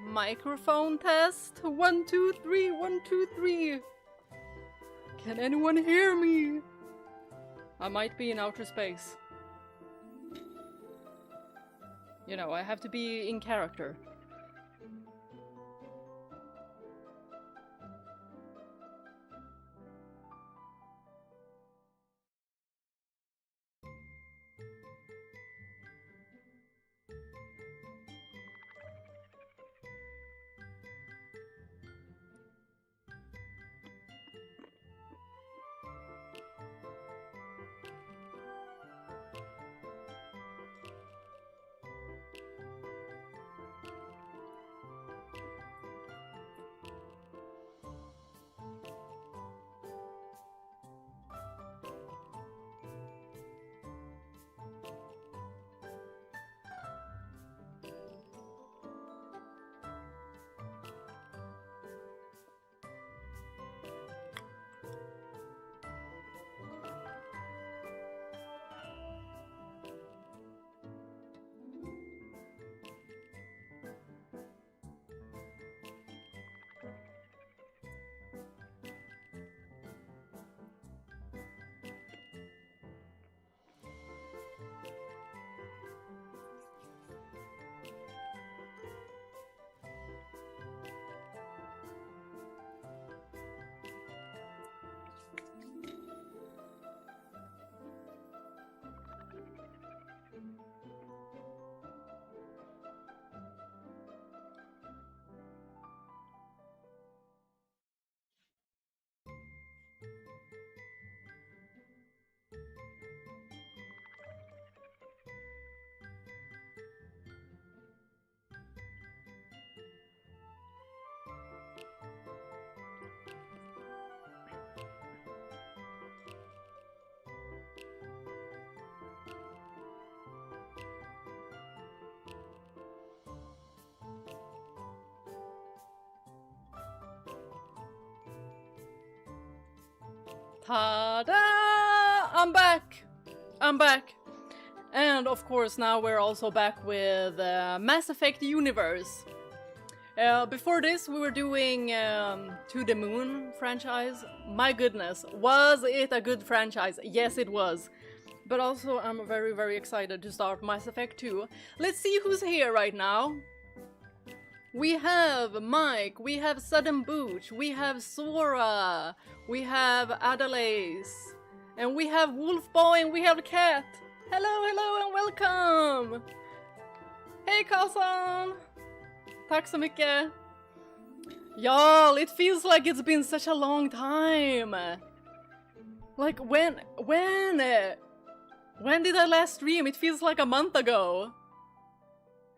Microphone test. 1, 2, 3, 1, 2, 3. Can anyone hear me? I might be in outer space. You know, I have to be in character. Ta-da! I'm back! I'm back! And of course now we're also back with Mass Effect Universe. Before this we were doing To the Moon franchise. My goodness, was it a good franchise? Yes it was. But also I'm very, very excited to start Mass Effect 2. Let's see who's here right now. We have Mike, we have Sudden Booch, we have Sora, we have Adelaise, and we have Wolfboy, and we have Cat. Hello, hello, and welcome! Hey Karlsson! Tack så mycket! Y'all, it feels like it's been such a long time! Like, when did I last stream? It feels like a month ago!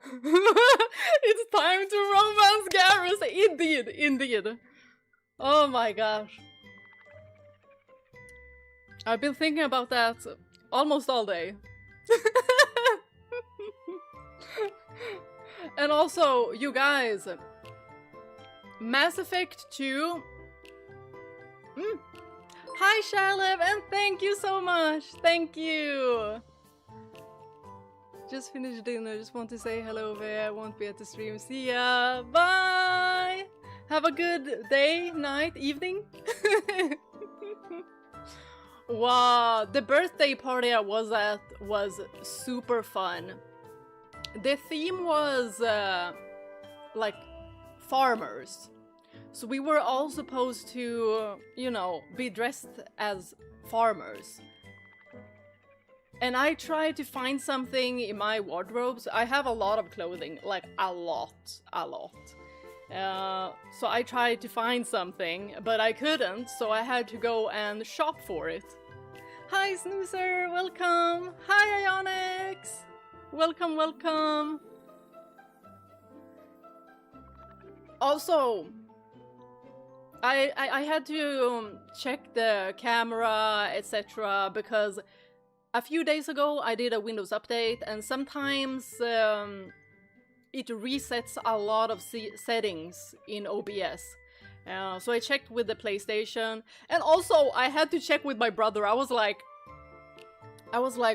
It's time to romance Garrus! Indeed, indeed. Oh my gosh. I've been thinking about that almost all day. And also, you guys, Mass Effect 2. Hi Shalev, and thank you so much. Thank you. Just finished dinner, just want to say hello there, won't be at the stream, see ya, bye! Have a good day, night, evening. Wow, the birthday party I was at was super fun. The theme was like farmers. So we were all supposed to, you know, be dressed as farmers. And I tried to find something in my wardrobes. I have a lot of clothing, like a lot. So I tried to find something, but I couldn't, so I had to go and shop for it. Hi Snoozer, welcome! Hi Ionix! Welcome, welcome! Also, I had to check the camera, etc. because a few days ago I did a Windows update and sometimes it resets a lot of settings in OBS. So I checked with the PlayStation, and also I had to check with my brother. I was like,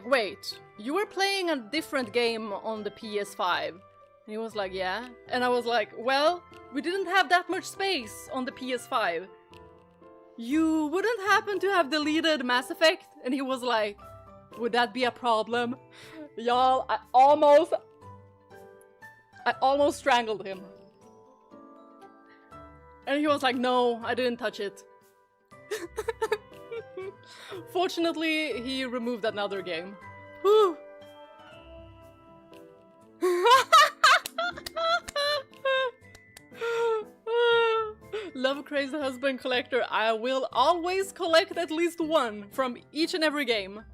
wait, you were playing a different game on the PS5? And he was like, yeah. And I was like, well, we didn't have that much space on the PS5. You wouldn't happen to have deleted Mass Effect? And he was like, would that be a problem? Y'all, I almost strangled him. And he was like, no, I didn't touch it. Fortunately, he removed another game. Whew. Love Crazy Husband Collector. I will always collect at least one from each and every game.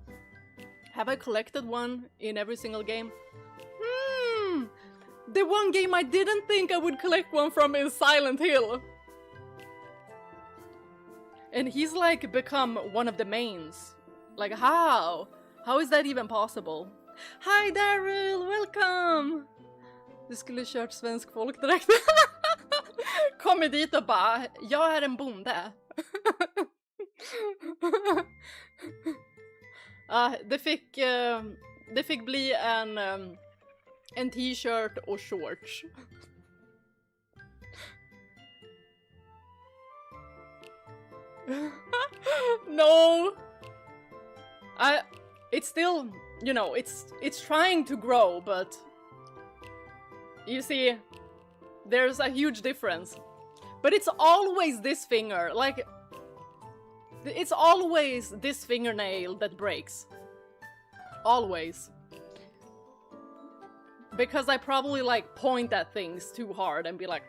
Have I collected one in every single game? The one game I didn't think I would collect one from is Silent Hill. And he's like become one of the mains. Like how? How is that even possible? Hi Daryl, welcome! Du skulle kört svensk folkdräkt. Kommer dit och bara, jag är en bonde. Det fick bli en t-shirt och shorts. No! It's still, you know, it's trying to grow, but you see, there's a huge difference. But it's always this finger, like, it's always this fingernail that breaks. Always. Because I probably, like, point at things too hard and be like...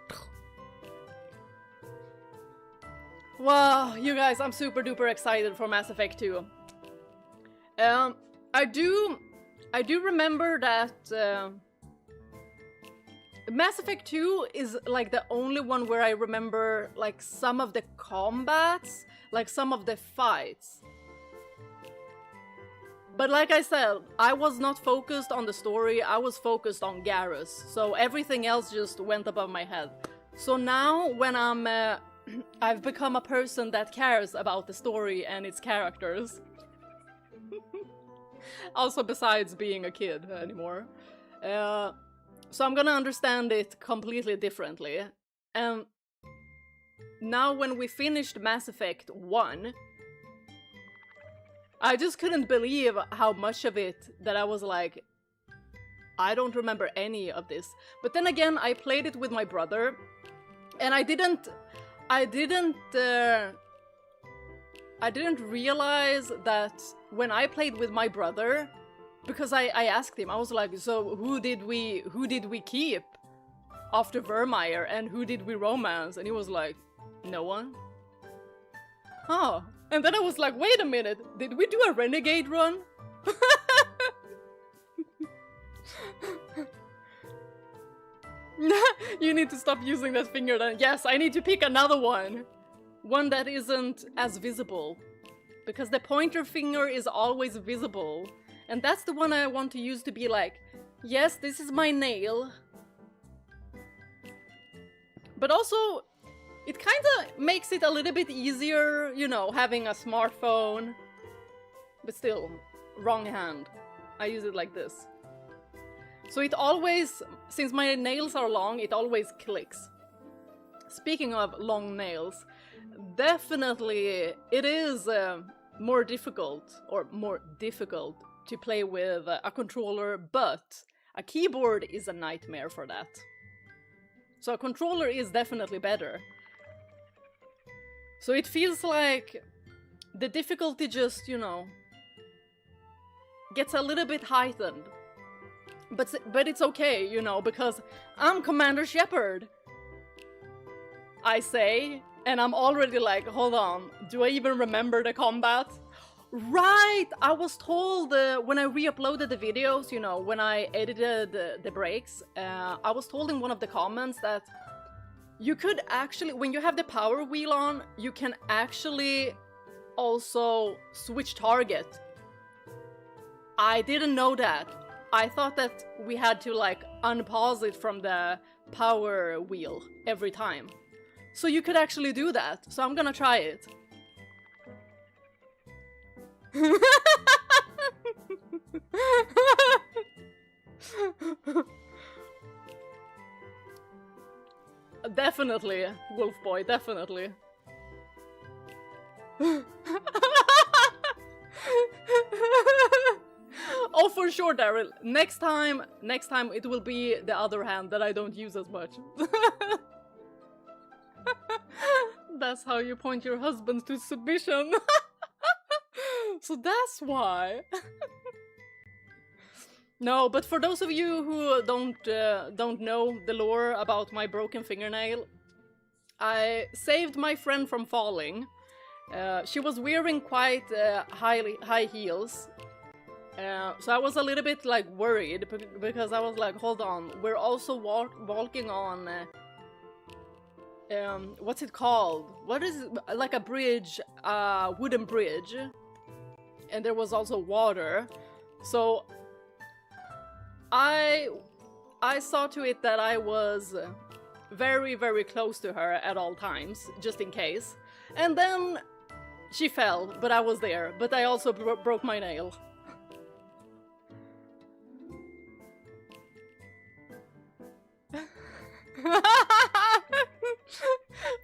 Wow, you guys, I'm super duper excited for Mass Effect 2. I do remember that Mass Effect 2 is like the only one where I remember like some of the combats, like some of the fights. But like I said, I was not focused on the story, I was focused on Garrus, so everything else just went above my head. So now when I've become a person that cares about the story and its characters. Also besides being a kid anymore. So I'm gonna understand it completely differently. And now when we finished Mass Effect 1, I just couldn't believe how much of it that I was like, I don't remember any of this. But then again, I played it with my brother, and I didn't realize that when I played with my brother, because I asked him, I was like, so who did we keep after Vermeer, and who did we romance? And he was like, no one. Oh, and then I was like, wait a minute, did we do a renegade run? You need to stop using that finger then. Yes, I need to pick another one. One that isn't as visible. Because the pointer finger is always visible. And that's the one I want to use to be like, yes, this is my nail. But also, it kinda makes it a little bit easier, you know, having a smartphone. But still, wrong hand. I use it like this. So it always, since my nails are long, it always clicks. Speaking of long nails, definitely it is more difficult to play with a controller, but a keyboard is a nightmare for that. So a controller is definitely better. So it feels like the difficulty just, you know, gets a little bit heightened. But it's okay, you know, because I'm Commander Shepard, I say, and I'm already like, hold on, do I even remember the combat? Right! I was told when I re-uploaded the videos, you know, when I edited the breaks, I was told in one of the comments that you could actually, when you have the power wheel on, you can actually also switch target. I didn't know that. I thought that we had to like unpause it from the power wheel every time. So you could actually do that. So I'm gonna try it. Definitely, Wolf Boy, definitely. Oh, for sure, Daryl. Next time it will be the other hand that I don't use as much. That's how you point your husband to submission. So that's why. No, but for those of you who don't know the lore about my broken fingernail, I saved my friend from falling. She was wearing quite high heels. So I was a little bit like worried because I was like, hold on, we're also walking on what's it called? What is it? Like a bridge, wooden bridge, and there was also water. So I saw to it that I was very, very close to her at all times, just in case. And then she fell, but I was there. But I also broke my nail.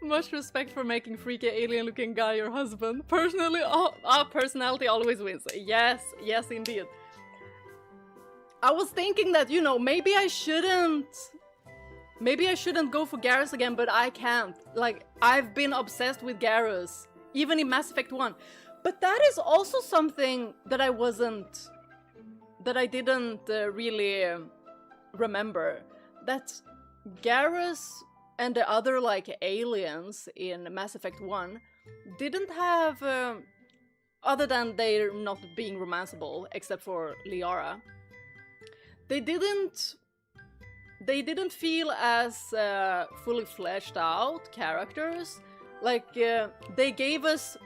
Much respect for making freaky alien-looking guy your husband. Personally, personality always wins. Yes, yes, indeed. I was thinking that, you know, maybe I shouldn't go for Garrus again, but I can't. Like, I've been obsessed with Garrus, even in Mass Effect 1. But that is also something that I didn't really remember. That Garrus and the other, like, aliens in Mass Effect 1 didn't have, other than they're not being romanceable, except for Liara, they didn't feel as fully fleshed out characters. Like, they gave us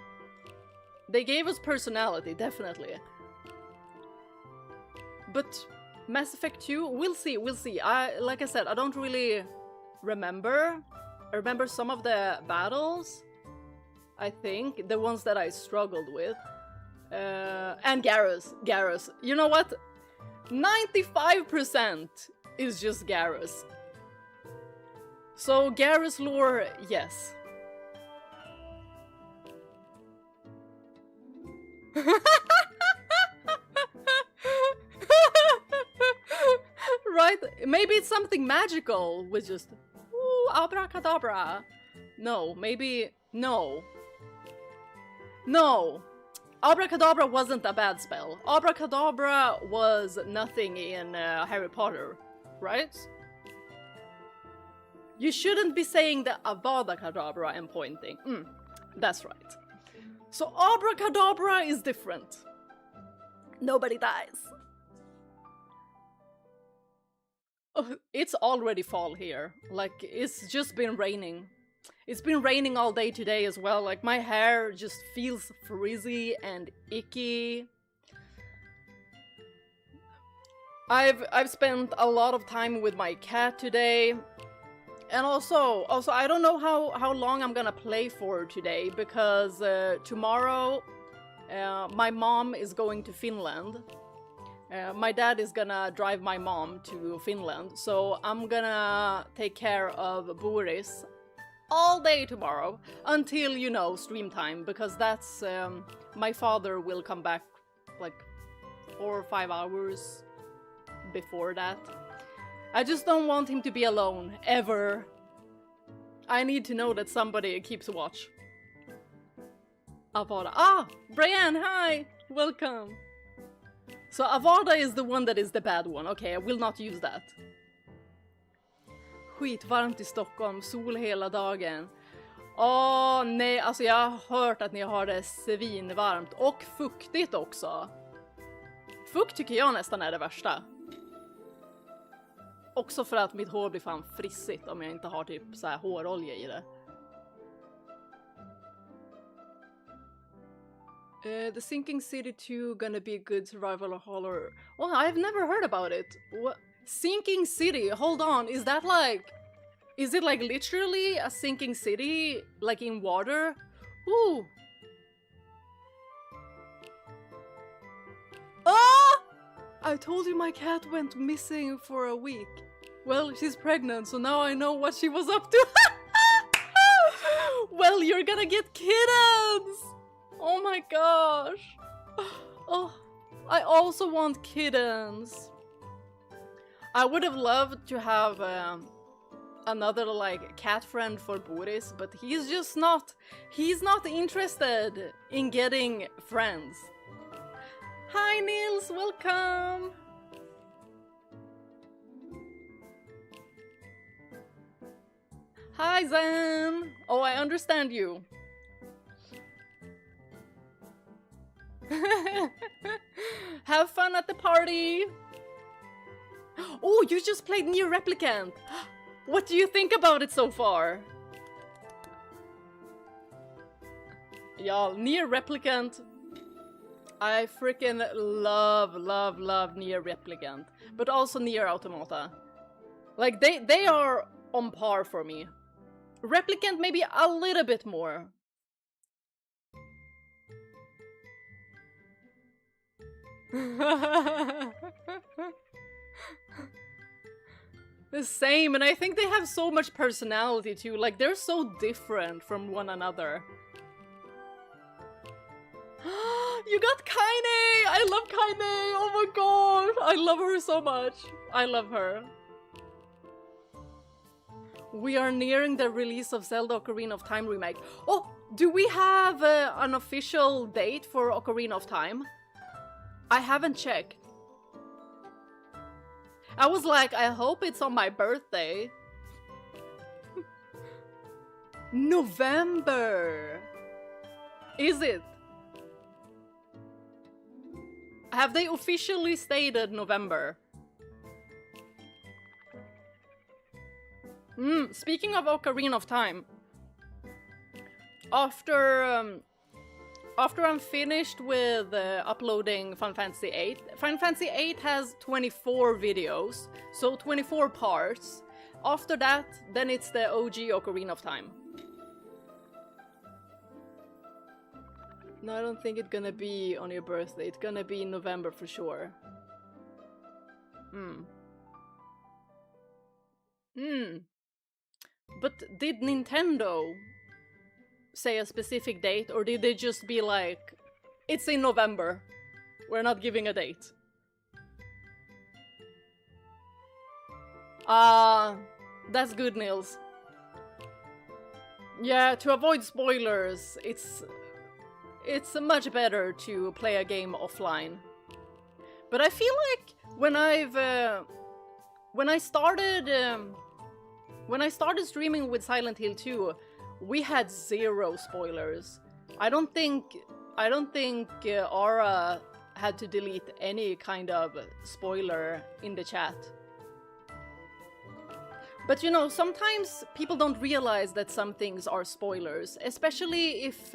personality, definitely. But Mass Effect 2, we'll see. Like I said, I don't really remember. I remember some of the battles, I think, the ones that I struggled with. And Garrus. You know what? 95% is just Garrus. So Garrus lore, yes. Right? Maybe it's something magical with just, ooh, abracadabra. No, maybe, no. No. Abracadabra wasn't a bad spell. Abracadabra was nothing in Harry Potter, right? You shouldn't be saying the Avada Kedavra and pointing. That's right. So Abracadabra is different. Nobody dies. Oh, it's already fall here. Like, it's just been raining. It's been raining all day today as well. Like, my hair just feels frizzy and icky. I've spent a lot of time with my cat today. And also I don't know how long I'm gonna play for today, because tomorrow my mom is going to Finland. My dad is gonna drive my mom to Finland, so I'm gonna take care of Boris all day tomorrow until, you know, stream time, because that's my father will come back like 4 or 5 hours before that. I just don't want him to be alone, ever. I need to know that somebody keeps watch. Avada. Ah! Brian, hi! Welcome! So Avada is the one that is the bad one. Okay, I will not use that. Skitvarmt i Stockholm, sol hela dagen. Åh, nej, alltså jag har hört att ni har det svinvarmt. Och fuktigt också. Fukt tycker jag nästan är det värsta. Också för att mitt hår blir fan frissigt om jag inte har typ så här hårolja i det. The Sinking City 2 gonna be a good survival horror. Oh, I've never heard about it. What? Sinking City, hold on, is that like... Is it like literally a sinking city, like in water? Ooh. Ah! I told you my cat went missing for a week. Well, she's pregnant, so now I know what she was up to. Well, you're gonna get kittens! Oh my gosh. Oh, I also want kittens. I would have loved to have another like cat friend for Boris, but he's just not, he's not interested in getting friends. Hi Nils, welcome! Hi Zen! Oh, I understand you. Have fun at the party! Oh, you just played Nier Replicant! What do you think about it so far? Y'all, Nier Replicant. I freaking love Nier Replicant. But also Nier Automata. Like, they are on par for me. Replicant maybe a little bit more. The same, and I think they have so much personality too, like they're so different from one another. You got Kaine! I love Kaine! Oh my god! I love her so much. I love her. We are nearing the release of Zelda Ocarina of Time remake. Oh, do we have an official date for Ocarina of Time? I haven't checked. I was like, I hope it's on my birthday. November! Is it? Have they officially stated November? Speaking of Ocarina of Time, after I'm finished with uploading Final Fantasy VIII, Final Fantasy VIII has 24 videos, so 24 parts. After that, then it's the OG Ocarina of Time. No, I don't think it's gonna be on your birthday. It's gonna be in November for sure. But did Nintendo say a specific date, or did they just be like, it's in November, we're not giving a date? That's good, Nils. Yeah, to avoid spoilers, it's much better to play a game offline. But I feel like when I started streaming with Silent Hill 2, we had 0 spoilers. I don't think Aura had to delete any kind of spoiler in the chat. But you know, sometimes people don't realize that some things are spoilers, especially if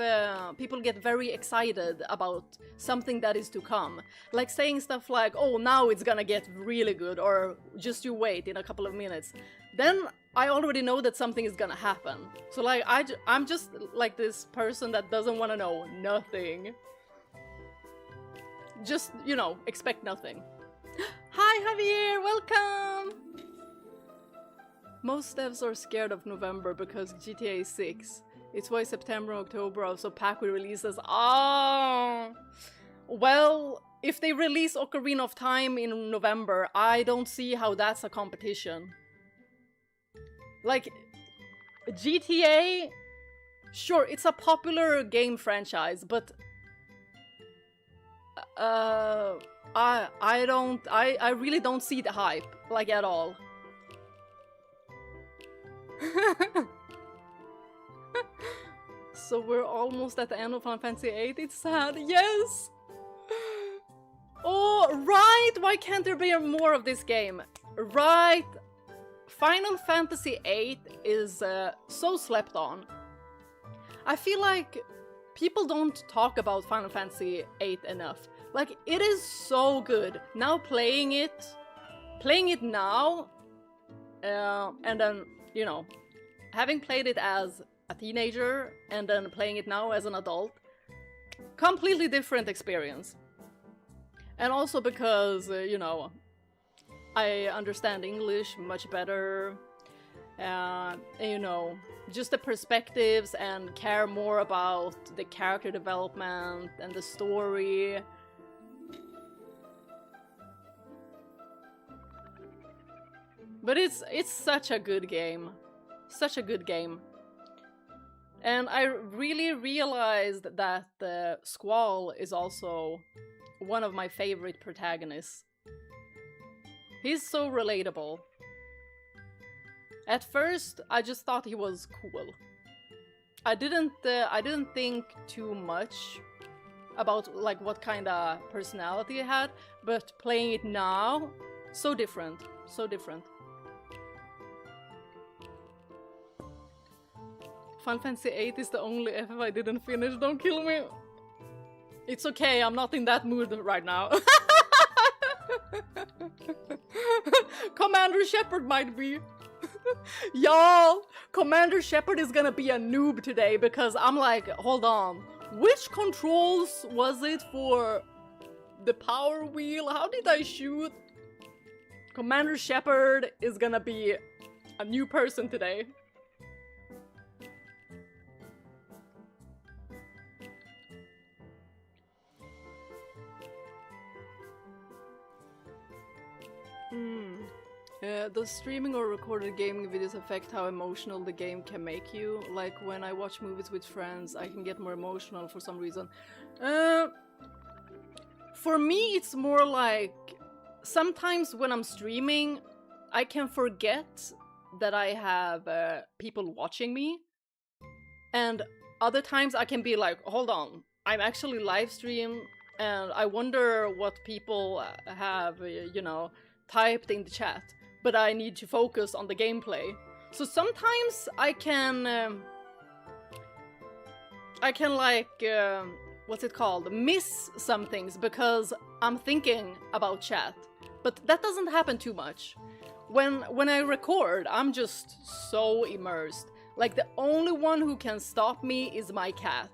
people get very excited about something that is to come. Like saying stuff like, oh, now it's gonna get really good, or just you wait in a couple of minutes. Then I already know that something is gonna happen. So like, I'm just like this person that doesn't want to know nothing. Just, you know, expect nothing. Hi Javier, welcome! Most devs are scared of November because GTA 6. It's why September and October also pack with releases. Oh! Well, if they release Ocarina of Time in November, I don't see how that's a competition. Like, GTA Sure, it's a popular game franchise, but I really don't see the hype, like, at all. So we're almost at the end of Final Fantasy VIII. It's sad. Yes! Oh, right! Why can't there be more of this game? Right! Final Fantasy VIII is so slept on. I feel like people don't talk about Final Fantasy VIII enough. Like, it is so good. Now playing it now, and then, you know, having played it as a teenager and then playing it now as an adult, completely different experience. And also because, you know, I understand English much better, and, you know, just the perspectives, and care more about the character development and the story. But it's such a good game. Such a good game. And I really realized that Squall is also one of my favorite protagonists. He's so relatable. At first, I just thought he was cool. I didn't think too much about like what kind of personality he had, but playing it now, so different, so different. Final Fantasy VIII is the only FF I didn't finish. Don't kill me. It's okay, I'm not in that mood right now. Commander Shepard might be. Y'all, Commander Shepard is gonna be a noob today because I'm like, hold on. Which controls was it for the power wheel? How did I shoot? Commander Shepard is gonna be a new person today. Does streaming or recorded gaming videos affect how emotional the game can make you? Like when I watch movies with friends, I can get more emotional for some reason. For me, it's more like sometimes when I'm streaming, I can forget that I have people watching me. And other times I can be like, hold on, I'm actually live stream and I wonder what people have, you know, typed in the chat. But I need to focus on the gameplay. So sometimes I can like, what's it called? Miss some things because I'm thinking about chat. But that doesn't happen too much. When I record, I'm just so immersed. Like the only one who can stop me is my cat.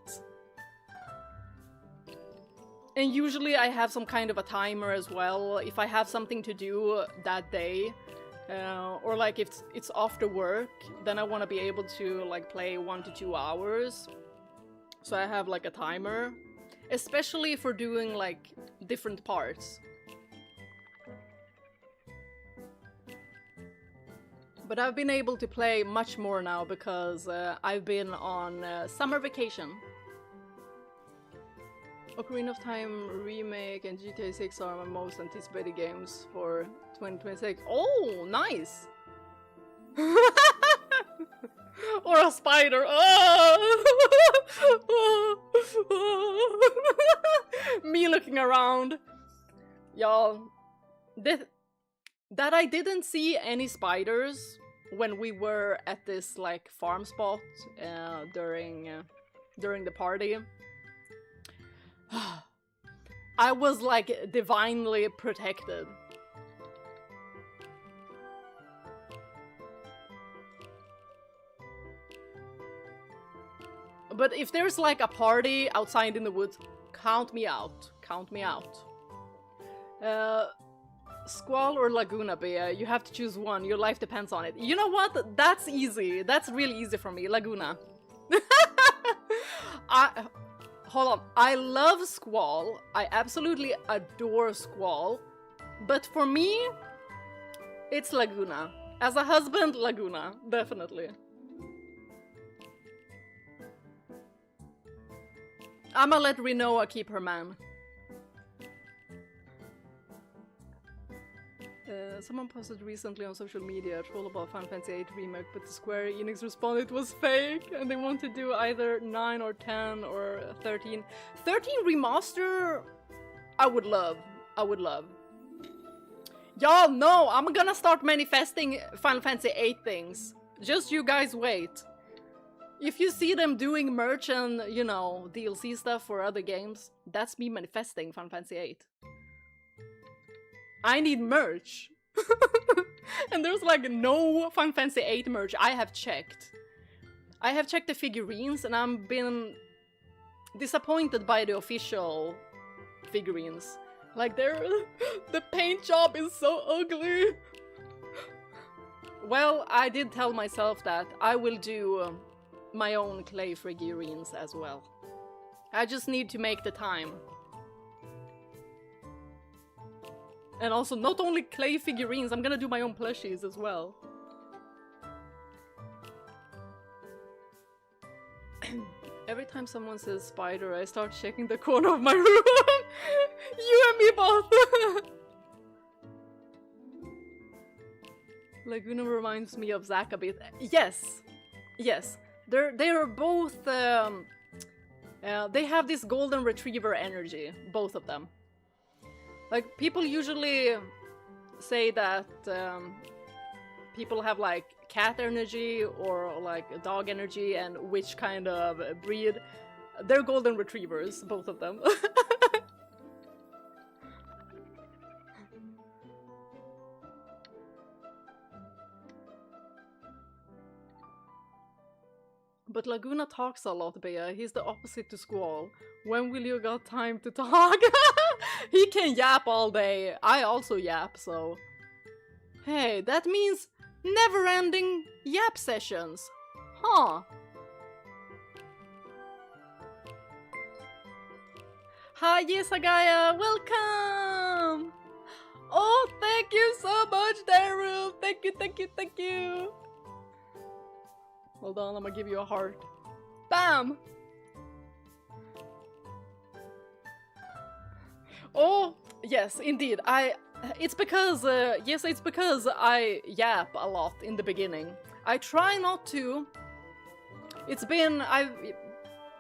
And usually I have some kind of a timer as well, if I have something to do that day. Or like if it's after work, then I want to be able to like play 1 to 2 hours. So I have like a timer, especially for doing like different parts. But I've been able to play much more now because I've been on summer vacation. Ocarina of Time Remake and GTA 6 are my most anticipated games for 2026. Oh, nice! Or a spider. Me looking around. Y'all, that I didn't see any spiders when we were at this like farm spot during the party. I was like divinely protected. But if there's like a party outside in the woods, count me out. Count me out. Squall or Laguna, Bea? You have to choose one. Your life depends on it. You know what? That's easy. That's really easy for me. Laguna. Hold on. I love Squall. I absolutely adore Squall. But for me, it's Laguna. As a husband, Laguna. Definitely. I'ma let Rinoa keep her man. Someone posted recently on social media a troll about Final Fantasy VIII Remake, but the Square Enix responded it was fake, and they want to do either 9 or 10 or 13. 13 remaster, I would love. I would love. Y'all know I'm gonna start manifesting Final Fantasy VIII things. Just you guys wait. If you see them doing merch and, you know, DLC stuff for other games, that's me manifesting Final Fantasy VIII. I need merch. And there's like no Final Fantasy VIII merch. I have checked. I have checked the figurines and I've been disappointed by the official figurines. Like the paint job is so ugly. Well, I did tell myself that I will do my own clay figurines as well. I just need to make the time. And also, not only clay figurines, I'm gonna do my own plushies as well. Every time someone says spider, I start checking the corner of my room. You and me both! Laguna reminds me of Zack a bit. Yes! Yes. They are both... they have this golden retriever energy, both of them. Like, people usually say that people have, like, cat energy or, like, dog energy and which kind of breed. They're golden retrievers, both of them. But Laguna talks a lot, Bea. He's the opposite to Squall. When will you got time to talk? He can yap all day. I also yap, so... Hey, that means never-ending yap sessions. Huh. Hi, Yesagaya! Welcome! Oh, thank you so much, Daryl! Thank you, thank you, thank you! Hold on, I'm gonna give you a heart. Bam! Oh, yes, indeed. It's because I yap a lot in the beginning. I try not to. I've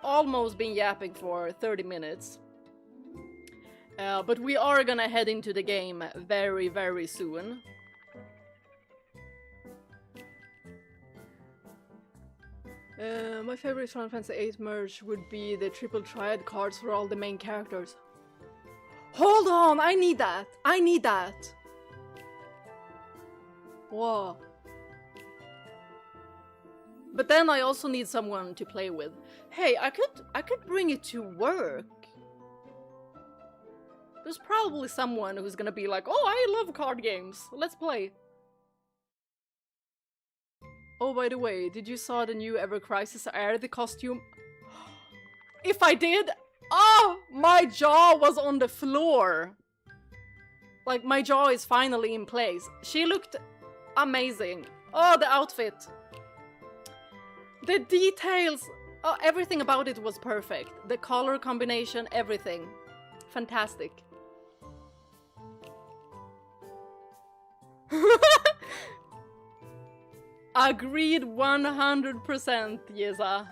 almost been yapping for 30 minutes. But we are gonna head into the game very, very soon. My favorite Final Fantasy VIII merge would be the triple triad cards for all the main characters. Hold on, I need that! I need that! Whoa. But then I also need someone to play with. Hey, I could bring it to work. There's probably someone who's gonna be like, oh, I love card games, let's play. Oh, by the way, did you saw the new Ever Crisis Air, the costume? If I did, oh, my jaw was on the floor. Like, my jaw is finally in place. She looked amazing. Oh, the outfit. The details. Oh, everything about it was perfect. The color combination, everything. Fantastic. Agreed 100%, Yeza.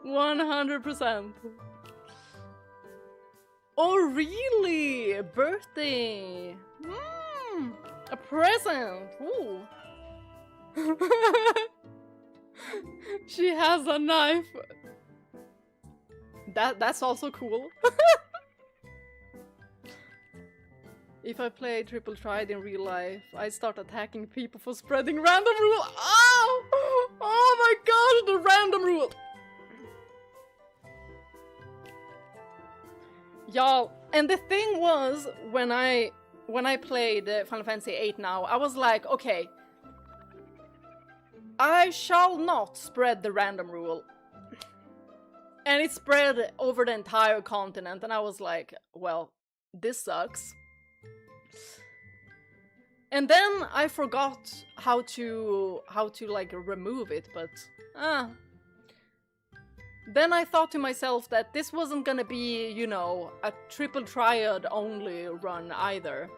100%. Oh, really? Birthday. A present. Ooh. She has a knife. That's also cool. If I play Triple Triad in real life, I start attacking people for spreading random rule. Oh! Oh my gosh, the random rule! Y'all, and the thing was, when I played Final Fantasy VIII now, I was like, okay, I shall not spread the random rule. And it spread over the entire continent, and I was like, well, this sucks. And then I forgot how to like remove it, but Then I thought to myself that this wasn't gonna be, you know, a triple triad only run either.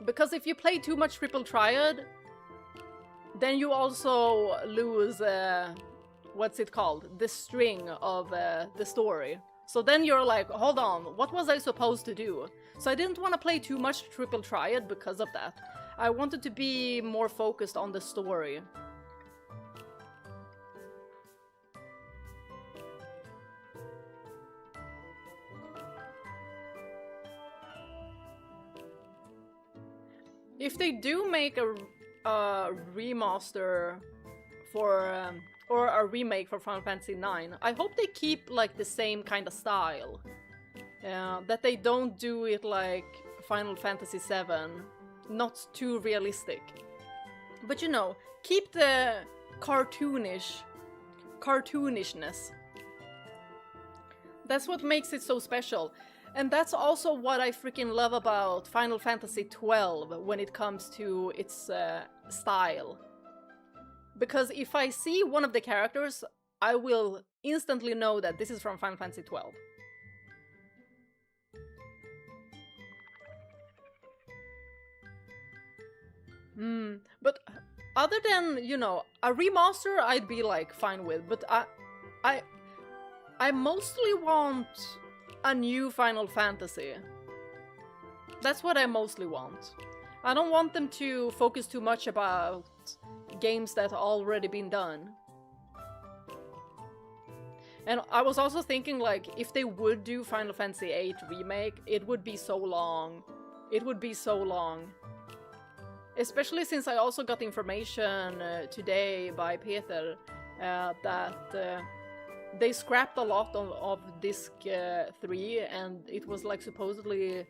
Because if you play too much triple triad, then you also lose, what's it called? The string of the story. So then you're like, hold on, what was I supposed to do? So I didn't want to play too much triple triad because of that. I wanted to be more focused on the story. If they do make a remaster for, or a remake for Final Fantasy IX, I hope they keep like the same kind of style. That they don't do it like Final Fantasy VII, not too realistic. But you know, keep the cartoonishness. That's what makes it so special. And that's also what I freaking love about Final Fantasy XII when it comes to its style. Because if I see one of the characters, I will instantly know that this is from Final Fantasy XII. But other than, you know, a remaster I'd be like fine with, but I mostly want a new Final Fantasy. That's what I mostly want. I don't want them to focus too much about games that already been done. And I was also thinking, like, if they would do Final Fantasy VIII Remake, it would be so long. It would be so long. Especially since I also got information today by Peter that they scrapped a lot of disc 3, and it was like supposedly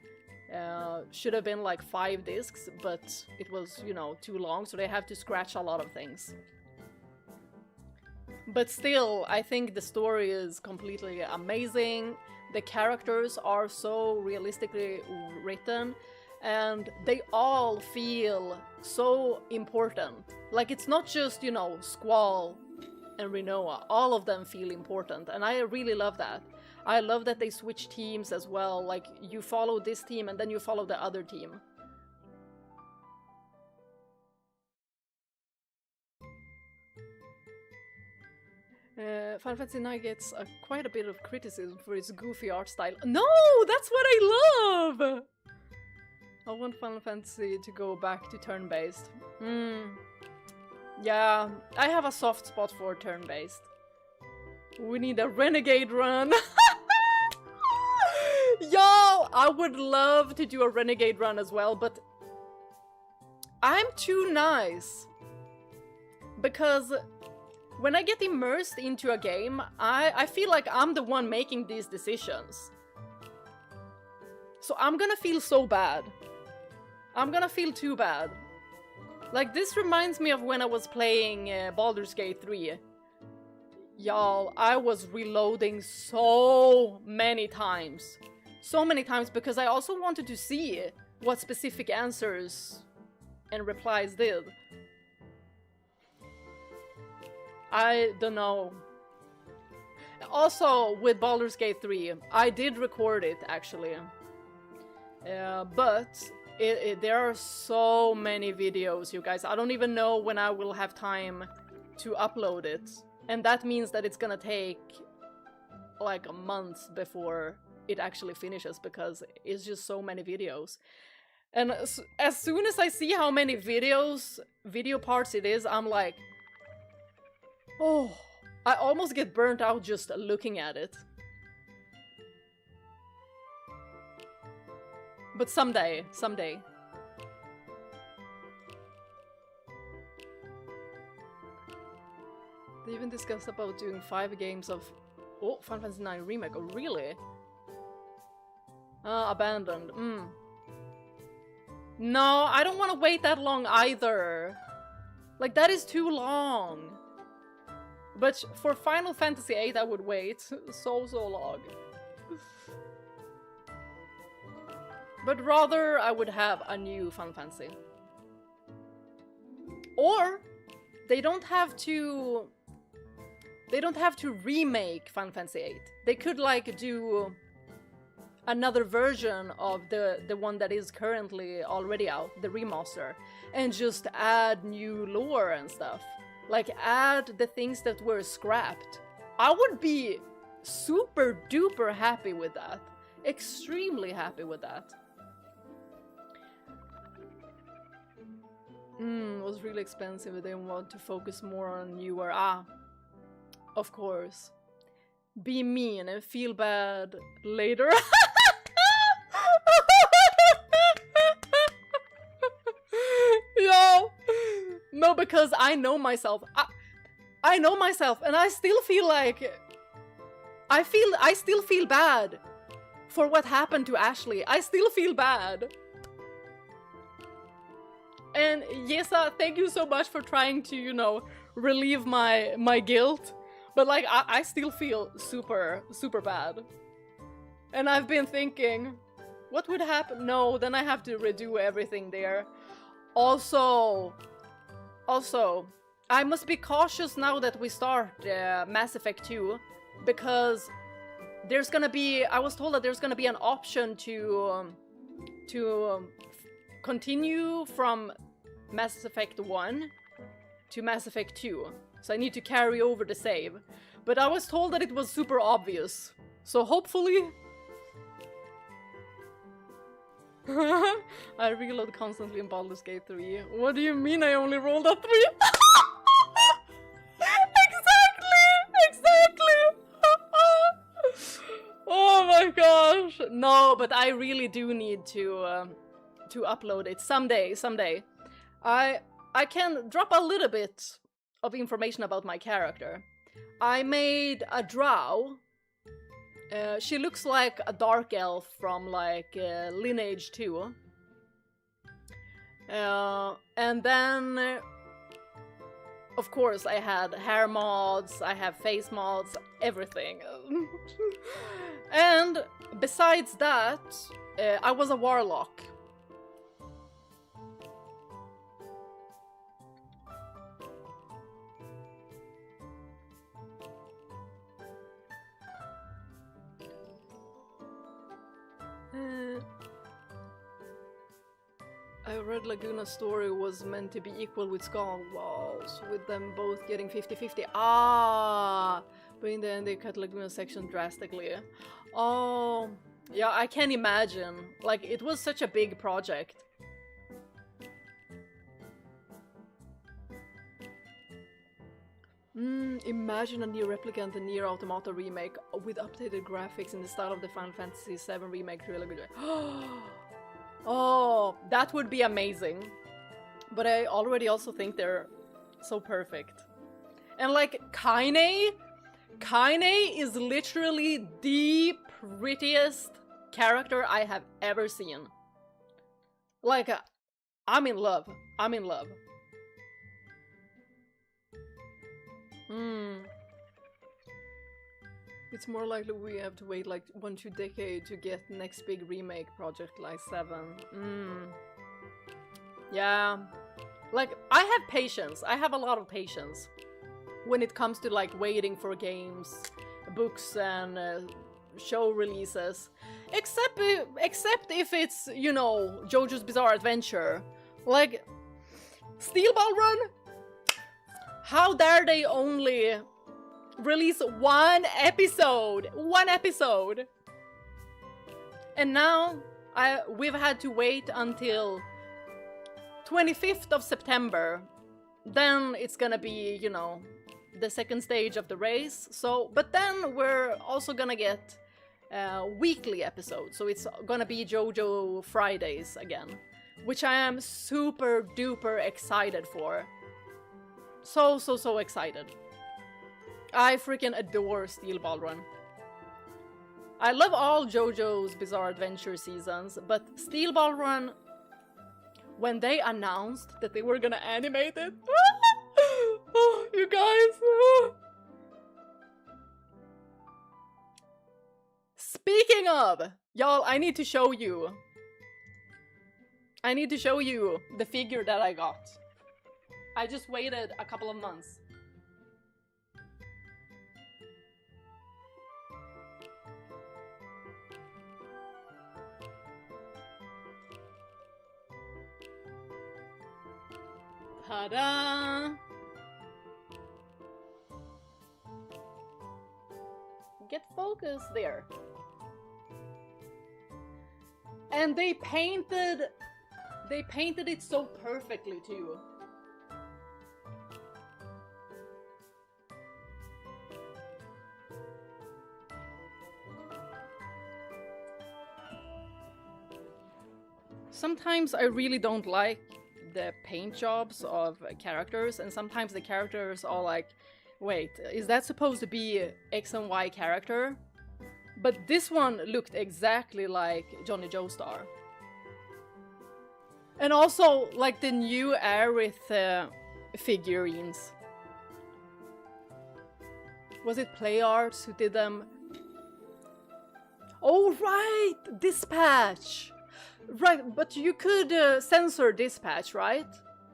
should have been like 5 discs, but it was, you know, too long, so they have to scratch a lot of things. But still, I think the story is completely amazing. The characters are so realistically written, and they all feel so important. Like, it's not just, you know, Squall and Rinoa. All of them feel important, and I really love that. I love that they switch teams as well. Like, you follow this team and then you follow the other team. Final Fantasy IX gets quite a bit of criticism for its goofy art style. No! That's what I love! I want Final Fantasy to go back to turn-based. Yeah, I have a soft spot for turn-based. We need a renegade run! Yo! I would love to do a renegade run as well, but I'm too nice. Because when I get immersed into a game, I feel like I'm the one making these decisions. So I'm gonna feel so bad. I'm gonna feel too bad. Like, this reminds me of when I was playing Baldur's Gate 3. Y'all, I was reloading so many times. So many times, because I also wanted to see what specific answers and replies did. I don't know. Also, with Baldur's Gate 3, I did record it, actually. But there are so many videos, you guys. I don't even know when I will have time to upload it. And that means that it's gonna take like a month before it actually finishes, because it's just so many videos. And as soon as I see how many video parts it is, I'm like, oh, I almost get burnt out just looking at it. But someday. They even discussed about doing 5 games of Final Fantasy IX Remake. Oh, really? Abandoned. No, I don't want to wait that long either. Like, that is too long. But for Final Fantasy VIII, I would wait so long. But rather, I would have a new Final Fantasy. Or, they don't have to They don't have to remake Final Fantasy VIII. They could like do another version of the one that is currently already out, the remaster, and just add new lore and stuff. Like add the things that were scrapped. I would be super duper happy with that. Extremely happy with that. It was really expensive. They want to focus more on newer. Of course. Be mean and feel bad later. Yo! No, because I know myself. I know myself, and I still feel like... I still feel bad for what happened to Ashley. I still feel bad. And Yesa, thank you so much for trying to, you know, relieve my guilt. But like, I still feel super, super bad. And I've been thinking, what would happen? No, then I have to redo everything there. Also, I must be cautious now that we start Mass Effect 2. Because there's gonna be, I was told that there's gonna be an option to continue from Mass Effect 1 to Mass Effect 2. So I need to carry over the save. But I was told that it was super obvious. So hopefully... I reload constantly in Baldur's Gate 3. What do you mean I only rolled a 3? Exactly! Oh my gosh! No, but I really do need to upload it someday. I can drop a little bit of information about my character. I made a drow. She looks like a dark elf from like Lineage 2. And then, of course, I had hair mods, I have face mods, everything. And besides that, I was a warlock. I read Laguna's story was meant to be equal with Skull Walls, with them both getting 50-50. But in the end they cut Laguna's section drastically. Oh, yeah, I can imagine. Like, it was such a big project. Imagine a Nier Replicant and Nier Automata remake with updated graphics in the style of the Final Fantasy VII remake trilogy. Oh, that would be amazing. But I already also think they're so perfect. And like, Kaine is literally the prettiest character I have ever seen. Like, I'm in love. I'm in love. It's more likely we have to wait like 1-2 decades to get next big remake project like 7. Yeah. Like, I have patience. I have a lot of patience when it comes to like waiting for games, books and show releases. Except if it's, you know, JoJo's Bizarre Adventure. Like, Steel Ball Run? How dare they only release one episode? One episode! And now, we've had to wait until 25th of September. Then it's gonna be, you know, the second stage of the race. So, but then we're also gonna get weekly episodes. So it's gonna be JoJo Fridays again. Which I am super duper excited for. So excited. I freaking adore Steel Ball Run. I love all JoJo's Bizarre Adventure seasons, but Steel Ball Run, when they announced that they were gonna animate it, oh, you guys. Speaking of, y'all, I need to show you. I need to show you the figure that I got. I just waited a couple of months. Ta-da! Get focused there. And they painted it so perfectly too. Sometimes I really don't like the paint jobs of characters, and sometimes the characters are like, wait, is that supposed to be X and Y character? But this one looked exactly like Johnny Joestar. And also, like the new Aerith figurines. Was it Play Arts who did them? Oh right! Dispatch! Right, but you could censor Dispatch, right?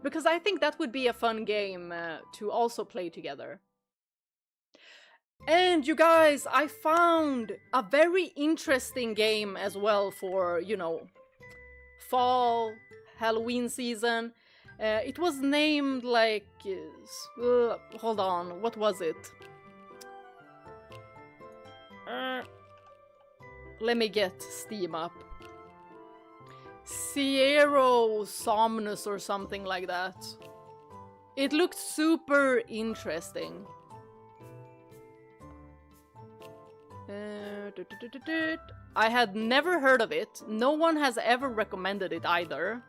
Because I think that would be a fun game to also play together. And you guys, I found a very interesting game as well for, you know, fall, Halloween season. It was named like... hold on, what was it? Let me get Steam up. Sierra Somnus or something like that. It looked super interesting. I had never heard of it. No one has ever recommended it either.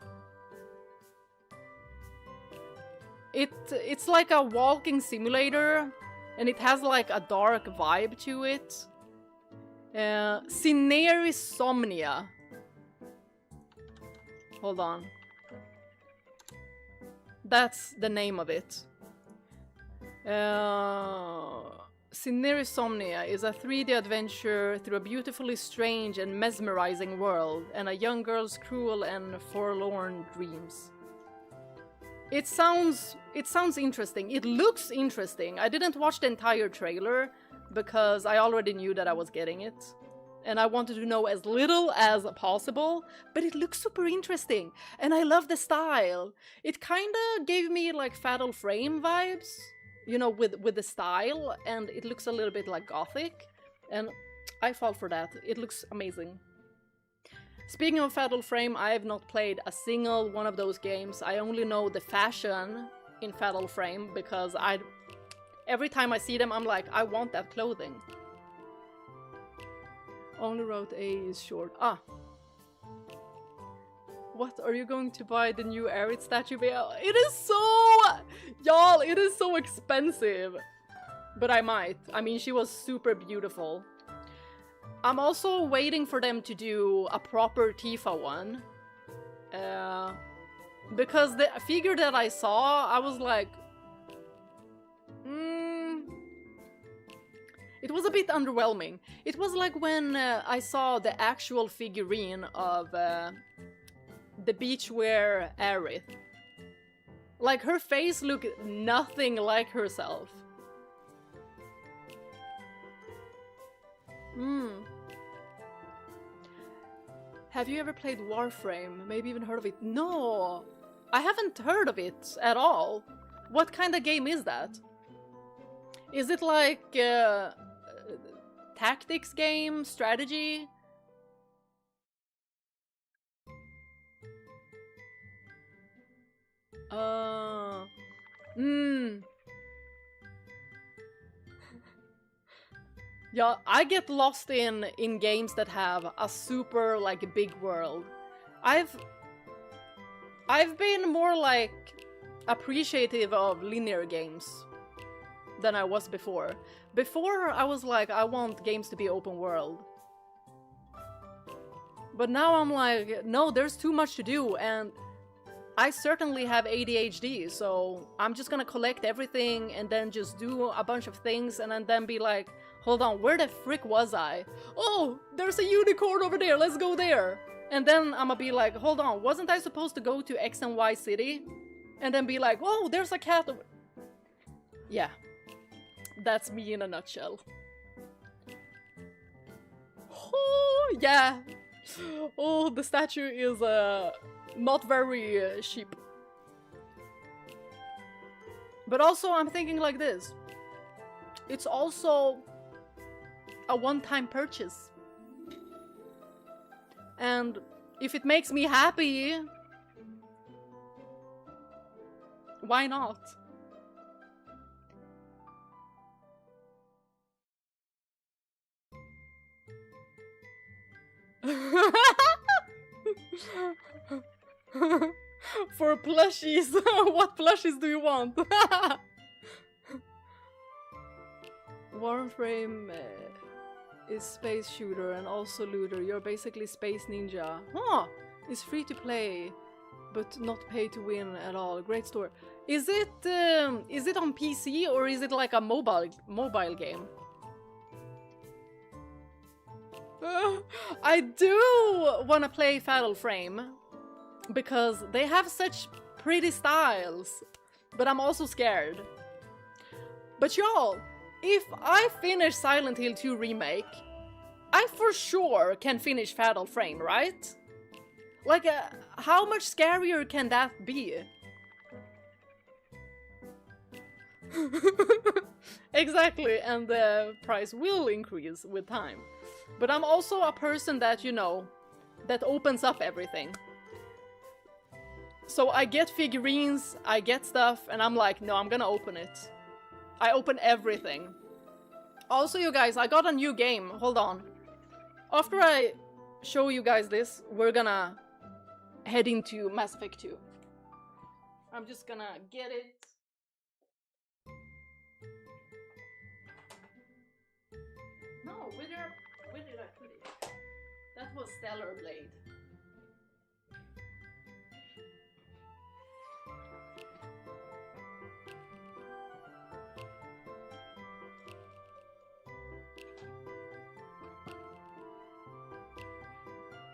It's like a walking simulator, and it has like a dark vibe to it. Cinerisomnia. Hold on. That's the name of it. Cinerisomnia is a 3D adventure through a beautifully strange and mesmerizing world and a young girl's cruel and forlorn dreams. It sounds interesting. It looks interesting. I didn't watch the entire trailer because I already knew that I was getting it. And I wanted to know as little as possible, but it looks super interesting. And I love the style. It kinda gave me like Fatal Frame vibes, you know, with the style, and it looks a little bit like gothic. And I fall for that. It looks amazing. Speaking of Fatal Frame, I have not played a single one of those games. I only know the fashion in Fatal Frame because every time I see them, I'm like, I want that clothing. Only route A is short. Ah. What, are you going to buy the new Aerith statue? It is so... Y'all, it is so expensive. But I might. I mean, she was super beautiful. I'm also waiting for them to do a proper Tifa one. Because the figure that I saw, I was like... It was a bit underwhelming. It was like when I saw the actual figurine of the beachwear Aerith. Like, her face looked nothing like herself. Have you ever played Warframe? Maybe even heard of it? No! I haven't heard of it at all. What kind of game is that? Is it like... tactics game? Strategy? Yeah, I get lost in games that have a super, like, big world. I've been more, like, appreciative of linear games than I was before. Before, I was like, I want games to be open world. But now I'm like, no, there's too much to do, and I certainly have ADHD, so I'm just gonna collect everything and then just do a bunch of things and then be like, hold on, where the frick was I? Oh, there's a unicorn over there, let's go there! And then I'm gonna be like, hold on, wasn't I supposed to go to X and Y city? And then be like, oh, there's a cat over... Yeah. That's me in a nutshell. Oh, yeah. Oh, the statue is not very cheap. But also I'm thinking like this. It's also a one-time purchase. And if it makes me happy, why not? For plushies, what plushies do you want? Warframe is space shooter and also looter. You're basically space ninja. Huh! It's free to play, but not pay to win at all. Great store. Is it on PC or is it like a mobile game? I do want to play Fatal Frame because they have such pretty styles, but I'm also scared. But y'all, if I finish Silent Hill 2 Remake, I for sure can finish Fatal Frame, right? Like, how much scarier can that be? Exactly, and the price will increase with time. But I'm also a person that, you know, that opens up everything. So I get figurines, I get stuff, and I'm like, no, I'm gonna open it. I open everything. Also, you guys, I got a new game. Hold on. After I show you guys this, we're gonna head into Mass Effect 2. I'm just gonna get it. No, where did I put it? That was Stellar Blade.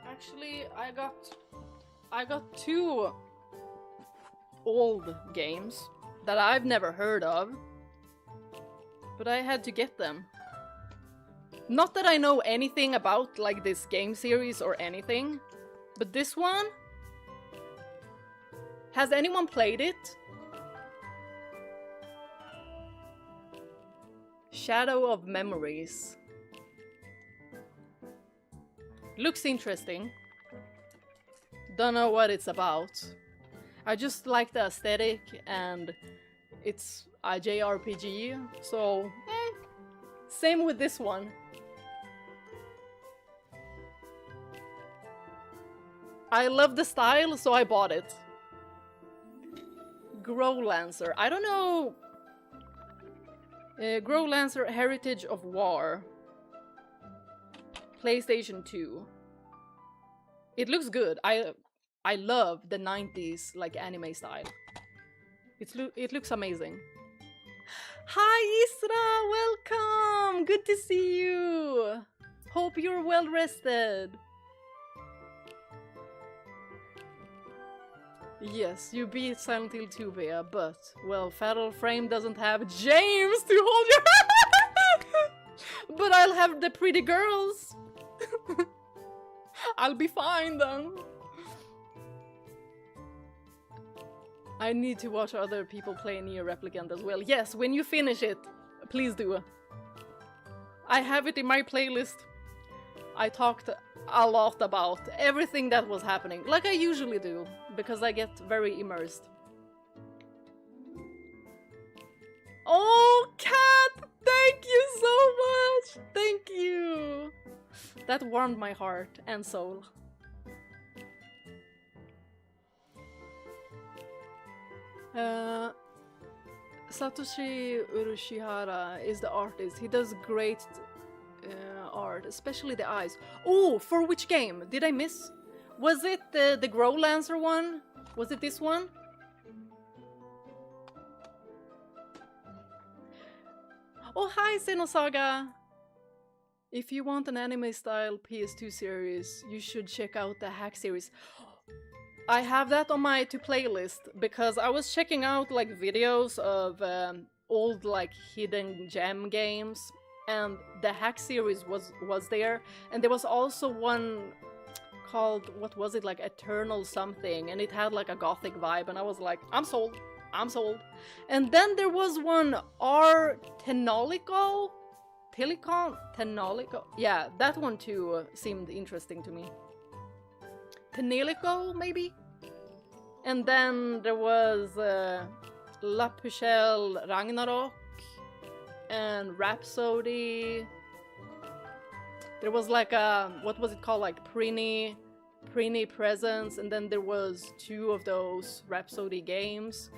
Actually, I got two old games that I've never heard of, but I had to get them. Not that I know anything about like this game series or anything, but this one? Has anyone played it? Shadow of Memories. Looks interesting. Don't know what it's about. I just like the aesthetic and it's a JRPG, so same with this one. I love the style, so I bought it. Growlancer. I don't know. Growlancer Heritage of War. PlayStation 2. It looks good. I love the 90s like anime style. It looks amazing. Hi Isra, welcome. Good to see you. Hope you're well rested. Yes, you beat Silent Hill 2, Bea, but, well, Fatal Frame doesn't have James to hold your hand! But I'll have the pretty girls! I'll be fine then! I need to watch other people play Nier Replicant as well. Yes, when you finish it, please do. I have it in my playlist. I talked a lot about everything that was happening, like I usually do, because I get very immersed. Oh, Cat! Thank you so much! Thank you! That warmed my heart and soul. Satoshi Urushihara is the artist. He does great art, especially the eyes. Oh, for which game? Did I miss? Was it the Growlancer one? Was it this one? Oh, hi, Xenosaga! If you want an anime-style PS2 series, you should check out the Hack series. I have that on my to-play list, because I was checking out, like, videos of old, like, hidden gem games, and the Hack series was there, and there was also one called, what was it, like, Eternal something, and it had, like, a gothic vibe, and I was like, I'm sold. I'm sold. And then there was one Tenolico? Tenolico? Yeah, that one too seemed interesting to me. Tenelico, maybe? And then there was La Pucelle Ragnarok and Rhapsody. There was like a, what was it called? Like Prini Presents, and then there was 2 of those Rhapsody games.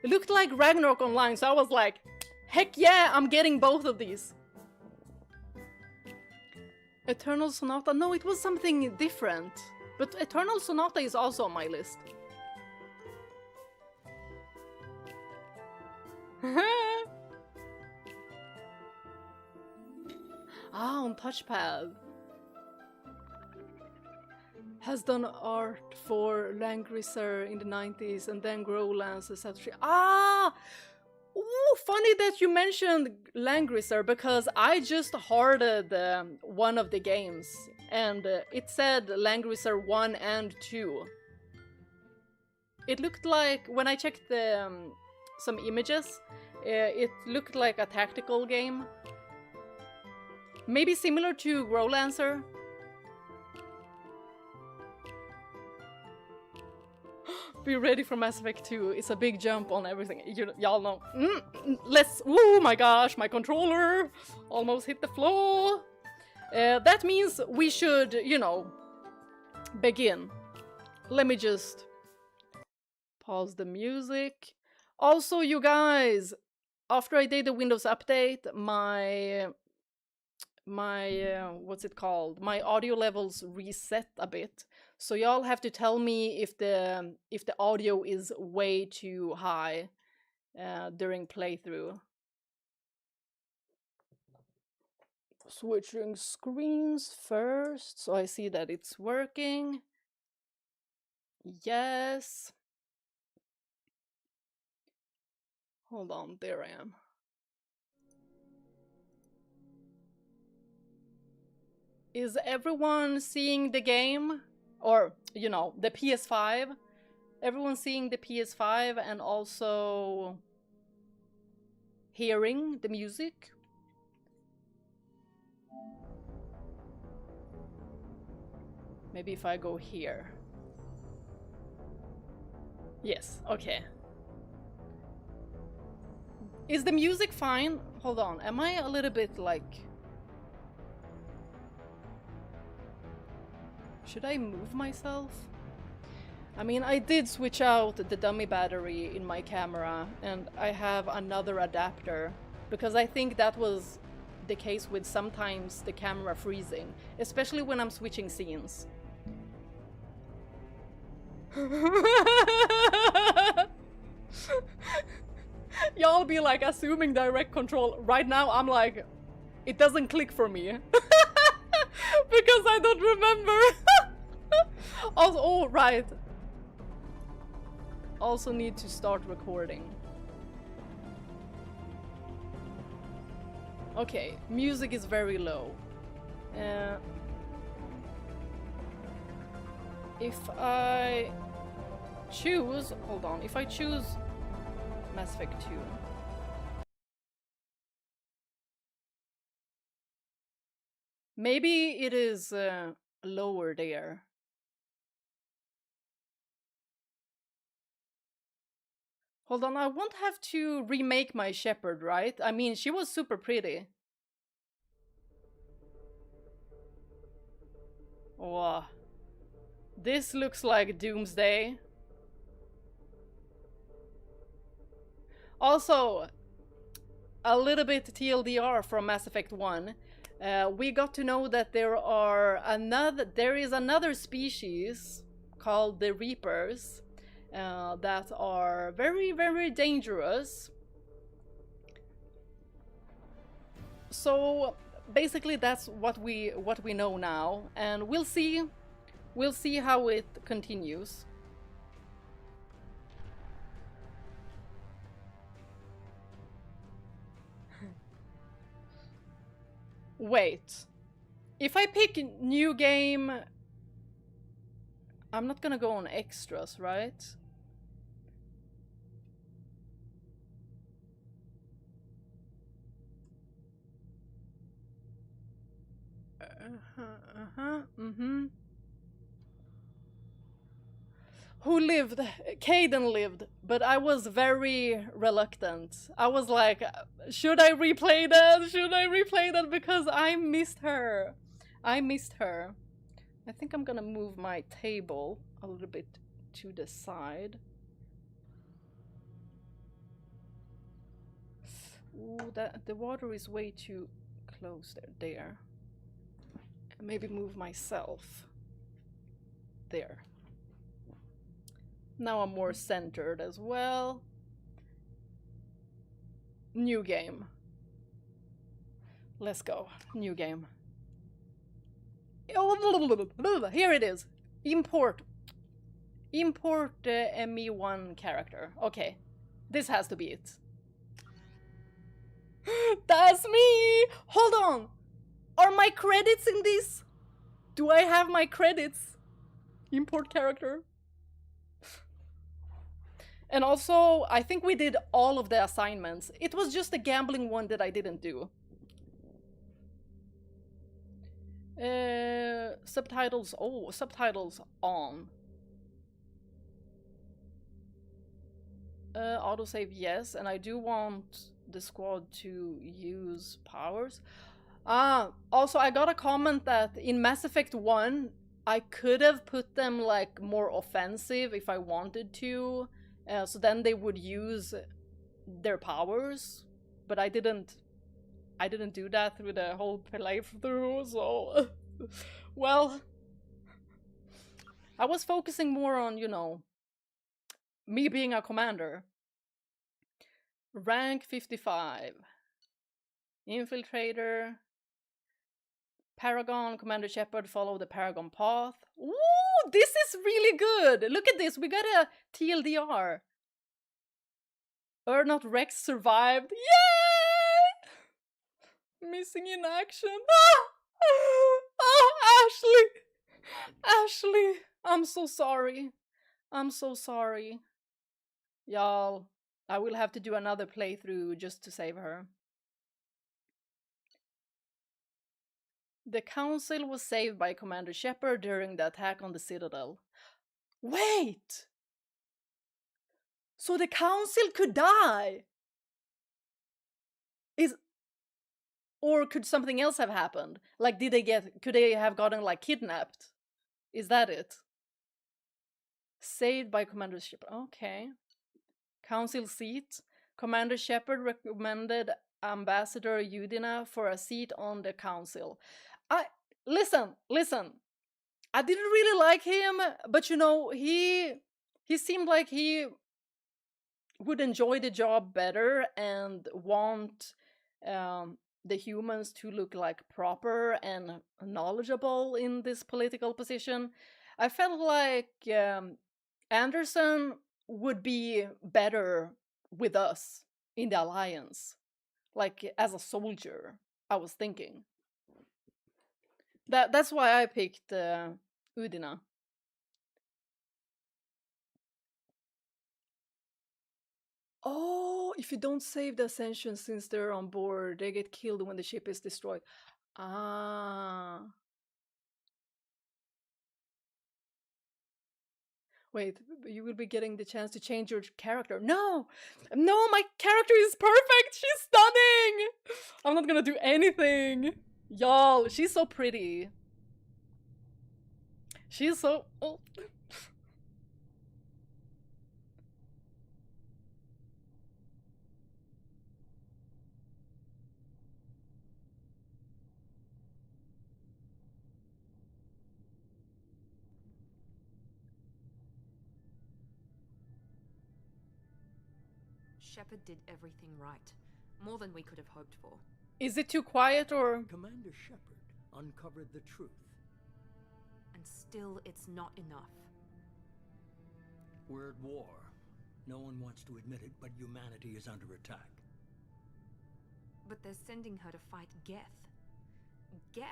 It looked like Ragnarok Online, so I was like, heck yeah, I'm getting both of these. Eternal Sonata? No, it was something different. But Eternal Sonata is also on my list. Ah, on touchpad. Has done art for Langrisser in the 90s and then Growlands, etc. Ah! Ooh, funny that you mentioned Langrisser, because I just hearted one of the games and it said Langrisser 1 and 2. It looked like, when I checked some images, it looked like a tactical game. Maybe similar to Growlancer. Be ready for Mass Effect 2. It's a big jump on everything. Y'all know. Oh my gosh, my controller almost hit the floor. That means we should, you know, begin. Let me just pause the music. Also, you guys, after I did the Windows update, my what's it called? My audio levels reset a bit. So y'all have to tell me if the audio is way too high during playthrough. Switching screens first, so I see that it's working. Yes. Hold on, there I am. Is everyone seeing the game? Or, you know, the PS5? Everyone seeing the PS5 and also hearing the music? Maybe if I go here. Yes, okay. Is the music fine? Hold on, am I a little bit like... Should I move myself? I mean, I did switch out the dummy battery in my camera and I have another adapter because I think that was the case with sometimes the camera freezing, especially when I'm switching scenes. Y'all be like assuming direct control. Right now I'm like, it doesn't click for me. Because I don't remember. Also, oh, right. Also need to start recording. Okay, music is very low. If I choose, hold on, if I choose Mass Effect 2. Maybe it is lower there. Hold on, I won't have to remake my Shepherd, right? I mean, she was super pretty. Wow. This looks like Doomsday. Also, a little bit TLDR from Mass Effect 1. We got to know that there is another species called the Reapers that are very, very dangerous. So basically that's what we know now, and we'll see how it continues. Wait, if I pick new game, I'm not gonna go on extras, right? Who lived? Caden lived, but I was very reluctant. I was like, should I replay that? Should I replay that? Because I missed her. I missed her. I think I'm gonna move my table a little bit to the side. Ooh, the water is way too close there. Maybe move myself. There. Now I'm more centered as well. New game. Let's go. New game. Here it is. Import. Import ME1 character. Okay. This has to be it. That's me! Hold on! Are my credits in this? Do I have my credits? Import character. And also, I think we did all of the assignments. It was just the gambling one that I didn't do. Subtitles. Oh, subtitles on. Autosave, yes. And I do want the squad to use powers. Also, I got a comment that in Mass Effect 1, I could have put them like more offensive if I wanted to. So then they would use their powers, but I didn't do that through the whole playthrough, so well, I was focusing more on, you know, me being a commander. Rank 55. Infiltrator. Paragon, Commander Shepard, follow the Paragon path. Ooh, this is really good! Look at this, we got a TLDR. Not Rex survived. Yay! Missing in action. Oh, Ashley! Ashley, I'm so sorry. I'm so sorry. Y'all, I will have to do another playthrough just to save her. The council was saved by Commander Shepard during the attack on the Citadel. Wait! So the council could die? Or could something else have happened? Like, could they have gotten, like, kidnapped? Is that it? Saved by Commander Shepard. Okay. Council seat. Commander Shepard recommended Ambassador Udina for a seat on the council. Listen. I didn't really like him, but you know, he seemed like he would enjoy the job better and want the humans to look like proper and knowledgeable in this political position. I felt like Anderson would be better with us in the Alliance, like as a soldier, I was thinking. That's why I picked Udina. Oh, if you don't save the Ascension since they're on board, they get killed when the ship is destroyed. Ah. Wait, you will be getting the chance to change your character. No! No, my character is perfect! She's stunning! I'm not gonna do anything. Y'all, she's so pretty. She's so... Oh. Shepard did everything right. More than we could have hoped for. Is it too quiet or... Commander Shepard uncovered the truth. And still, it's not enough. We're at war. No one wants to admit it, but humanity is under attack. But they're sending her to fight Geth. Geth!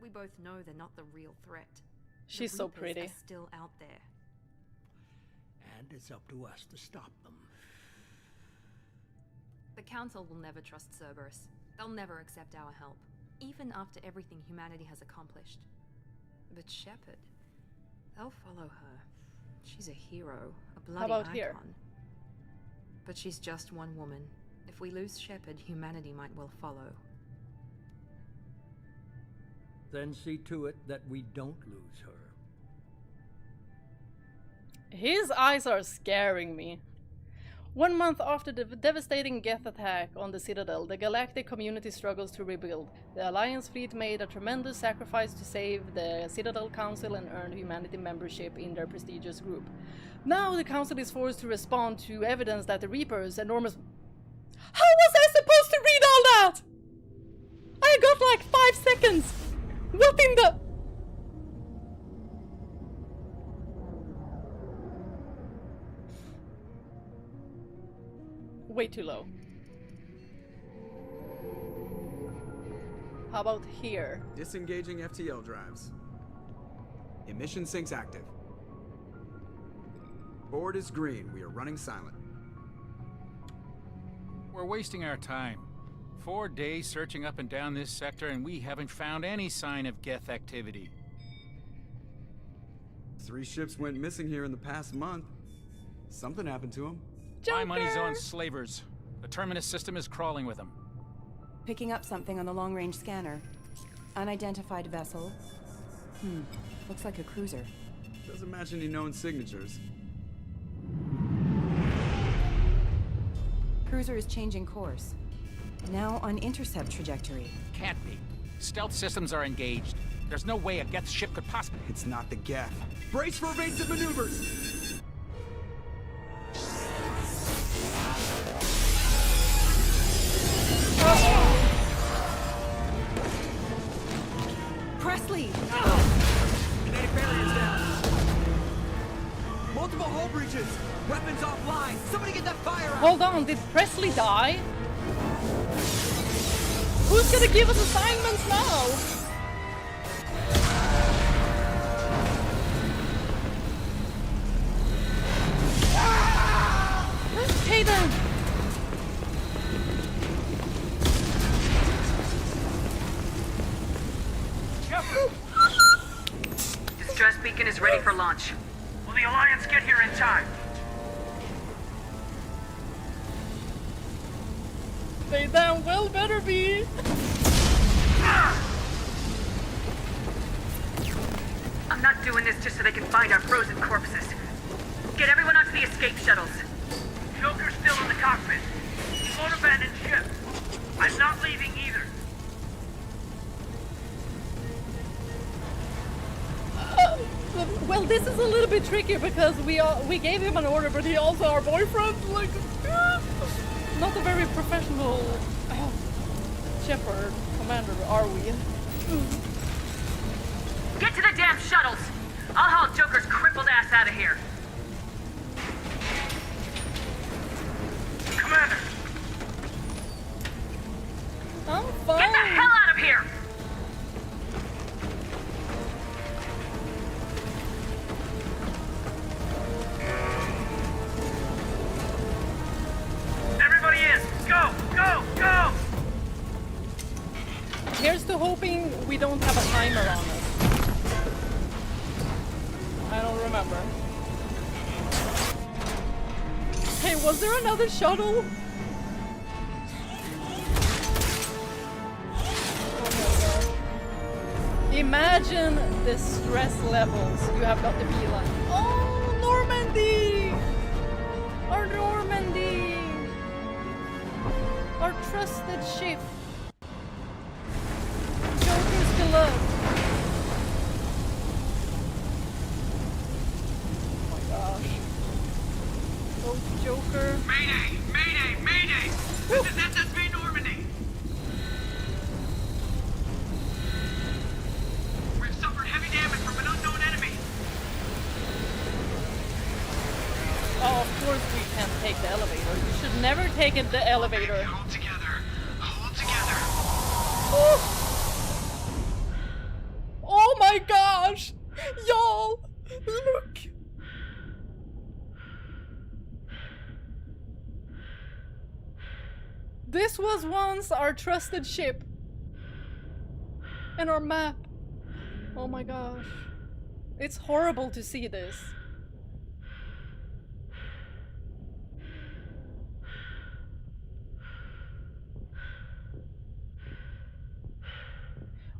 We both know they're not the real threat. She's The so Reapers pretty. are still out there. And it's up to us to stop them. The Council will never trust Cerberus. They'll never accept our help. even after everything humanity has accomplished. But Shepard, they'll follow her. She's a hero, a bloody about icon. here? But she's just one woman. If we lose Shepard, humanity might well follow. Then see to it that we don't lose her. His eyes are scaring me. 1 month after the devastating Geth attack on the Citadel, the galactic community struggles to rebuild. The Alliance fleet made a tremendous sacrifice to save the Citadel Council and earn humanity membership in their prestigious group. Now the Council is forced to respond to evidence that the Reaper's enormous... How was I supposed to read all that? I got like 5 seconds! What in the... Way too low. How about here? Disengaging FTL drives. Emission sinks active. Board is green. We are running silent. We're wasting our time. 4 days searching up and down this sector, and we haven't found any sign of Geth activity. 3 ships went missing here in the past month. Something happened to them. Joker! My money's on slavers. The Terminus system is crawling with them. Picking up something on the long-range scanner. Unidentified vessel. Looks like a cruiser. Doesn't match any known signatures. Cruiser is changing course. Now on intercept trajectory. Can't be. Stealth systems are engaged. There's no way a Geth ship could possibly... It's not the Geth. Brace for evasive maneuvers! Presley! Kinetic barriers down. Multiple hull breaches. Weapons offline. Somebody get that fire out. Hold on, did Presley die? Who's gonna give us assignments now? Okay then. Distress beacon is ready for launch. Will the Alliance get here in time? They damn well better be. I'm not doing this just so they can find our frozen corpses. Get everyone onto the escape shuttles. Joker's still in the cockpit. He won't abandon ship. I'm not leaving either. Well, this is a little bit tricky because we gave him an order, but he also our boyfriend. Like, not a very professional shepherd commander, are we? Get to the damn shuttles. I'll haul Joker's crippled ass out of here. Commander, I'm fine. get the hell out of here! Everybody in! Go! Go! Go! Here's to hoping we don't have a timer on us. I don't remember. Hey, was there another shuttle? Imagine the stress levels you have got to be like. Oh, Normandy! Our Normandy! Our trusted ship. Joker's beloved. Oh my gosh. Oh, Joker. Mayday! Mayday! Mayday! This is SSV Normandy! We've suffered heavy damage from an unknown enemy! Oh, of course we can't take the elevator. You should never take the elevator. Hold together! Hold together! Oh. Oh my gosh! Y'all! Look! This was once our trusted ship. And our map. Oh my gosh. It's horrible to see this.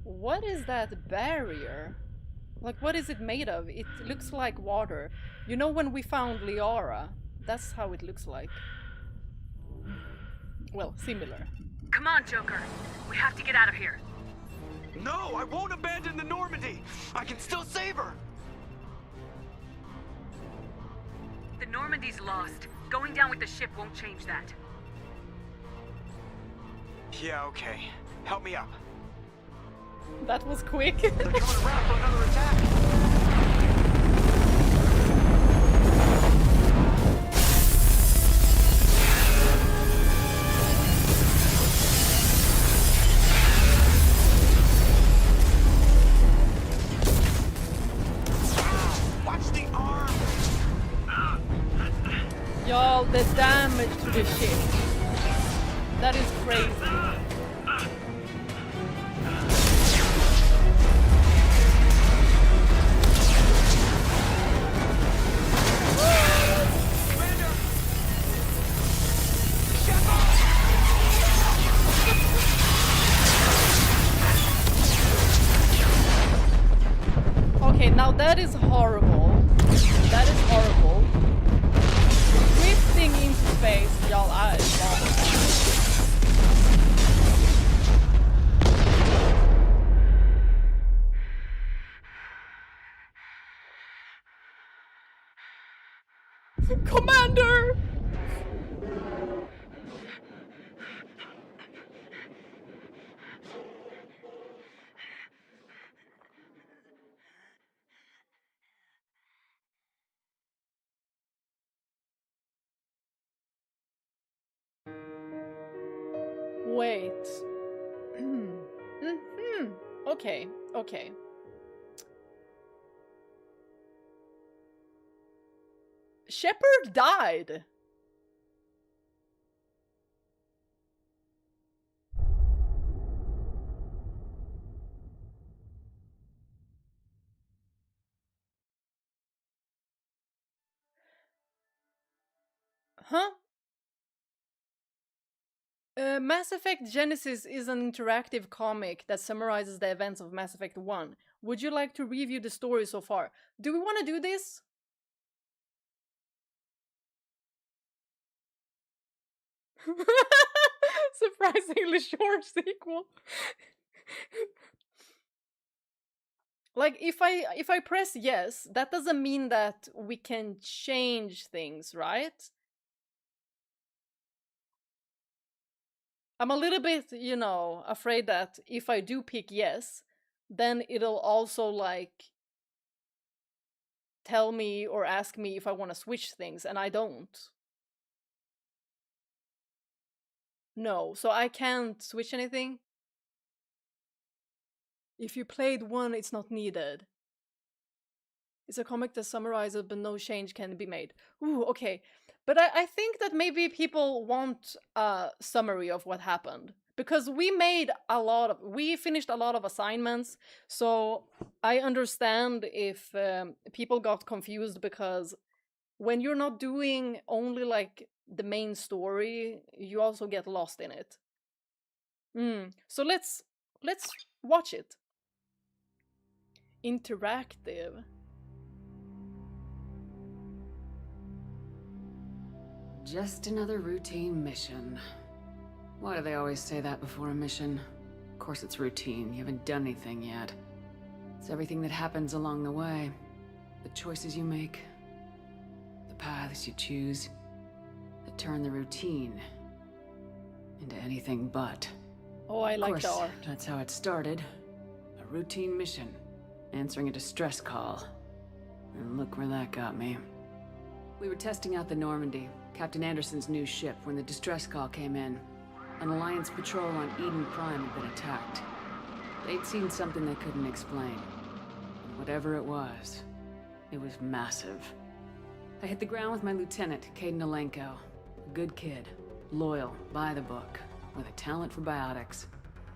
What is that barrier? Like, what is it made of? It looks like water. You know when we found Liara? That's how it looks like. Well, similar. Come on, Joker. We have to get out of here. No, I won't abandon the Normandy! I can still save her! The Normandy's lost. Going down with the ship won't change that. Yeah, okay. Help me up. That was quick. They're coming around for another attack! Y'all, the damage to the ship. That is crazy. Okay, now that is horrible. That is horrible. Drifting into space, y'all, I Commander! Wait. Okay, okay. Shepard died. Huh? Mass Effect Genesis is an interactive comic that summarizes the events of Mass Effect 1. Would you like to review the story so far? Do we want to do this? Surprisingly short sequel. Like, if I press yes, that doesn't mean that we can change things, right? I'm a little bit, you know, afraid that if I do pick yes, then it'll also, like, tell me or ask me if I want to switch things, and I don't. No, so I can't switch anything? If you played one, it's not needed. It's a comic that summarizes, but no change can be made. Ooh, okay. But I think that maybe people want a summary of what happened. Because we finished a lot of assignments, so I understand if people got confused, because when you're not doing only, like, the main story, you also get lost in it. So let's watch it. Interactive. Just another routine mission. Why do they always say that before a mission? Of course it's routine, you haven't done anything yet. It's everything that happens along the way. The choices you make, the paths you choose, that turn the routine into anything but. Oh, I like the art. That's how it started. A routine mission, answering a distress call. And look where that got me. We were testing out the Normandy, Captain Anderson's new ship, when the distress call came in. An Alliance patrol on Eden Prime had been attacked. They'd seen something they couldn't explain. And whatever it was massive. I hit the ground with my lieutenant, Caden Alenko. A good kid, loyal, by the book, with a talent for biotics.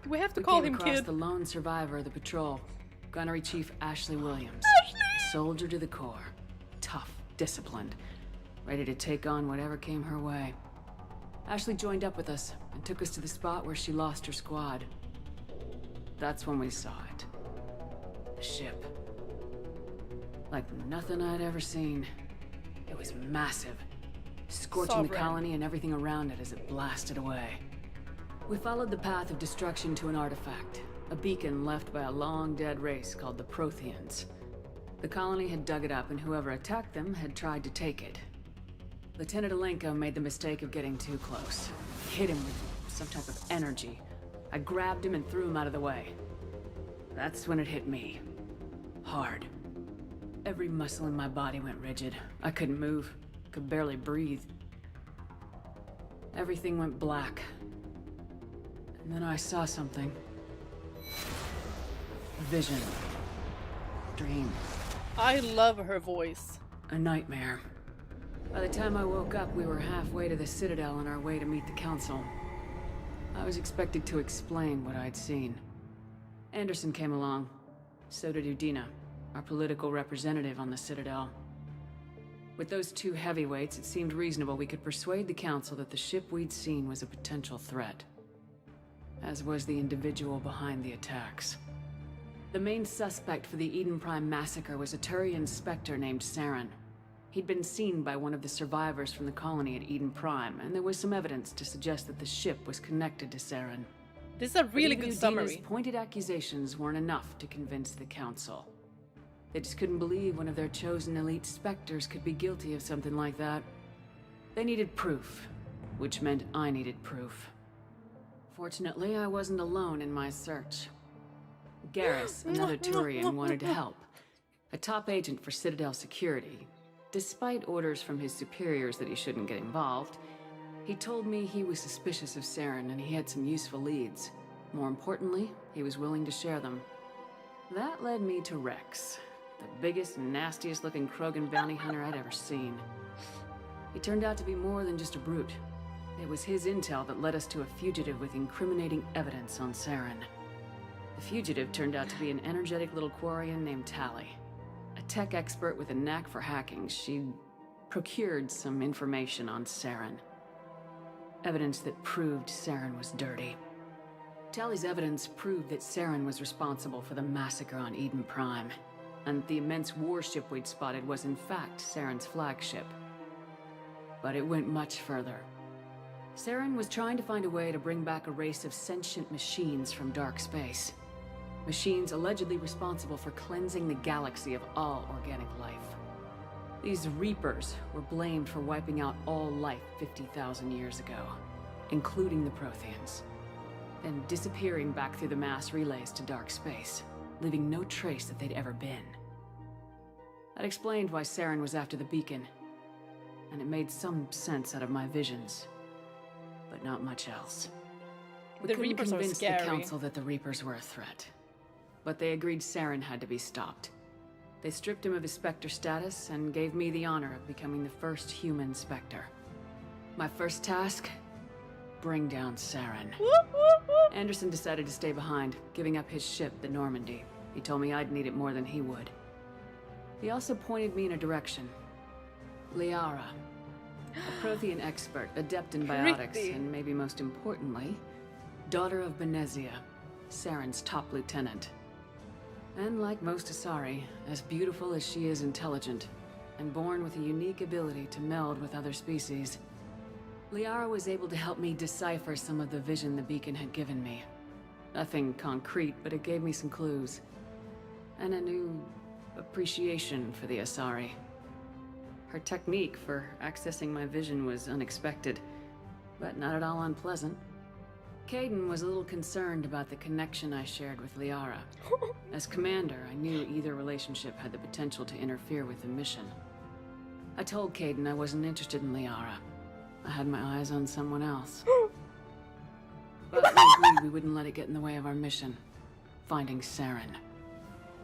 Do we have to We call came him across kid? the lone survivor of the patrol, Gunnery Chief Ashley Williams. Soldier to the core. Tough, disciplined, ready to take on whatever came her way. Ashley joined up with us and took us to the spot where she lost her squad. That's when we saw it. The ship. Like nothing I'd ever seen. It was massive, scorching the Sovereign. colony and everything around it as it blasted away. We followed the path of destruction to an artifact, a beacon left by a long-dead race called the Protheans. The colony had dug it up, and whoever attacked them had tried to take it. Lieutenant Alenko made the mistake of getting too close. Hit him with some type of energy. I grabbed him and threw him out of the way. That's when it hit me. Hard. Every muscle in my body went rigid. I couldn't move, could barely breathe. Everything went black. And then I saw something. A vision. Dream. I love her voice. A nightmare. By the time I woke up, we were halfway to the Citadel on our way to meet the Council. I was expected to explain what I'd seen. Anderson came along. So did Udina, our political representative on the Citadel. With those two heavyweights, it seemed reasonable we could persuade the Council that the ship we'd seen was a potential threat. As was the individual behind the attacks. The main suspect for the Eden Prime massacre was a Turian Spectre named Saren. He'd been seen by one of the survivors from the colony at Eden Prime, and there was some evidence to suggest that the ship was connected to Saren. This is a really But even good Udina's summary. pointed accusations weren't enough to convince the Council. They just couldn't believe one of their chosen elite Spectres could be guilty of something like that. They needed proof, which meant I needed proof. Fortunately, I wasn't alone in my search. Garrus, another Turian, wanted to help. A top agent for Citadel security. Despite orders from his superiors that he shouldn't get involved, he told me he was suspicious of Saren and he had some useful leads. More importantly, he was willing to share them. That led me to Rex, the biggest and nastiest looking Krogan bounty hunter I'd ever seen. He turned out to be more than just a brute. It was his intel that led us to a fugitive with incriminating evidence on Saren. The fugitive turned out to be an energetic little Quarian named Tally. A tech expert with a knack for hacking, she'd procured some information on Saren. Evidence that proved Saren was dirty. Tally's evidence proved that Saren was responsible for the massacre on Eden Prime, and the immense warship we'd spotted was in fact Saren's flagship. But it went much further. Saren was trying to find a way to bring back a race of sentient machines from dark space. Machines allegedly responsible for cleansing the galaxy of all organic life. These Reapers were blamed for wiping out all life 50,000 years ago, including the Protheans, then disappearing back through the mass relays to dark space, leaving no trace that they'd ever been. That explained why Saren was after the beacon, and it made some sense out of my visions, but not much else. We The couldn't Reapers are convince the scary. Council that the Reapers were a threat, but they agreed Saren had to be stopped. They stripped him of his Spectre status and gave me the honor of becoming the first human Spectre. My first task? Bring down Saren. Anderson decided to stay behind, giving up his ship, the Normandy. He told me I'd need it more than he would. He also pointed me in a direction. Liara. A Prothean expert, adept in biotics, Pretty. and maybe most importantly, daughter of Benezia, Saren's top lieutenant. And like most Asari, as beautiful as she is intelligent, and born with a unique ability to meld with other species, Liara was able to help me decipher some of the vision the beacon had given me. Nothing concrete, but it gave me some clues. And a new appreciation for the Asari. Her technique for accessing my vision was unexpected, but not at all unpleasant. Caden was a little concerned about the connection I shared with Liara. As commander, I knew either relationship had the potential to interfere with the mission. I told Caden I wasn't interested in Liara. I had my eyes on someone else. But we agreed we wouldn't let it get in the way of our mission, finding Saren.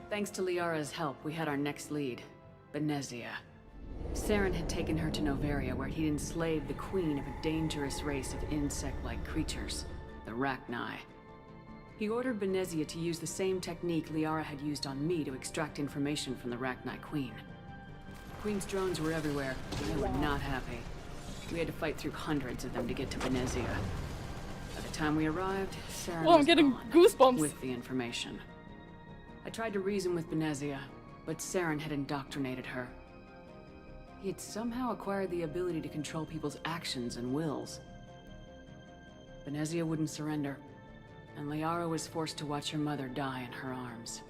Thanks to Liara's help, we had our next lead, Benezia. Saren had taken her to Noveria, where he'd enslaved the queen of a dangerous race of insect-like creatures, the Rachni. He ordered Benezia to use the same technique Liara had used on me to extract information from the Rachni Queen. The Queen's drones were everywhere, and they were not happy. We had to fight through hundreds of them to get to Benezia. By the time we arrived, Saren I'm was getting gone goosebumps. with the information. I tried to reason with Benezia, but Saren had indoctrinated her. He had somehow acquired the ability to control people's actions and wills. Benezia wouldn't surrender, and Liara was forced to watch her mother die in her arms.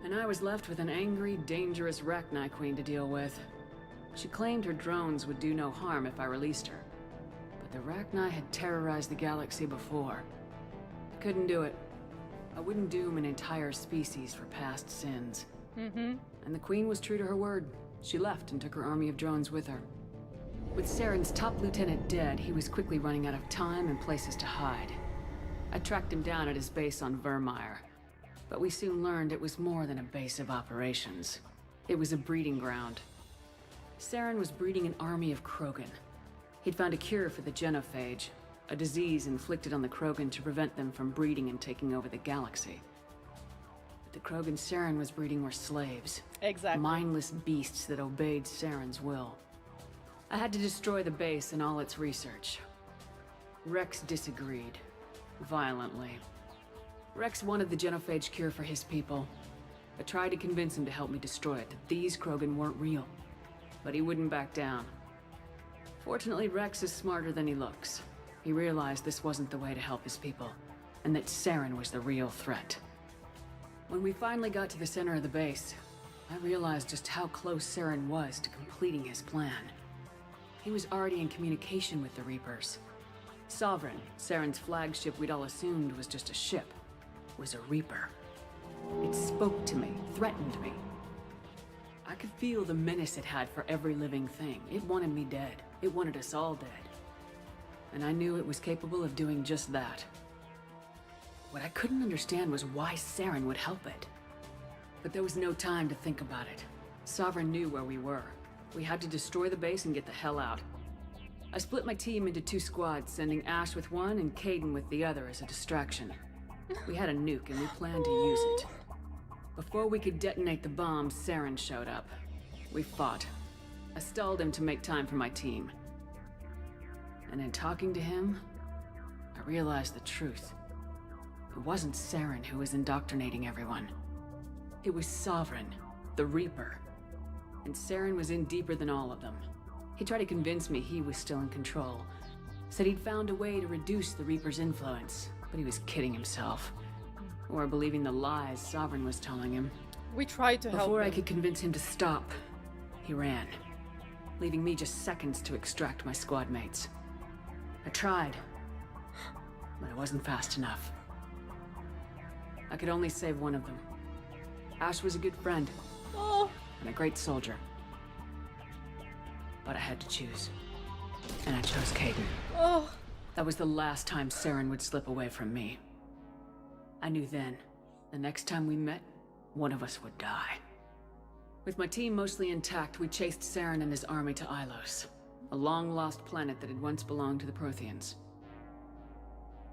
And I was left with an angry, dangerous Rachni Queen to deal with. She claimed her drones would do no harm if I released her. But the Rachni had terrorized the galaxy before. I couldn't do it. I wouldn't doom an entire species for past sins. And the Queen was true to her word. She left and took her army of drones with her. With Saren's top lieutenant dead, he was quickly running out of time and places to hide. I tracked him down at his base on Vermeer, but we soon learned it was more than a base of operations. It was a breeding ground. Saren was breeding an army of Krogan. He'd found a cure for the genophage, a disease inflicted on the Krogan to prevent them from breeding and taking over the galaxy. But the Krogan Saren was breeding were slaves. Exactly. Mindless beasts that obeyed Saren's will. I had to destroy the base and all its research. Rex disagreed. Violently. Rex wanted the genophage cure for his people. I tried to convince him to help me destroy it, that these Krogan weren't real. But he wouldn't back down. Fortunately, Rex is smarter than he looks. He realized this wasn't the way to help his people, and that Saren was the real threat. When we finally got to the center of the base, I realized just how close Saren was to completing his plan. He was already in communication with the Reapers. Sovereign, Saren's flagship we'd all assumed was just a ship, was a Reaper. It spoke to me, threatened me. I could feel the menace it had for every living thing. It wanted me dead. It wanted us all dead. And I knew it was capable of doing just that. What I couldn't understand was why Saren would help it. But there was no time to think about it. Sovereign knew where we were. We had to destroy the base and get the hell out. I split my team into 2 squads, sending Ash with one and Caden with the other as a distraction. We had a nuke and we planned to use it. Before we could detonate the bomb, Saren showed up. We fought. I stalled him to make time for my team. And in talking to him, I realized the truth. It wasn't Saren who was indoctrinating everyone. It was Sovereign, the Reaper. And Saren was in deeper than all of them. He tried to convince me he was still in control. Said he'd found a way to reduce the Reaper's influence, but he was kidding himself. Or believing the lies Sovereign was telling him. We tried to help Before I him. could convince him to stop, he ran, leaving me just seconds to extract my squad mates. I tried, but it wasn't fast enough. I could only save one of them. Ash was a good friend, Oh, and a great soldier. But I had to choose. And I chose Caden. oh. That was the last time Saren would slip away from me. I knew then, the next time we met, one of us would die. With my team mostly intact, we chased Saren and his army to Ilos, a long-lost planet that had once belonged to the Protheans.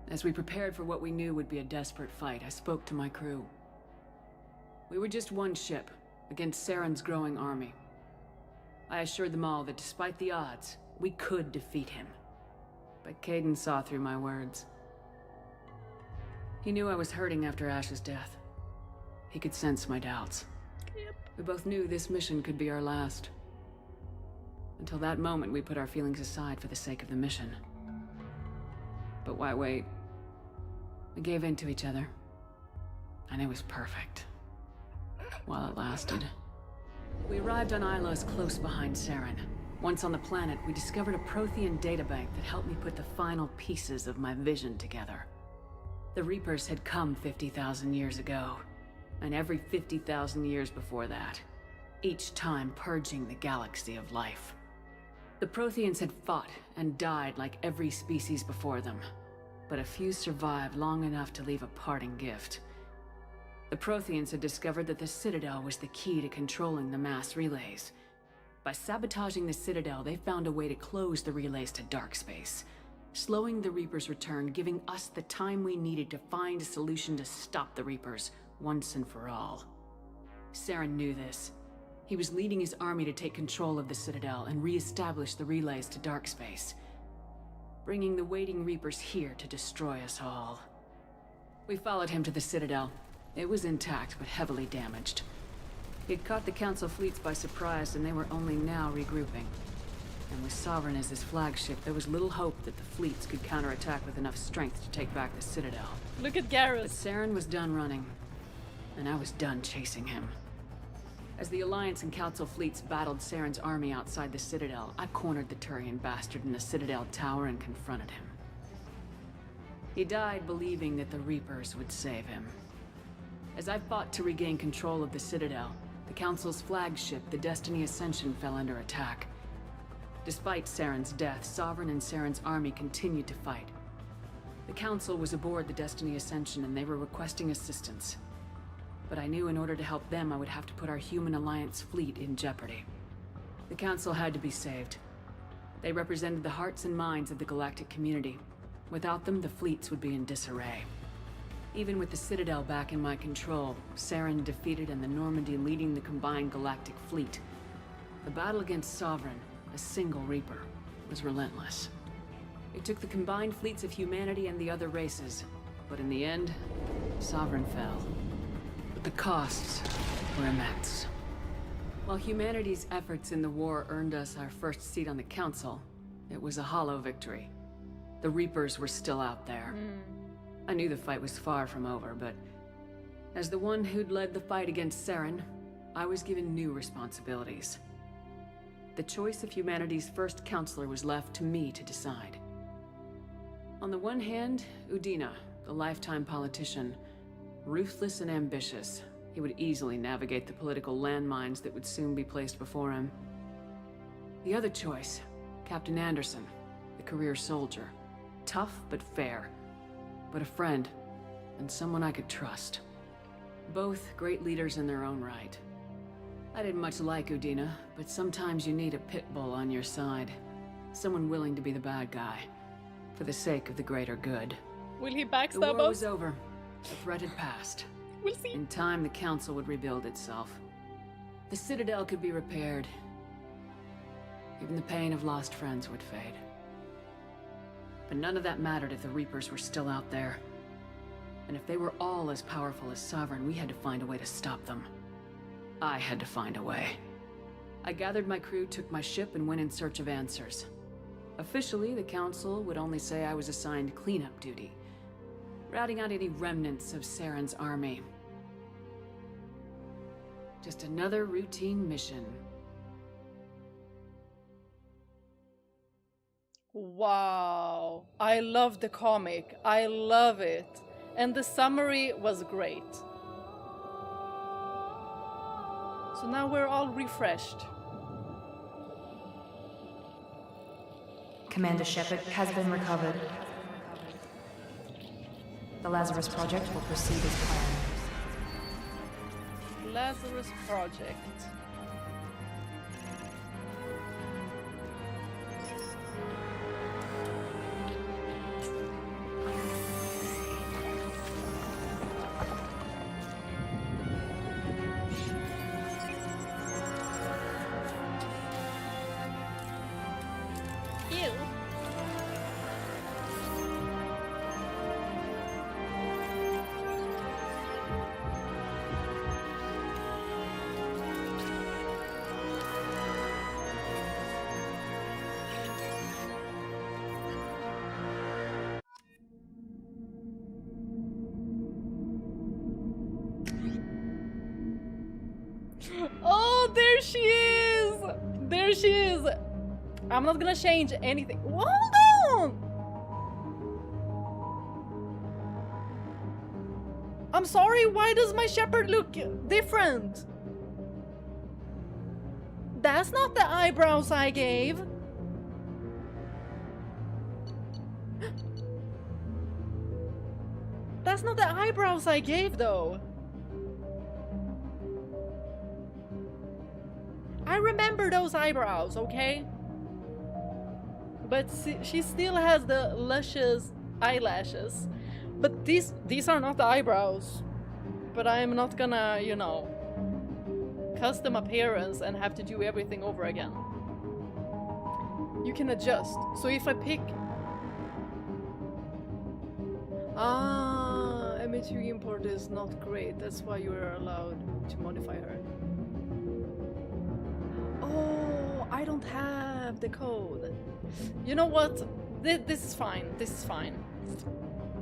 As we prepared for what we knew would be a desperate fight, I spoke to my crew. We were just one ship, against Saren's growing army. I assured them all that despite the odds, we could defeat him. But Caden saw through my words. He knew I was hurting after Ash's death. He could sense my doubts. Yep. We both knew this mission could be our last. Until that moment, we put our feelings aside for the sake of the mission. But why wait? We gave in to each other. And it was perfect. While it lasted. We arrived on Ilos close behind Saren. Once on the planet, we discovered a Prothean databank that helped me put the final pieces of my vision together. The Reapers had come 50,000 years ago, and every 50,000 years before that, each time purging the galaxy of life. The Protheans had fought and died like every species before them, but a few survived long enough to leave a parting gift. The Protheans had discovered that the Citadel was the key to controlling the mass relays. By sabotaging the Citadel, they found a way to close the relays to dark space, slowing the Reapers' return, giving us the time we needed to find a solution to stop the Reapers once and for all. Saren knew this. He was leading his army to take control of the Citadel and re-establish the relays to Darkspace, bringing the waiting Reapers here to destroy us all. We followed him to the Citadel. It was intact, but heavily damaged. He'd caught the Council fleets by surprise, and they were only now regrouping. And with Sovereign as his flagship, there was little hope that the fleets could counterattack with enough strength to take back the Citadel. Look at But Garrus. Saren was done running, and I was done chasing him. As the Alliance and Council fleets battled Saren's army outside the Citadel, I cornered the Turian bastard in the Citadel tower and confronted him. He died believing that the Reapers would save him. As I fought to regain control of the Citadel, the Council's flagship, the Destiny Ascension, fell under attack. Despite Saren's death, Sovereign and Saren's army continued to fight. The Council was aboard the Destiny Ascension and they were requesting assistance. But I knew in order to help them, I would have to put our human Alliance fleet in jeopardy. The Council had to be saved. They represented the hearts and minds of the galactic community. Without them, the fleets would be in disarray. Even with the Citadel back in my control, Saren defeated and the Normandy leading the combined galactic fleet, the battle against Sovereign, a single Reaper, was relentless. It took the combined fleets of humanity and the other races, but in the end, Sovereign fell. But the costs were immense. While humanity's efforts in the war earned us our first seat on the Council, it was a hollow victory. The Reapers were still out there. I knew the fight was far from over, but as the one who'd led the fight against Saren, I was given new responsibilities. The choice of humanity's first counselor was left to me to decide. On the one hand, Udina, the lifetime politician, ruthless and ambitious. He would easily navigate the political landmines that would soon be placed before him. The other choice, Captain Anderson, the career soldier. Tough but fair, but a friend, and someone I could trust. Both great leaders in their own right. I didn't much like Udina, but sometimes you need a pit bull on your side. Someone willing to be the bad guy, for the sake of the greater good. Will he The backstab war us? was over. The threat had passed. We'll see. In time, the Council would rebuild itself. The Citadel could be repaired. Even the pain of lost friends would fade. But none of that mattered if the Reapers were still out there. And if they were all as powerful as Sovereign, we had to find a way to stop them. I had to find a way. I gathered my crew, took my ship, and went in search of answers. Officially, the Council would only say I was assigned cleanup duty, routing out any remnants of Saren's army. Just another routine mission. Wow. I love the comic. I love it. And the summary was great. So now we're all refreshed. Commander Shepard has been recovered. The Lazarus Project will proceed as planned. Lazarus Project. Ew. Oh, there she is! There she is! I'm not gonna change anything. Hold on! I'm sorry, why does my shepherd look different? That's not the eyebrows I gave. That's not the eyebrows I gave, though. I remember those eyebrows, okay? But she still has the luscious eyelashes. But these are not the eyebrows. But I'm not gonna, you know, custom appearance and have to do everything over again. You can adjust. So if I pick... M2 import is not great. That's why you are allowed to modify her. Oh, I don't have the code. You know what? This is fine. This is fine.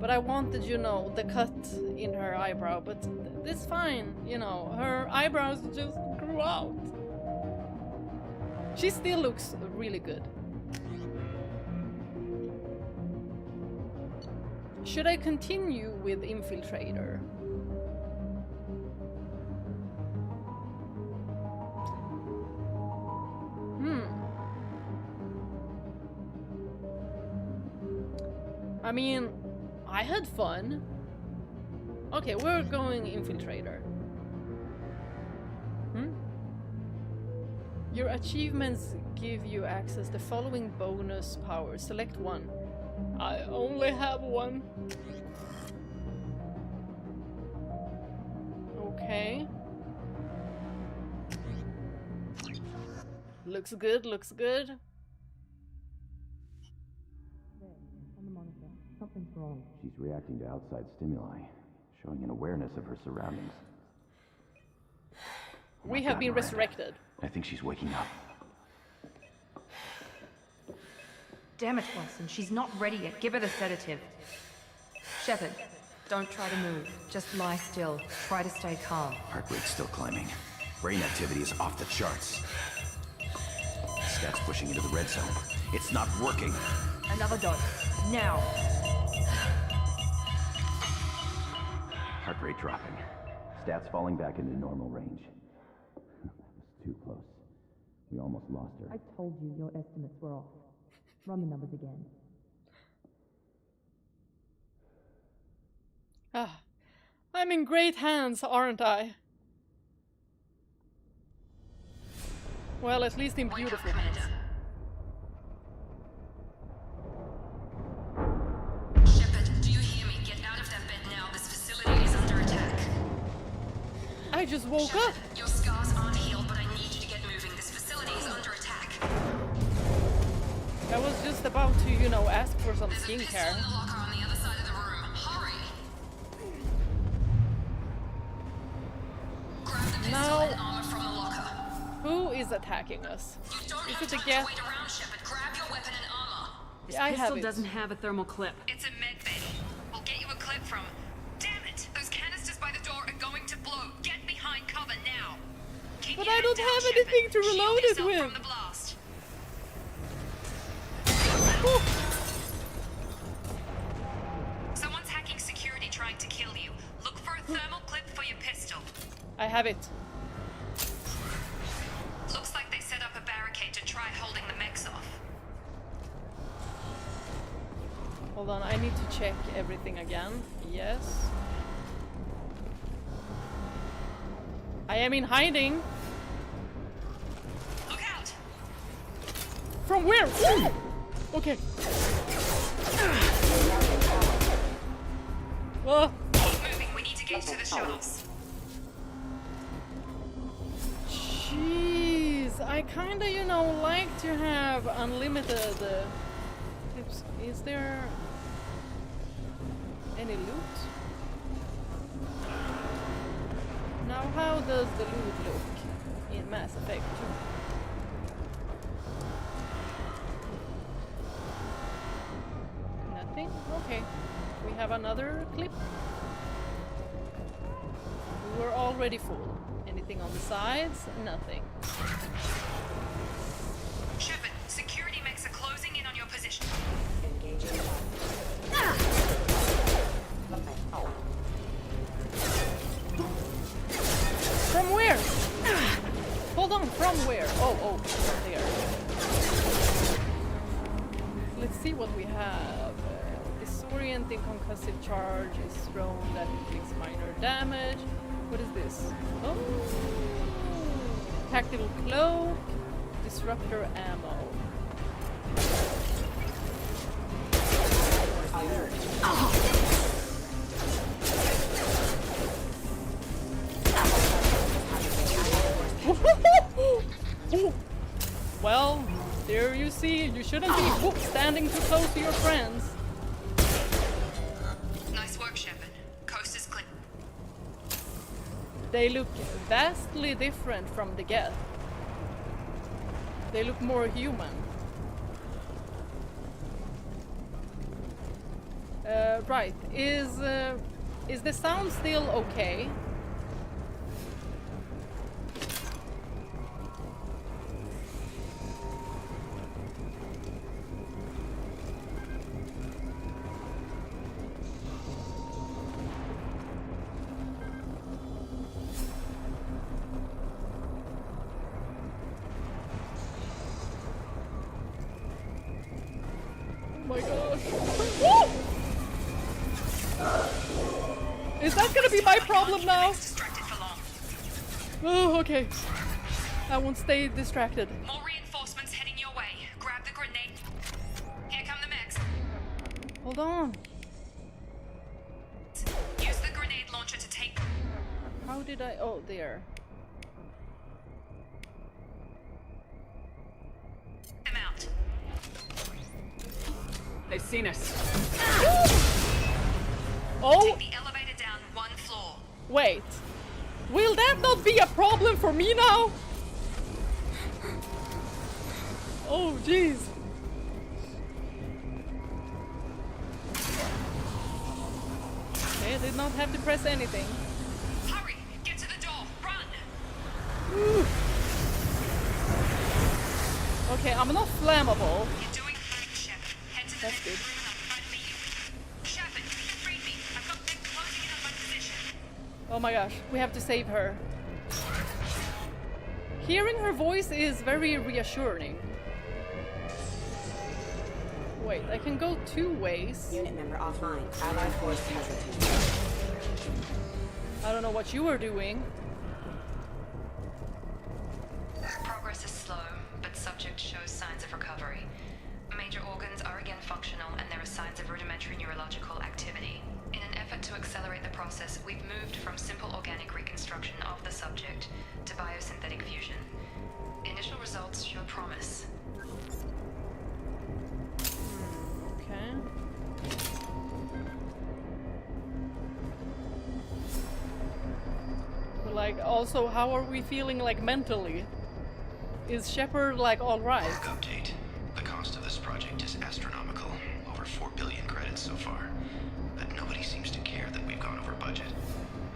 But I wanted, you know, the cut in her eyebrow. But this is fine. You know, her eyebrows just grew out. She still looks really good. Should I continue with Infiltrator? I mean, I had fun. Okay, we're going Infiltrator. Your achievements give you access to the following bonus powers. Select one. I only have one. Okay. Looks good, looks good. On the monitor, something's wrong. She's reacting to outside stimuli, showing an awareness of her surroundings. We have been resurrected. I think she's waking up. Damn it, Watson, she's not ready yet. Give her the sedative. Shepard, don't try to move. Just lie still. Try to stay calm. Heart rate's still climbing. Brain activity is off the charts. Stats pushing into the red zone. It's not working. Another dose. Now. Heart rate dropping. Stats falling back into normal range. That was too close. We almost lost her. I told you your estimates were off. Run the numbers again. Ah, I'm in great hands, aren't I? Well, at least in beautiful hands. Shepard, do you hear me? Get out of that bed now. This facility is under attack. I just woke Shepard, up. your scars aren't healed, but I need you to get moving. This facility is under attack. I was just about to, you know, ask for some There's a pistol skincare. in the locker on the other side of the room. Hurry! Grab the pistol Now, and armor from the locker. who is attacking us? You don't Is have it the time Geth? to wait around, Shepard. Grab your weapon and armor. This Yeah, I have pistol it. doesn't have a thermal clip. It's a med bay. We'll get you a clip from. Damn it! Those canisters by the door are going to blow. Get behind cover now. Keep But your I don't head down, have anything Shepard. to reload Shield it yourself with. From the blast. Someone's hacking security trying to kill you. Look for a thermal clip for your pistol. I have it. Looks like they set up a barricade to try holding the mechs off. Hold on, I need to check everything again. Yes. I am in hiding. Look out! From where? Ooh! Okay. Oh, Keep moving. We need to get to the shuttles. jeez. I kinda, you know, like to have unlimited tips. Is there any loot? Now, how does the loot look in Mass Effect 2? Nothing? Okay. We have another clip. We were already full. Anything on the sides? Nothing. Shepard, security mechs are closing in on your position. From where? Hold on, from where? Oh, from there. Let's see what we have. Disorienting concussive charge is thrown that inflicts minor damage. What is this? Oh! Tactical cloak. Disruptor ammo. Well, there you see, you shouldn't be standing too close to your friends. Nice work, Shepard. Coast is clear. They look vastly different from the Geth. They look more human. Right, is the sound still okay? Oh my gosh. Is that gonna be my problem now? Oh, okay. I won't stay distracted. More reinforcements heading your way. Grab the grenade. Here come the mechs. Hold on. Use the grenade launcher to take How did I... Oh, there. them out. They've seen us. Oh! Take the elevator down 1 floor. Wait. Will that not be a problem for me now? Oh, jeez. Okay, I did not have to press anything. Hurry! Get to the door! Run! Ooh. Okay, I'm not flammable. You're doing fine, Shepard. Head to the That's next good. room and I'll try to meet you. Shepard, you can free me. I've got them closing in on my position. Oh my gosh, we have to save her. Hearing her voice is very reassuring. Wait, I can go 2 ways. Unit member offline. Allied force hesitant. I don't know what you were doing. Progress is slow, but subject shows signs of recovery. Major organs are again functional, and there are signs of rudimentary neurological activity. In an effort to accelerate the process, we've moved from simple organic reconstruction of the subject to biosynthetic fusion. Initial results show promise. Okay. But like, also, how are we feeling like mentally? Is Shepard like alright? Update. The cost of this project is astronomical. Over 4 billion credits so far. But nobody seems to care that we've gone over budget.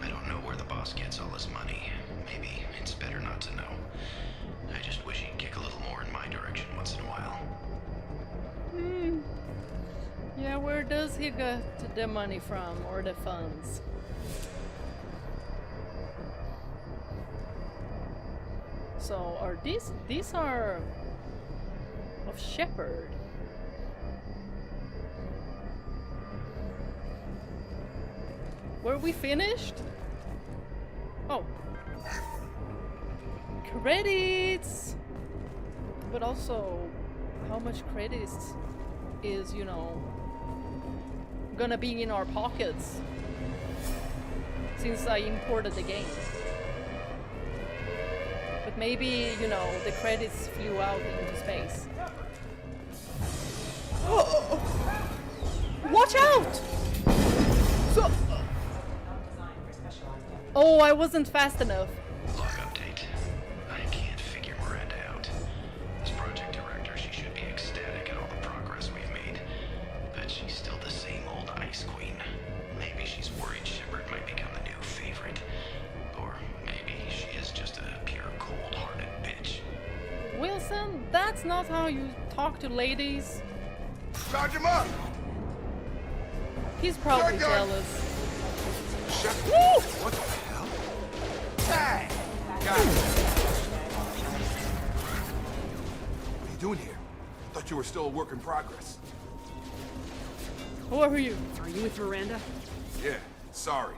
I don't know where the boss gets all this money. Maybe it's better not to know. I just wish he'd kick a little more in my direction once in a while. Yeah, where does he get the money from, or the funds? So, are these are of Shepard? Were we finished? Oh. Credits! But also, how much credits is, you know, gonna be in our pockets since I imported the game. But maybe, you know, the credits flew out into space. Oh! Watch out! So oh, I wasn't fast enough. Log update. I can't figure Miranda out. As project director, she should be ecstatic at all the progress we've made. But she's still the same old Ice Queen. Maybe she's worried Shepard might become the new favorite. Or maybe she is just a pure cold-hearted bitch. Wilson, that's not how you talk to ladies. Charge him up! He's probably Shotgun. jealous. Woo! What the hell? Hey! Got it. What are you doing here? Thought you were still a work in progress. Who are you? Are you with Miranda? Yeah, sorry.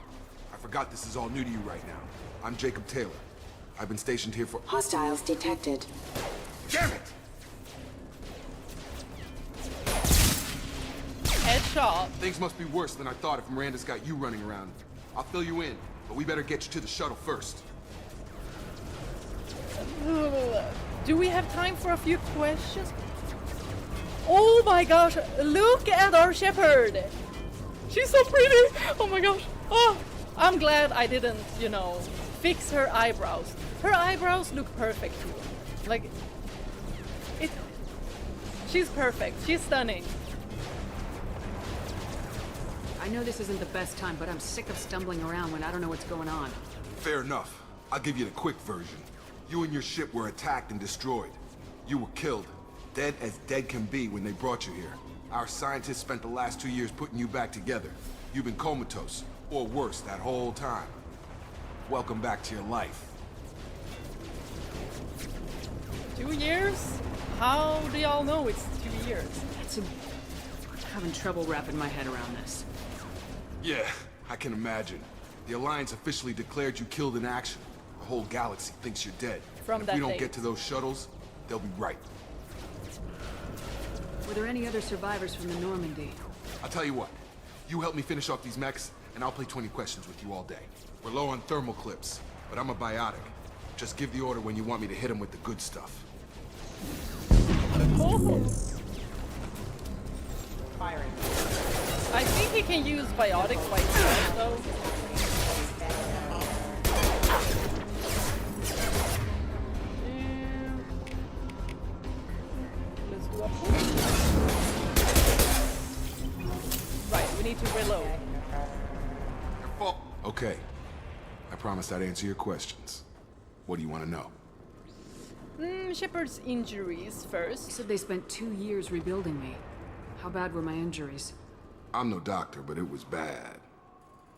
I forgot this is all new to you right now. I'm Jacob Taylor. I've been stationed here for— Hostiles detected. Damn it! Head. shot. Things must be worse than I thought if Miranda's got you running around. I'll fill you in, but we better get you to the shuttle first. Do we have time for a few questions? Oh my gosh, look at our shepherd! She's so pretty! Oh my gosh! Oh, I'm glad I didn't, you know, fix her eyebrows. Her eyebrows look perfect too. Like, she's perfect. She's stunning. I know this isn't the best time, but I'm sick of stumbling around when I don't know what's going on. Fair enough. I'll give you the quick version. You and your ship were attacked and destroyed. You were killed. Dead as dead can be when they brought you here. Our scientists spent the last 2 years putting you back together. You've been comatose, or worse, that whole time. Welcome back to your life. 2 years? How do y'all know it's 2 years? I'm having trouble wrapping my head around this. Yeah, I can imagine. The Alliance officially declared you killed in action. The whole galaxy thinks you're dead. From and that if we don't date. get to those shuttles, they'll be right. Were there any other survivors from the Normandy? I'll tell you what. You help me finish off these mechs, and I'll play 20 questions with you all day. We're low on thermal clips, but I'm a biotic. Just give the order when you want me to hit them with the good stuff. Oh. I think he can use biotics by himself, though. Let's do a push. Right, we need to reload. Okay. I promised I'd answer your questions. What do you want to know? Shepard's injuries first. You said they spent 2 years rebuilding me. How bad were my injuries? I'm no doctor, but it was bad.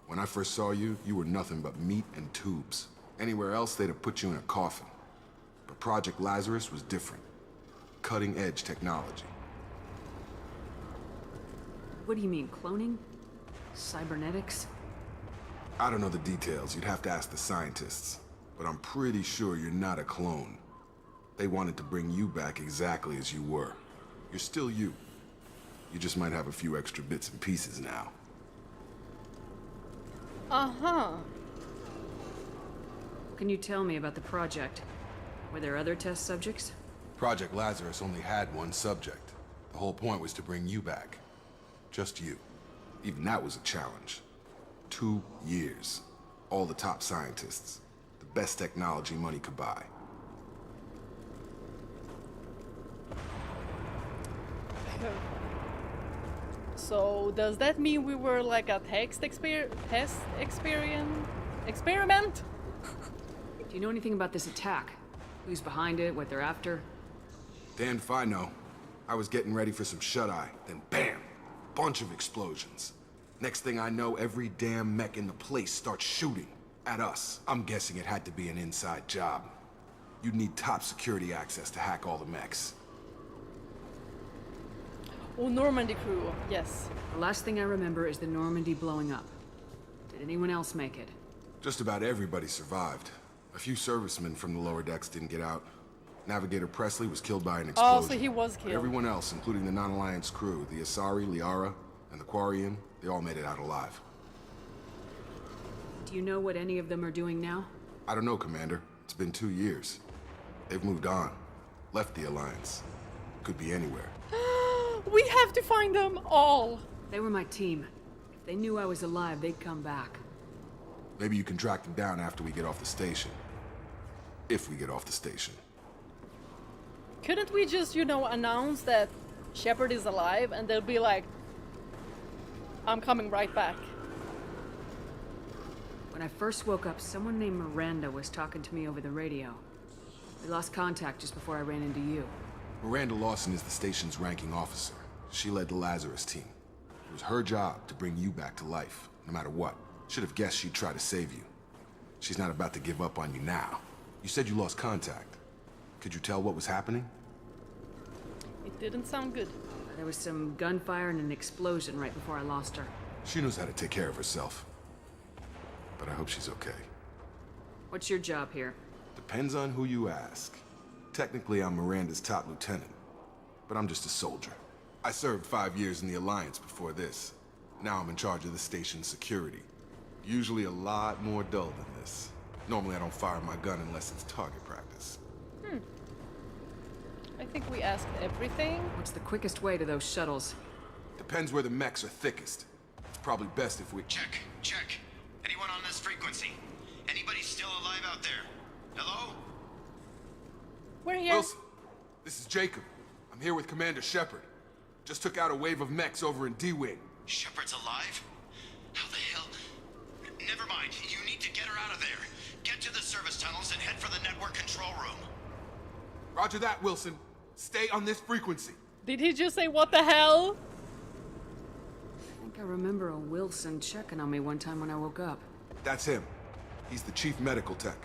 When I first saw you, you were nothing but meat and tubes. Anywhere else, they'd have put you in a coffin. But Project Lazarus was different. Cutting-edge technology. What do you mean, cloning? Cybernetics? I don't know the details. You'd have to ask the scientists. But I'm pretty sure you're not a clone. They wanted to bring you back exactly as you were. You're still you. You just might have a few extra bits and pieces now. Uh-huh. What can you tell me about the project? Were there other test subjects? Project Lazarus only had one subject. The whole point was to bring you back. Just you. Even that was a challenge. 2 years. All the top scientists. The best technology money could buy. So does that mean we were like a experiment? Do you know anything about this attack? Who's behind it, what they're after? Damned if I know. I was getting ready for some shut-eye, then bam! Bunch of explosions. Next thing I know, every damn mech in the place starts shooting. At us. I'm guessing it had to be an inside job. You'd need top security access to hack all the mechs. Oh, Normandy crew, yes. The last thing I remember is the Normandy blowing up. Did anyone else make it? Just about everybody survived. A few servicemen from the lower decks didn't get out. Navigator Presley was killed by an explosion. Oh, so he was killed. But everyone else, including the non-Alliance crew, the Asari, Liara, and the Quarian, they all made it out alive. Do you know what any of them are doing now? I don't know, Commander. It's been 2 years. They've moved on. Left the Alliance. Could be anywhere. We have to find them all! They were my team. If they knew I was alive, they'd come back. Maybe you can track them down after we get off the station. If we get off the station. Couldn't we just, you know, announce that Shepard is alive and they'll be like, I'm coming right back. When I first woke up, someone named Miranda was talking to me over the radio. We lost contact just before I ran into you. Miranda Lawson is the station's ranking officer. She led the Lazarus team. It was her job to bring you back to life, no matter what. Should have guessed she'd try to save you. She's not about to give up on you now. You said you lost contact. Could you tell what was happening? It didn't sound good. There was some gunfire and an explosion right before I lost her. She knows how to take care of herself. But I hope she's okay. What's your job here? Depends on who you ask. Technically, I'm Miranda's top lieutenant. But I'm just a soldier. I served 5 years in the Alliance before this. Now I'm in charge of the station's security. Usually a lot more dull than this. Normally I don't fire my gun unless it's target practice. I think we asked everything. What's the quickest way to those shuttles? Depends where the mechs are thickest. It's probably best if we... Check. Anyone on this frequency? Anybody still alive out there? Hello? We're here. Wilson, this is Jacob. I'm here with Commander Shepard. Just took out a wave of mechs over in D-Wing. Shepard's alive? How the hell? Never mind. You need to get her out of there. Get to the service tunnels and head for the network control room. Roger that, Wilson. Stay on this frequency. Did he just say what the hell? I think I remember a Wilson checking on me one time when I woke up. That's him. He's the chief medical tech.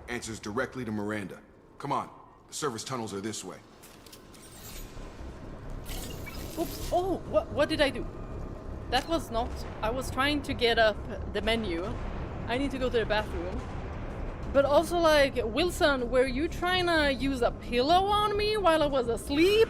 Answers directly to Miranda. Come on. The service tunnels are this way. Oops. Oh, what did I do? That was not... I was trying to get up the menu. I need to go to the bathroom. But also, like, Wilson, were you trying to use a pillow on me while I was asleep?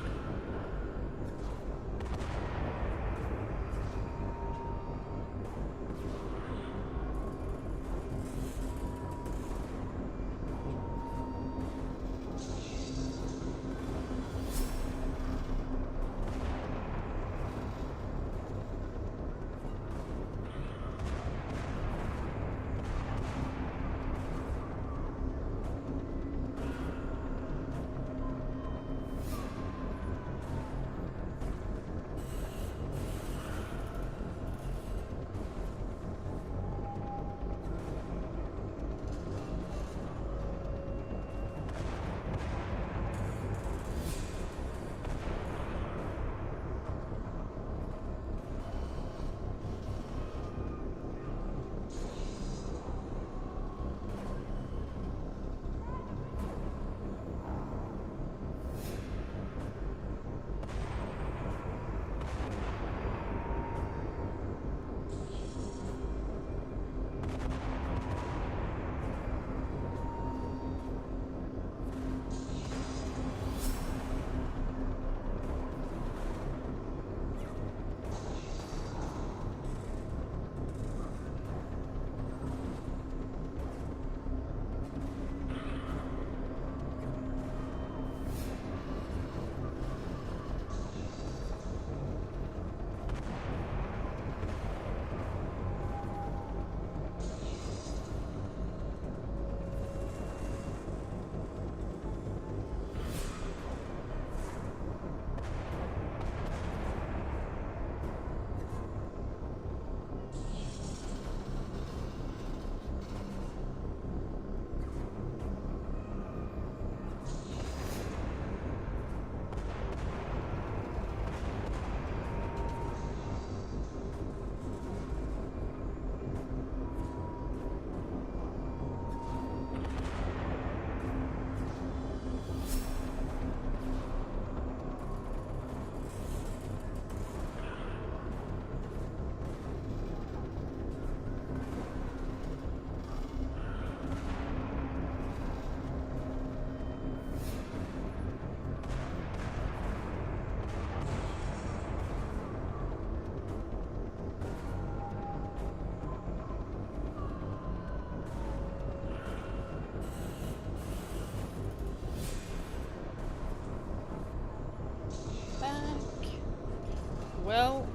Well,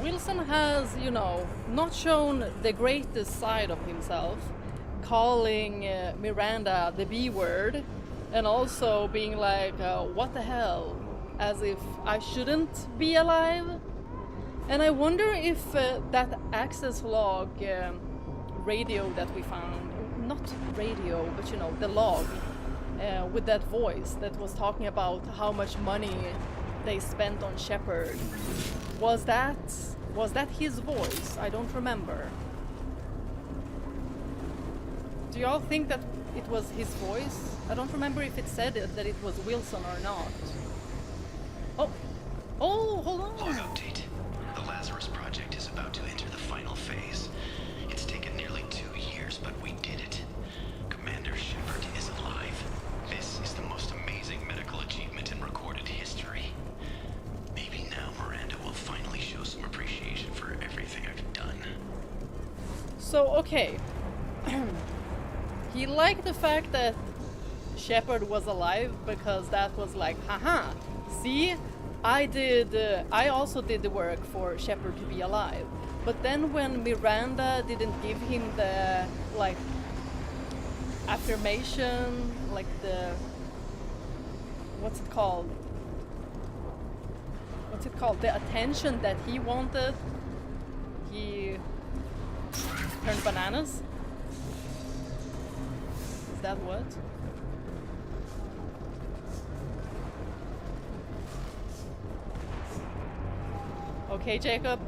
Wilson has, you know, not shown the greatest side of himself, calling Miranda the B word, and also being like, what the hell, as if I shouldn't be alive. And I wonder if that access log radio that we found, not radio, but you know, the log with that voice that was talking about how much money they spent on Shepard, was that his voice? I don't remember. Do y'all think that it was his voice? I don't remember if it said that it was Wilson or not. Oh, hold on. Log update. The Lazarus Project is about to enter the final phase. It's taken nearly 2 years, but we did it. Commander Shepard is alive. This is the most amazing medical achievement in recorded history. So, okay. He liked the fact that Shepard was alive because that was like, haha, see? I also did the work for Shepard to be alive. But then when Miranda didn't give him the, like, affirmation, like the... What's it called? The attention that he wanted, he turned bananas? Is that what? Okay, Jacob.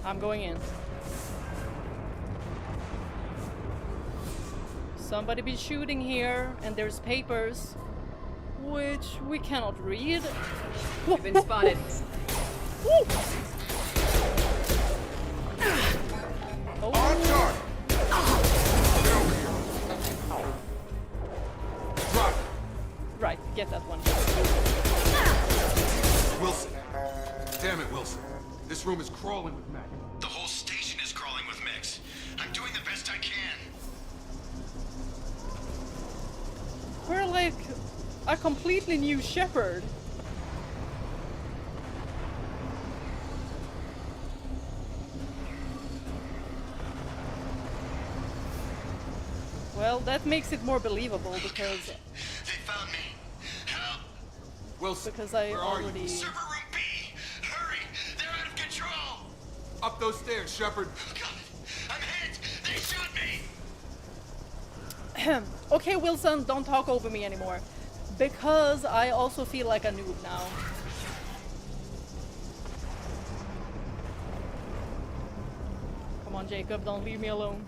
I'm going in. Somebody been shooting here, and there's papers, which we cannot read. We've been spotted. Oh. On guard! Get over here. Drop. Right, get that one. Wilson. Damn it, Wilson. This room is crawling with men. The whole station is crawling with mix. I'm doing the best I can. We're like a completely new Shepard. Well, that makes it more believable because... They found me. Help! Wilson, because I where are already... you? Server room B! Hurry! They're out of control! Up those stairs, Shepard. God, I'm hit! They shot me! Okay, Wilson, don't talk over me anymore. Because I also feel like a noob now. Come on, Jacob, don't leave me alone.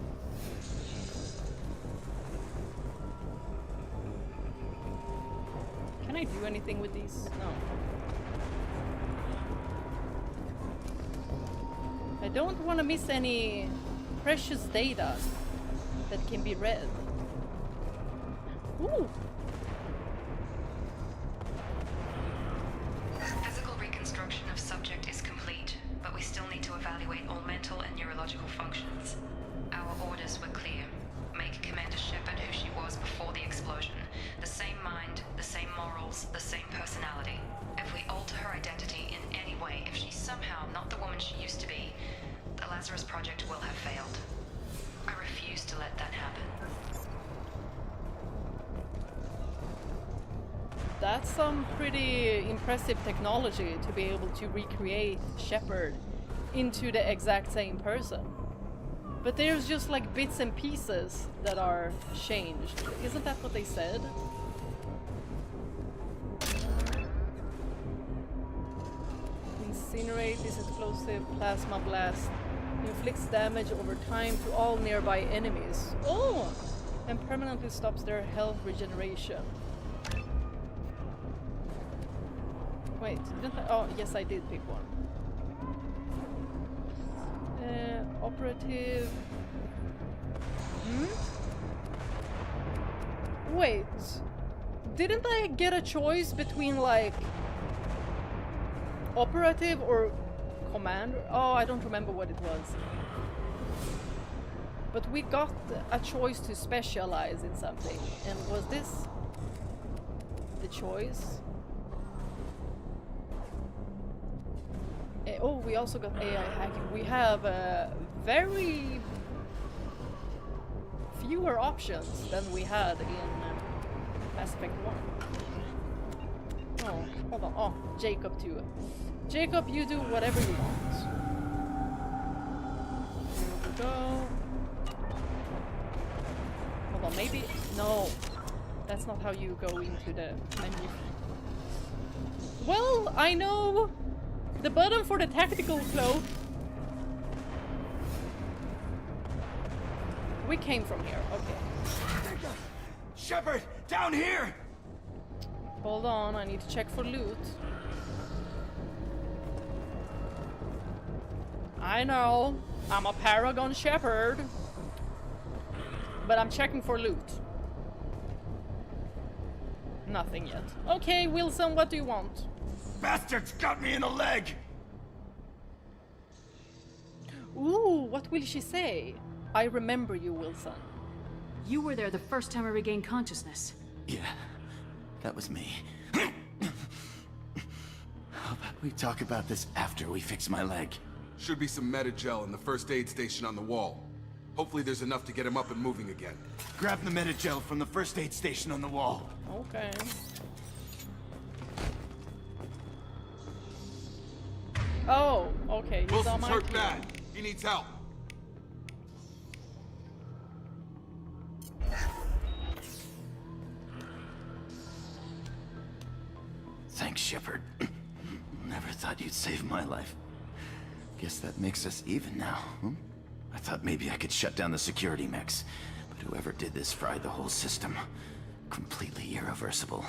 Can I do anything with these? No. I don't want to miss any precious data that can be read. Ooh! Physical reconstruction of subject is complete, but we still need to evaluate all mental and neurological functions. Our orders were clear. Make Commander Shepard who she was before the explosion. The same mind, the same morals, the same personality. If we alter her identity in any way, if she's somehow not the woman she used to be, the Lazarus Project will have failed. I refuse to let that happen. That's some pretty impressive technology to be able to recreate Shepard into the exact same person. But there's just like bits and pieces that are changed. Isn't that what they said? Incinerate this explosive plasma blast. Inflicts damage over time to all nearby enemies. Oh! And permanently stops their health regeneration. Wait, didn't I? Oh, yes, I did pick one. Operative. Wait. Didn't I get a choice between, like, operative or commander? Oh, I don't remember what it was. But we got a choice to specialize in something. And was this the choice? Oh, we also got AI hacking. We have very fewer options than we had in Mass Effect 1. Oh, hold on. Oh, Jacob too. Jacob, you do whatever you want. Here we go. Hold on, maybe... No. That's not how you go into the menu. Well, I know... the button for the tactical cloak. We came from here, okay. Shepard, down here! Hold on, I need to check for loot. I know, I'm a Paragon Shepard. But I'm checking for loot. Nothing yet. Okay, Wilson, what do you want? Bastards got me in the leg! Ooh, what will she say? I remember you, Wilson. You were there the first time I regained consciousness. Yeah, that was me. How about we talk about this after we fix my leg? Should be some Metagel in the first aid station on the wall. Hopefully there's enough to get him up and moving again. Grab the Metagel from the first aid station on the wall. Okay. Oh, okay. He's on Wilson's my hurt team. bad. He needs help. Thanks, Shepard. Never thought you'd save my life. Guess that makes us even now, hmm? I thought maybe I could shut down the security mechs, but whoever did this fried the whole system. Completely irreversible.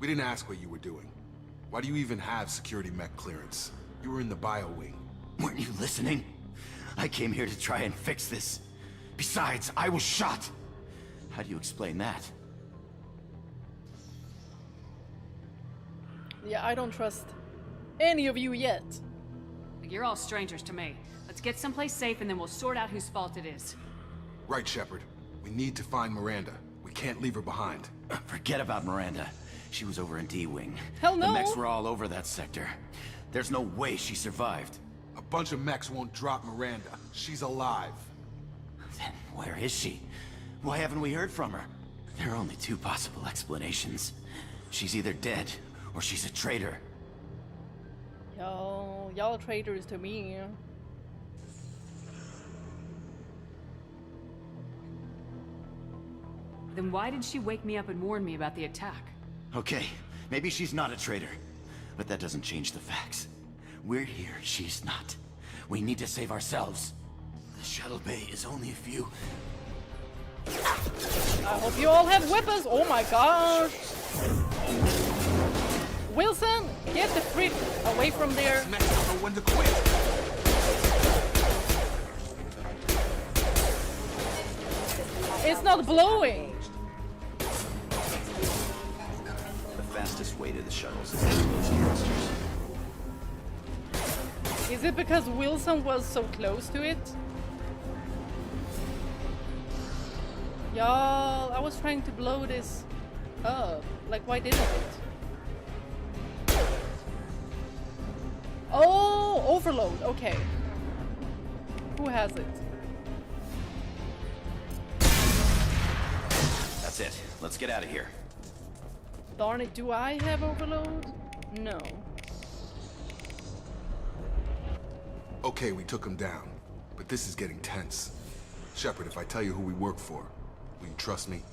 We didn't ask what you were doing. Why do you even have security mech clearance? You were in the bio wing. Weren't you listening? I came here to try and fix this. Besides, I was shot. How do you explain that? Yeah, I don't trust any of you yet. You're all strangers to me. Let's get someplace safe and then we'll sort out whose fault it is. Right, Shepard. We need to find Miranda. We can't leave her behind. Forget about Miranda. She was over in D-Wing. Hell no! The mechs were all over that sector. There's no way she survived. A bunch of mechs won't drop Miranda. She's alive. Then where is she? Why haven't we heard from her? There are only two possible explanations. She's either dead, or she's a traitor. Y'all traitors to me. Then why did she wake me up and warn me about the attack? Okay, maybe she's not a traitor, but that doesn't change the facts. We're here, she's not. We need to save ourselves. The shuttle bay is only a few... I hope you all have weapons. Oh my gosh. Wilson, get the freak away from there. Mechs don't know when to quit. It's not blowing. The fastest way to the shuttles is through those thrusters. Is it because Wilson was so close to it? Y'all, I was trying to blow this up. Like, why didn't it? Oh, overload. Okay. Who has it? That's it. Let's get out of here. Darn it, do I have overload? No. Okay, we took him down. But this is getting tense. Shepard, if I tell you who we work for, will you trust me?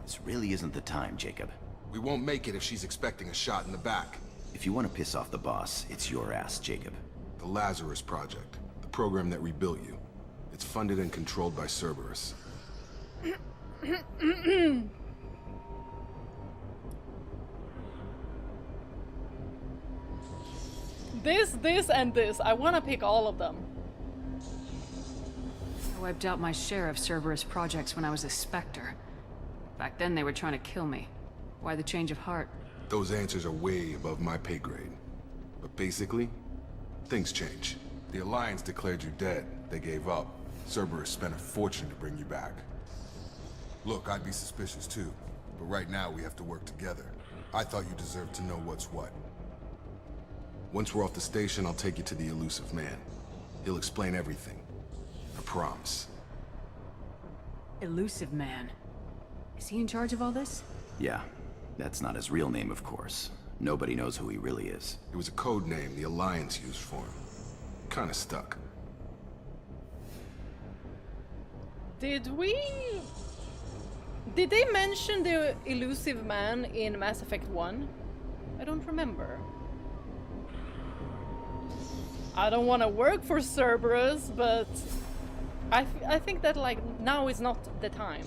This really isn't the time, Jacob. We won't make it if she's expecting a shot in the back. If you want to piss off the boss, it's your ass, Jacob. The Lazarus Project. The program that rebuilt you. It's funded and controlled by Cerberus. This, and this. I want to pick all of them. I wiped out my share of Cerberus projects when I was a Spectre. Back then they were trying to kill me. Why the change of heart? Those answers are way above my pay grade. But basically, things change. The Alliance declared you dead. They gave up. Cerberus spent a fortune to bring you back. Look, I'd be suspicious too. But right now we have to work together. I thought you deserved to know what's what. Once we're off the station, I'll take you to the elusive man. He'll explain everything. I promise. Elusive Man. Is he in charge of all this? Yeah. That's not his real name, of course. Nobody knows who he really is. It was a code name the Alliance used for him. Kinda stuck. Did they mention the elusive man in Mass Effect 1? I don't remember. I don't want to work for Cerberus, but I think that, like, now is not the time.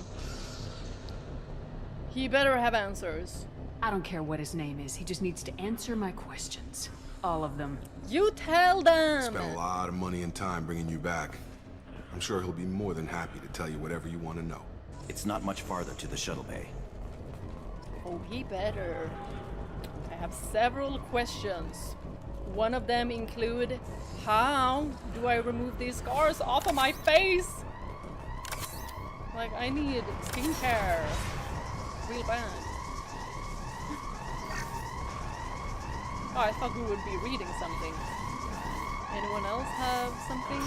He better have answers. I don't care what his name is, he just needs to answer my questions. All of them. You tell them! Spent a lot of money and time bringing you back. I'm sure he'll be more than happy to tell you whatever you want to know. It's not much farther to the shuttle bay. Oh, he better. I have several questions. One of them include, how do I remove these scars off of my face? Like, I need skincare. Real bad. Oh, I thought we would be reading something. Anyone else have something?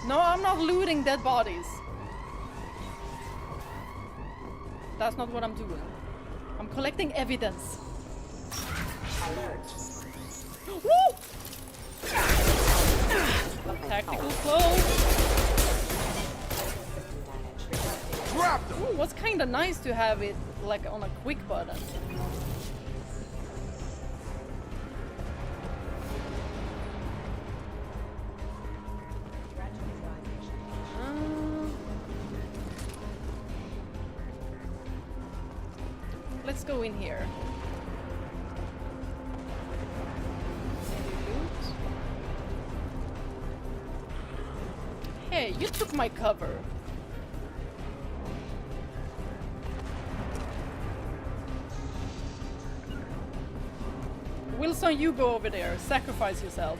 No? No, I'm not looting dead bodies. That's not what I'm doing. I'm collecting evidence. Woo! Tactical close. Ooh, what's kinda nice to have it like on a quick button. Let's go in here. Hey, you took my cover. Wilson, you go over there. Sacrifice yourself.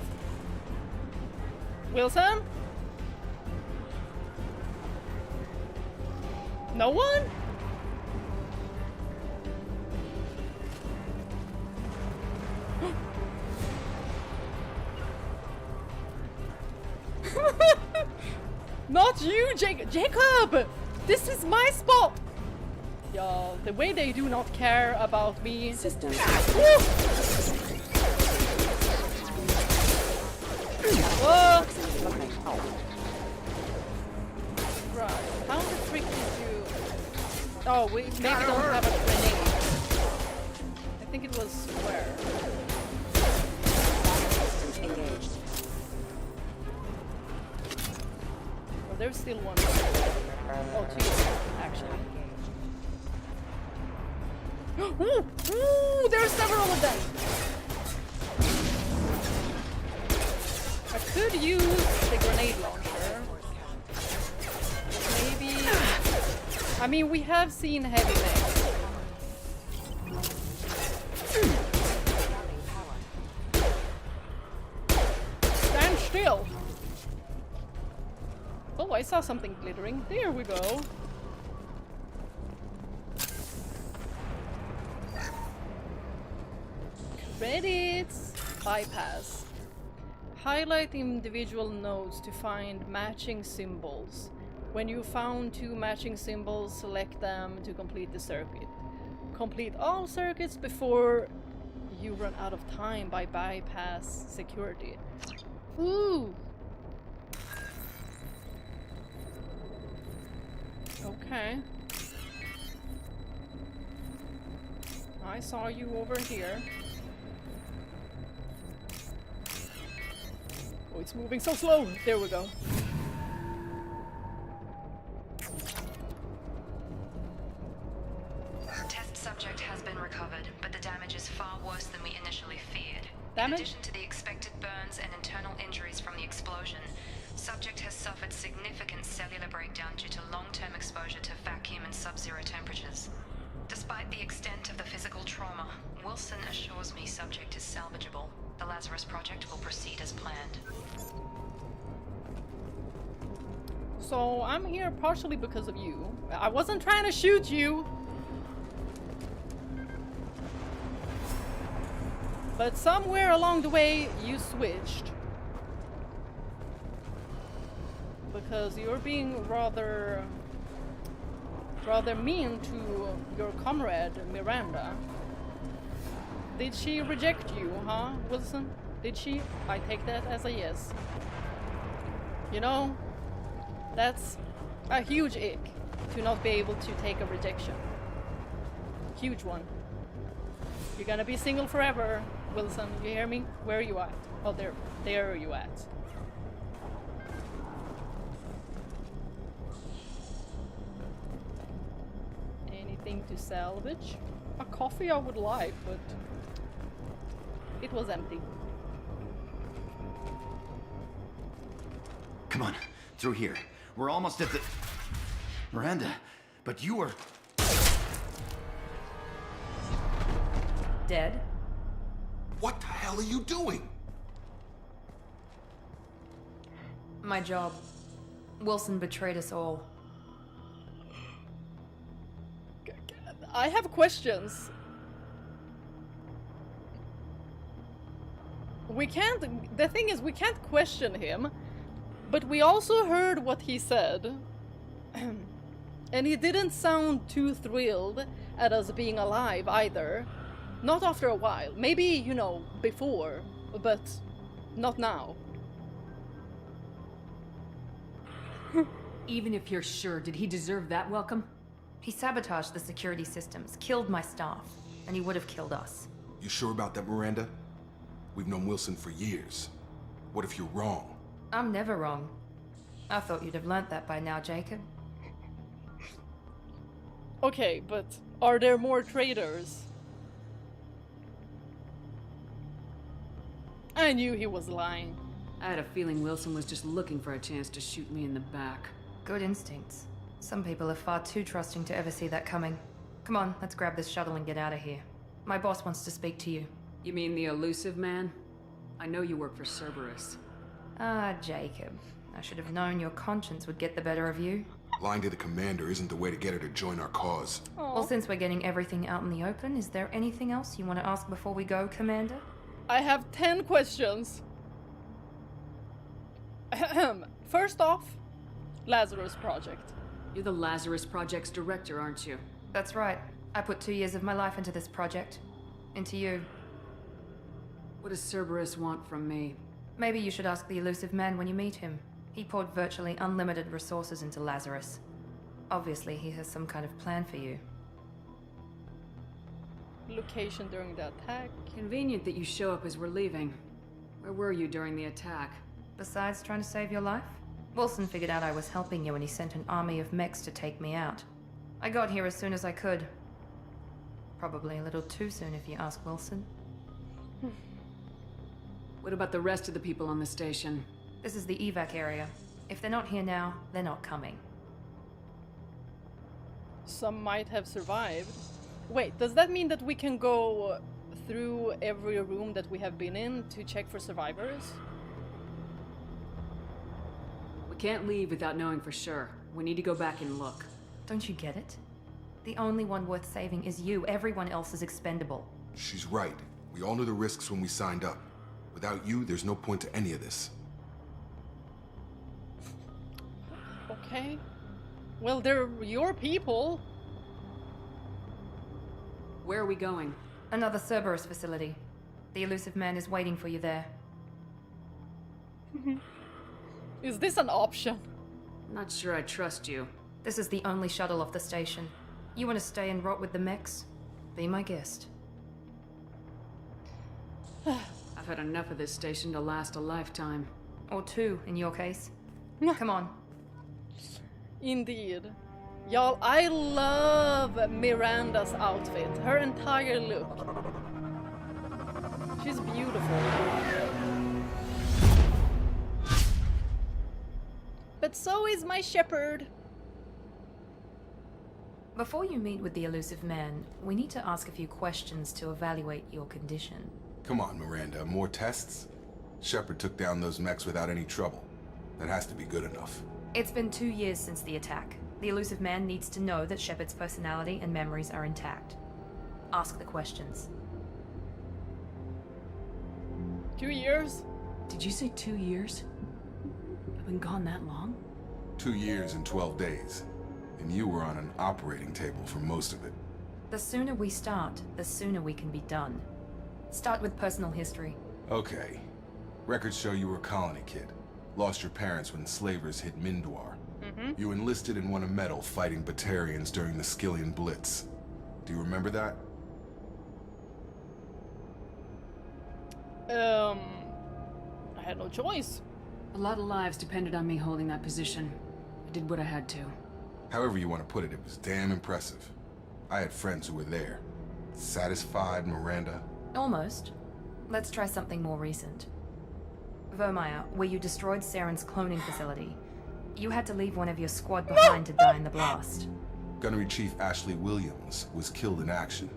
Wilson? No one? Not you, Jacob! This is my spot! Y'all, the way they do not care about me. System. Whoa! Right, how the frick did you... Oh, we maybe don't have a grenade. I think it was square. Engaged. Oh, there's still one. Oh, two, actually. Ooh, ooh, there's several of them! I could use the grenade launcher. Maybe... I mean, we have seen heavy mechs. Stand still! Oh, I saw something glittering. There we go. Credits! Bypass. Highlight individual nodes to find matching symbols. When you found two matching symbols, select them to complete the circuit. Complete all circuits before you run out of time by bypass security. Ooh! Okay. I saw you over here. Oh, it's moving so slow! There we go. Test subject has been recovered, but the damage is far worse than we initially feared. Damage? In addition to the expected burns and internal injuries from the explosion, subject has suffered significant cellular breakdown due to long-term exposure to vacuum and sub-zero temperatures. Despite the extent of the physical trauma, Wilson assures me subject is salvageable. The Lazarus Project will proceed as planned. So I'm here partially because of you. I wasn't trying to shoot you! But somewhere along the way, you switched. Because you're being rather mean to your comrade, Miranda. Did she reject you, huh, Wilson? Did she? I take that as a yes. You know, that's a huge ick to not be able to take a rejection. Huge one. You're gonna be single forever, Wilson. You hear me? Where are you at? Oh, there are you at. Anything to salvage? A coffee I would like, but it was empty. Come on, through here. We're almost at the... Miranda, but you are... Dead? What the hell are you doing? My job. Wilson betrayed us all. I have questions. We can't... The thing is, we can't question him, but we also heard what he said. And he didn't sound too thrilled at us being alive either. Not after a while. Maybe, you know, before, but not now. Even if you're sure, did he deserve that welcome? He sabotaged the security systems, killed my staff, and he would have killed us. You sure about that, Miranda? We've known Wilson for years. What if you're wrong? I'm never wrong. I thought you'd have learnt that by now, Jacob. Okay, but are there more traitors? I knew he was lying. I had a feeling Wilson was just looking for a chance to shoot me in the back. Good instincts. Some people are far too trusting to ever see that coming. Come on, let's grab this shuttle and get out of here. My boss wants to speak to you. You mean the elusive man? I know you work for Cerberus. Ah, Jacob. I should have known your conscience would get the better of you. Lying to the commander isn't the way to get her to join our cause. Aww. Well, since we're getting everything out in the open, is there anything else you want to ask before we go, Commander? I have 10 questions. First off, Lazarus Project. You're the Lazarus Project's director, aren't you? That's right. I put 2 years of my life into this project. Into you. What does Cerberus want from me? Maybe you should ask the elusive man when you meet him. He poured virtually unlimited resources into Lazarus. Obviously, he has some kind of plan for you. Location during the attack. Convenient that you show up as we're leaving. Where were you during the attack? Besides trying to save your life? Wilson figured out I was helping you and he sent an army of mechs to take me out. I got here as soon as I could. Probably a little too soon if you ask Wilson. What about the rest of the people on the station? This is the evac area. If they're not here now, they're not coming. Some might have survived. Wait, does that mean that we can go through every room that we have been in to check for survivors? We can't leave without knowing for sure. We need to go back and look. Don't you get it? The only one worth saving is you. Everyone else is expendable. She's right. We all knew the risks when we signed up. Without you, there's no point to any of this. Okay. Well, they're your people. Where are we going? Another Cerberus facility. The elusive man is waiting for you there. Is this an option? Not sure I trust you. This is the only shuttle off the station. You want to stay and rot with the mechs? Be my guest. I've had enough of this station to last a lifetime. Or 2, in your case. Come on. Indeed. Y'all, I love Miranda's outfit. Her entire look. She's beautiful. But so is my shepherd. Before you meet with the elusive man, we need to ask a few questions to evaluate your condition. Come on, Miranda. More tests? Shepard took down those mechs without any trouble. That has to be good enough. It's been 2 years since the attack. The elusive man needs to know that Shepard's personality and memories are intact. Ask the questions. 2 years? Did you say 2 years? I've been gone that long? 2 years and 12 days. And you were on an operating table for most of it. The sooner we start, the sooner we can be done. Start with personal history. Okay. Records show you were a colony kid. Lost your parents when enslavers hit Mindwar. You enlisted and won a medal fighting Batarians during the Skillian Blitz. Do you remember that? I had no choice. A lot of lives depended on me holding that position. I did what I had to. However you want to put it, it was damn impressive. I had friends who were there. Satisfied, Miranda? Almost. Let's try something more recent. Vermeer, where you destroyed Saren's cloning facility. You had to leave one of your squad behind to die in the blast. Gunnery Chief Ashley Williams was killed in action.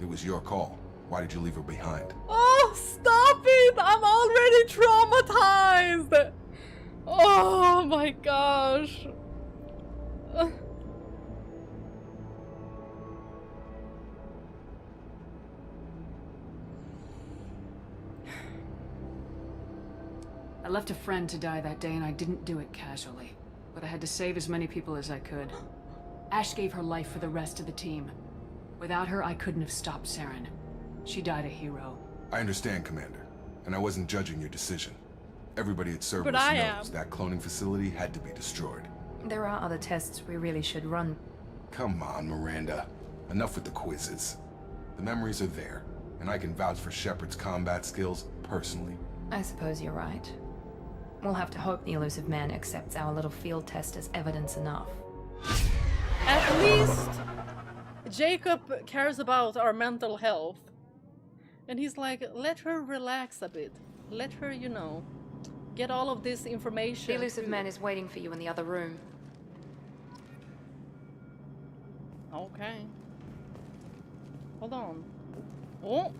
It was your call. Why did you leave her behind? Oh! Stop it! I'm already traumatized! Oh my gosh. I left a friend to die that day and I didn't do it casually. But I had to save as many people as I could. Ash gave her life for the rest of the team. Without her, I couldn't have stopped Saren. She died a hero. I understand, Commander. And I wasn't judging your decision. Everybody at Cerberus But I knows am. that cloning facility had to be destroyed. There are other tests we really should run. Come on, Miranda. Enough with the quizzes. The memories are there, and I can vouch for Shepard's combat skills personally. I suppose you're right. We'll have to hope the elusive man accepts our little field test as evidence enough. At least Jacob cares about our mental health. And he's like, let her relax a bit. Let her, you know, get all of this information. The elusive man is waiting for you in the other room. Okay. Hold on. Oh!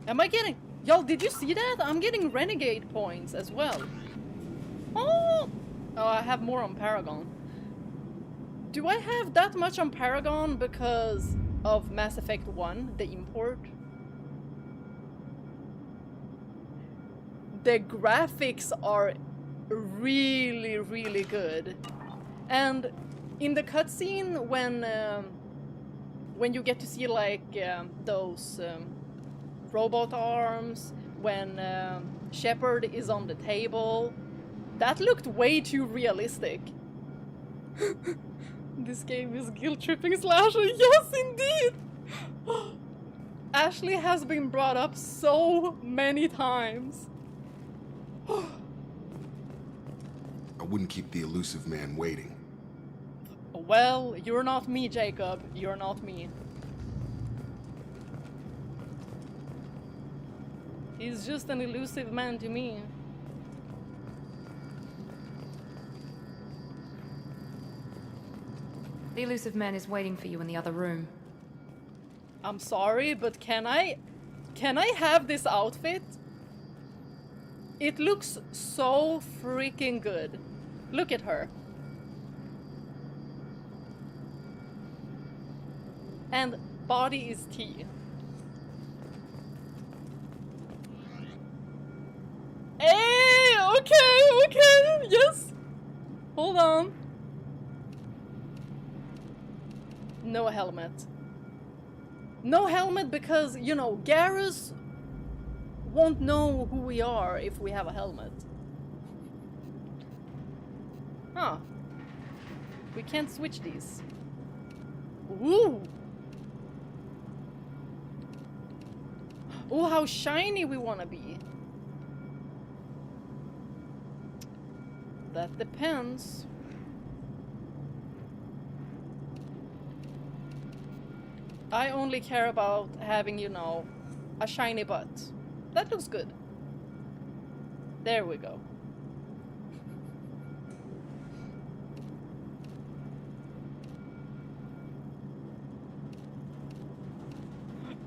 Am I getting... Y'all, did you see that? I'm getting renegade points as well. Oh! Oh, I have more on Paragon. Do I have that much on Paragon because of Mass Effect 1, the import? The graphics are really, really good. And in the cutscene when you get to see like those robot arms, when Shepard is on the table, that looked way too realistic. This game is guilt-tripping Slasher. Yes, indeed! Ashley has been brought up so many times. I wouldn't keep the elusive man waiting. Well, you're not me, Jacob. You're not me. He's just an elusive man to me. The elusive man is waiting for you in the other room. I'm sorry, but can I have this outfit? It looks so freaking good. Look at her. And body is T. Hey, okay, yes. Hold on. No helmet. No helmet because, you know, Garrus won't know who we are if we have a helmet. Huh. We can't switch these. Ooh! Oh, how shiny we want to be. That depends. I only care about having, you know, a shiny butt. That looks good. There we go.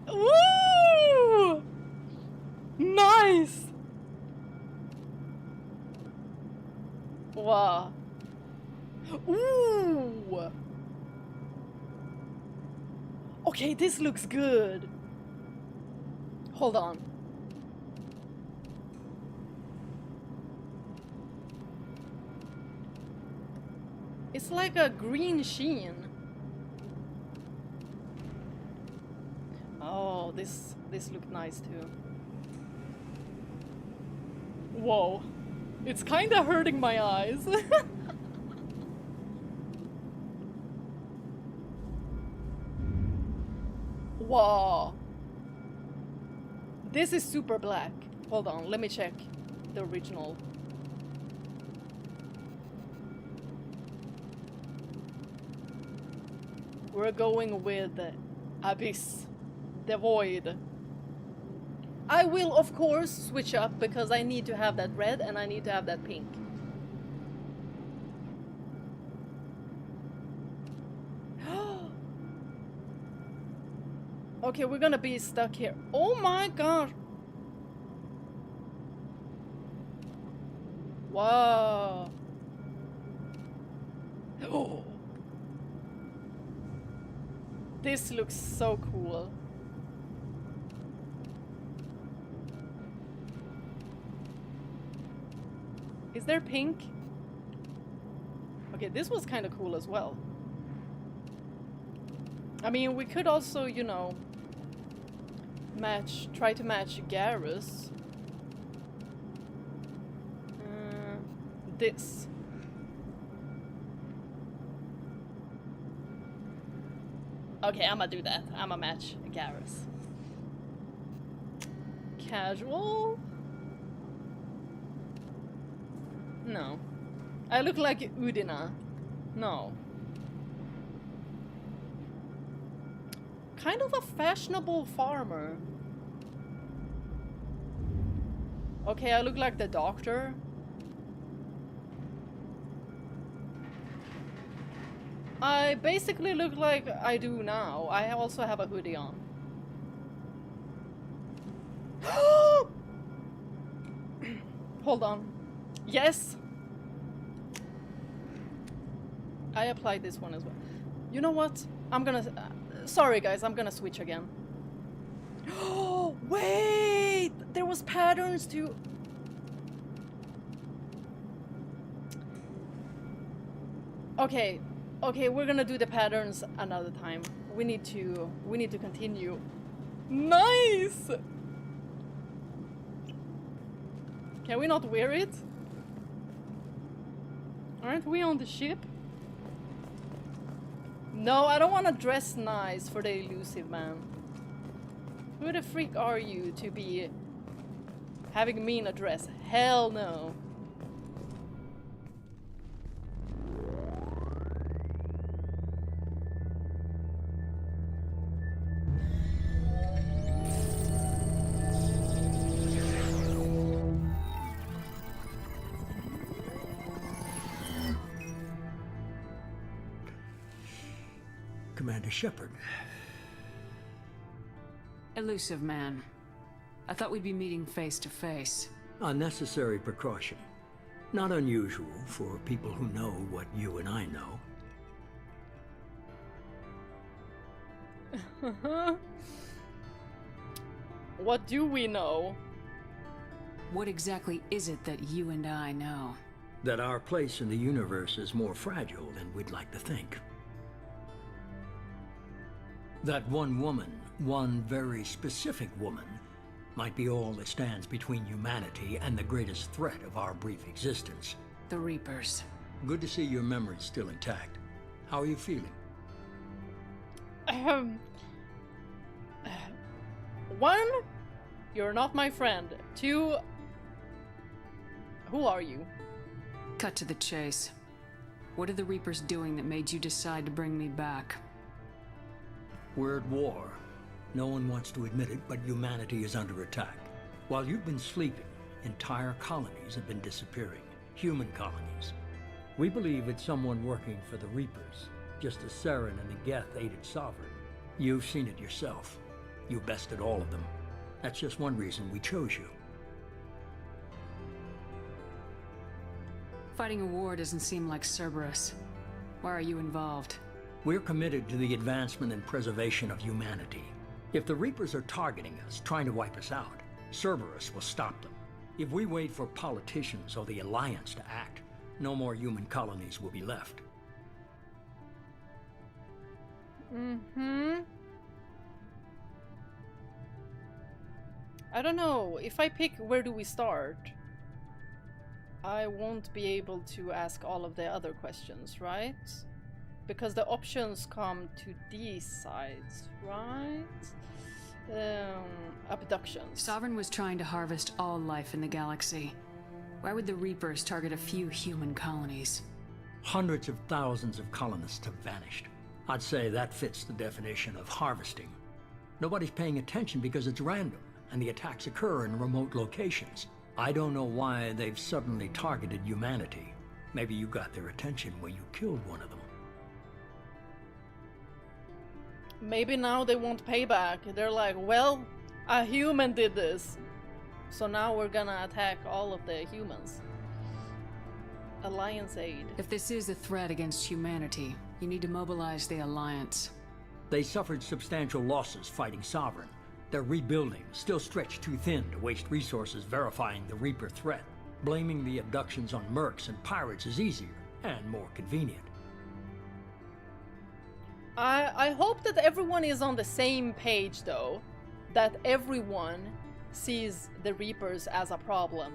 Woo! Nice! Wow. Ooh! Okay, this looks good. Hold on. It's like a green sheen. Oh, this looked nice too. Whoa. It's kinda hurting my eyes. Wow. This is super black. Hold on, let me check the original. We're going with Abyss, the Void. I will, of course, switch up because I need to have that red and I need to have that pink. Okay, we're gonna be stuck here. Oh my god! Whoa. Oh. This looks so cool. Is there pink? Okay, this was kind of cool as well. I mean, we could also, you know, try to match Garrus. This. Okay, I'ma do that. I'ma match Garrus. Casual? No. I look like Udina. No. Kind of a fashionable farmer. Okay, I look like the doctor. I basically look like I do now. I also have a hoodie on. Hold on. Yes! I applied this one as well. You know what? I'm gonna... sorry guys, I'm gonna switch again. Oh, wait! There was patterns to... Okay. Okay, we're gonna do the patterns another time. We need to continue. Nice! Can we not wear it? Aren't we on the ship? No, I don't want to dress nice for the elusive man. Who the freak are you to be having me in a dress? Hell no. Commander Shepard. Elusive man. I thought we'd be meeting face to face. Unnecessary precaution. Not unusual for people who know what you and I know. What do we know? What exactly is it that you and I know? That our place in the universe is more fragile than we'd like to think. That one woman, one very specific woman, might be all that stands between humanity and the greatest threat of our brief existence. The Reapers. Good to see your memory's still intact. How are you feeling? One, you're not my friend. Two, who are you? Cut to the chase. What are the Reapers doing that made you decide to bring me back? We're at war. No one wants to admit it, but humanity is under attack. While you've been sleeping, entire colonies have been disappearing. Human colonies. We believe it's someone working for the Reapers, just as Saren and the Geth aided Sovereign. You've seen it yourself. You bested all of them. That's just one reason we chose you. Fighting a war doesn't seem like Cerberus. Why are you involved? We're committed to the advancement and preservation of humanity. If the Reapers are targeting us, trying to wipe us out, Cerberus will stop them. If we wait for politicians or the Alliance to act, no more human colonies will be left. I don't know. If I pick where do we start, I won't be able to ask all of the other questions, right? Because the options come to these sides, right? Abductions. Sovereign was trying to harvest all life in the galaxy. Why would the Reapers target a few human colonies? Hundreds of thousands of colonists have vanished. I'd say that fits the definition of harvesting. Nobody's paying attention because it's random, and the attacks occur in remote locations. I don't know why they've suddenly targeted humanity. Maybe you got their attention when you killed one of them. Maybe now they won't pay back. They're like, well, a human did this, so now we're gonna attack all of the humans. Alliance aid. If this is a threat against humanity, you need to mobilize the Alliance. They suffered substantial losses fighting Sovereign. Their rebuilding still stretched too thin to waste resources verifying the Reaper threat. Blaming the abductions on mercs and pirates is easier and more convenient. I hope that everyone is on the same page, though. That everyone sees the Reapers as a problem.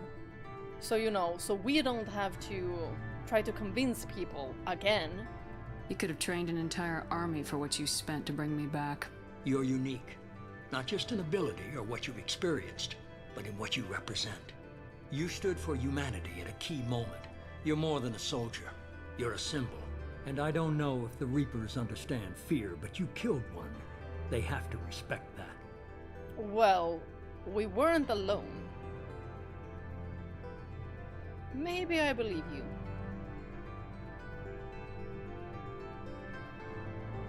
So, you know, so we don't have to try to convince people again. You could have trained an entire army for what you spent to bring me back. You're unique. Not just in ability or what you've experienced, but in what you represent. You stood for humanity at a key moment. You're more than a soldier. You're a symbol. And I don't know if the Reapers understand fear, but you killed one. They have to respect that. Well, we weren't alone. Maybe I believe you.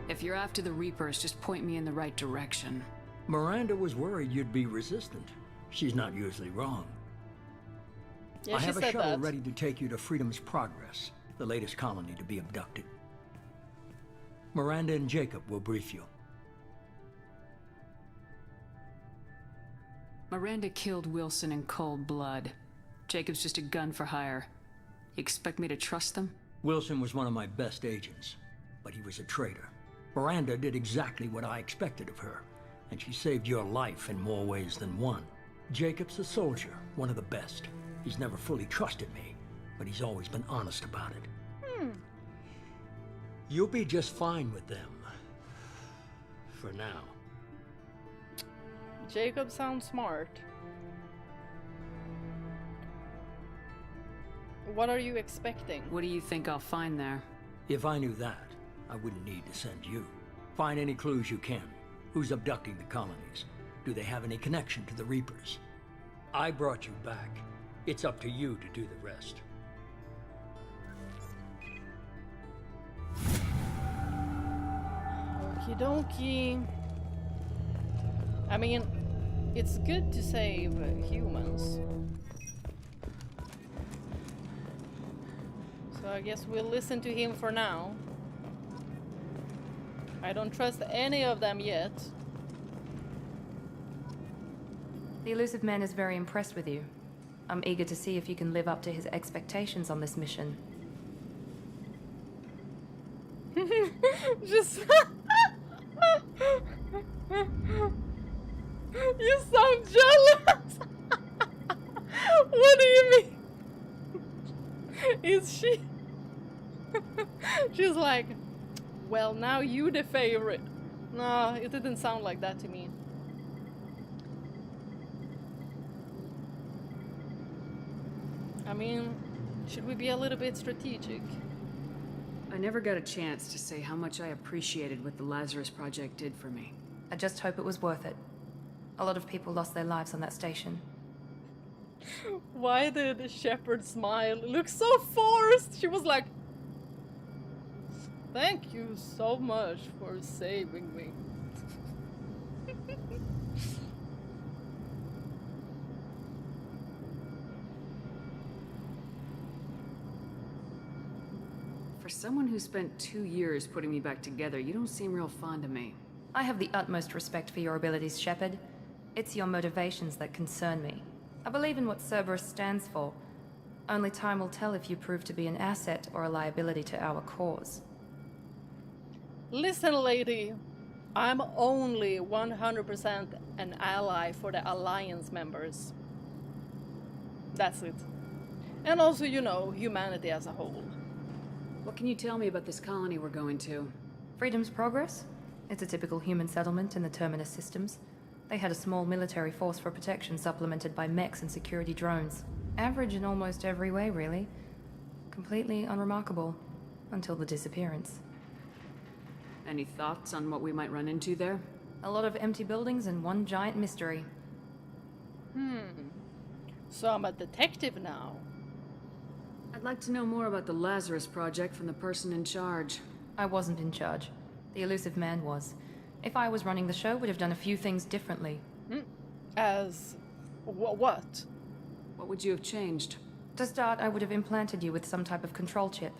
If you're after the Reapers, just point me in the right direction. Miranda was worried you'd be resistant. She's not usually wrong. Yeah, I have a said shuttle that. ready to take you to Freedom's Progress, the latest colony to be abducted. Miranda and Jacob will brief you. Miranda killed Wilson in cold blood. Jacob's just a gun for hire. You expect me to trust them? Wilson was one of my best agents, but he was a traitor. Miranda did exactly what I expected of her, and she saved your life in more ways than one. Jacob's a soldier, one of the best. He's never fully trusted me, but he's always been honest about it. You'll be just fine with them. For now. Jacob sounds smart. What are you expecting? What do you think I'll find there? If I knew that, I wouldn't need to send you. Find any clues you can. Who's abducting the colonies? Do they have any connection to the Reapers? I brought you back. It's up to you to do the rest. Okie dokie. I mean, it's good to save humans. So I guess we'll listen to him for now. I don't trust any of them yet. The elusive man is very impressed with you. I'm eager to see if you can live up to his expectations on this mission. Just... You sound jealous! What do you mean? Is she... She's like, well, now you the favorite. No, it didn't sound like that to me. I mean, should we be a little bit strategic? I never got a chance to say how much I appreciated what the Lazarus Project did for me. I just hope it was worth it. A lot of people lost their lives on that station. Why did Shepard smile? It looked so forced! She was like, thank you so much for saving me. For someone who spent 2 years putting me back together, you don't seem real fond of me. I have the utmost respect for your abilities, Shepard. It's your motivations that concern me. I believe in what Cerberus stands for. Only time will tell if you prove to be an asset or a liability to our cause. Listen, lady. I'm only 100% an ally for the Alliance members. That's it. And also, you know, humanity as a whole. What can you tell me about this colony we're going to? Freedom's Progress? It's a typical human settlement in the Terminus systems. They had a small military force for protection supplemented by mechs and security drones. Average in almost every way, really. Completely unremarkable. Until the disappearance. Any thoughts on what we might run into there? A lot of empty buildings and one giant mystery. So I'm a detective now. I'd like to know more about the Lazarus Project from the person in charge. I wasn't in charge. The elusive man was. If I was running the show, would have done a few things differently. As... what? What would you have changed? To start, I would have implanted you with some type of control chip.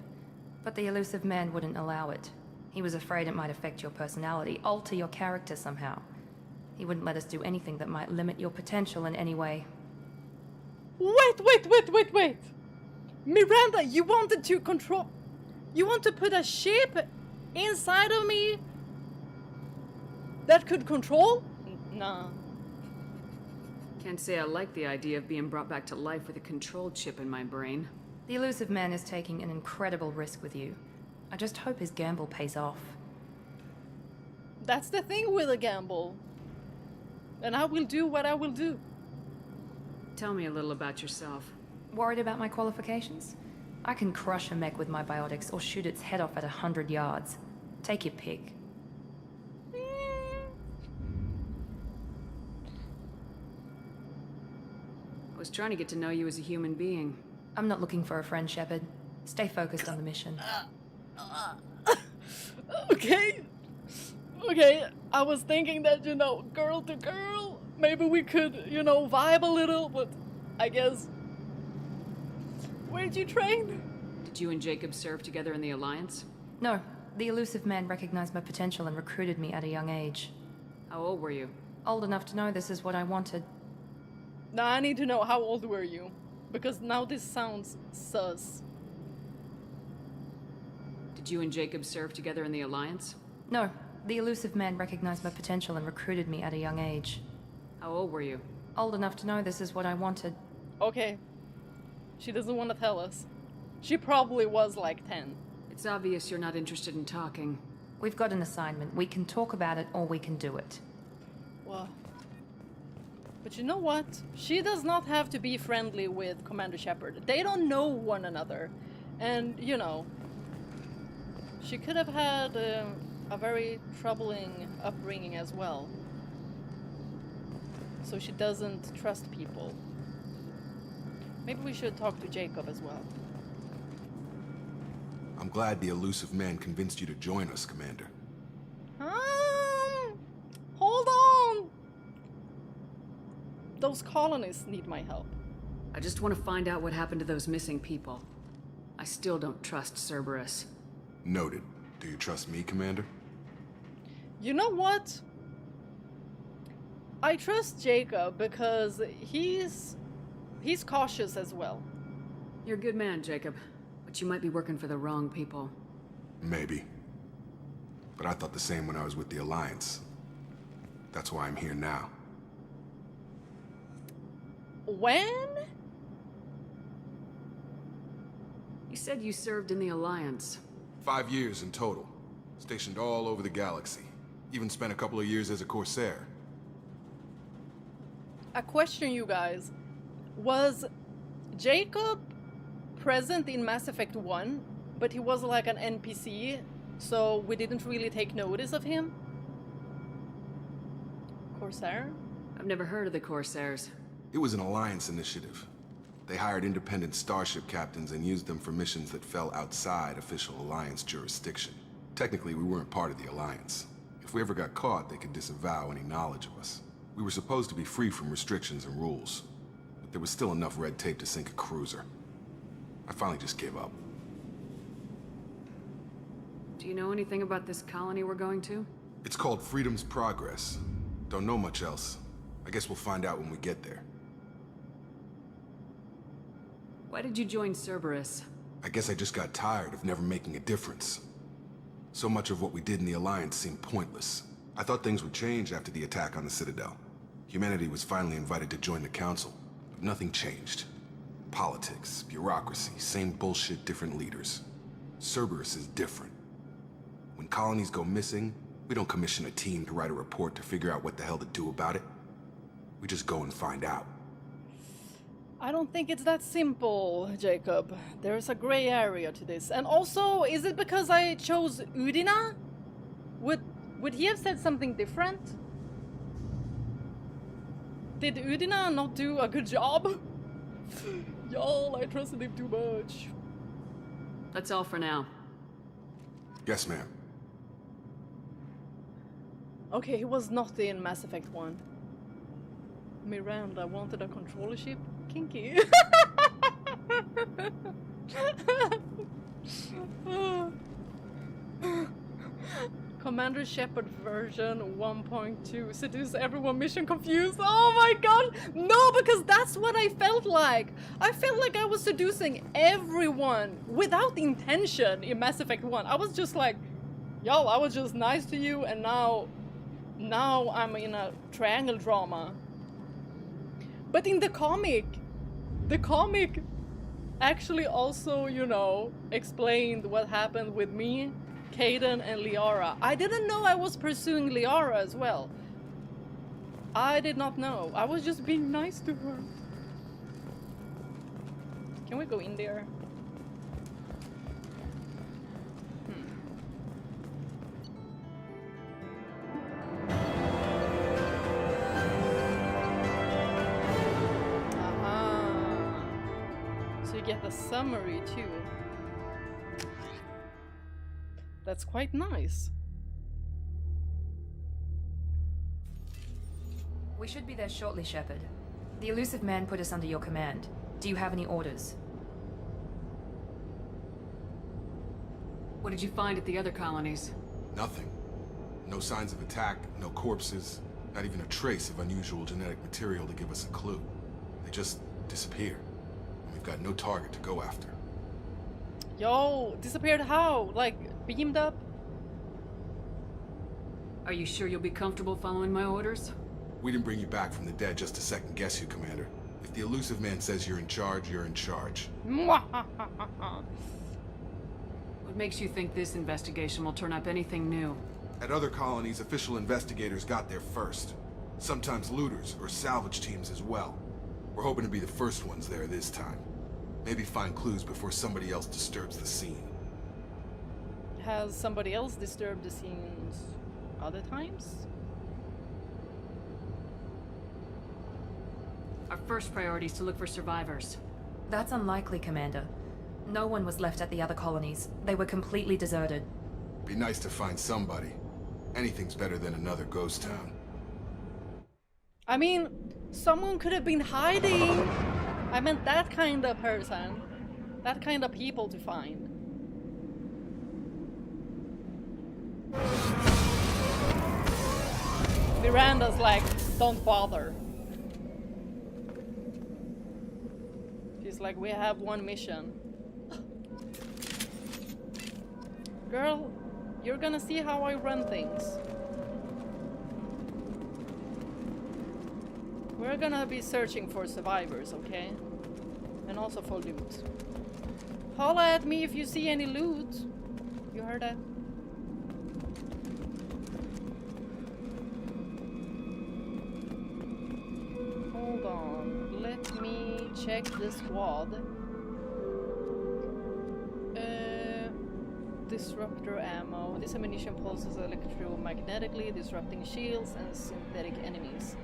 But the elusive man wouldn't allow it. He was afraid it might affect your personality, alter your character somehow. He wouldn't let us do anything that might limit your potential in any way. Wait! Miranda, you wanted to control... You want to put a chip inside of me that could control? Nah. Can't say I like the idea of being brought back to life with a control chip in my brain. The elusive man is taking an incredible risk with you. I just hope his gamble pays off. That's the thing with a gamble. And I will do what I will do. Tell me a little about yourself. Worried about my qualifications? I can crush a mech with my biotics or shoot its head off at 100 yards. Take your pick. I was trying to get to know you as a human being. I'm not looking for a friend, Shepard. Stay focused on the mission. Okay, I was thinking that, girl to girl, maybe we could, vibe a little, but I guess... Where'd you train? Did you and Jacob serve together in the Alliance? No, the elusive man recognized my potential and recruited me at a young age. How old were you? Old enough to know this is what I wanted. Now I need to know, how old were you? Because now this sounds sus. Did you and Jacob serve together in the Alliance? No, the elusive man recognized my potential and recruited me at a young age. How old were you? Old enough to know this is what I wanted. Okay. She doesn't want to tell us. She probably was like 10. It's obvious you're not interested in talking. We've got an assignment. We can talk about it or we can do it. Well... But you know what? She does not have to be friendly with Commander Shepard. They don't know one another. And, she could have had a very troubling upbringing as well. So she doesn't trust people. Maybe we should talk to Jacob as well. I'm glad the elusive man convinced you to join us, Commander. Hold on! Those colonists need my help. I just want to find out what happened to those missing people. I still don't trust Cerberus. Noted. Do you trust me, Commander? You know what? I trust Jacob because he's cautious as well. You're a good man, Jacob. But you might be working for the wrong people. Maybe. But I thought the same when I was with the Alliance. That's why I'm here now. When? You said you served in the Alliance. 5 years in total. Stationed all over the galaxy. Even spent a couple of years as a Corsair. A question, you guys. Was Jacob present in Mass Effect 1, but he was like an NPC, so we didn't really take notice of him? Corsair? I've never heard of the Corsairs. It was an Alliance initiative. They hired independent starship captains and used them for missions that fell outside official Alliance jurisdiction. Technically, we weren't part of the Alliance. If we ever got caught, they could disavow any knowledge of us. We were supposed to be free from restrictions and rules, but there was still enough red tape to sink a cruiser. I finally just gave up. Do you know anything about this colony we're going to? It's called Freedom's Progress. Don't know much else. I guess we'll find out when we get there. Why did you join Cerberus? I guess I just got tired of never making a difference. So much of what we did in the Alliance seemed pointless. I thought things would change after the attack on the Citadel. Humanity was finally invited to join the Council, but nothing changed. Politics, bureaucracy, same bullshit, different leaders. Cerberus is different. When colonies go missing, we don't commission a team to write a report to figure out what the hell to do about it. We just go and find out. I don't think it's that simple, Jacob. There's a gray area to this. And also, is it because I chose Udina? Would he have said something different? Did Udina not do a good job? Y'all, I trusted him too much. That's all for now. Yes, ma'am. Okay, he was not in Mass Effect 1. Miranda wanted a controller ship? Kinky. Commander Shepard version 1.2. Seduce everyone, mission confused. Oh my god! No, because that's what I felt like. I felt like I was seducing everyone without intention in Mass Effect 1. I was just like, yo, I was just nice to you, and now I'm in a triangle drama. But in the comic actually also, you know, explained what happened with me, Kaden, and Liara. I didn't know I was pursuing Liara as well. I did not know. I was just being nice to her. Can we go in there? Get the summary too. That's quite nice. We should be there shortly, Shepard. The elusive man put us under your command. Do you have any orders? What did you find at the other colonies? Nothing. No signs of attack, no corpses, not even a trace of unusual genetic material to give us a clue. They just disappear. We've got no target to go after. Yo, disappeared how? Like, beamed up? Are you sure you'll be comfortable following my orders? We didn't bring you back from the dead just to second guess you, Commander. If the elusive man says you're in charge, you're in charge. What makes you think this investigation will turn up anything new? At other colonies, official investigators got there first. Sometimes looters or salvage teams as well. We're hoping to be the first ones there this time. Maybe find clues before somebody else disturbs the scene. Has somebody else disturbed the scenes other times? Our first priority is to look for survivors. That's unlikely, Commander. No one was left at the other colonies. They were completely deserted. Be nice to find somebody. Anything's better than another ghost town. I mean, someone could have been hiding. I meant that kind of person. That kind of people to find. Miranda's like, don't bother. She's like, we have one mission. Girl, you're gonna see how I run things. We're gonna be searching for survivors, okay? And also for loot. Holla at me if you see any loot. You heard that? Hold on. Let me check the squad. Disruptor ammo. This ammunition pulses electromagnetically, disrupting shields and synthetic enemies.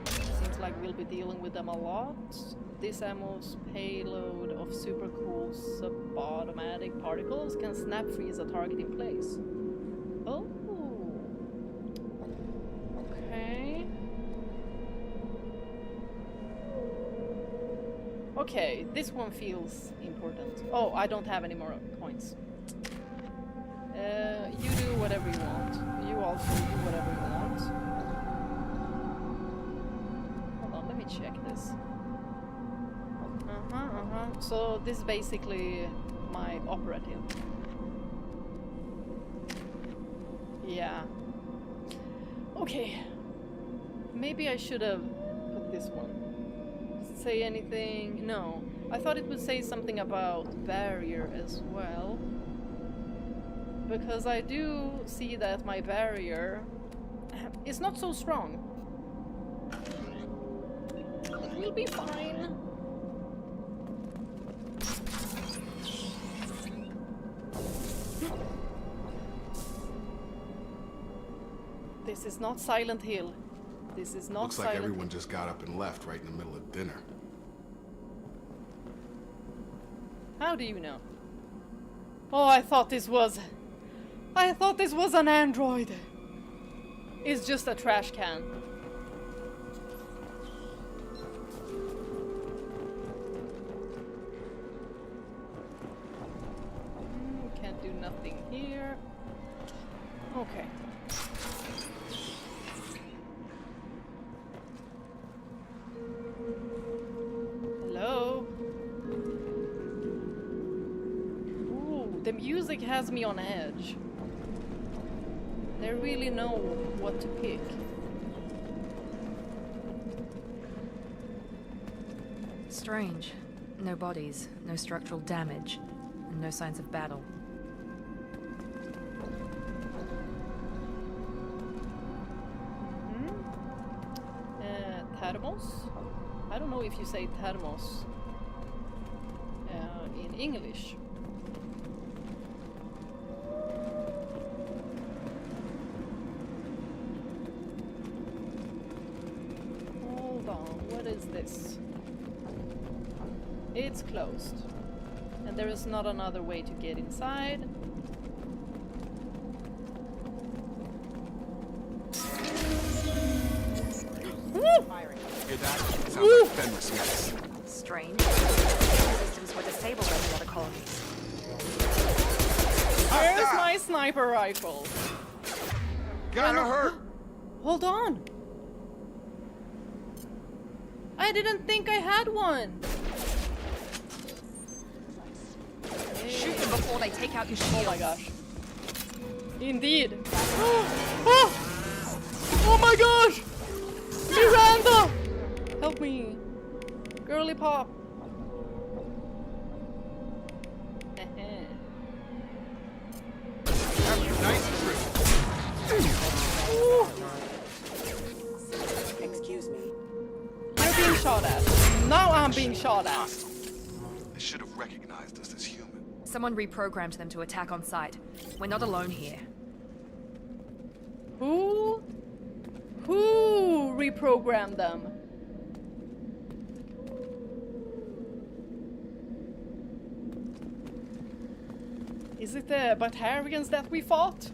Seems like we'll be dealing with them a lot. This ammo's payload of super cool subatomic particles can snap freeze a target in place. Oh. Okay. Okay, this one feels important. Oh, I don't have any more points. You do whatever you want. You also do whatever you want. Hold on, let me check this. So this is basically my operative. Yeah. Okay. Maybe I should have put this one. Does it say anything? No. I thought it would say something about barrier as well. Because I do see that my barrier is not so strong. But we'll be fine. This is not Silent Hill. This is not Looks like everyone just got up and left right in the middle of dinner. How do you know? Oh, I thought this was an android. It's just a trash can. music has me on edge. They really know what to pick. Strange. No bodies, no structural damage, and no signs of battle. Thermos? I don't know if you say thermos in English. Hold on, what is this? It's closed. And there is not another way to get inside. Hear that? Sounds like Fenris mess. Strange. Systems were disabled in the other colonies. Where's my sniper rifle? Gotta hurt! Hold on! I didn't think I had one! Shoot them before they take out your shield. Oh my gosh. Indeed. Oh! Oh my gosh! Miranda! Help me. Girly pop. Nice trick. Excuse me. You're being shot at. Now I'm being shot at. They should have recognized us as human. Someone reprogrammed them to attack on sight. We're not alone here. Who reprogrammed them? Is it the Batarians that we fought?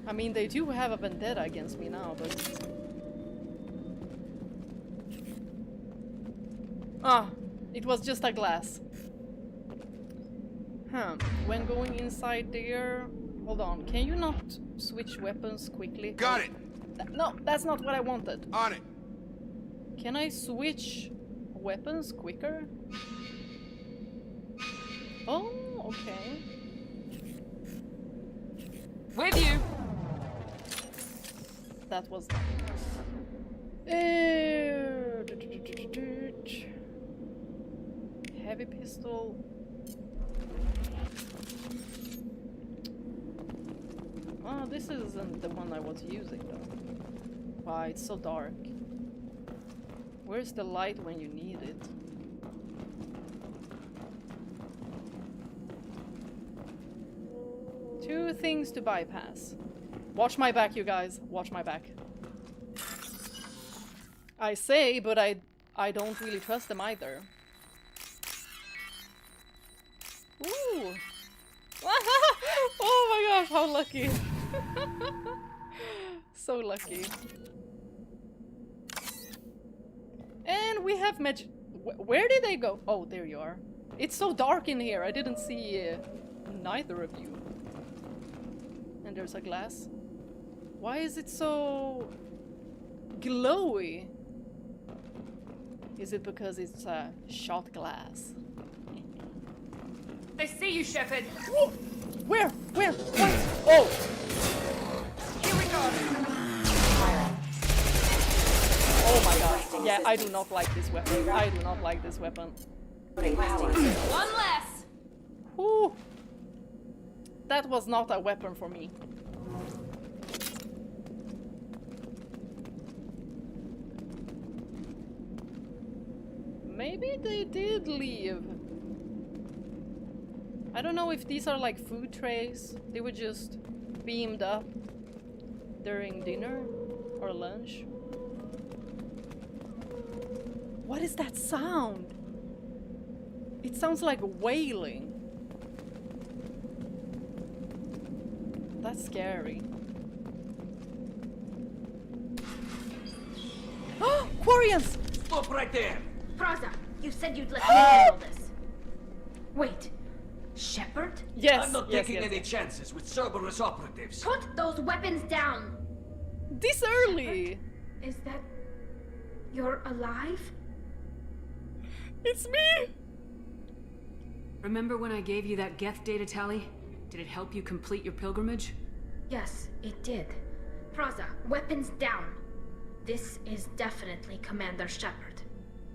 I mean, they do have a vendetta against me now, but... Ah, it was just a glass. When going inside there... Hold on, can you not switch weapons quickly? Got it! No, that's not what I wanted. On it! Can I switch weapons quicker? Oh, okay. With you! That was not heavy pistol. Oh, this isn't the one I was using though. Why, it's so dark. Where's the light when you need it? Two things to bypass. Watch my back, you guys. Watch my back. I say, but I don't really trust them either. Ooh! Oh my gosh, how lucky! So lucky. And we have where did they go? Oh, there you are. It's so dark in here. I didn't see neither of you. And there's a glass. Why is it so glowy? Is it because it's a shot glass? They see you, Shepard! Whoa. Where? Where? What? Oh! Here we go! Oh my god. Yeah, I do not like this weapon. I do not like this weapon. One less! Whew. That was not a weapon for me. Maybe they did leave. I don't know if these are like food trays. They were just beamed up during dinner or lunch. What is that sound? It sounds like wailing. That's scary. Oh, Quarians! Stop right there! Praza, you said you'd let me handle this. Wait, Shepard? Yes, I'm not taking any chances with Cerberus operatives. Put those weapons down! This early! Is that... you're alive? It's me! Remember when I gave you that Geth data tally? Did it help you complete your pilgrimage? Yes, it did. Praza, weapons down. This is definitely Commander Shepard.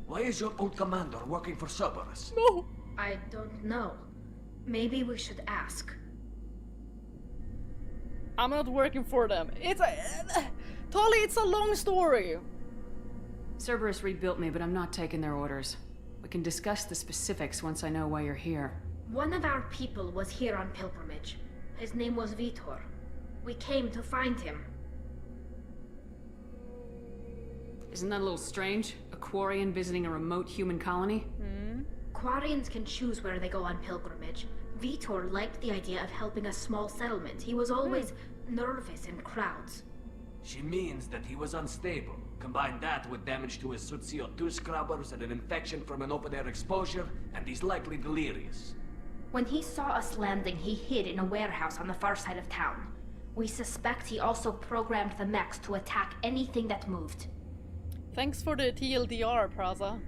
Why is your old commander working for Cerberus? No! I don't know. Maybe we should ask. I'm not working for them. It's a... Tali, it's a long story. Cerberus rebuilt me, but I'm not taking their orders. We can discuss the specifics once I know why you're here. One of our people was here on pilgrimage. His name was Vitor. We came to find him. Isn't that a little strange? A Quarian visiting a remote human colony? Quarians can choose where they go on pilgrimage. Vitor liked the idea of helping a small settlement. He was always nervous in crowds. She means that he was unstable. Combine that with damage to his suit CO2 scrubbers and an infection from an open-air exposure, and he's likely delirious. When he saw us landing, he hid in a warehouse on the far side of town. We suspect he also programmed the mechs to attack anything that moved. Thanks for the TLDR, Praza.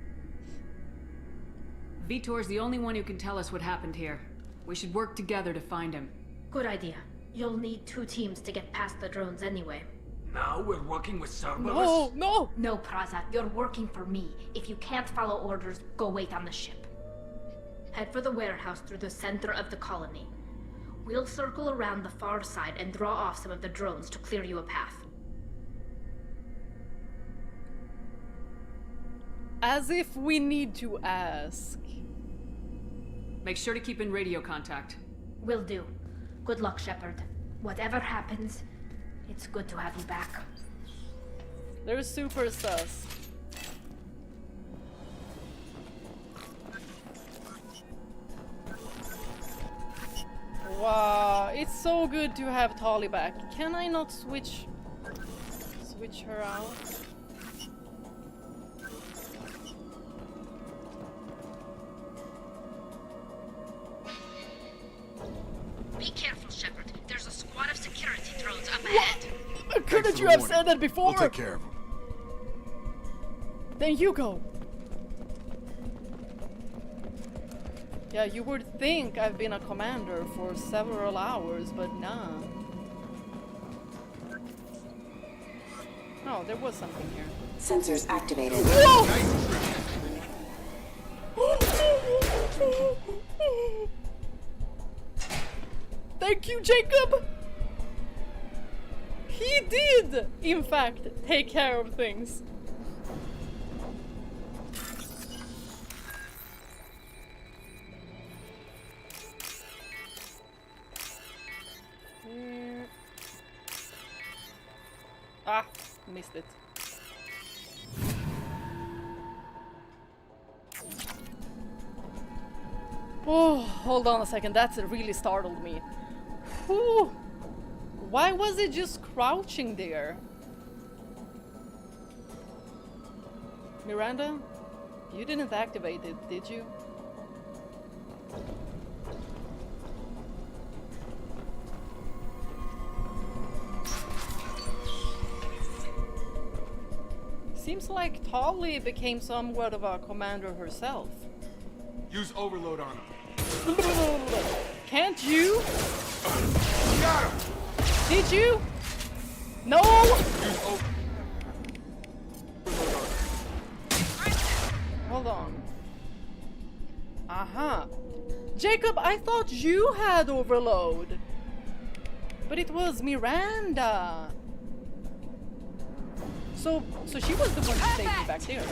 Vitor's the only one who can tell us what happened here. We should work together to find him. Good idea. You'll need 2 teams to get past the drones anyway. Now we're working with Cerberus? No, no! No, Praza, you're working for me. If you can't follow orders, go wait on the ship. Head for the warehouse through the center of the colony. We'll circle around the far side and draw off some of the drones to clear you a path. As if we need to ask. Make sure to keep in radio contact. Will do. Good luck, Shepard. Whatever happens, it's good to have you back. They're super sus. Wow, it's so good to have Tali back. Can I not switch her out? Be careful, Shepard. There's a squad of security drones up ahead. Couldn't you have said that before? We'll take care of them. Then you go. Yeah, you would think I've been a commander for several hours, but nah. Oh, there was something here. Sensors activated. Thank you, Jacob! He did, in fact, take care of things. Ah, missed it. Oh, hold on a second, that really startled me. Whew. Why was it just crouching there? Miranda, you didn't activate it, did you? Seems like Tali became somewhat of a commander herself. Use overload on him. Can't you? Got him! Did you? No! Use overload on him. Hold on. Aha. Jacob, I thought you had overload. But it was Miranda. So she was the one who saved me back there.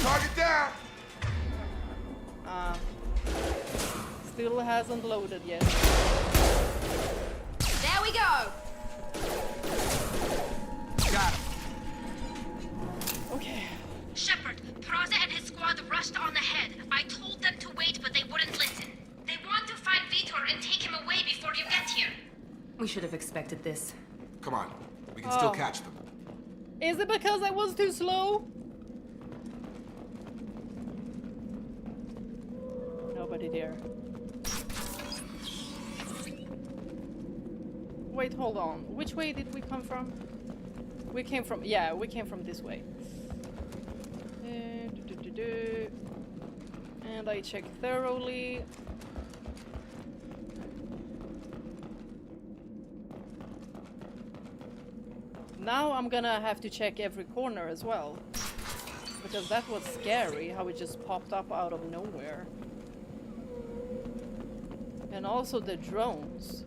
Target down! Still hasn't loaded yet. There we go! Got him. Okay. Shepard, Praza and his squad rushed on ahead. I told them to wait, but they wouldn't listen. They want to find Vitor and take him away before you get here. We should have expected this. Come on, we can still catch them. Is it because I was too slow? Nobody there. Wait, hold on. Which way did we come from? We came from, yeah, we came from this way. And I check thoroughly. Now I'm gonna have to check every corner as well. Because that was scary, how it just popped up out of nowhere. And also the drones.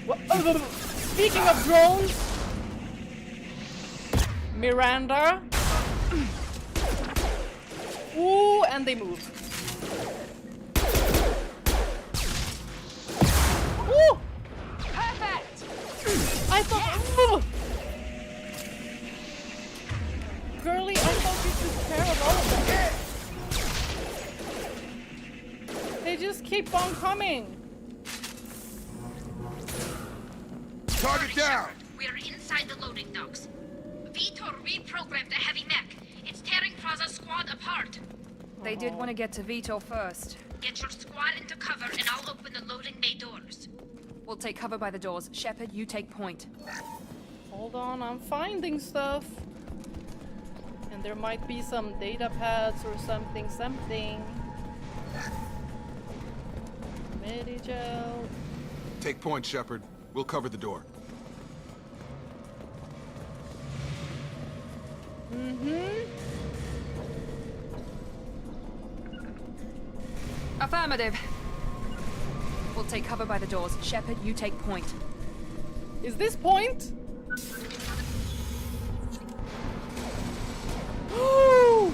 What? Speaking of drones, Miranda. Ooh, and they move. Ooh! Perfect! I thought. Ooh. Girlie, I thought you took care of all of them. They just keep on coming. Target down! We're inside the loading docks. Vitor reprogrammed the heavy mech. It's tearing Praza's squad apart. They did want to get to Vito first. Get your squad into cover and I'll open the loading bay doors. We'll take cover by the doors. Shepard, you take point. Hold on, I'm finding stuff. And there might be some data pads or something. Medigel. Take point, Shepard. We'll cover the door. Affirmative. We'll take cover by the doors. Shepard, you take point. Is this point? Oh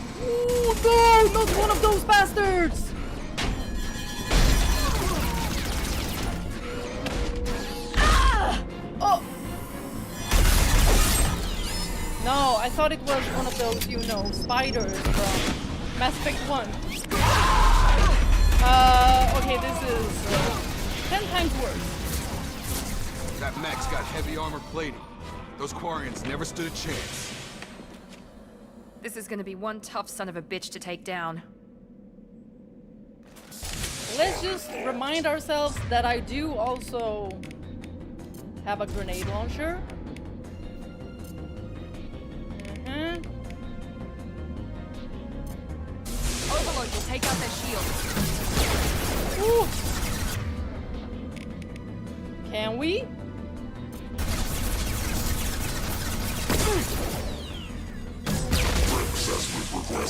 no, not one of those bastards! Ah! Oh! No, I thought it was one of those, you know, spiders from Mass Effect 1. Okay, this is 10 times worse. That mech's got heavy armor plating. Those Quarians never stood a chance. This is gonna be one tough son of a bitch to take down. Let's just remind ourselves that I do also have a grenade launcher. Overload will take out their shields. Ooh. Can we?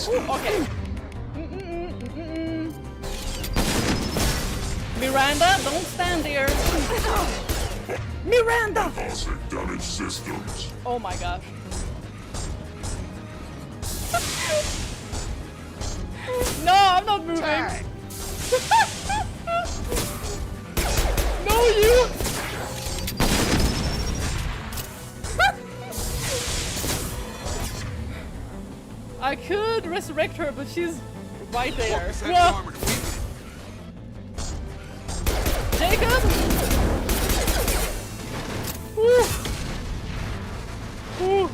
Ooh, okay. Miranda, don't stand there. Miranda! Damage systems. Oh my gosh. No, I'm not moving. No, you. I could resurrect her, but she's right there. Yeah. Jacob! Ooh. Ooh.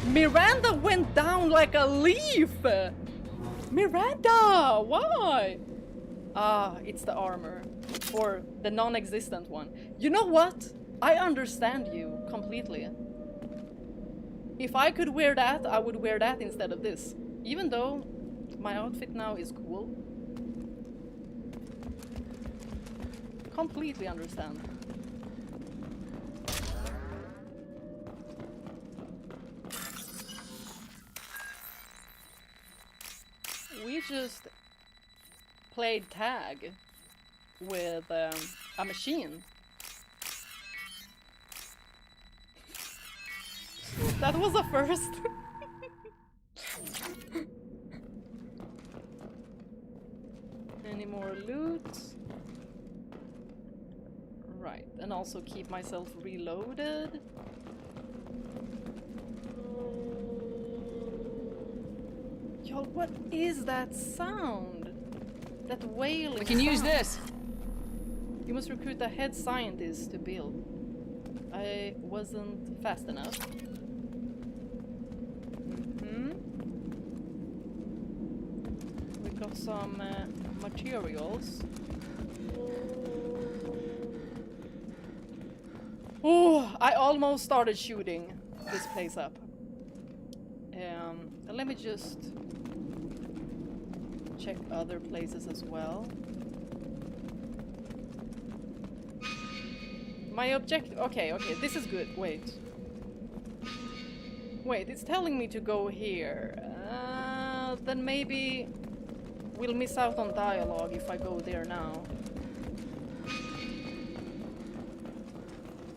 Miranda went down like a leaf! Miranda! Why? Ah, it's the armor. Or the non-existent one. You know what? I understand you completely. If I could wear that, I would wear that instead of this. Even though my outfit now is cool. Completely understand. We just played tag with a machine. That was a first. Any more loot? Right, and also keep myself reloaded. Yo, what is that sound? That wailing. We can use this. You must recruit a head scientist to build. I wasn't fast enough. We got some materials. Oh! I almost started shooting this place up. Let me just check other places as well. My objective... Okay, this is good. Wait, it's telling me to go here. Then maybe we'll miss out on dialogue if I go there now.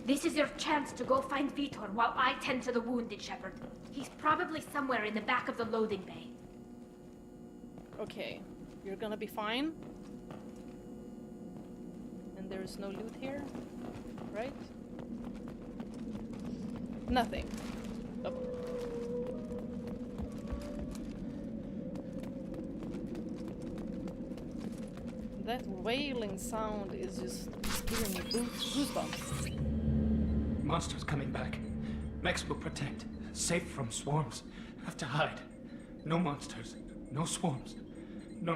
This is your chance to go find Vitor while I tend to the wounded, Shepard. He's probably somewhere in the back of the loading bay. Okay, you're gonna be fine. And there's no loot here, right? Nothing. Oh. That wailing sound is just giving me goosebumps. Monsters coming back. Mechs will protect. Safe from swarms. Have to hide. No monsters. No swarms. No.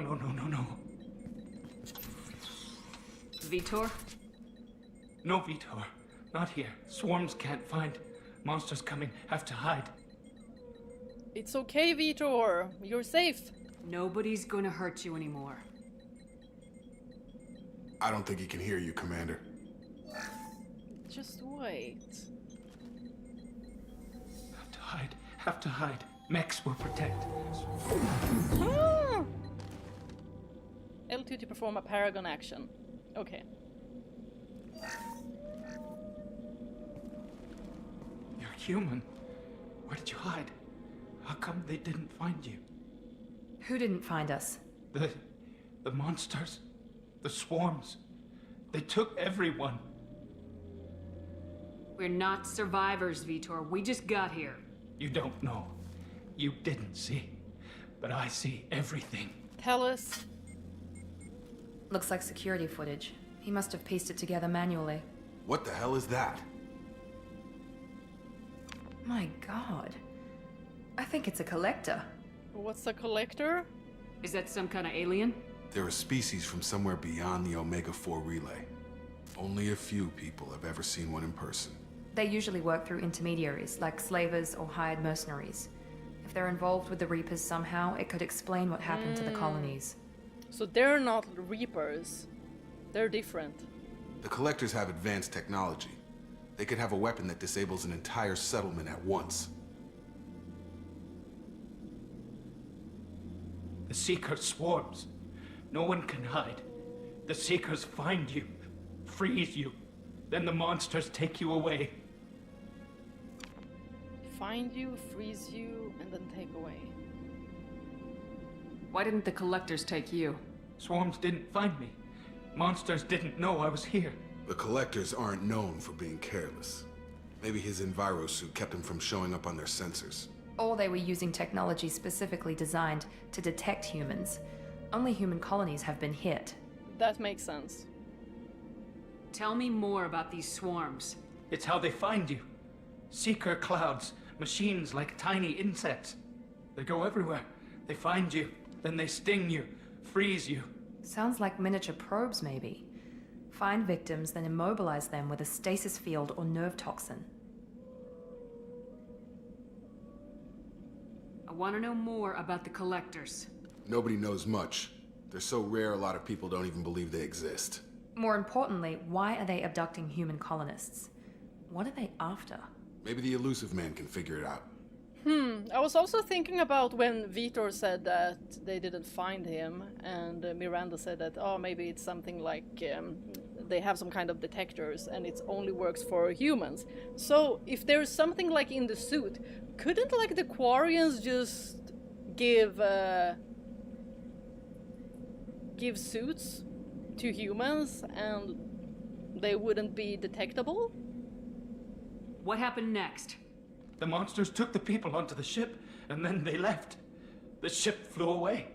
Vitor? No Vitor. Not here. Swarms can't find. Monsters coming. Have to hide. It's okay, Vitor. You're safe. Nobody's gonna hurt you anymore. I don't think he can hear you, Commander. Just wait. Have to hide. Mechs will protect. Ah! L2 to perform a Paragon action. Okay. You're human. Where did you hide? How come they didn't find you? Who didn't find us? The monsters. The swarms. They took everyone. We're not survivors, Vitor. We just got here. You don't know. You didn't see. But I see everything. Tell us. Looks like security footage. He must have pieced it together manually. What the hell is that? My god. I think it's a collector. What's a collector? Is that some kind of alien? They're a species from somewhere beyond the Omega-4 relay. Only a few people have ever seen one in person. They usually work through intermediaries, like slavers or hired mercenaries. If they're involved with the Reapers somehow, it could explain what happened to the colonies. So they're not Reapers. They're different. The Collectors have advanced technology. They could have a weapon that disables an entire settlement at once. The Seeker swarms. No one can hide. The Seekers find you, freeze you. Then the monsters take you away. Find you, freeze you, and then take away. Why didn't the Collectors take you? Swarms didn't find me. Monsters didn't know I was here. The Collectors aren't known for being careless. Maybe his envirosuit kept him from showing up on their sensors. Or they were using technology specifically designed to detect humans. Only human colonies have been hit. That makes sense. Tell me more about these swarms. It's how they find you. Seeker clouds, machines like tiny insects. They go everywhere. They find you, then they sting you, freeze you. Sounds like miniature probes, maybe. Find victims, then immobilize them with a stasis field or nerve toxin. I want to know more about the Collectors. Nobody knows much. They're so rare, a lot of people don't even believe they exist. More importantly, why are they abducting human colonists? What are they after? Maybe the Elusive Man can figure it out. I was also thinking about when Vitor said that they didn't find him, and Miranda said that, oh, maybe it's something like they have some kind of detectors and it only works for humans. So if there's something like in the suit, couldn't like the Quarians just give suits to humans and they wouldn't be detectable? What happened next? The monsters took the people onto the ship, and then they left. The ship flew away.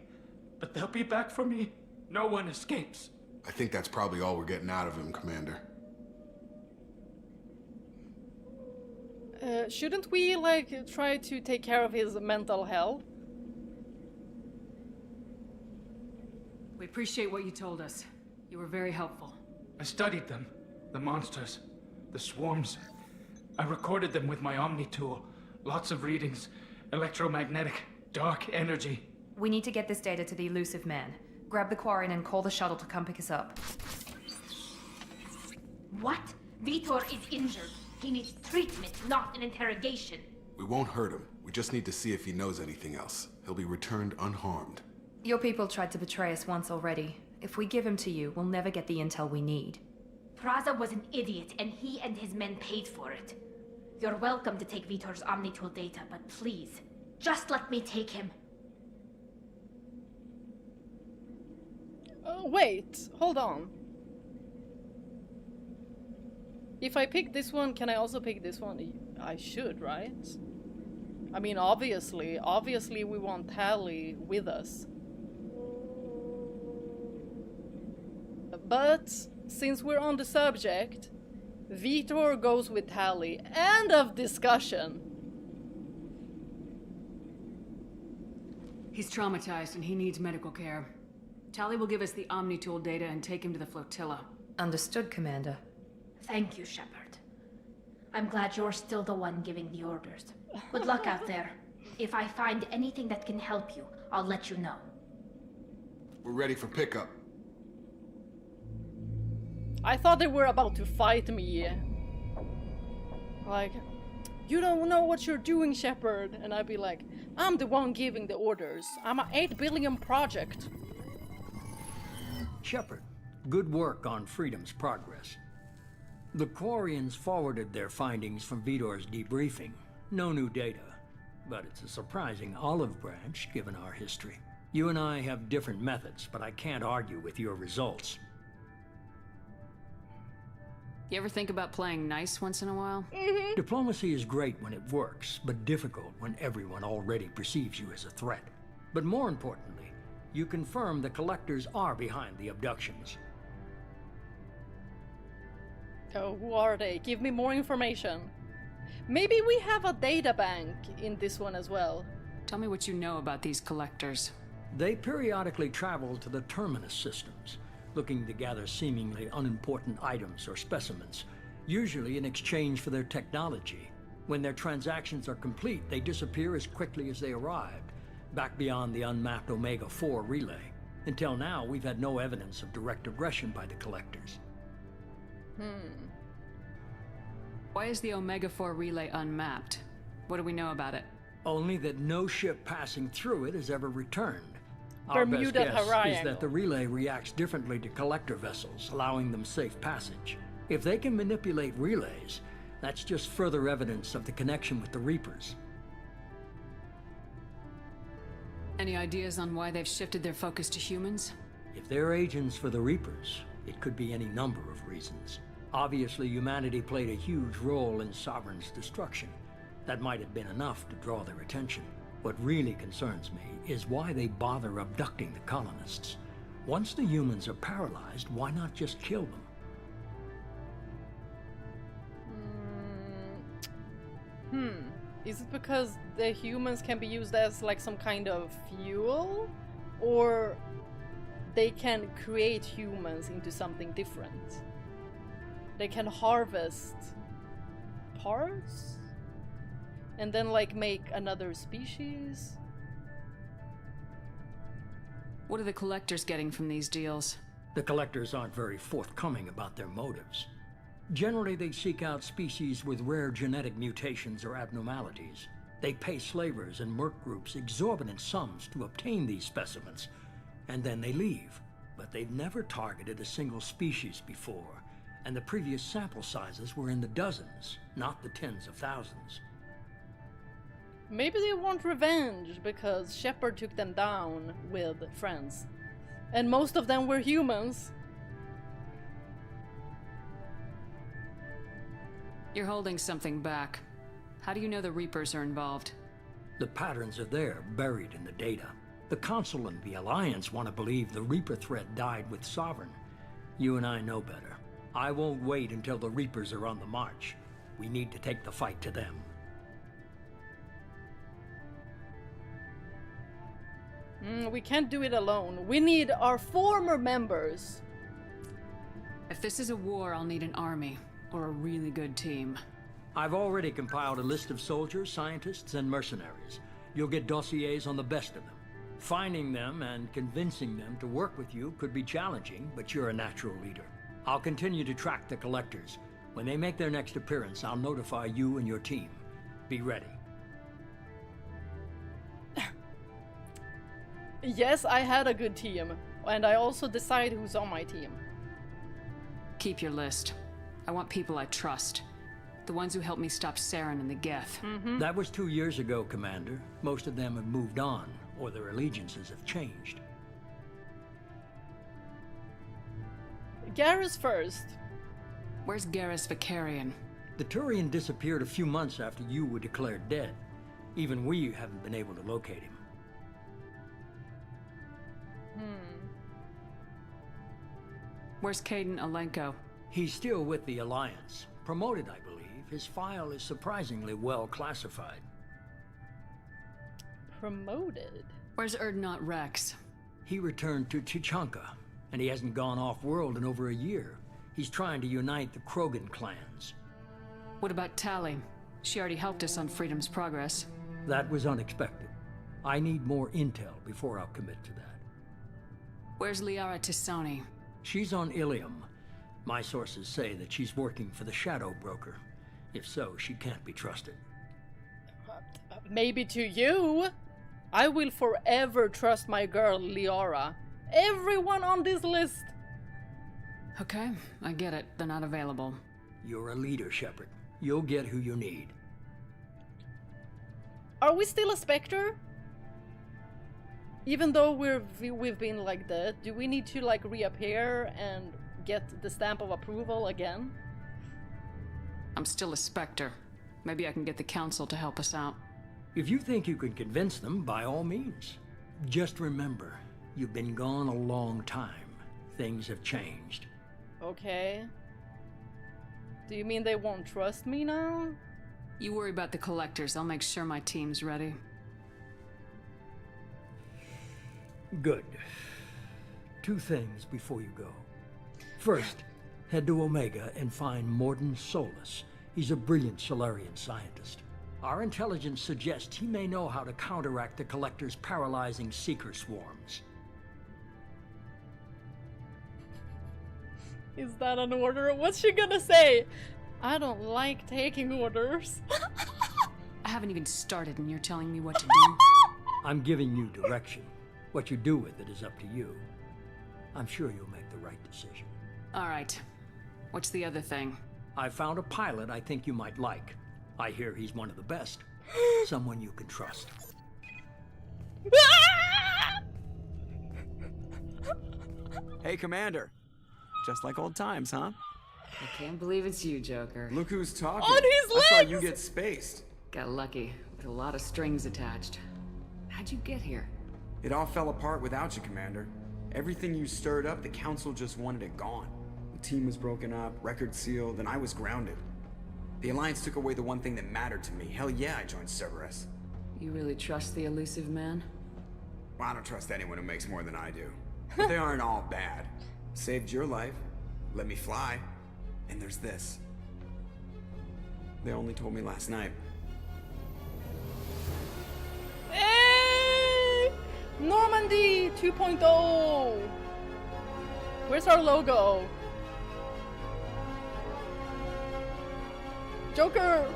But they'll be back for me. No one escapes. I think that's probably all we're getting out of him, Commander. Shouldn't we, like, try to take care of his mental health? We appreciate what you told us. You were very helpful. I studied them. The monsters. The swarms. I recorded them with my Omni tool. Lots of readings. Electromagnetic, dark energy. We need to get this data to the elusive man. Grab the Quarian and call the shuttle to come pick us up. What? Vitor is injured. He needs treatment, not an interrogation. We won't hurt him. We just need to see if he knows anything else. He'll be returned unharmed. Your people tried to betray us once already. If we give him to you, we'll never get the intel we need. Praza was an idiot, and he and his men paid for it. You're welcome to take Vitor's Omnitool data, but please, just let me take him. Wait, hold on. If I pick this one, can I also pick this one? I should, right? I mean, obviously we want Tally with us. But since we're on the subject, Vitor goes with Tally. End of discussion. He's traumatized and he needs medical care. Tally will give us the Omnitool data and take him to the flotilla. Understood, Commander. Thank you, Shepard. I'm glad you're still the one giving the orders. Good luck out there. If I find anything that can help you, I'll let you know. We're ready for pickup. I thought they were about to fight me. Like, you don't know what you're doing, Shepard. And I'd be like, I'm the one giving the orders. I'm an 8 billion project. Shepard, good work on Freedom's progress. The Quarians forwarded their findings from Vitor's debriefing. No new data, but it's a surprising olive branch given our history. You and I have different methods, but I can't argue with your results. You ever think about playing nice once in a while? Diplomacy is great when it works, but difficult when everyone already perceives you as a threat. But more importantly, you confirm the Collectors are behind the abductions. Oh, who are they? Give me more information. Maybe we have a data bank in this one as well. Tell me what you know about these Collectors. They periodically travel to the Terminus systems, looking to gather seemingly unimportant items or specimens, usually in exchange for their technology. When their transactions are complete, they disappear as quickly as they arrived, back beyond the unmapped Omega-4 relay. Until now, we've had no evidence of direct aggression by the Collectors. Why is the Omega-4 relay unmapped? What do we know about it? Only that no ship passing through it has ever returned. Bermuda Our best guess Triangle. is that the relay reacts differently to Collector vessels, allowing them safe passage. If they can manipulate relays, that's just further evidence of the connection with the Reapers. Any ideas on why they've shifted their focus to humans? If they're agents for the Reapers, it could be any number of reasons. Obviously, humanity played a huge role in Sovereign's destruction. That might have been enough to draw their attention. What really concerns me is why they bother abducting the colonists. Once the humans are paralyzed, why not just kill them? Is it because the humans can be used as like some kind of fuel? Or they can create humans into something different? They can harvest parts? And then like make another species? What are the Collectors getting from these deals? The Collectors aren't very forthcoming about their motives. Generally, they seek out species with rare genetic mutations or abnormalities. They pay slavers and merc groups exorbitant sums to obtain these specimens, and then they leave. But they've never targeted a single species before, and the previous sample sizes were in the dozens, not the tens of thousands. Maybe they want revenge because Shepard took them down with friends. And most of them were humans. You're holding something back. How do you know the Reapers are involved? The patterns are there, buried in the data. The Council and the Alliance want to believe the Reaper threat died with Sovereign. You and I know better. I won't wait until the Reapers are on the march. We need to take the fight to them. We can't do it alone. We need our former members. If this is a war, I'll need an army, or a really good team. I've already compiled a list of soldiers, scientists, and mercenaries. You'll get dossiers on the best of them. Finding them and convincing them to work with you could be challenging, but you're a natural leader. I'll continue to track the collectors. When they make their next appearance, I'll notify you and your team. Be ready. Yes, I had a good team, and I also decide who's on my team. Keep your list. I want people I trust. The ones who helped me stop Saren and the Geth. That was 2 years ago, Commander. Most of them have moved on, or their allegiances have changed. Garrus first. Where's Garrus Vicarian? The Turian disappeared a few months after you were declared dead. Even we haven't been able to locate him. Where's Caden Alenko? He's still with the Alliance. Promoted, I believe. His file is surprisingly well classified. Promoted? Where's Erdnot Rex? He returned to Chichanka, and he hasn't gone off-world in over a year. He's trying to unite the Krogan clans. What about Tali? She already helped us on Freedom's Progress. That was unexpected. I need more intel before I'll commit to that. Where's Liara Tisani? She's on Ilium. My sources say that she's working for the Shadow Broker. If so, she can't be trusted. Maybe to you? I will forever trust my girl, Liara. Everyone on this list. Okay, I get it. They're not available. You're a leader, Shepard. You'll get who you need. Are we still a Spectre? Even though we've been like that, do we need to like reappear and get the stamp of approval again? I'm still a Spectre. Maybe I can get the Council to help us out. If you think you can convince them, by all means. Just remember, you've been gone a long time. Things have changed. Okay. Do you mean they won't trust me now? You worry about the collectors. I'll make sure my team's ready. Good. 2 things before you go. First, head to Omega and find Morden Solus. He's a brilliant Solarian scientist. Our intelligence suggests he may know how to counteract the Collector's paralyzing Seeker swarms. Is that an order? What's she gonna say? I don't like taking orders. I haven't even started and you're telling me what to do? I'm giving you direction. What you do with it is up to you. I'm sure you'll make the right decision. All right. What's the other thing? I found a pilot I think you might like. I hear he's one of the best. Someone you can trust. Hey, Commander. Just like old times, huh? I can't believe it's you, Joker. Look who's talking. On his legs! I saw you get spaced. Got lucky, with a lot of strings attached. How'd you get here? It all fell apart without you, Commander. Everything you stirred up, the Council just wanted it gone. The team was broken up, record sealed, and I was grounded. The Alliance took away the one thing that mattered to me. Hell yeah, I joined Cerberus. You really trust the elusive man? Well, I don't trust anyone who makes more than I do. But they aren't all bad. Saved your life, let me fly, and there's this. They only told me last night. Hey! Normandy 2.0! Where's our logo? Joker!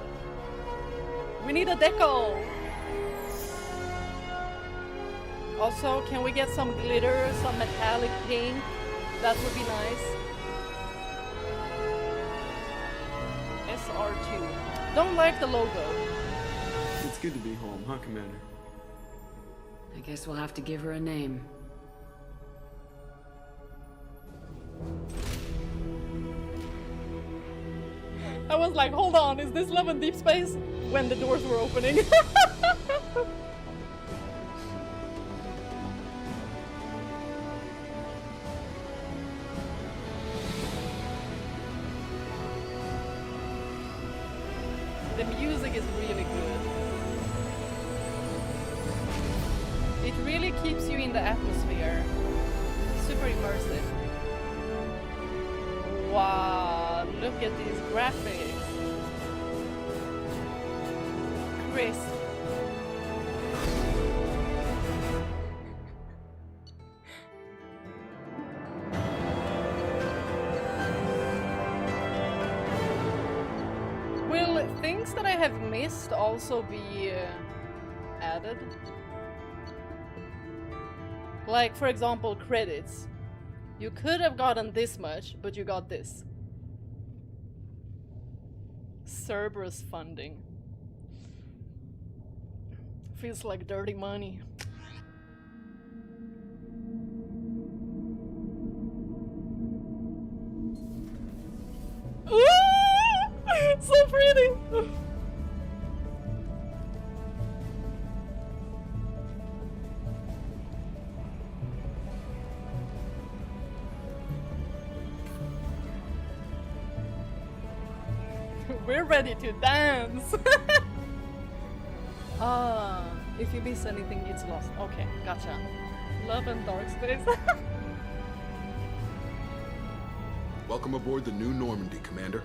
We need a decal! Also, can we get some glitter, some metallic pink? That would be nice. SR2. Don't like the logo. It's good to be home, huh, Commander? I guess we'll have to give her a name. I was like, hold on, is this Love and Deep Space? When the doors were opening. The music is really good. It really keeps you in the atmosphere. Super immersive. Wow, look at these graphics. Chris. Will things that I have missed also be added? Like, for example, credits. You could have gotten this much, but you got this. Cerberus funding. Feels like dirty money. So pretty! We're ready to dance! If you miss anything, it's lost. Okay, gotcha. Love and dark space. Welcome aboard the New Normandy, Commander.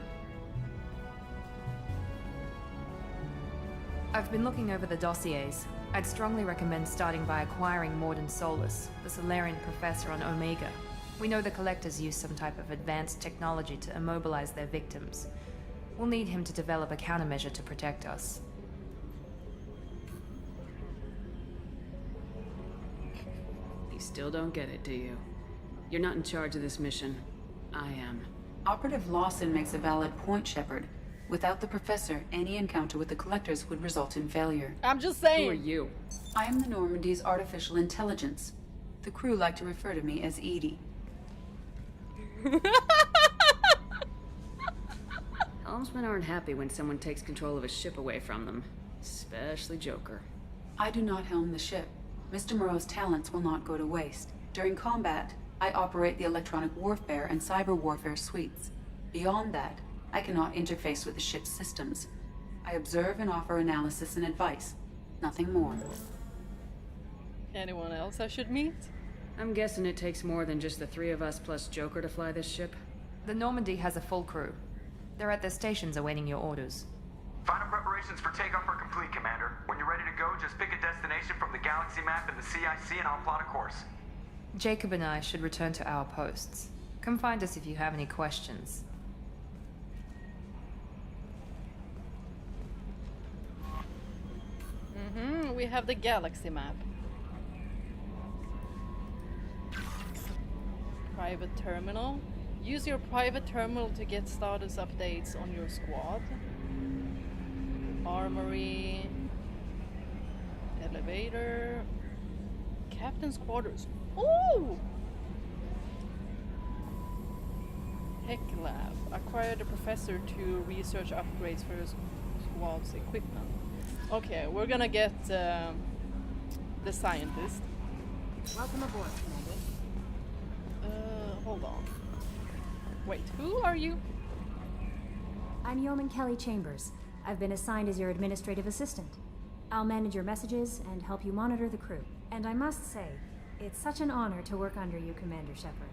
I've been looking over the dossiers. I'd strongly recommend starting by acquiring Morden Solus, the Solarian professor on Omega. We know the Collectors use some type of advanced technology to immobilize their victims. We'll need him to develop a countermeasure to protect us. You still don't get it, do you? You're not in charge of this mission. I am. Operative Lawson makes a valid point, Shepard. Without the Professor, any encounter with the Collectors would result in failure. I'm just saying. Who are you? I am the Normandy's artificial intelligence. The crew like to refer to me as Edie. Helmsmen aren't happy when someone takes control of a ship away from them. Especially Joker. I do not helm the ship. Mr. Moreau's talents will not go to waste. During combat, I operate the electronic warfare and cyber warfare suites. Beyond that, I cannot interface with the ship's systems. I observe and offer analysis and advice. Nothing more. Anyone else I should meet? I'm guessing it takes more than just the three of us plus Joker to fly this ship. The Normandy has a full crew. They're at their stations awaiting your orders. Final preparations for takeoff are complete, Commander. When you're ready to go, just pick a destination from the galaxy map in the CIC and I'll plot a course. Jacob and I should return to our posts. Come find us if you have any questions. We have the galaxy map. Private terminal. Use your private terminal to get status updates on your squad. Armory. Elevator. Captain's quarters. Ooh! Tech lab. Acquire the professor to research upgrades for your squad's equipment. Okay, we're gonna get the scientist. Welcome aboard, Commander. Hold on. Wait, who are you? I'm Yeoman Kelly Chambers. I've been assigned as your administrative assistant. I'll manage your messages and help you monitor the crew. And I must say, it's such an honor to work under you, Commander Shepard.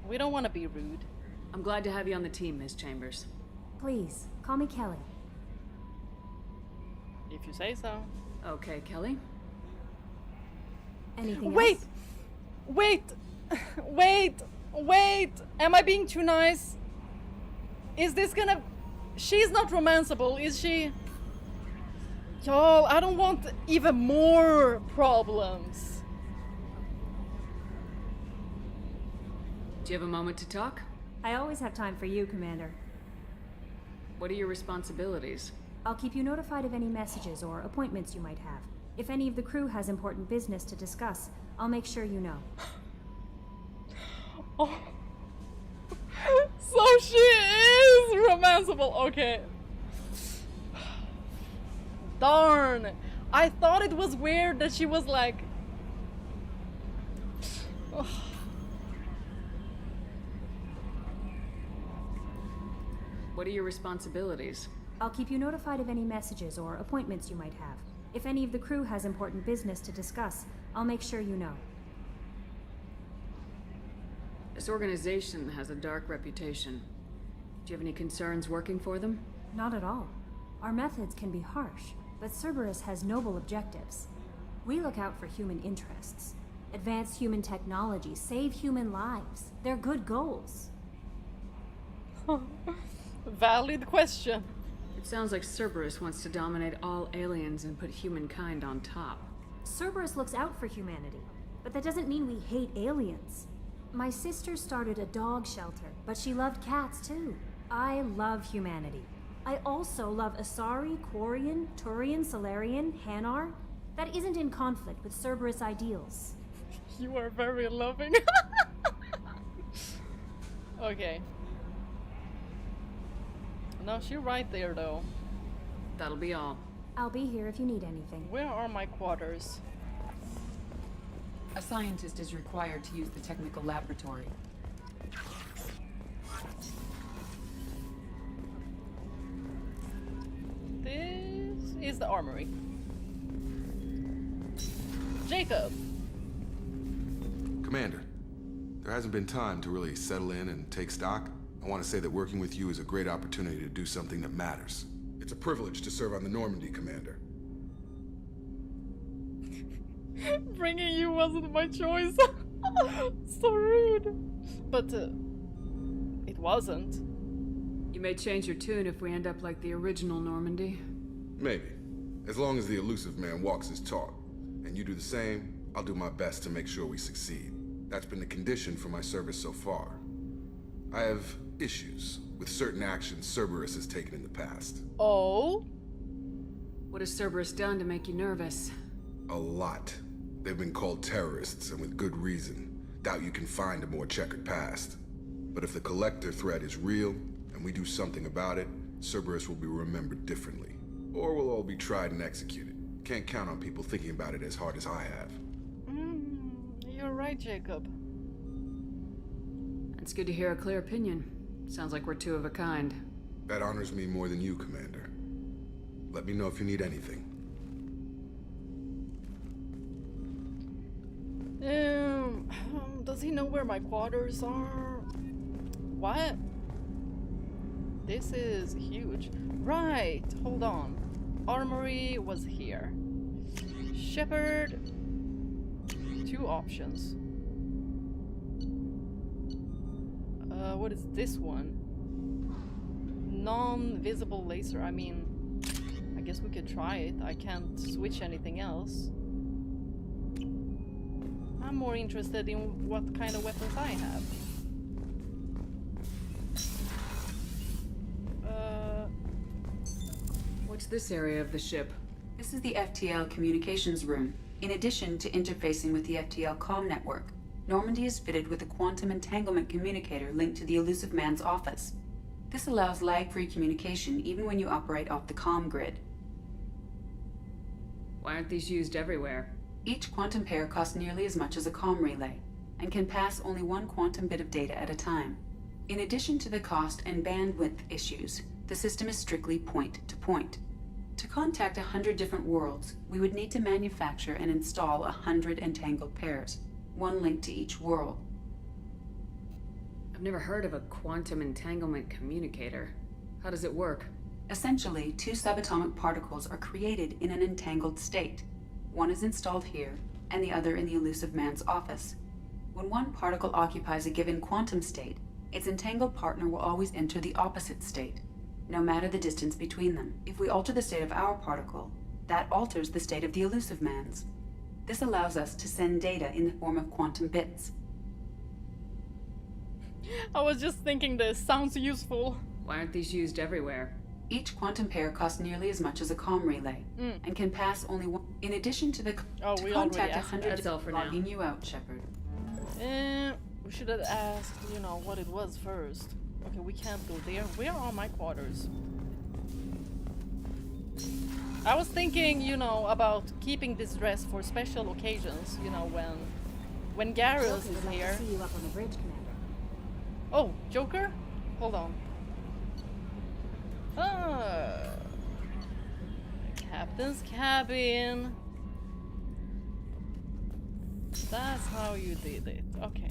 We don't want to be rude. I'm glad to have you on the team, Ms. Chambers. Please, call me Kelly. If you say so. Okay, Kelly. Anything Wait! else? Wait! Wait! Wait! Am I being too nice? Is this gonna... She's not romanceable, is she? Y'all, I don't want even more problems. Do you have a moment to talk? I always have time for you, Commander. What are your responsibilities? I'll keep you notified of any messages or appointments you might have. If any of the crew has important business to discuss, I'll make sure you know. Oh. So she is romanceable. Okay. Darn. I thought it was weird that she was like... What are your responsibilities? I'll keep you notified of any messages or appointments you might have. If any of the crew has important business to discuss, I'll make sure you know. This organization has a dark reputation. Do you have any concerns working for them? Not at all. Our methods can be harsh, but Cerberus has noble objectives. We look out for human interests. Advance human technology, save human lives. They're good goals. Valid question. It sounds like Cerberus wants to dominate all aliens and put humankind on top. Cerberus looks out for humanity, but that doesn't mean we hate aliens. My sister started a dog shelter, but she loved cats too. I love humanity. I also love Asari, Quarian, Turian, Solarian, Hanar. That isn't in conflict with Cerberus ideals. You are very loving. Okay. No, she's right there though. That'll be all. I'll be here if you need anything. Where are my quarters? A scientist is required to use the technical laboratory. This is the armory. Jacob! Commander, there hasn't been time to really settle in and take stock. I want to say that working with you is a great opportunity to do something that matters. It's a privilege to serve on the Normandy, Commander. Bringing you wasn't my choice. So rude. But it wasn't. You may change your tune if we end up like the original Normandy. Maybe. As long as the elusive man walks his talk, and you do the same, I'll do my best to make sure we succeed. That's been the condition for my service so far. I have issues with certain actions Cerberus has taken in the past. Oh? What has Cerberus done to make you nervous? A lot. They've been called terrorists, and with good reason. Doubt you can find a more checkered past. But if the Collector threat is real, and we do something about it, Cerberus will be remembered differently. Or we'll all be tried and executed. Can't count on people thinking about it as hard as I have. You're right, Jacob. It's good to hear a clear opinion. Sounds like we're two of a kind. That honors me more than you, Commander. Let me know if you need anything. Does he know where my quarters are? What? This is huge. Right, hold on. Armory was here. Shepard. 2 options. What is this one? Non-visible laser. I mean, I guess we could try it. I can't switch anything else. I'm more interested in what kind of weapons I have. What's this area of the ship? This is the FTL communications room. In addition to interfacing with the FTL comm network, Normandy is fitted with a quantum entanglement communicator linked to the elusive man's office. This allows lag-free communication even when you operate off the comm grid. Why aren't these used everywhere? Each quantum pair costs nearly as much as a comm relay, and can pass only one quantum bit of data at a time. In addition to the cost and bandwidth issues, the system is strictly point-to-point. To contact 100 different worlds, we would need to manufacture and install 100 entangled pairs, one link to each world. I've never heard of a quantum entanglement communicator. How does it work? Essentially, 2 subatomic particles are created in an entangled state. One is installed here, and the other in the elusive man's office. When one particle occupies a given quantum state, its entangled partner will always enter the opposite state, no matter the distance between them. If we alter the state of our particle, that alters the state of the elusive man's. This allows us to send data in the form of quantum bits. I was just thinking this sounds useful. Why aren't these used everywhere? Each quantum pair costs nearly as much as a comm relay, and can pass only one. In addition to the to contact 100 logging you out, Shepard. We should have asked, you know, what it was first. Okay, we can't go there. Where are my quarters? I was thinking, you know, about keeping this dress for special occasions. You know, when Garrus is here. See you up on the bridge, Commander. Oh, Joker? Hold on. Captain's cabin. That's how you did it. Okay.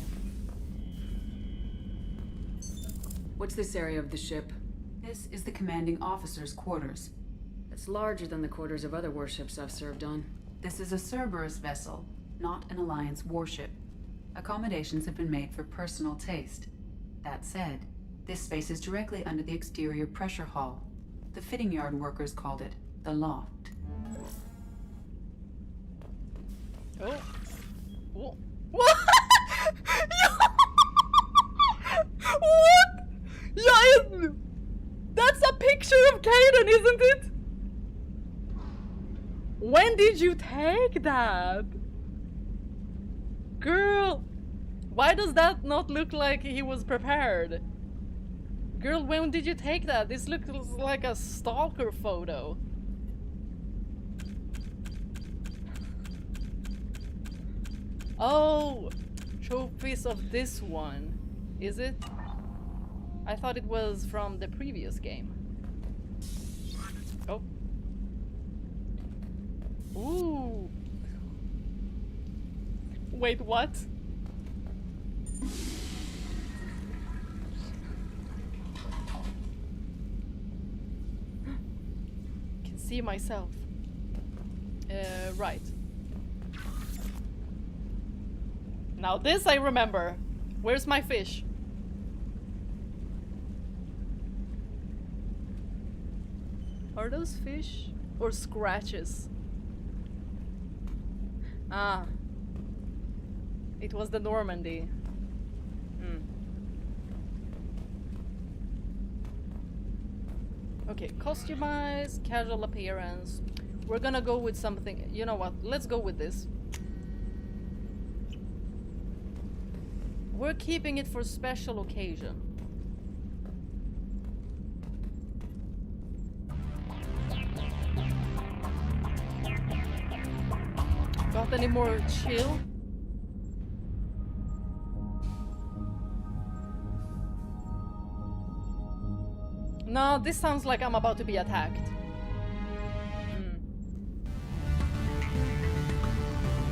What's this area of the ship? This is the commanding officer's quarters. It's larger than the quarters of other warships I've served on. This is a Cerberus vessel, not an Alliance warship. Accommodations have been made for personal taste. That said, this space is directly under the exterior pressure hull. The fitting yard workers called it the loft. Oh. Whoa. What? What? Yeah, that's a picture of Kaden, isn't it? When did you take that? Girl, why does that not look like he was prepared? Girl, when did you take that? This looks like a stalker photo. Oh, trophies of this one. Is it? I thought it was from the previous game. Oh. Ooh. Wait, what? Can see myself. Right. Now this I remember. Where's my fish? Are those fish or scratches? Ah. It was the Normandy. Okay, customize, casual appearance. We're gonna go with something. You know what? Let's go with this. We're keeping it for special occasion. Got any more chill? No, this sounds like I'm about to be attacked.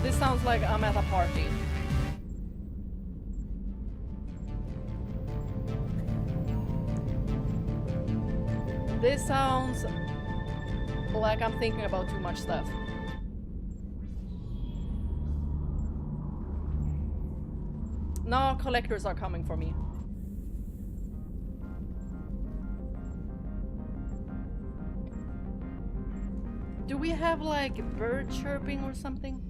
This sounds like I'm at a party. This sounds like I'm thinking about too much stuff. No, collectors are coming for me. Do we have like bird chirping or something?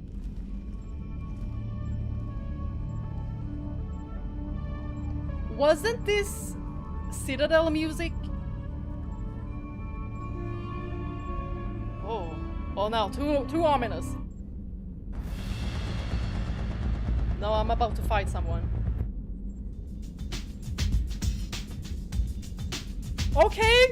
Wasn't this Citadel music? Oh no, too ominous. No, I'm about to fight someone. Okay.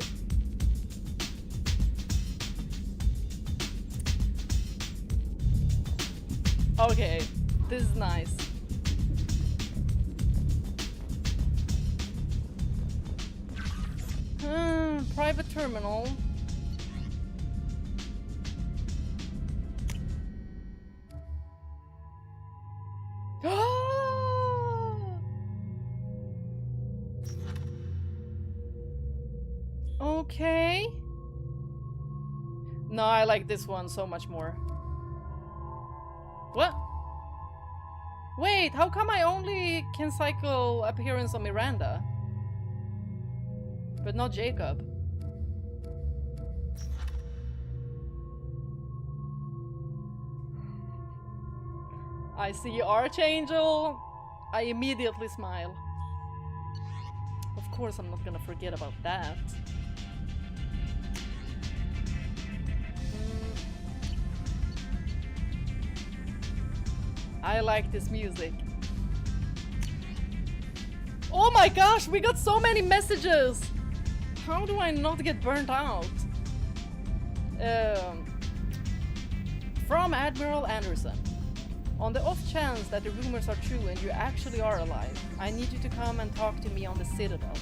Okay, this is nice. Private terminal. Okay. No, I like this one so much more. What? Wait, how come I only can cycle appearance on Miranda? But not Jacob. I see Archangel. I immediately smile. Of course I'm not gonna forget about that. I like this music. Oh my gosh, we got so many messages! How do I not get burnt out? From Admiral Anderson. On the off chance that the rumors are true and you actually are alive, I need you to come and talk to me on the Citadel.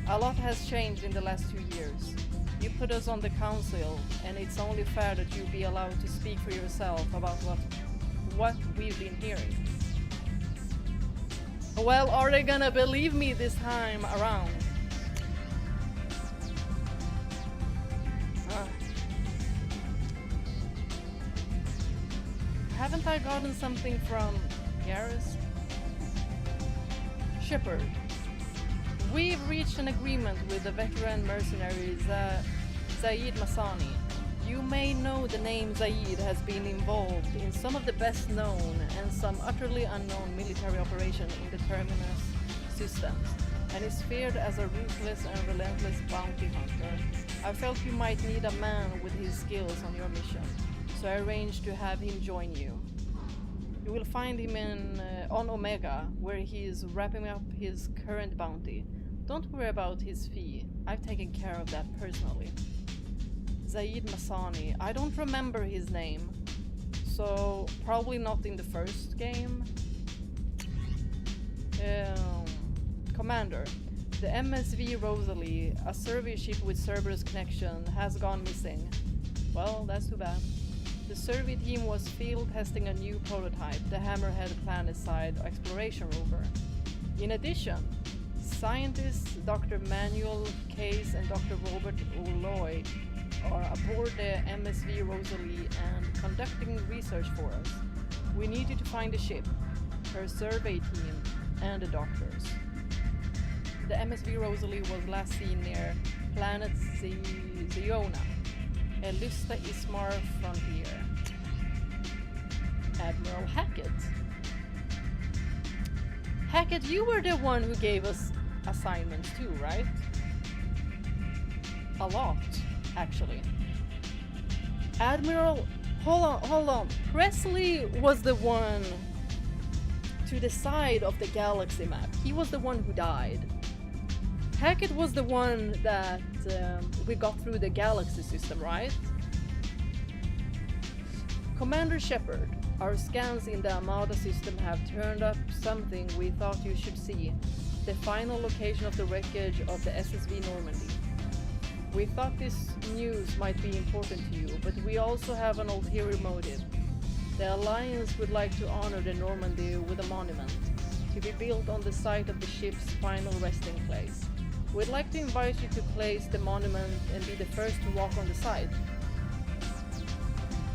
A lot has changed in the last 2 years. You put us on the council, and it's only fair that you be allowed to speak for yourself about what we've been hearing. Well, are they gonna believe me this time around? Haven't I gotten something from Garrus? Shepard. We've reached an agreement with the veteran mercenary Zaid Masani. You may know the name Zaid has been involved in some of the best known and some utterly unknown military operations in the Terminus systems, and is feared as a ruthless and relentless bounty hunter. I felt you might need a man with his skills on your mission, so I arranged to have him join you. You will find him on Omega, where he is wrapping up his current bounty. Don't worry about his fee. I've taken care of that personally. Zaid Masani. I don't remember his name, so probably not in the first game. Commander, the MSV Rosalie, a survey ship with Cerberus connection, has gone missing. Well, that's too bad. The survey team was field testing a new prototype, the Hammerhead planet-side exploration rover. In addition, scientists Dr. Manuel Case and Dr. Robert O'Loy are aboard the MSV Rosalie and conducting research for us. We need you to find the ship, her survey team, and the doctors. The MSV Rosalie was last seen near planet Ziona, a Lysta Ismar frontier. Admiral Hackett. Hackett, you were the one who gave us assignments too, right? A lot, actually. Admiral, hold on. Presley was the one to the side of the galaxy map. He was the one who died. Hackett was the one that we got through the galaxy system, right? Commander Shepard, our scans in the Armada system have turned up something we thought you should see. The final location of the wreckage of the SSV Normandy. We thought this news might be important to you, but we also have an ulterior motive. The Alliance would like to honor the Normandy with a monument, to be built on the site of the ship's final resting place. We'd like to invite you to place the monument and be the first to walk on the site.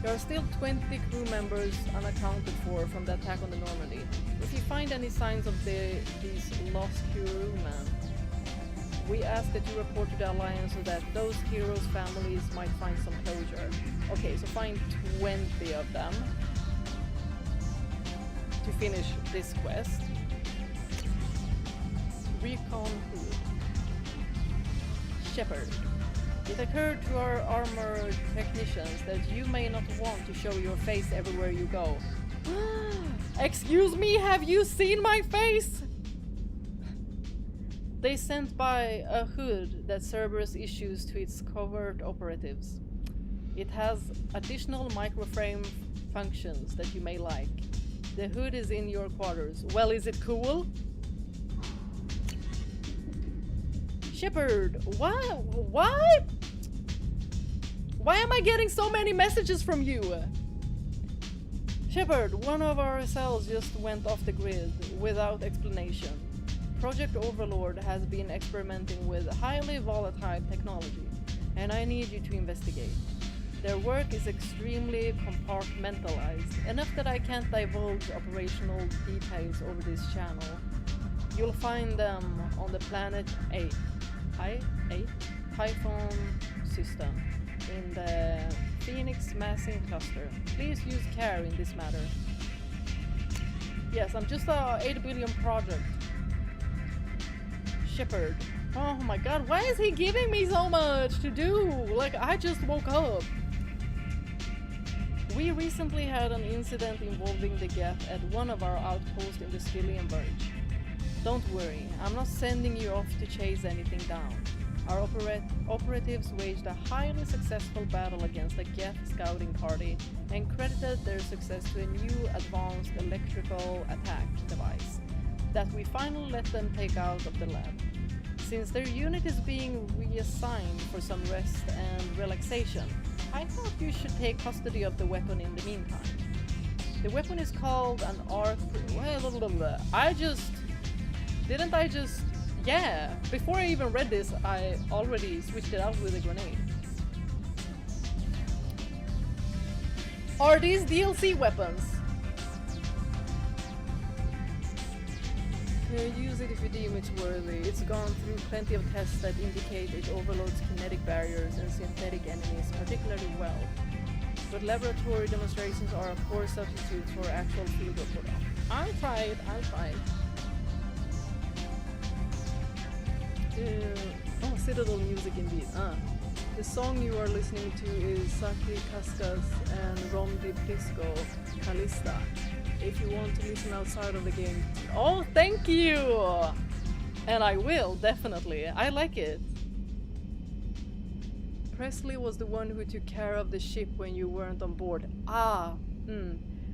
There are still 20 crew members unaccounted for from the attack on the Normandy. If you find any signs of these lost crewmen, we ask that you report to the Alliance so that those heroes' families might find some closure. Okay, so find 20 of them to finish this quest. Recon Hood. Shepard. It occurred to our armored technicians that you may not want to show your face everywhere you go. Excuse me, have you seen my face? They sent by a hood that Cerberus issues to its covert operatives. It has additional microframe functions that you may like. The hood is in your quarters. Well, is it cool? Shepard, what? Why am I getting so many messages from you? Shepard, one of our cells just went off the grid without explanation. Project Overlord has been experimenting with highly volatile technology, and I need you to investigate. Their work is extremely compartmentalized, enough that I can't divulge operational details over this channel. You'll find them on the planet 8 Typhon system in the Phoenix Massing Cluster. Please use care in this matter. Yes, I'm just a 8 billion project. Shepard. Oh my god, why is he giving me so much to do? Like, I just woke up. We recently had an incident involving the Geth at one of our outposts in the Skillian Verge. Don't worry, I'm not sending you off to chase anything down. Our operatives waged a highly successful battle against a Geth scouting party and credited their success to a new advanced electrical attack device that we finally let them take out of the lab. Since their unit is being reassigned for some rest and relaxation, I thought you should take custody of the weapon in the meantime. The weapon is called an arc... Yeah, before I even read this, I already switched it out with a grenade. Are these DLC weapons? Use it if you deem it's worthy. It's gone through plenty of tests that indicate it overloads kinetic barriers and synthetic enemies particularly well. But laboratory demonstrations are a poor substitute for actual field report. I'll try it, I'll try it. Oh, Citadel music indeed. The song you are listening to is Saki Cascas and Rom Di Prisco, Callista. If you want to listen outside of the game. Oh, thank you! And I will, definitely. I like it. Presley was the one who took care of the ship when you weren't on board.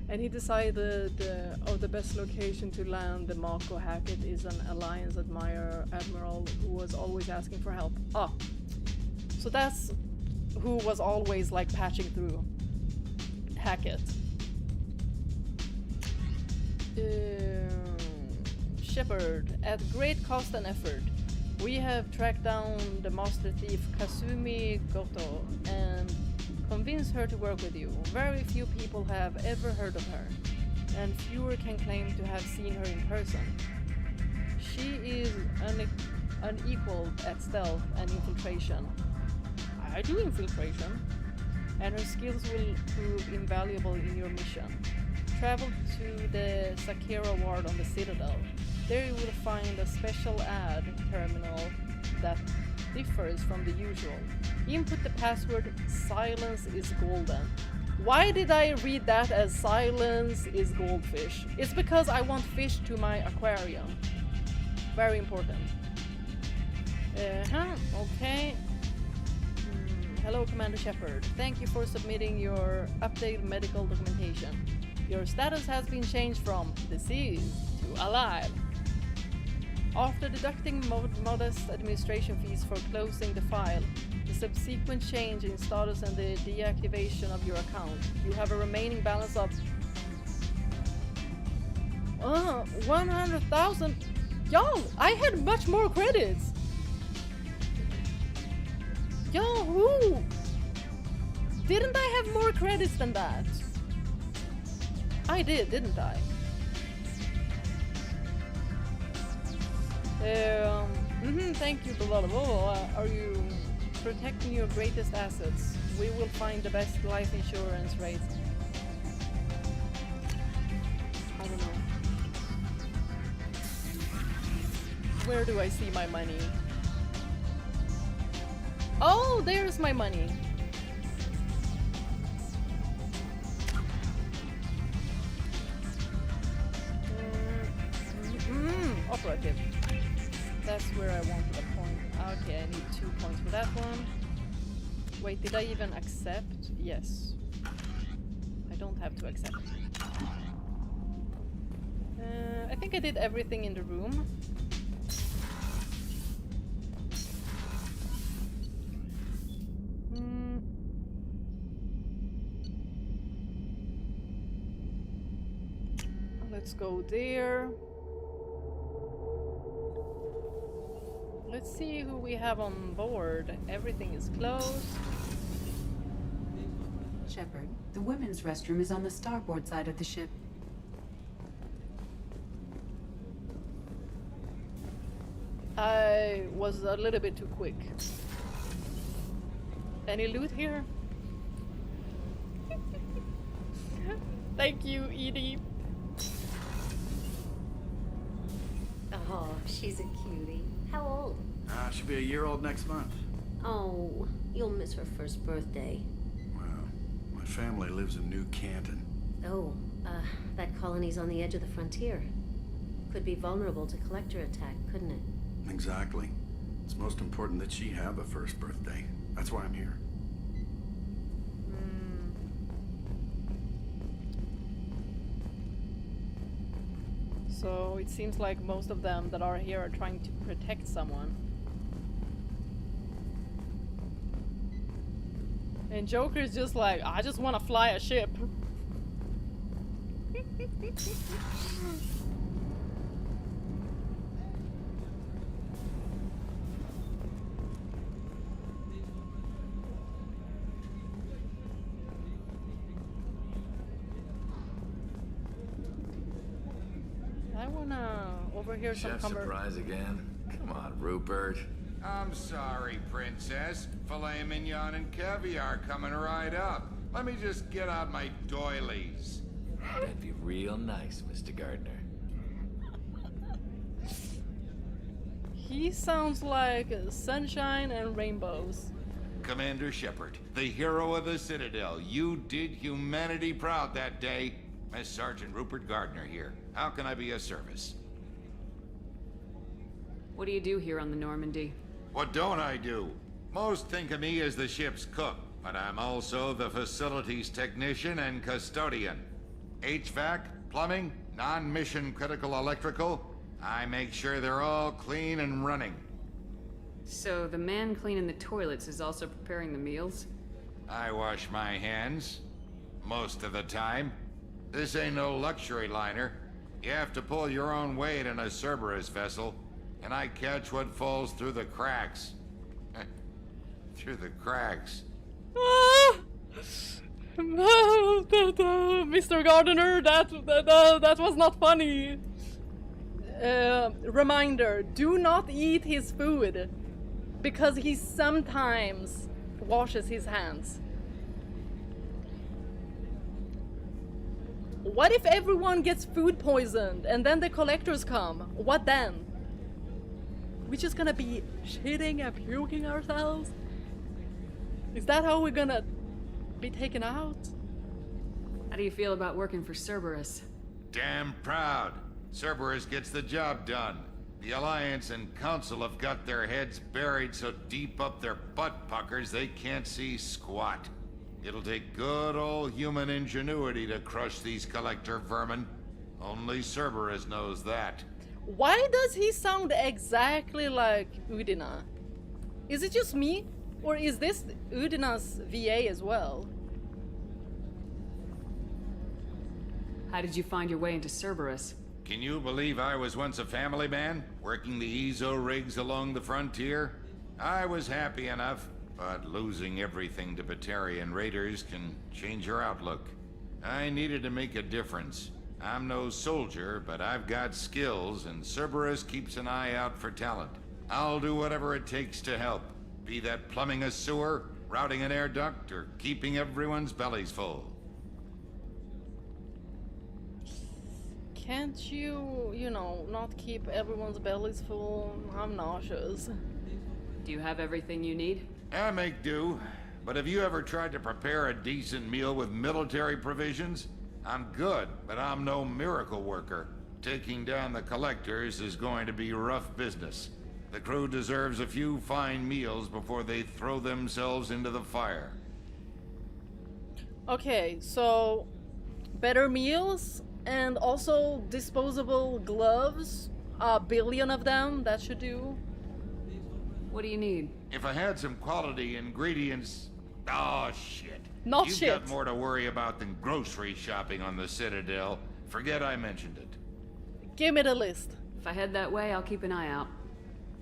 And he decided the best location to land the Mako Hackett is an Alliance admiral who was always asking for help. So that's who was always like patching through Hackett. Shepard, at great cost and effort, we have tracked down the master thief Kasumi Goto and convinced her to work with you. Very few people have ever heard of her, and fewer can claim to have seen her in person. She is unequaled at stealth and infiltration. I do infiltration, and her skills will prove invaluable in your mission. Travel to the Sakura ward on the Citadel. There you will find a special ad terminal that differs from the usual. Input the password "Silence is golden." Why did I read that as "Silence is goldfish"? It's because I want fish to my aquarium. Very important. Okay. Hello, Commander Shepard. Thank you for submitting your updated medical documentation. Your status has been changed from deceased to alive. After deducting modest administration fees for closing the file, the subsequent change in status and the deactivation of your account, you have a remaining balance of 100,000. Yo, I had much more credits. Yo, who? Didn't I have more credits than that? I did, didn't I? Thank you, beloved. Are you protecting your greatest assets? We will find the best life insurance rates. I don't know. Where do I see my money? Oh, there's my money. Operative. That's where I wanted a point. Okay, I need 2 points for that one. Wait, did I even accept? Yes. I don't have to accept. I think I did everything in the room. Let's go there. Let's see who we have on board. Everything is closed. Shepard, the women's restroom is on the starboard side of the ship. I was a little bit too quick. Any loot here? Thank you, Edie. Oh, she's a cutie. How old? She'll be a year old next month. Oh, you'll miss her first birthday. Well, my family lives in New Canton. Oh, that colony's on the edge of the frontier. Could be vulnerable to collector attack, couldn't it? Exactly. It's most important that she have a first birthday. That's why I'm here. So it seems like most of them that are here are trying to protect someone. And Joker's just like, I just want to fly a ship. I wanna overhear some Chef conver- surprise again? Come on, Rupert. I'm sorry, Princess. Filet mignon and caviar coming right up. Let me just get out my doilies. That'd be real nice, Mr. Gardner. He sounds like sunshine and rainbows. Commander Shepard, the hero of the Citadel. You did humanity proud that day. Miss Sergeant Rupert Gardner here. How can I be of service? What do you do here on the Normandy? What don't I do? Most think of me as the ship's cook, but I'm also the facilities technician and custodian. HVAC, plumbing, non-mission critical electrical. I make sure they're all clean and running. So the man cleaning the toilets is also preparing the meals? I wash my hands. Most of the time. This ain't no luxury liner. You have to pull your own weight in a Cerberus vessel, and I catch what falls through the cracks. Through the cracks. Mr. Gardner, that was not funny. Reminder, do not eat his food, because he sometimes washes his hands. What if everyone gets food poisoned and then the collectors come? What then? We just gonna be shitting and puking ourselves? Is that how we're gonna be taken out? How do you feel about working for Cerberus? Damn proud. Cerberus gets the job done. The Alliance and Council have got their heads buried so deep up their butt puckers they can't see squat. It'll take good old human ingenuity to crush these collector vermin. Only Cerberus knows that. Why does he sound exactly like Udina? Is it just me? Or is this Udina's VA as well? How did you find your way into Cerberus? Can you believe I was once a family man, working the EZO rigs along the frontier? I was happy enough, but losing everything to Batarian raiders can change your outlook. I needed to make a difference. I'm no soldier, but I've got skills, and Cerberus keeps an eye out for talent. I'll do whatever it takes to help, be that plumbing a sewer, routing an air duct, or keeping everyone's bellies full. Can't you know, not keep everyone's bellies full? I'm nauseous. Do you have everything you need? I make do, but have you ever tried to prepare a decent meal with military provisions? I'm good, but I'm no miracle worker. Taking down the collectors is going to be rough business. The crew deserves a few fine meals before they throw themselves into the fire. Okay, so better meals and also disposable gloves. A billion of them, that should do. What do you need? If I had some quality ingredients... Oh, shit. Not You've shit. got more to worry about than grocery shopping on the Citadel. Forget I mentioned it. Give me the list. If I head that way, I'll keep an eye out.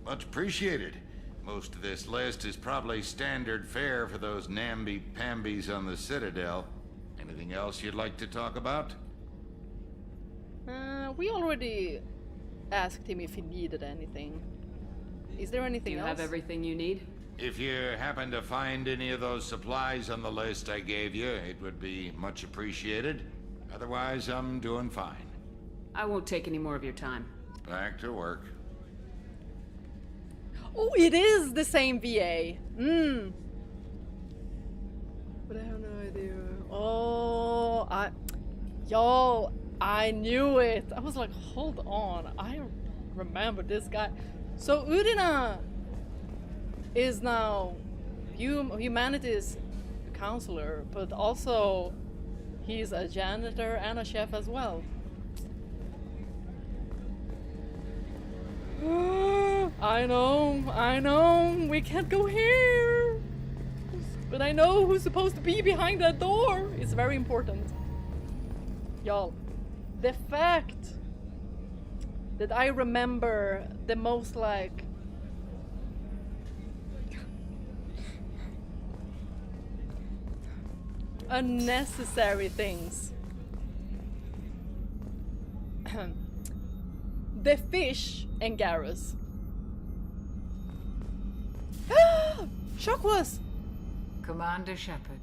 Much appreciated. Most of this list is probably standard fare for those namby-pambies on the Citadel. Anything else you'd like to talk about? We already asked him if he needed anything. Is there anything else? Do you have everything you need? If you happen to find any of those supplies on the list I gave you, it would be much appreciated. Otherwise, I'm doing fine. I won't take any more of your time. Back to work. Oh, it is the same VA. But I have no idea. Oh, Y'all, I knew it. I was like, hold on. I remember this guy. So Udina is now humanities counselor, but also he's a janitor and a chef as well. I know, we can't go here. But I know who's supposed to be behind that door. It's very important. Y'all, the fact that I remember the most like unnecessary things the fish and Garrus. Shockwaz! Commander Shepard,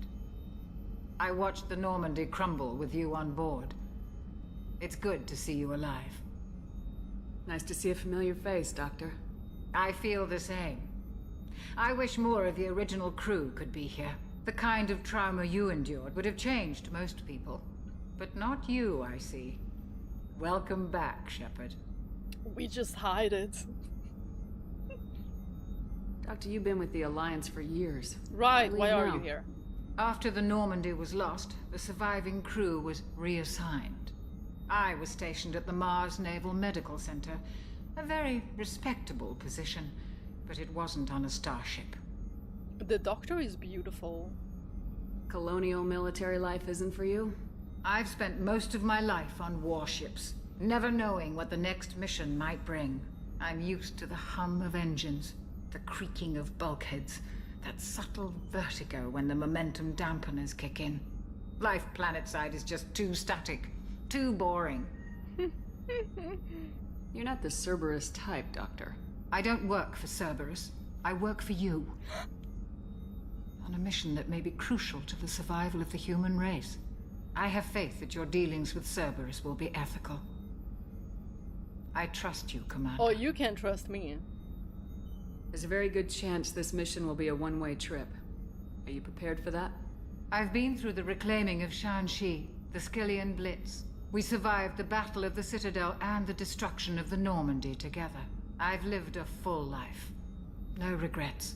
I watched the Normandy crumble with you on board. It's good to see you alive. Nice to see a familiar face, Doctor. I feel the same. I wish more of the original crew could be here. The kind of trauma you endured would have changed most people. But not you, I see. Welcome back, Shepard. We just hide it. Doctor, you've been with the Alliance for years. Right, why are you here? After the Normandy was lost, the surviving crew was reassigned. I was stationed at the Mars Naval Medical Center, a very respectable position, but it wasn't on a starship. The Doctor is beautiful. Colonial military life isn't for you? I've spent most of my life on warships, never knowing what the next mission might bring. I'm used to the hum of engines, the creaking of bulkheads, that subtle vertigo when the momentum dampeners kick in. Life planetside is just too static, too boring. You're not the Cerberus type, Doctor. I don't work for Cerberus. I work for you. On a mission that may be crucial to the survival of the human race. I have faith that your dealings with Cerberus will be ethical. I trust you, Commander. Oh, you can't trust me. There's a very good chance this mission will be a one-way trip. Are you prepared for that? I've been through the reclaiming of Shanxi, the Skillian Blitz. We survived the Battle of the Citadel and the destruction of the Normandy together. I've lived a full life. No regrets.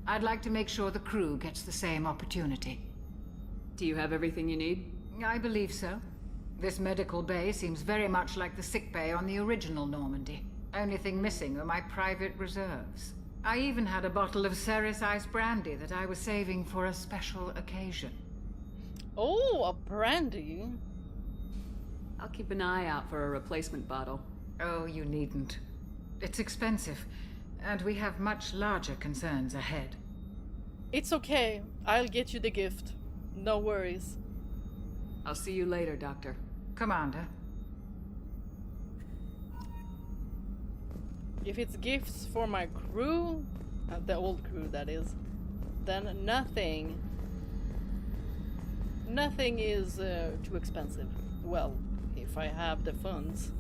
I'd like to make sure the crew gets the same opportunity. Do you have everything you need? I believe so. This medical bay seems very much like the sick bay on the original Normandy. Only thing missing are my private reserves. I even had a bottle of Ceres Ice brandy that I was saving for a special occasion. Oh, a brandy. I'll keep an eye out for a replacement bottle. Oh, you needn't. It's expensive, and we have much larger concerns ahead. It's okay. I'll get you the gift. No worries. I'll see you later, Doctor. Commander. If it's gifts for my crew, the old crew that is, then nothing is too expensive. Well, if I have the funds.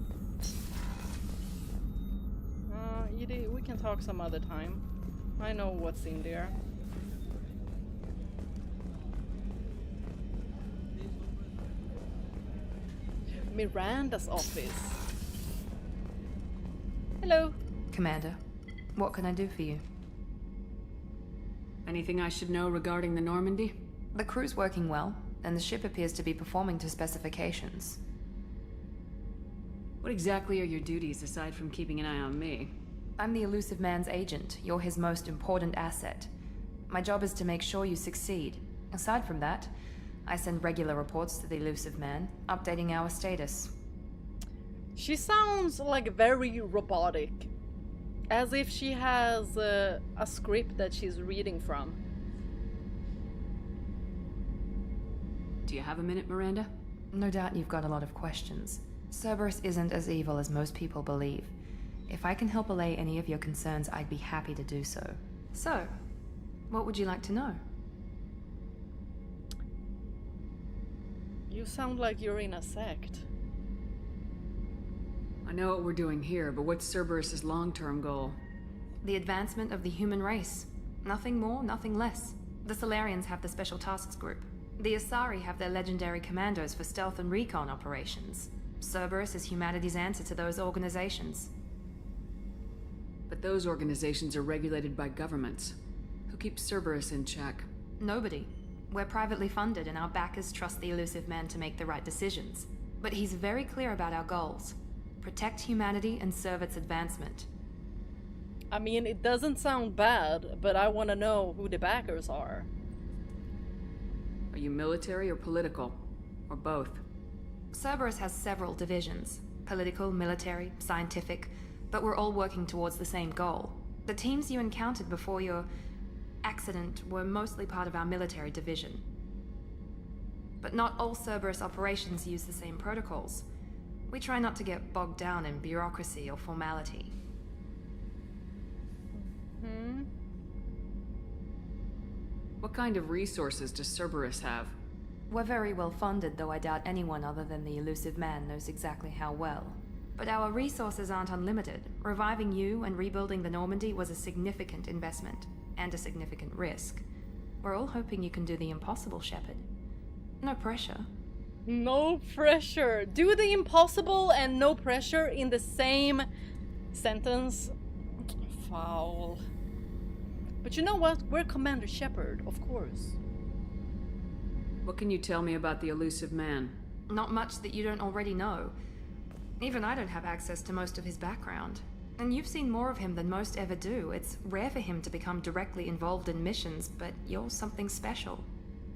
We can talk some other time. I know what's in there. Miranda's office. Hello. Commander, what can I do for you? Anything I should know regarding the Normandy? The crew's working well, and the ship appears to be performing to specifications. What exactly are your duties aside from keeping an eye on me? I'm the Elusive Man's agent. You're his most important asset. My job is to make sure you succeed. Aside from that, I send regular reports to the Elusive Man, updating our status. She sounds like very robotic. As if she has a script that she's reading from. Do you have a minute, Miranda? No doubt you've got a lot of questions. Cerberus isn't as evil as most people believe. If I can help allay any of your concerns, I'd be happy to do so. So, what would you like to know? You sound like you're in a sect. I know what we're doing here, but what's Cerberus's long-term goal? The advancement of the human race. Nothing more, nothing less. The Solarians have the Special Tasks Group. The Asari have their legendary commandos for stealth and recon operations. Cerberus is humanity's answer to those organizations. But those organizations are regulated by governments. Who keeps Cerberus in check? Nobody. We're privately funded and our backers trust the Elusive Man to make the right decisions. But he's very clear about our goals. Protect humanity and serve its advancement. I mean, it doesn't sound bad, but I want to know who the backers are. Are you military or political? Or both? Cerberus has several divisions. Political, military, scientific, but we're all working towards the same goal. The teams you encountered before your accident were mostly part of our military division. But not all Cerberus operations use the same protocols. We try not to get bogged down in bureaucracy or formality. What kind of resources does Cerberus have? We're very well funded, though I doubt anyone other than the elusive man knows exactly how well. But our resources aren't unlimited. Reviving you and rebuilding the Normandy was a significant investment, and a significant risk. We're all hoping you can do the impossible, Shepard. No pressure. No pressure. Do the impossible and no pressure in the same sentence. Foul. But you know what? We're Commander Shepard, of course. What can you tell me about the elusive man? Not much that you don't already know. Even I don't have access to most of his background. And you've seen more of him than most ever do. It's rare for him to become directly involved in missions, but you're something special.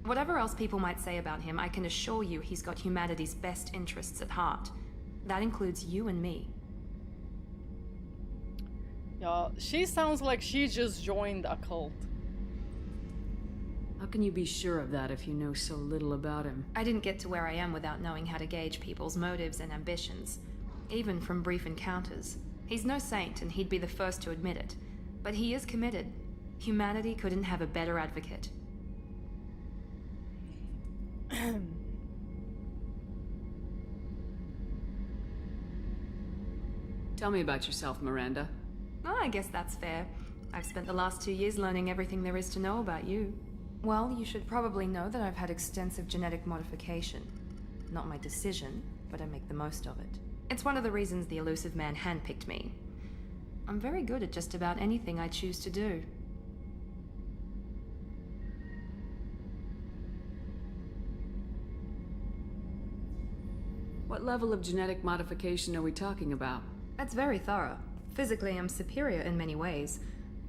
Whatever else people might say about him, I can assure you he's got humanity's best interests at heart. That includes you and me. Yeah, she sounds like she just joined a cult. How can you be sure of that if you know so little about him? I didn't get to where I am without knowing how to gauge people's motives and ambitions, even from brief encounters. He's no saint, and he'd be the first to admit it. But he is committed. Humanity couldn't have a better advocate. Tell me about yourself, Miranda. Oh, I guess that's fair. I've spent the last 2 years learning everything there is to know about you. Well, you should probably know that I've had extensive genetic modification. Not my decision, but I make the most of it. It's one of the reasons the elusive man handpicked me. I'm very good at just about anything I choose to do. What level of genetic modification are we talking about? That's very thorough. Physically, I'm superior in many ways.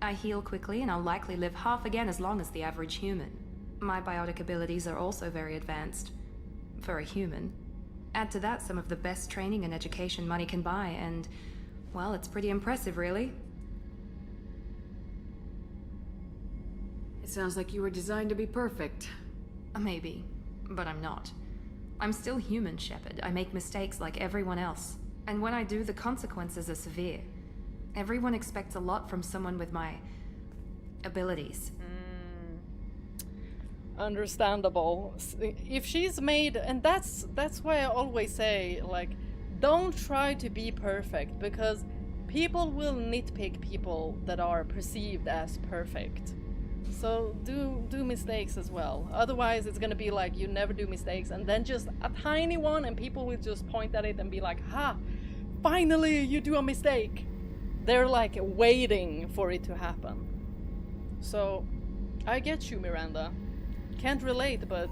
I heal quickly, and I'll likely live half again as long as the average human. My biotic abilities are also very advanced. For a human. Add to that some of the best training and education money can buy, and, well, it's pretty impressive, really. It sounds like you were designed to be perfect. Maybe, but I'm not. I'm still human, Shepard. I make mistakes like everyone else. And when I do, the consequences are severe. Everyone expects a lot from someone with my abilities. Understandable. If she's made, and that's why I always say, like, don't try to be perfect, because people will nitpick people that are perceived as perfect. So do mistakes as well. Otherwise it's gonna be like you never do mistakes, and then just a tiny one and people will just point at it and be like, ha, finally you do a mistake. They're like waiting for it to happen. So I get you, Miranda. Can't relate, but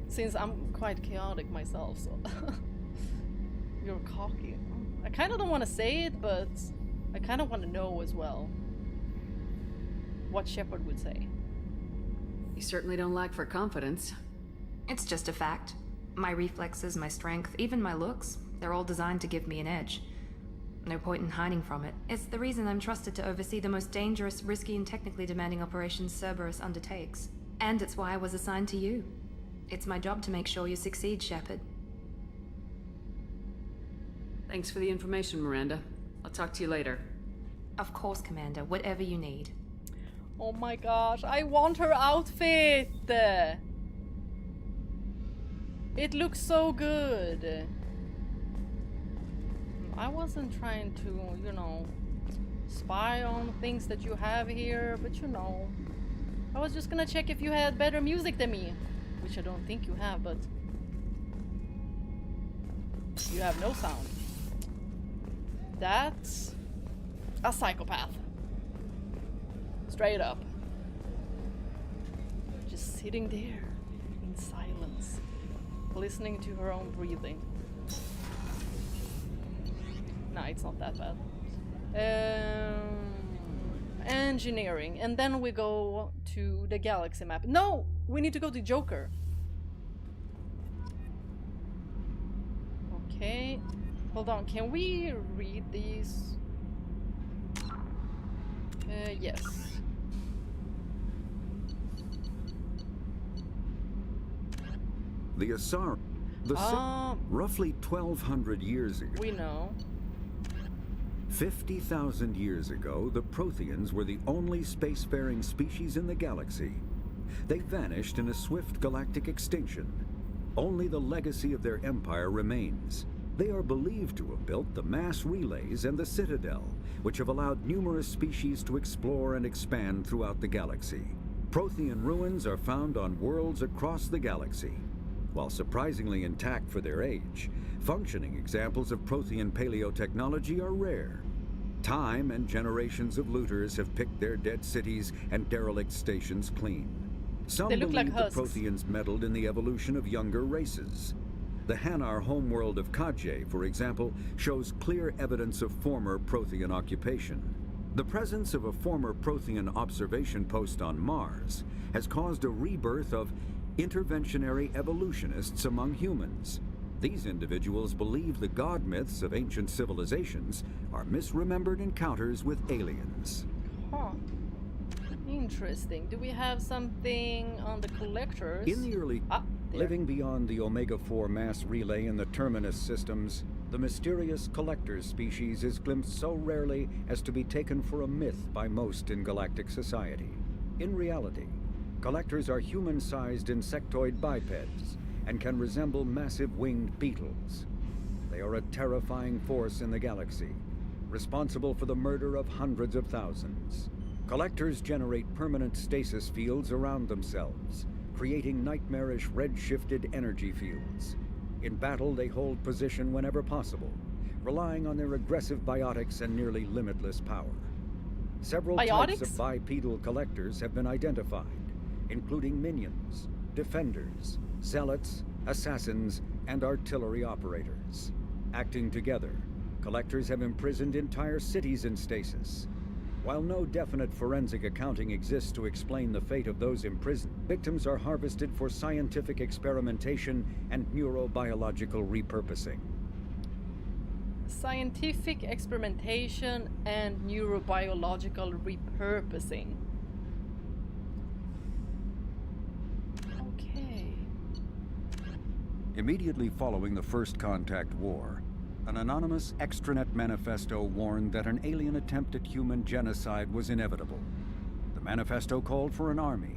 since I'm quite chaotic myself, so you're cocky. I kind of don't want to say it, but I kind of want to know as well what Shepard would say. You certainly don't lack for confidence. It's just a fact. My reflexes, my strength, even my looks, they're all designed to give me an edge. No point in hiding from it. It's the reason I'm trusted to oversee the most dangerous, risky, and technically demanding operations Cerberus undertakes. And it's why I was assigned to you. It's my job to make sure you succeed, Shepard. Thanks for the information, Miranda. I'll talk to you later. Of course, Commander. Whatever you need. Oh my gosh, I want her outfit! It looks so good. I wasn't trying to, you know, spy on things that you have here, but you know, I was just gonna check if you had better music than me, which I don't think you have, but you have no sound. That's a psychopath. Straight up. Just sitting there in silence, listening to her own breathing. Nah, it's not that bad. Engineering, and then we go to the galaxy map. No, we need to go to Joker. Okay, hold on. Can we read these? Yes. The Asari. Roughly 1,200 years ago. We know. 50,000 years ago, the Protheans were the only spacefaring species in the galaxy. They vanished in a swift galactic extinction. Only the legacy of their empire remains. They are believed to have built the mass relays and the Citadel, which have allowed numerous species to explore and expand throughout the galaxy. Prothean ruins are found on worlds across the galaxy. While surprisingly intact for their age, functioning examples of Prothean paleotechnology are rare. Time and generations of looters have picked their dead cities and derelict stations clean. Some They look believe like the husks. Protheans meddled in the evolution of younger races. The Hanar homeworld of Kaje, for example, shows clear evidence of former Prothean occupation. The presence of a former Prothean observation post on Mars has caused a rebirth of interventionary evolutionists among humans. These individuals believe the god myths of ancient civilizations are misremembered encounters with aliens. Huh. Interesting. Do we have something on the collectors? In the early... living beyond the Omega-4 mass relay in the Terminus systems, the mysterious collectors species is glimpsed so rarely as to be taken for a myth by most in galactic society. In reality, collectors are human-sized insectoid bipeds and can resemble massive winged beetles. They are a terrifying force in the galaxy, responsible for the murder of hundreds of thousands. Collectors generate permanent stasis fields around themselves, creating nightmarish red-shifted energy fields. In battle, they hold position whenever possible, relying on their aggressive biotics and nearly limitless power. Several types of bipedal collectors have been identified, including minions, defenders, zealots, assassins, and artillery operators. Acting together, collectors have imprisoned entire cities in stasis. While no definite forensic accounting exists to explain the fate of those imprisoned, victims are harvested for scientific experimentation and neurobiological repurposing. Scientific experimentation and neurobiological repurposing. Okay. Immediately following the First Contact War, an anonymous extranet manifesto warned that an alien attempt at human genocide was inevitable. The manifesto called for an army,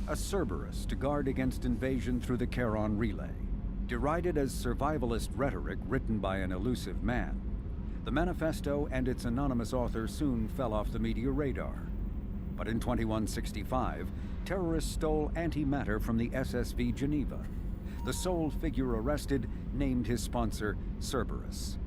a Cerberus, to guard against invasion through the Charon relay. Derided as survivalist rhetoric written by an elusive man, the manifesto and its anonymous author soon fell off the media radar. But in 2165, terrorists stole antimatter from the SSV Geneva. The sole figure arrested named his sponsor Cerberus.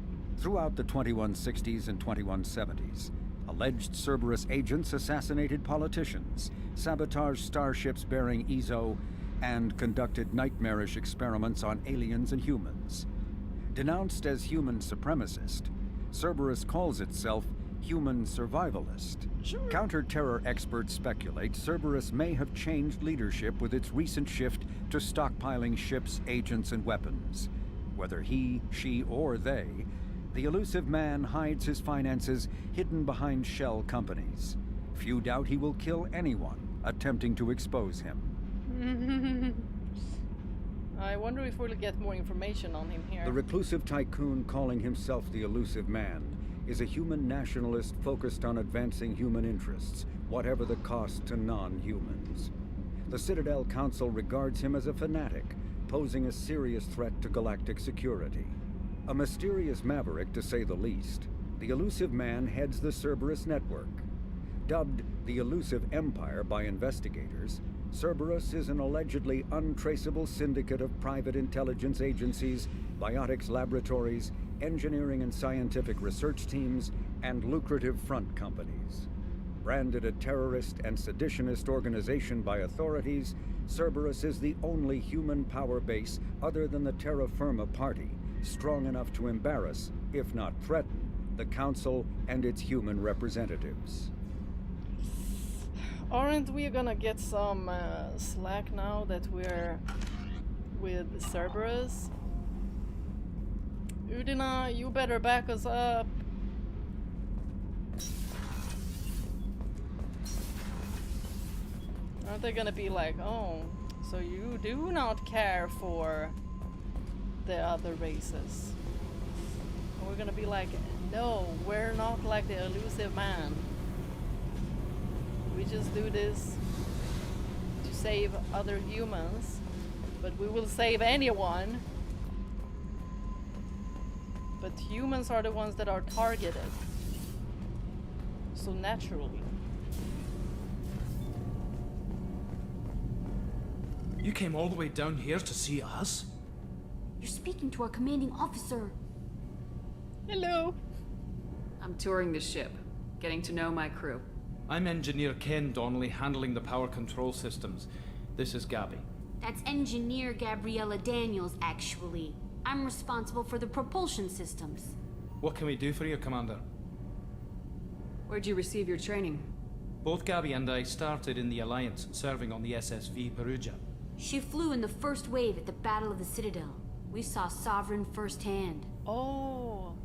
Throughout the 2160s and 2170s, alleged Cerberus agents assassinated politicians, sabotaged starships bearing Ezo, and conducted nightmarish experiments on aliens and humans. Denounced as human supremacist, Cerberus calls itself human survivalist. Counter-terror experts speculate Cerberus may have changed leadership with its recent shift to stockpiling ships, agents, and weapons. Whether he, she, or they, the elusive man hides his finances hidden behind shell companies. Few doubt he will kill anyone attempting to expose him. I wonder if we'll get more information on him here. The reclusive tycoon calling himself the elusive man is a human nationalist focused on advancing human interests, whatever the cost to non-humans. The Citadel Council regards him as a fanatic, posing a serious threat to galactic security. A mysterious maverick, to say the least, the elusive man heads the Cerberus network. Dubbed the Elusive Empire by investigators, Cerberus is an allegedly untraceable syndicate of private intelligence agencies, biotics laboratories, engineering and scientific research teams, and lucrative front companies. Branded a terrorist and seditionist organization by authorities, Cerberus is the only human power base other than the Terra Firma Party strong enough to embarrass, if not threaten, the Council and its human representatives. Aren't we gonna get some slack now that we're with Cerberus? Udina, you better back us up. Aren't they gonna be like, oh, so you do not care for the other races. And we're gonna be like, no, we're not like the elusive man. We just do this to save other humans, but we will save anyone. But humans are the ones that are targeted. So naturally. You came all the way down here to see us? You're speaking to our commanding officer. Hello. I'm touring the ship, getting to know my crew. I'm Engineer Ken Donnelly, handling the power control systems. This is Gabby. That's Engineer Gabriella Daniels, actually. I'm responsible for the propulsion systems. What can we do for you, Commander? Where'd you receive your training? Both Gabby and I started in the Alliance, serving on the SSV Perugia. She flew in the first wave at the Battle of the Citadel. We saw Sovereign firsthand. Oh.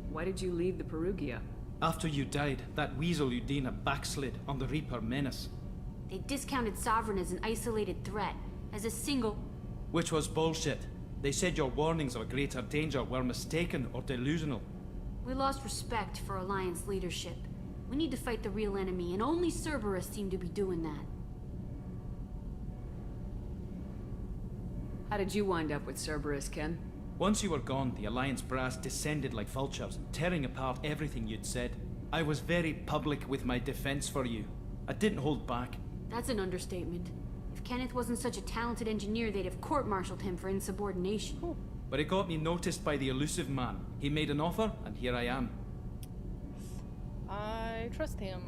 Why did you leave the Perugia? After you died, that weasel Udina backslid on the Reaper menace. They discounted Sovereign as an isolated threat, as a single... Which was bullshit. They said your warnings of a greater danger were mistaken or delusional. We lost respect for Alliance leadership. We need to fight the real enemy, and only Cerberus seemed to be doing that. How did you wind up with Cerberus, Ken? Once you were gone, the Alliance brass descended like vultures, tearing apart everything you'd said. I was very public with my defense for you. I didn't hold back. That's an understatement. If Kenneth wasn't such a talented engineer, they'd have court-martialed him for insubordination. But it got me noticed by the elusive man. He made an offer, and here I am. I trust him.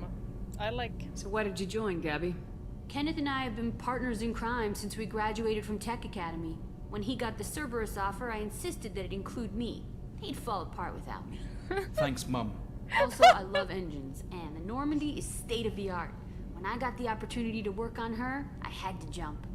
I like... So why did you join, Gabby? Kenneth and I have been partners in crime since we graduated from Tech Academy. When he got the Cerberus offer, I insisted that it include me. He'd fall apart without me. Thanks, Mum. Also, I love engines, and the Normandy is state-of-the-art. When I got the opportunity to work on her, I had to jump.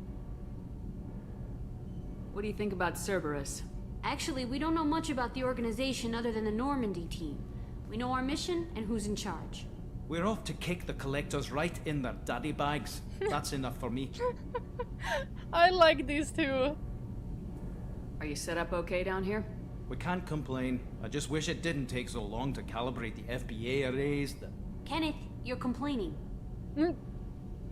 What do you think about Cerberus? Actually, we don't know much about the organization other than the Normandy team. We know our mission and who's in charge. We're off to kick the Collectors right in their daddy bags. That's enough for me. I like these two. Are you set up okay down here? We can't complain. I just wish it didn't take so long to calibrate the FBA arrays. Kenneth, you're complaining.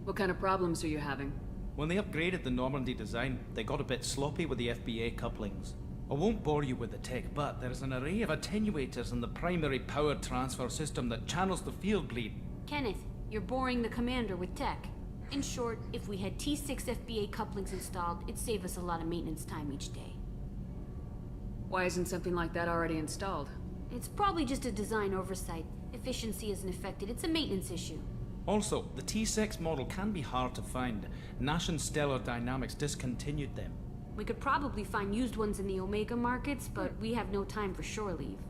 What kind of problems are you having? When they upgraded the Normandy design, they got a bit sloppy with the FBA couplings. I won't bore you with the tech, but there's an array of attenuators in the primary power transfer system that channels the field bleed. Kenneth, you're boring the commander with tech. In short, if we had T6 FBA couplings installed, it'd save us a lot of maintenance time each day. Why isn't something like that already installed? It's probably just a design oversight. Efficiency isn't affected, it's a maintenance issue. Also, the T6 model can be hard to find. Nash and Stellar Dynamics discontinued them. We could probably find used ones in the Omega markets, but we have no time for shore leave.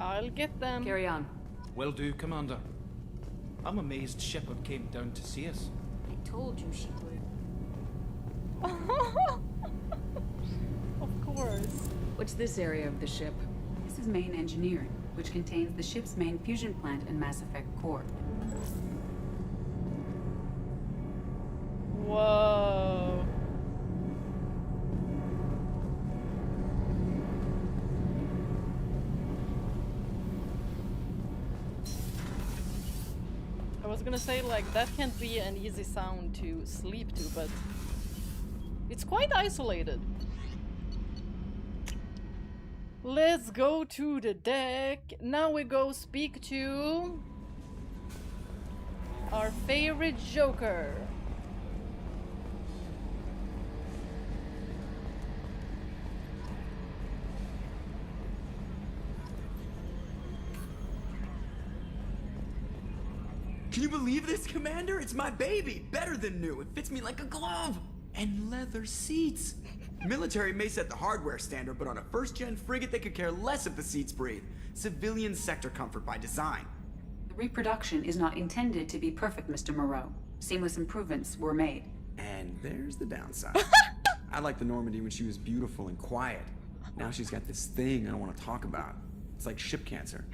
I'll get them. Carry on. Will do, Commander. I'm amazed Shepard came down to see us. I told you she would. Of course. What's this area of the ship? This is main engineering, which contains the ship's main fusion plant and Mass Effect core. Whoa. I was gonna say, like, that can't be an easy sound to sleep to, but it's quite isolated. Let's go to the deck. Now we go speak to our favorite Joker. Can you believe this, Commander? It's my baby! Better than new. It fits me like a glove! And leather seats! Military may set the hardware standard, but on a first-gen frigate, they could care less if the seats breathe. Civilian sector comfort by design. The reproduction is not intended to be perfect, Mr. Moreau. Seamless improvements were made. And there's the downside. I liked the Normandy when she was beautiful and quiet. Now she's got this thing I don't want to talk about. It's like ship cancer.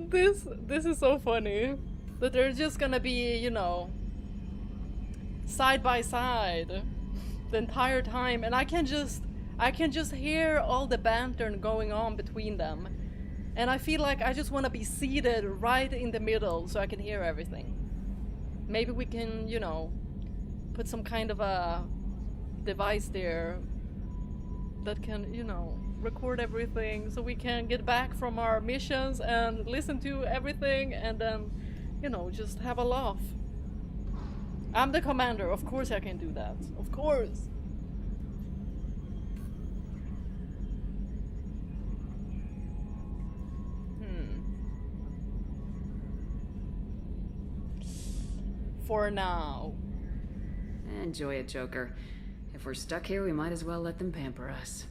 This is so funny. That they're just gonna be, you know, side by side the entire time, and I can just hear all the banter going on between them. And I feel like I just want to be seated right in the middle so I can hear everything. Maybe we can, you know, put some kind of a device there that can, you know, record everything so we can get back from our missions and listen to everything and then, you know, just have a laugh. I'm the commander, of course I can do that. Of course. For now. Enjoy it, Joker. If we're stuck here, we might as well let them pamper us.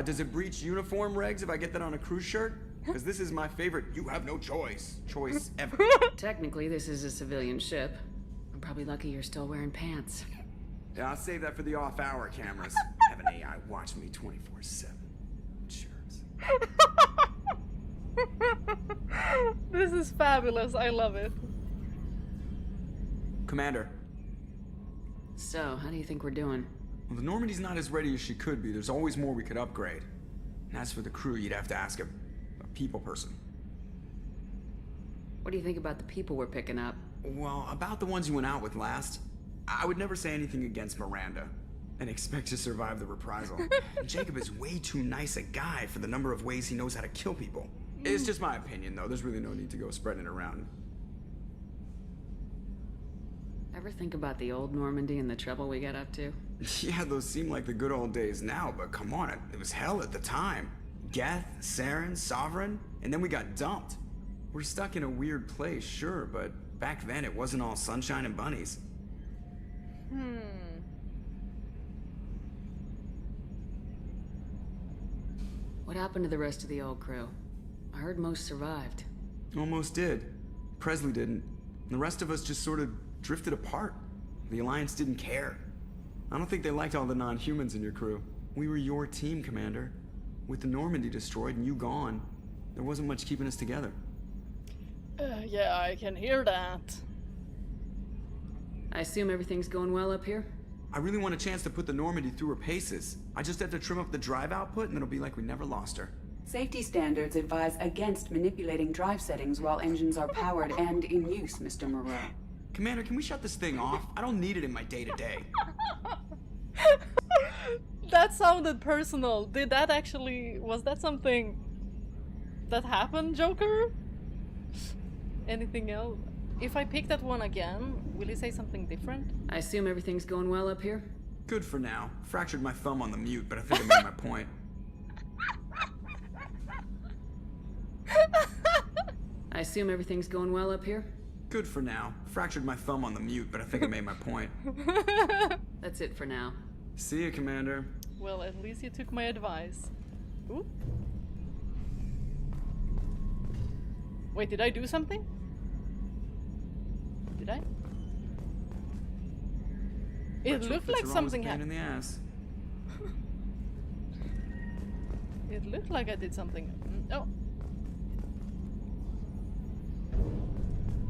Does it breach uniform regs if I get that on a cruise shirt? Because this is my favorite you have no choice ever. Technically, this is a civilian ship. I'm probably lucky you're still wearing pants. Yeah, I'll save that for the off-hour cameras. Have an AI watch me 24/7. Jerks. This is fabulous. I love it. Commander. So, how do you think we're doing? Well, the Normandy's not as ready as she could be. There's always more we could upgrade. And as for the crew, you'd have to ask a people person. What do you think about the people we're picking up? Well, about the ones you went out with last, I would never say anything against Miranda and expect to survive the reprisal. Jacob is way too nice a guy for the number of ways he knows how to kill people. It's just my opinion, though. There's really no need to go spreading it around. Ever think about the old Normandy and the trouble we got up to? Yeah, those seem like the good old days now, but come on, it was hell at the time. Geth, Saren, Sovereign, and then we got dumped. We're stuck in a weird place, sure, but back then it wasn't all sunshine and bunnies. What happened to the rest of the old crew? I heard most survived. Almost did. Presley didn't. The rest of us just sort of drifted apart. The Alliance didn't care. I don't think they liked all the non-humans in your crew. We were your team, Commander. With the Normandy destroyed and you gone, there wasn't much keeping us together. Yeah, I can hear that. I assume everything's going well up here? I really want a chance to put the Normandy through her paces. I just have to trim up the drive output and it'll be like we never lost her. Safety standards advise against manipulating drive settings while engines are powered and in use, Mr. Moreau. Commander, can we shut this thing off? I don't need it in my day-to-day. That sounded personal. Did that actually... Was that something that happened, Joker? Anything else? If I pick that one again, will he say something different? I assume everything's going well up here? Good for now. Fractured my thumb on the mute, but I think I made my point. I assume everything's going well up here? Good for now. Fractured my thumb on the mute, but I think I made my point. That's it for now. See you, Commander. Well, at least you took my advice. Ooh. Wait, did I do something? Did I? It looked like something happened. In the ass. It looked like I did something. Oh.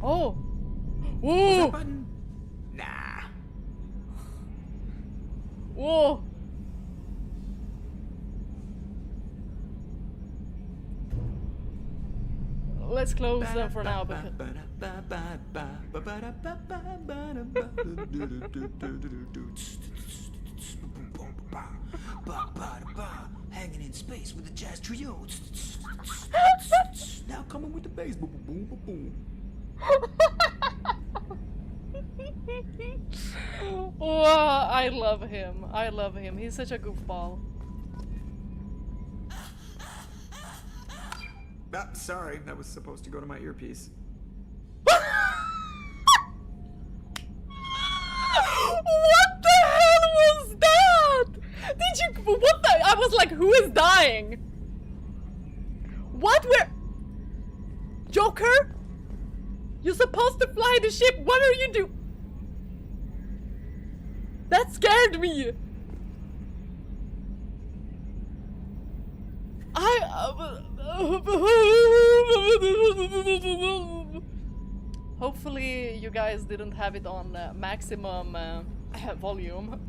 Oh! Whoa! Was that button? Nah. Whoa! Let's close them for now because... Hanging in space with the jazz trio. Now coming with the bass. Boom, boom, boom, boom. Wow, I love him. I love him. He's such a goofball. Sorry, that was supposed to go to my earpiece. What the hell was that? Did you... What the... I was like, who is dying? What? Where... Joker? You're supposed to fly the ship. What are you doing? That scared me. Hopefully you guys didn't have it on maximum volume.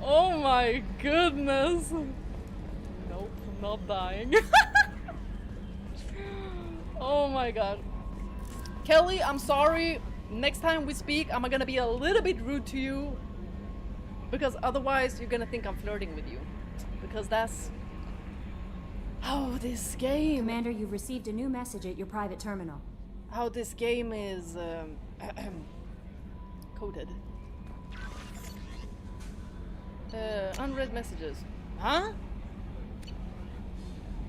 Oh my goodness! Nope, not dying. Oh my god. Kelly, I'm sorry. Next time we speak, I'm gonna be a little bit rude to you. Because otherwise you're gonna think I'm flirting with you. Because that's how this game... Commander, you've received a new message at your private terminal. How this game is coded. Unread messages. Huh?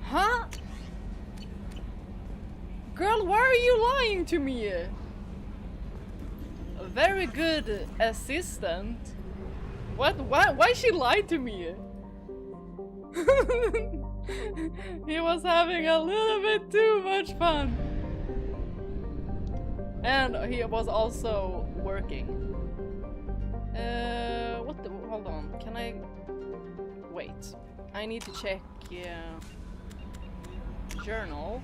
Huh? Girl, why are you lying to me? A very good assistant. What? Why she lied to me? He was having a little bit too much fun. And he was also working. What the? Hold on. Can I? Wait. I need to check. Journal.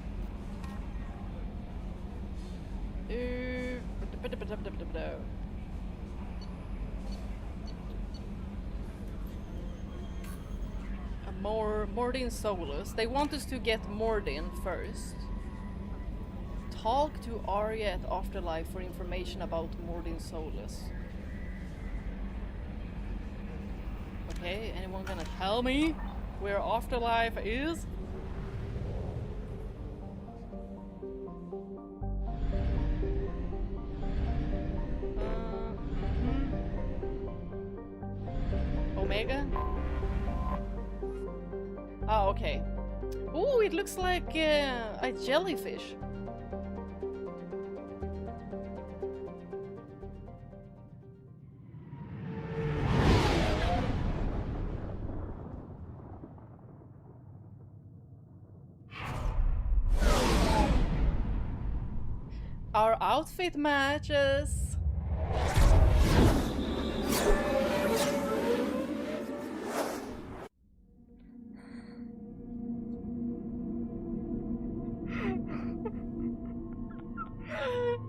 Mordin Solus. They want us to get Mordin first. Talk to Arya at Afterlife for information about Mordin Solus. Okay, anyone gonna tell me where Afterlife is? Omega? Oh, okay. Ooh, it looks like a jellyfish. Our outfit matches.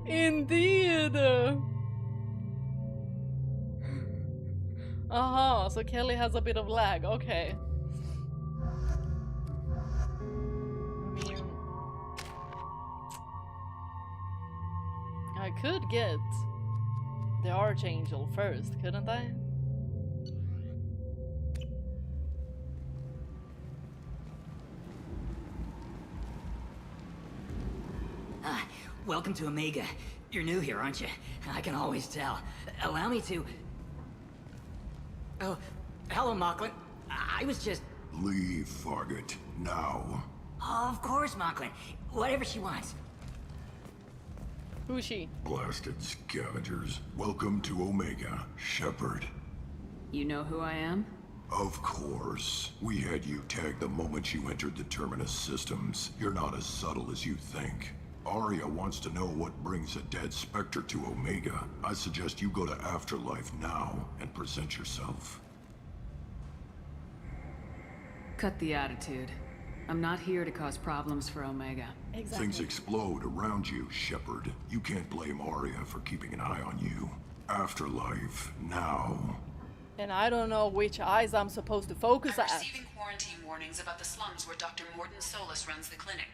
Indeed. Aha, so Kelly has a bit of lag. Okay. I could get the Archangel first, couldn't I? Welcome to Omega. You're new here, aren't you? I can always tell. Allow me to... Oh, hello, Mocklin. I was just... Leave, Fargate, now. Oh, of course, Mocklin. Whatever she wants. Who's she? Blasted scavengers. Welcome to Omega, Shepard. You know who I am? Of course. We had you tagged the moment you entered the Terminus systems. You're not as subtle as you think. Arya wants to know what brings a dead Spectre to Omega. I suggest you go to Afterlife now and present yourself. Cut the attitude. I'm not here to cause problems for Omega. Exactly. Things explode around you, Shepard. You can't blame Arya for keeping an eye on you. Afterlife, now. And I don't know which eyes I'm supposed to focus at. I'm receiving quarantine warnings about the slums where Dr. Mordin Solus runs the clinic.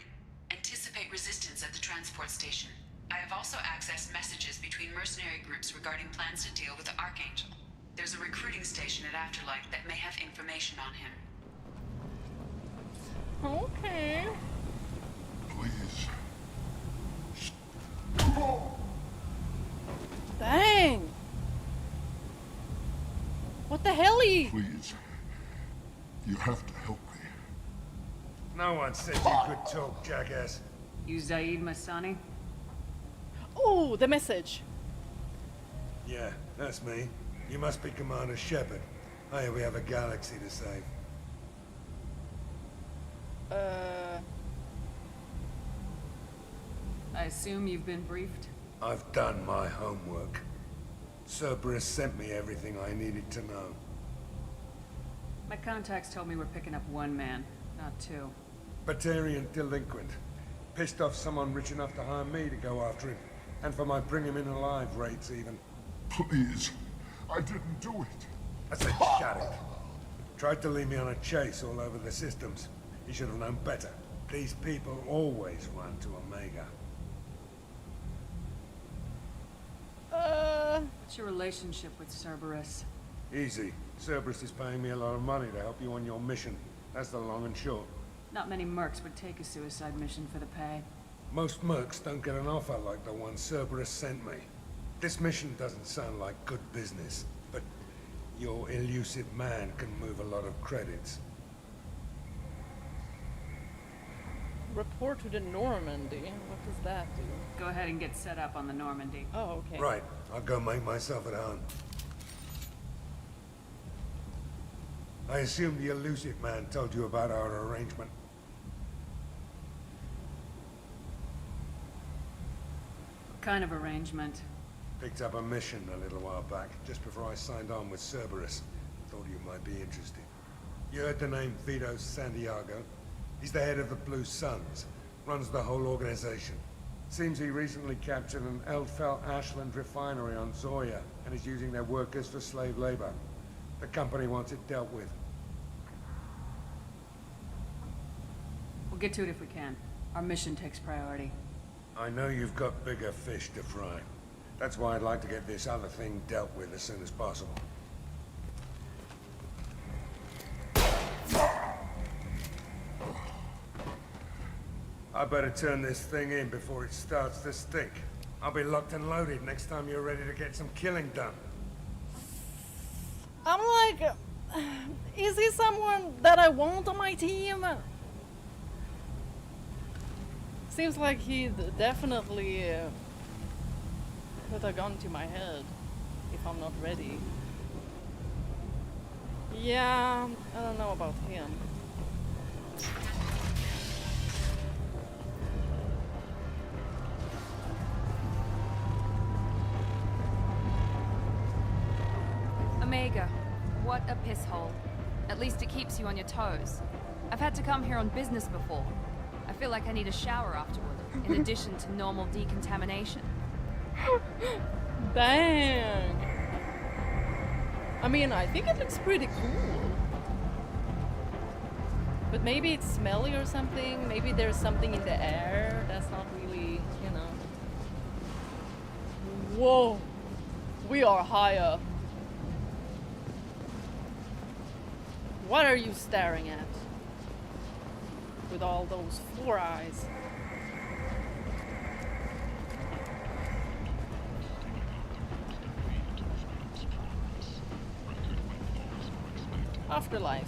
Anticipate resistance at the transport station. I have also accessed messages between mercenary groups regarding plans to deal with the Archangel. There's a recruiting station at Afterlife that may have information on him. Okay. Please. Dang! What the hell-y? Please. You have to help me. No one said you could talk, jackass. You Zaid Masani? Oh, the message. Yeah, that's me. You must be Commander Shepard. Hey, we have a galaxy to save. I assume you've been briefed? I've done my homework. Cerberus sent me everything I needed to know. My contacts told me we're picking up one man, not two. Batarian delinquent. Pissed off someone rich enough to hire me to go after him. And for my bring him in alive rates even. Please, I didn't do it. I said shut it. Tried to lead me on a chase all over the systems. He should have known better. These people always run to Omega. What's your relationship with Cerberus? Easy. Cerberus is paying me a lot of money to help you on your mission. That's the long and short. Not many mercs would take a suicide mission for the pay. Most mercs don't get an offer like the one Cerberus sent me. This mission doesn't sound like good business, but your elusive man can move a lot of credits. Report to the Normandy. What does that do? Go ahead and get set up on the Normandy. Oh, okay. Right. I'll go make myself at home. I assume the elusive man told you about our arrangement. What kind of arrangement? Picked up a mission a little while back, just before I signed on with Cerberus. Thought you might be interested. You heard the name Vito Santiago? He's the head of the Blue Suns, runs the whole organization. Seems he recently captured an Eldfell Ashland refinery on Zoya and is using their workers for slave labor. The company wants it dealt with. We'll get to it if we can. Our mission takes priority. I know you've got bigger fish to fry. That's why I'd like to get this other thing dealt with as soon as possible. I better turn this thing in before it starts to stink. I'll be locked and loaded next time you're ready to get some killing done. I'm like, is he someone that I want on my team? Seems like he'd definitely put a gun to my head if I'm not ready. Yeah, I don't know about him. Omega, what a piss hole. At least it keeps you on your toes. I've had to come here on business before. I feel like I need a shower afterward, in addition to normal decontamination. Dang! I mean, I think it looks pretty cool. But maybe it's smelly or something. Maybe there's something in the air that's not really, you know. Whoa! We are high up. What are you staring at? With all those 4 eyes. Afterlife.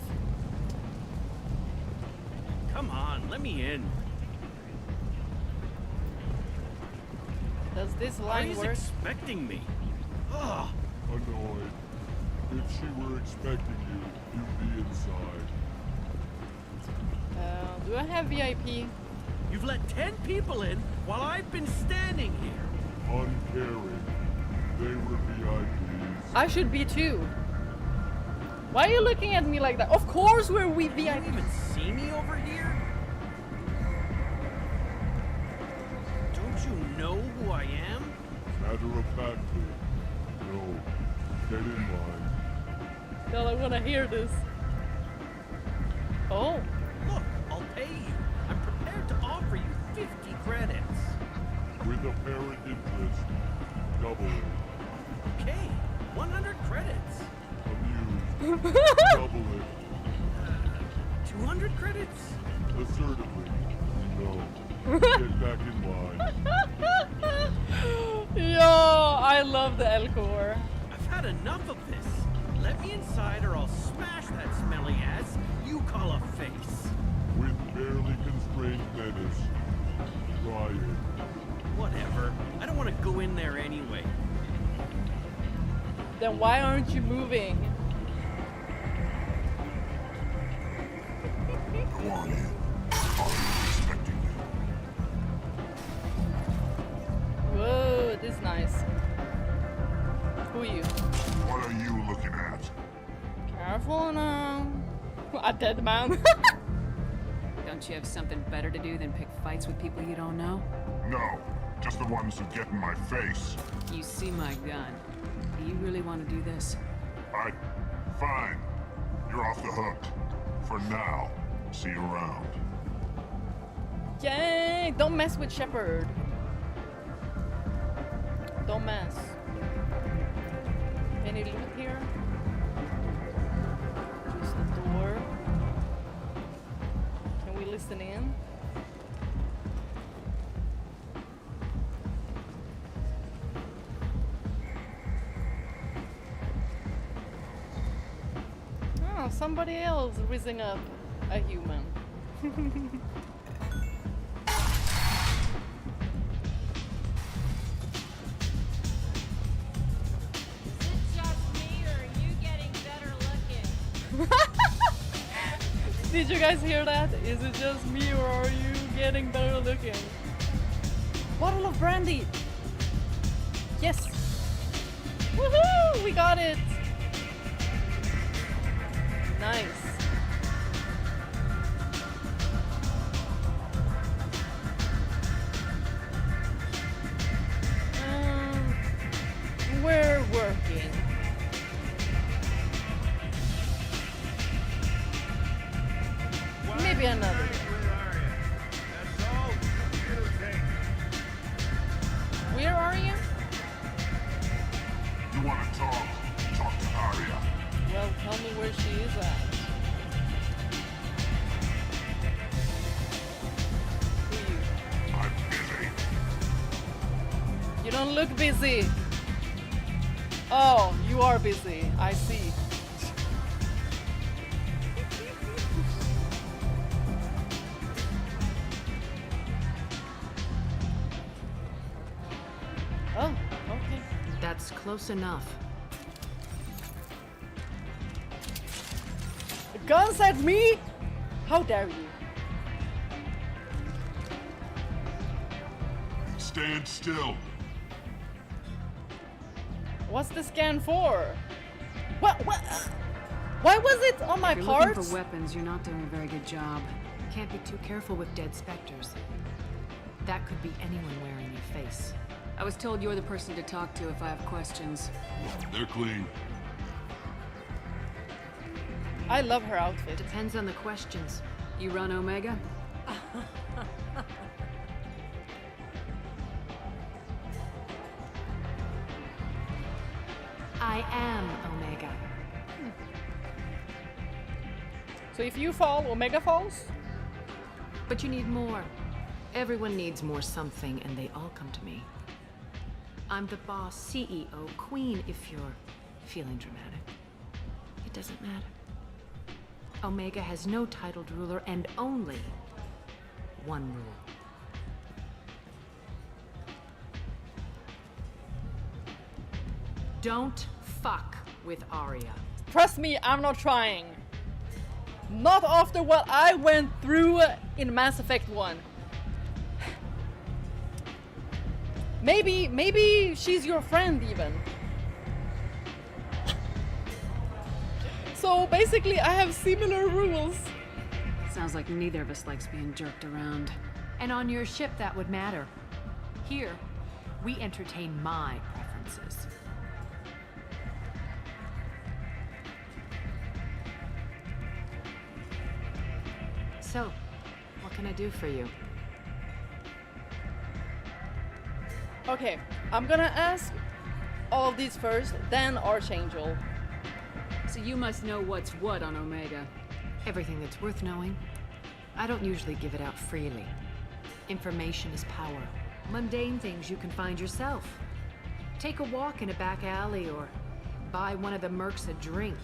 Come on, let me in. Does this line Arya's work? Expecting me. Ugh. Annoyed. If she were expecting you, you'd be inside. Do I have VIP? You've let 10 people in while I've been standing here. Uncaring. They were VIPs. I should be too. Why are you looking at me like that? Of course we're VIP. You don't even see me over here? Don't you know who I am? Matter of factly. No. Get in line. God, I want to hear this. Oh. Look, I'll pay you. I'm prepared to offer you 50 credits. With apparent interest, double it. Okay, 100 credits. Amused, double it. 200 credits? Assertively, no. Get back in line. Yo, I love the Elcor. I've had enough of this. Let me inside or I'll smash that smelly ass you call a face. With barely constrained menace. Try it. Whatever. I don't want to go in there anyway. Then why aren't you moving? Go on in. I'm expecting you. Whoa, this is nice. Who are you? What are you looking at? Careful now. A dead man. Don't you have something better to do than pick fights with people you don't know? No, just the ones who get in my face. You see my gun. Do you really want to do this? Fine. You're off the hook. For now. See you around. Yay! Don't mess with Shepard. Don't mess. Any loot here? Just the door. Can we listen in? Oh, somebody else raising up a human. Did you guys hear that? Is it just me or are you getting better looking? Bottle of brandy! Yes! Woohoo! We got it! Nice. We're working. Maybe another. Where are you? You want to talk? Talk to Arya. Well, tell me where she is at. Who are you? I'm busy. You don't look busy. Oh, you are busy. I see. Oh, okay. That's close enough. Guns at me? How dare you? Stand still. What's the scan for? What? Why was it on my If you're parts? looking for weapons, you're not doing a very good job. Can't be too careful with dead specters. That could be anyone wearing your face. I was told you're the person to talk to if I have questions. They're clean. I love her outfit. Depends on the questions. You run Omega? I am Omega. So if you fall, Omega falls? But you need more. Everyone needs more something, and they all come to me. I'm the boss, CEO, queen, if you're feeling dramatic. It doesn't matter. Omega has no titled ruler and only one rule. Don't fuck with Arya. Trust me, I'm not trying. Not after what I went through in Mass Effect 1. Maybe she's your friend even. So basically I have similar rules. Sounds like neither of us likes being jerked around. And on your ship that would matter. Here, we entertain my preferences. So, what can I do for you? Okay, I'm gonna ask all of these first, then Archangel. So you must know what's what on Omega. Everything that's worth knowing. I don't usually give it out freely. Information is power. Mundane things you can find yourself. Take a walk in a back alley or buy one of the mercs a drink.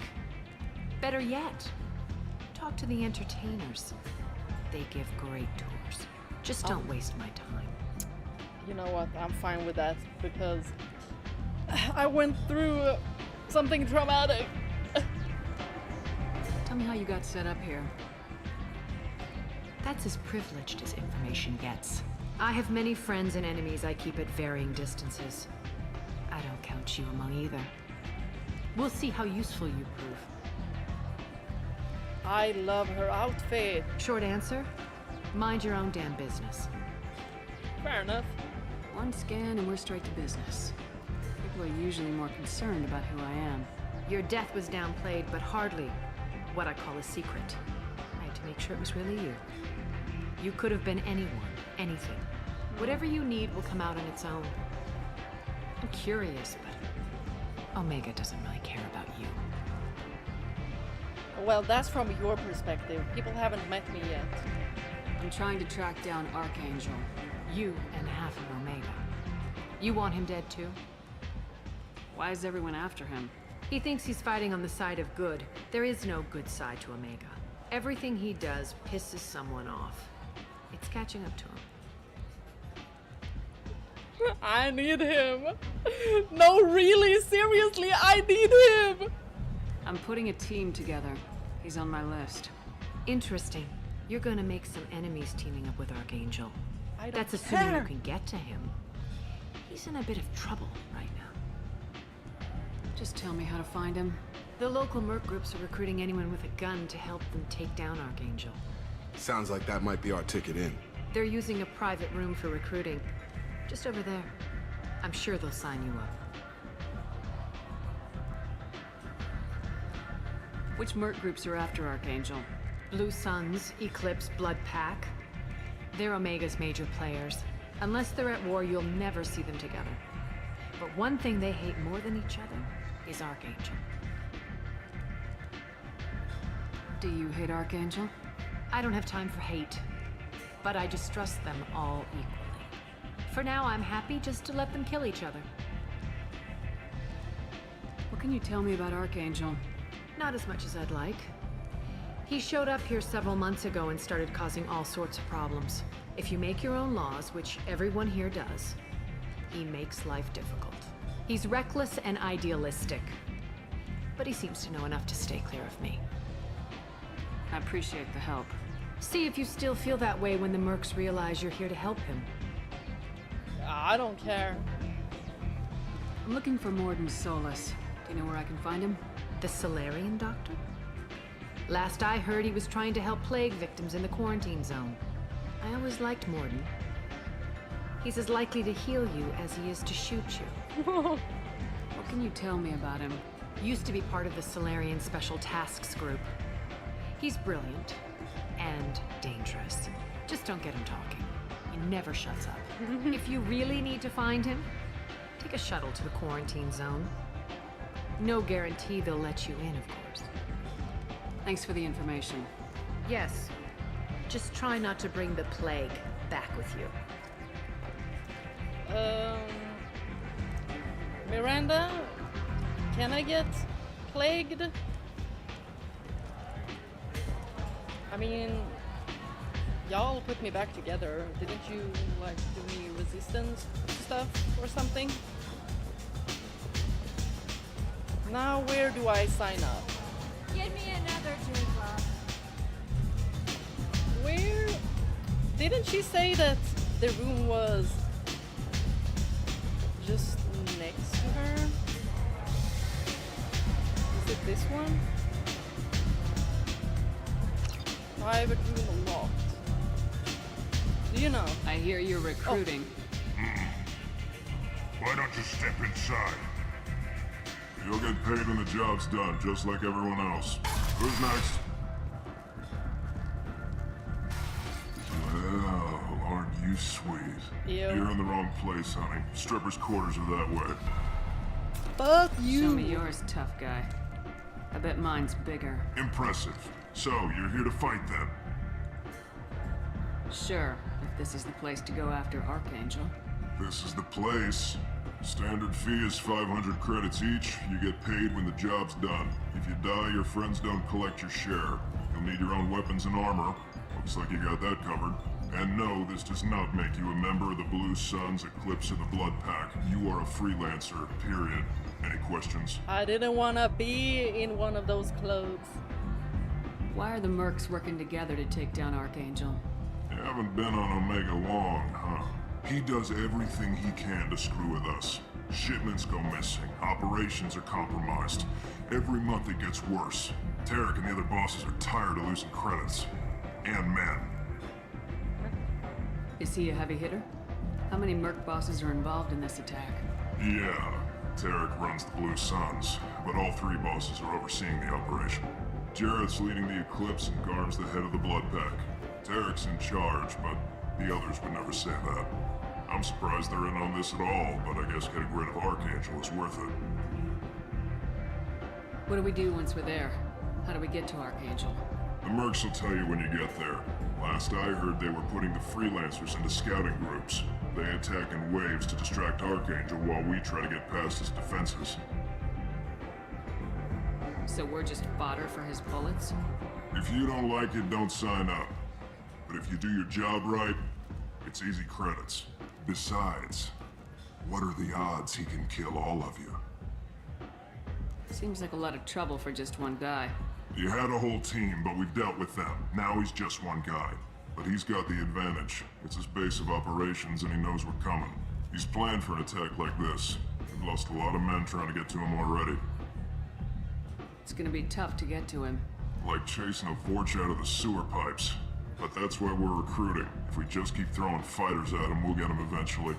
Better yet, talk to the entertainers. They give great tours. Just don't waste my time. You know what, I'm fine with that because I went through something traumatic. Tell me how you got set up here. That's as privileged as information gets. I have many friends and enemies I keep at varying distances. I don't count you among either. We'll see how useful you prove. I love her outfit. Short answer, Mind your own damn business. Fair enough. One scan and we're straight to business. People are usually more concerned about who I am. Your death was downplayed, but hardly what I call a secret. I had to make sure it was really you. You could have been anyone, anything. Whatever you need will come out on its own. I'm curious, but Omega doesn't really care about you. Well, that's from your perspective. People haven't met me yet. I'm trying to track down Archangel. You and half of Omega. You want him dead too? Why is everyone after him? He thinks he's fighting on the side of good. There is no good side to Omega. Everything he does pisses someone off. It's catching up to him. I need him. No, really, seriously, I need him. I'm putting a team together. He's on my list. Interesting. You're gonna make some enemies teaming up with Archangel. That's assuming you can get to him. He's in a bit of trouble right now. Just tell me how to find him. The local merc groups are recruiting anyone with a gun to help them take down Archangel. Sounds like that might be our ticket in. They're using a private room for recruiting. Just over there. I'm sure they'll sign you up. Which merc groups are after Archangel? Blue Suns, Eclipse, Blood Pack. They're Omega's major players. Unless they're at war, you'll never see them together. But one thing they hate more than each other is Archangel. Do you hate Archangel? I don't have time for hate, but I distrust them all equally. For now, I'm happy just to let them kill each other. What can you tell me about Archangel? Not as much as I'd like. He showed up here several months ago and started causing all sorts of problems. If you make your own laws, which everyone here does, he makes life difficult. He's reckless and idealistic, but he seems to know enough to stay clear of me. I appreciate the help. See if you still feel that way when the mercs realize you're here to help him. I don't care. I'm looking for Morden Solus. Do you know where I can find him? The Solarian doctor? Last I heard, he was trying to help plague victims in the quarantine zone. I always liked Morden. He's as likely to heal you as he is to shoot you. What can you tell me about him? Used to be part of the Solarian Special Tasks Group. He's brilliant and dangerous. Just don't get him talking. He never shuts up. If you really need to find him, take a shuttle to the quarantine zone. No guarantee they'll let you in, of course. Thanks for the information. Yes. Just try not to bring the plague back with you. Miranda, can I get plagued? I mean, y'all put me back together. Didn't you, like, do any resistance stuff or something? Now where do I sign up? Get me another J-Club. Where? Didn't she say that the room was just next to her? Is it this one? Private room locked. Do you know? I hear you're recruiting. Why don't you step inside? You'll get paid when the job's done, just like everyone else. Who's next? Well, aren't you sweet? Ew. You're in the wrong place, honey. Strippers' quarters are that way. Fuck you. Show me yours, tough guy. I bet mine's bigger. Impressive. So, you're here to fight them? Sure, if this is the place to go after Archangel. This is the place. Standard fee is 500 credits each. You get paid when the job's done. If you die, your friends don't collect your share. You'll need your own weapons and armor. Looks like you got that covered. And no, this does not make you a member of the Blue Suns, Eclipse, or the Blood Pack. You are a freelancer, period. Any questions? I didn't want to be in one of those clothes. Why are the mercs working together to take down Archangel? You haven't been on Omega long, huh? He does everything he can to screw with us. Shipments go missing, operations are compromised. Every month it gets worse. Tarek and the other bosses are tired of losing credits. And men. Is he a heavy hitter? How many merc bosses are involved in this attack? Yeah, Tarek runs the Blue Suns, but all three bosses are overseeing the operation. Jarrett's leading the Eclipse and Garm's the head of the Blood Pack. Tarek's in charge, but the others would never say that. I'm surprised they're in on this at all, but I guess getting rid of Archangel is worth it. What do we do once we're there? How do we get to Archangel? The mercs will tell you when you get there. Last I heard, they were putting the freelancers into scouting groups. They attack in waves to distract Archangel while we try to get past his defenses. So we're just fodder for his bullets? If you don't like it, don't sign up. But if you do your job right, it's easy credits. Besides, what are the odds he can kill all of you? Seems like a lot of trouble for just one guy. You had a whole team, but we've dealt with them. Now he's just one guy. But he's got the advantage. It's his base of operations and he knows we're coming. He's planned for an attack like this. We've lost a lot of men trying to get to him already. It's gonna be tough to get to him. Like chasing a Vorch out of the sewer pipes. But that's why we're recruiting. If we just keep throwing fighters at him, we'll get him eventually.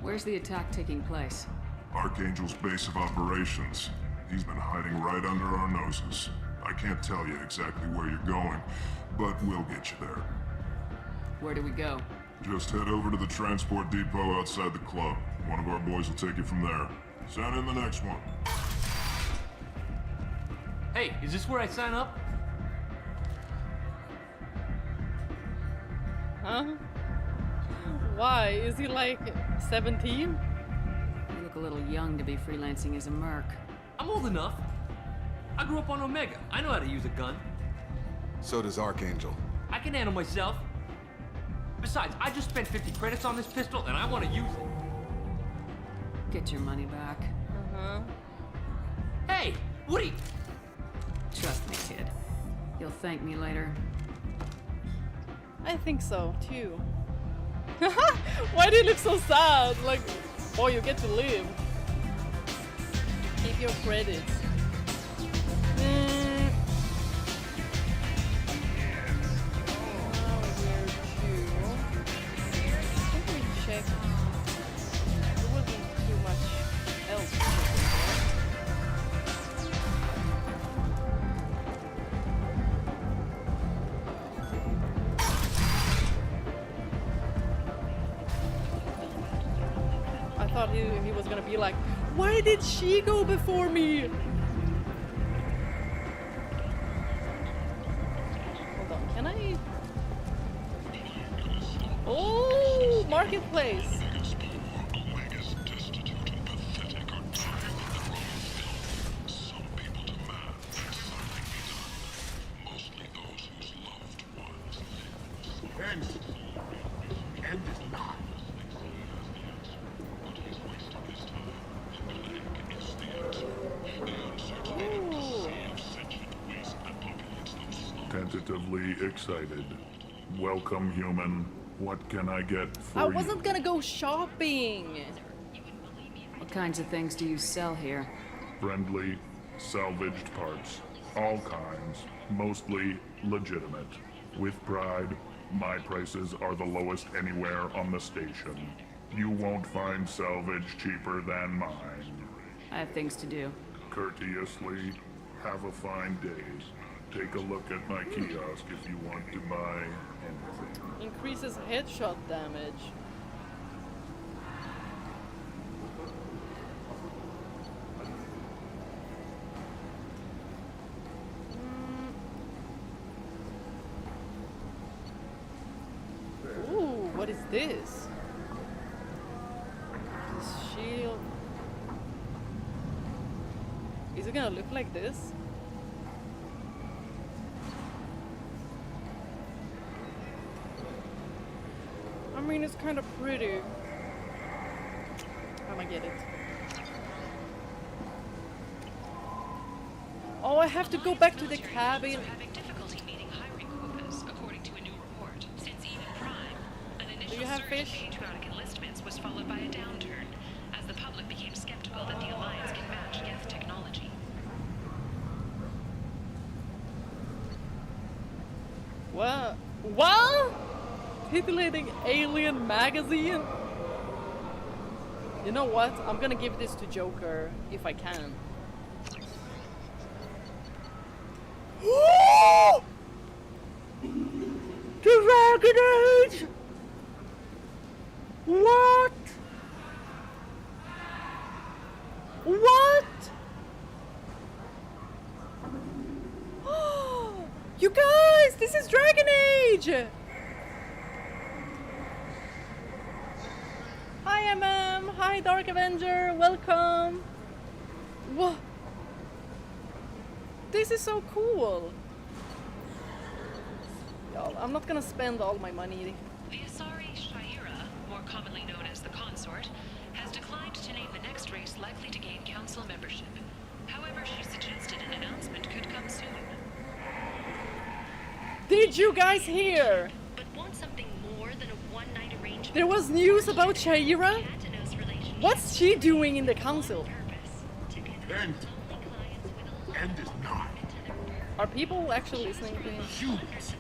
Where's the attack taking place? Archangel's base of operations. He's been hiding right under our noses. I can't tell you exactly where you're going, but we'll get you there. Where do we go? Just head over to the transport depot outside the club. One of our boys will take you from there. Send in the next one. Hey, is this where I sign up? Huh? Why? Is he like 17? You look a little young to be freelancing as a merc. I'm old enough. I grew up on Omega. I know how to use a gun. So does Archangel. I can handle myself. Besides, I just spent 50 credits on this pistol and I want to use it. Get your money back. Uh-huh. Hey, what are you... Trust me, kid. You'll thank me later. I think so, too. Why do you look so sad? Like, oh, you get to live. Keep your credits. Check. There wasn't too much else to check. I thought he was gonna be like, why did she go before me? Hold on, can I? Oh, marketplace. Tentatively excited. Welcome, human. What can I get for you? I wasn't gonna go shopping. What kinds of things do you sell here? Friendly, salvaged parts. All kinds. Mostly legitimate. With pride, my prices are the lowest anywhere on the station. You won't find salvage cheaper than mine. I have things to do. Courteously, have a fine day. Take a look at my kiosk if you want to buy anything. Increases headshot damage. Ooh, what is this? This shield. Is it gonna look like this? I mean, it's kind of pretty. I'm gonna get it. Oh, I have to go back to the cabin. Do you have fish? Patriotic enlistments was followed by a downturn, as the public became skeptical that the Alliance can match Geth technology. What? What? Titillating alien magazine? You know what? I'm gonna give this to Joker if I can. Dragon Age! What? What? You guys, this is Dragon Age! Hi MM, hi Dark Avenger, welcome! Whoa! This is so cool! Y'all, I'm not gonna spend all my money. The Asari Shaira, more commonly known as the Consort, has declined to name the next race likely to gain council membership. However, she suggested an announcement could come soon. Did you guys hear? But want something more than a one-night arrangement? There was news about Shaira? What's she doing in the council? End is not. Are people actually listening to him? Humans.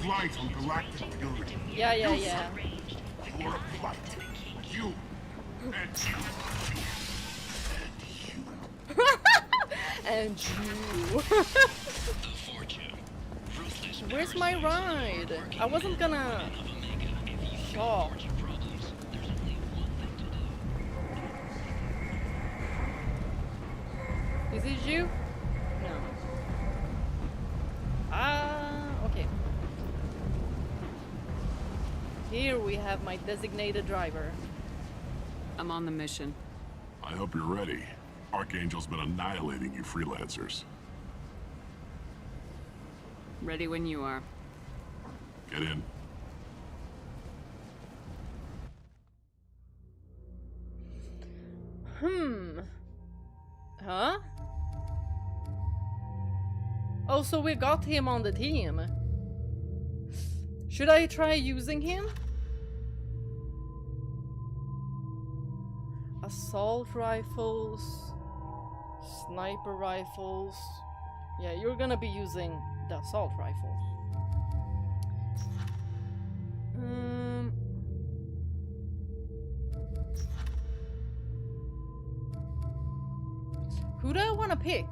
Blight on galactic purity. Yeah. You are a blight. You and you. And you. Where's my ride? I wasn't gonna... Oh. Is it you? No. Okay. Here we have my designated driver. I'm on the mission. I hope you're ready. Archangel's been annihilating you freelancers. Ready when you are. Get in. Huh? Oh, so we got him on the team. Should I try using him? Assault rifles, sniper rifles. Yeah, you're gonna be using the assault rifle. Who do I want to pick?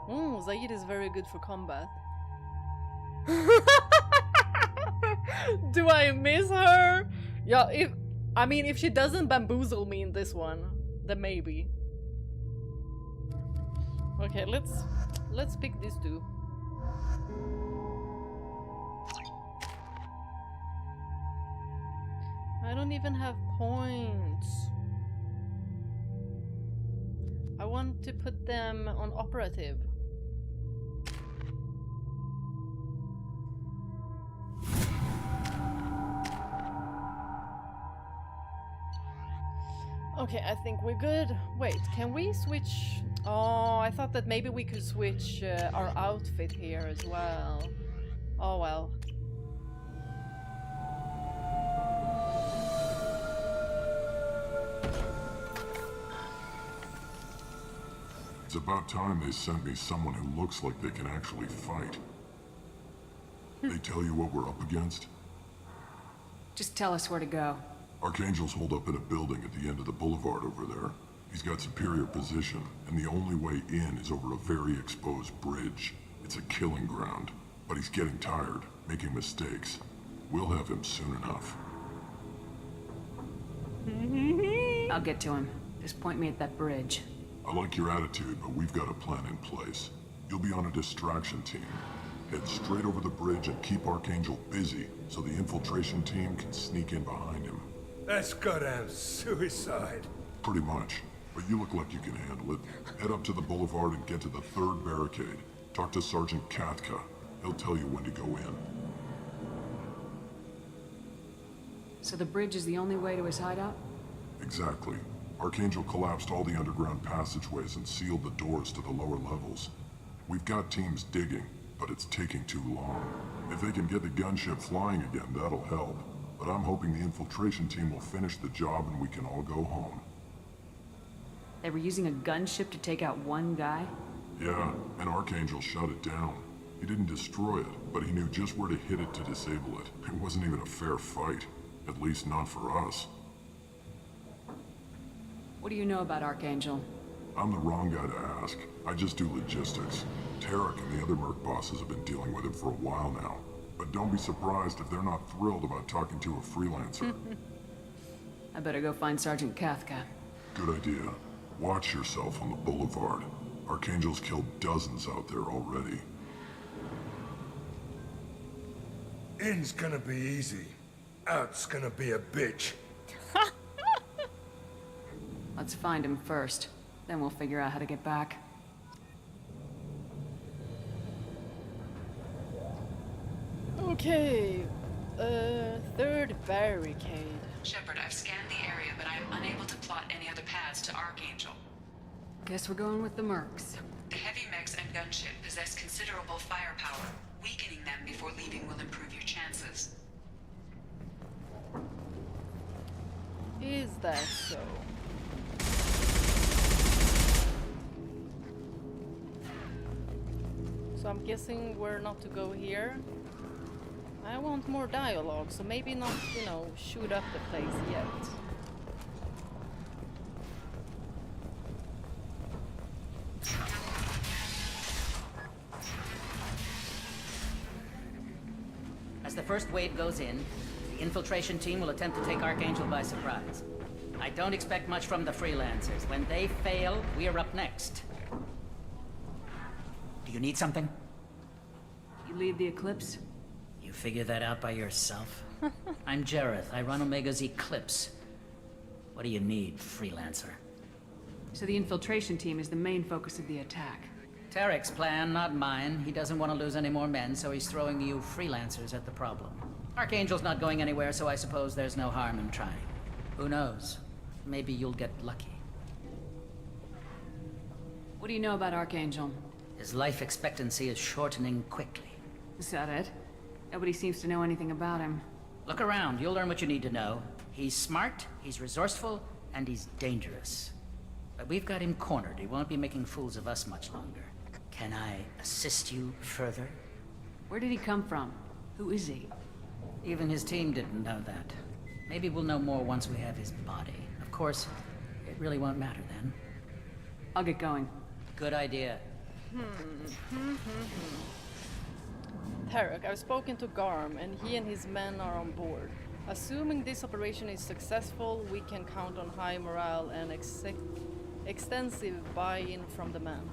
Oh, Zaid is very good for combat. Do I miss her? Yeah, if she doesn't bamboozle me in this one, then maybe. Okay, let's pick these two. I don't even have points. I want to put them on operative. Okay, I think we're good. Wait, can we switch? Oh, I thought that maybe we could switch our outfit here as well. Oh well. It's about time they sent me someone who looks like they can actually fight. They tell you what we're up against? Just tell us where to go. Archangel's holed up in a building at the end of the boulevard over there. He's got superior position, and the only way in is over a very exposed bridge. It's a killing ground, but he's getting tired, making mistakes. We'll have him soon enough. I'll get to him. Just point me at that bridge. I like your attitude, but we've got a plan in place. You'll be on a distraction team. Head straight over the bridge and keep Archangel busy, so the infiltration team can sneak in behind him. That's goddamn suicide. Pretty much. But you look like you can handle it. Head up to the boulevard and get to the 3rd barricade. Talk to Sergeant Katka. He'll tell you when to go in. So the bridge is the only way to his hideout? Exactly. Archangel collapsed all the underground passageways and sealed the doors to the lower levels. We've got teams digging, but it's taking too long. If they can get the gunship flying again, that'll help. But I'm hoping the infiltration team will finish the job and we can all go home. They were using a gunship to take out one guy? Yeah, and Archangel shut it down. He didn't destroy it, but he knew just where to hit it to disable it. It wasn't even a fair fight. At least not for us. What do you know about Archangel? I'm the wrong guy to ask. I just do logistics. Tarek and the other merc bosses have been dealing with him for a while now. But don't be surprised if they're not thrilled about talking to a freelancer. I better go find Sergeant Kafka. Good idea. Watch yourself on the boulevard. Archangel's killed dozens out there already. In's gonna be easy. Out's gonna be a bitch. Let's find him first. Then we'll figure out how to get back. Okay. Third barricade. Shepard, I've scanned the area, but I am unable to plot any other paths to Archangel. Guess we're going with the mercs. The heavy mechs and gunship possess considerable firepower. Weakening them before leaving will improve your chances. Is that so? So I'm guessing we're not to go here. I want more dialogue, so maybe not, you know, shoot up the place yet. As the first wave goes in, the infiltration team will attempt to take Archangel by surprise. I don't expect much from the freelancers. When they fail, we're up next. Do you need something? You lead the Eclipse? You figure that out by yourself? I'm Jareth. I run Omega's Eclipse. What do you need, freelancer? So the infiltration team is the main focus of the attack. Tarek's plan, not mine. He doesn't want to lose any more men, so he's throwing you freelancers at the problem. Archangel's not going anywhere, so I suppose there's no harm in trying. Who knows? Maybe you'll get lucky. What do you know about Archangel? His life expectancy is shortening quickly. Is that it? Nobody seems to know anything about him. Look around, you'll learn what you need to know. He's smart, he's resourceful, and he's dangerous. But we've got him cornered. He won't be making fools of us much longer. Can I assist you further? Where did he come from? Who is he? Even his team didn't know that. Maybe we'll know more once we have his body. Of course, it really won't matter then. I'll get going. Good idea. Tarek, I've spoken to Garm, and he and his men are on board. Assuming this operation is successful, we can count on high morale and extensive buy-in from the men.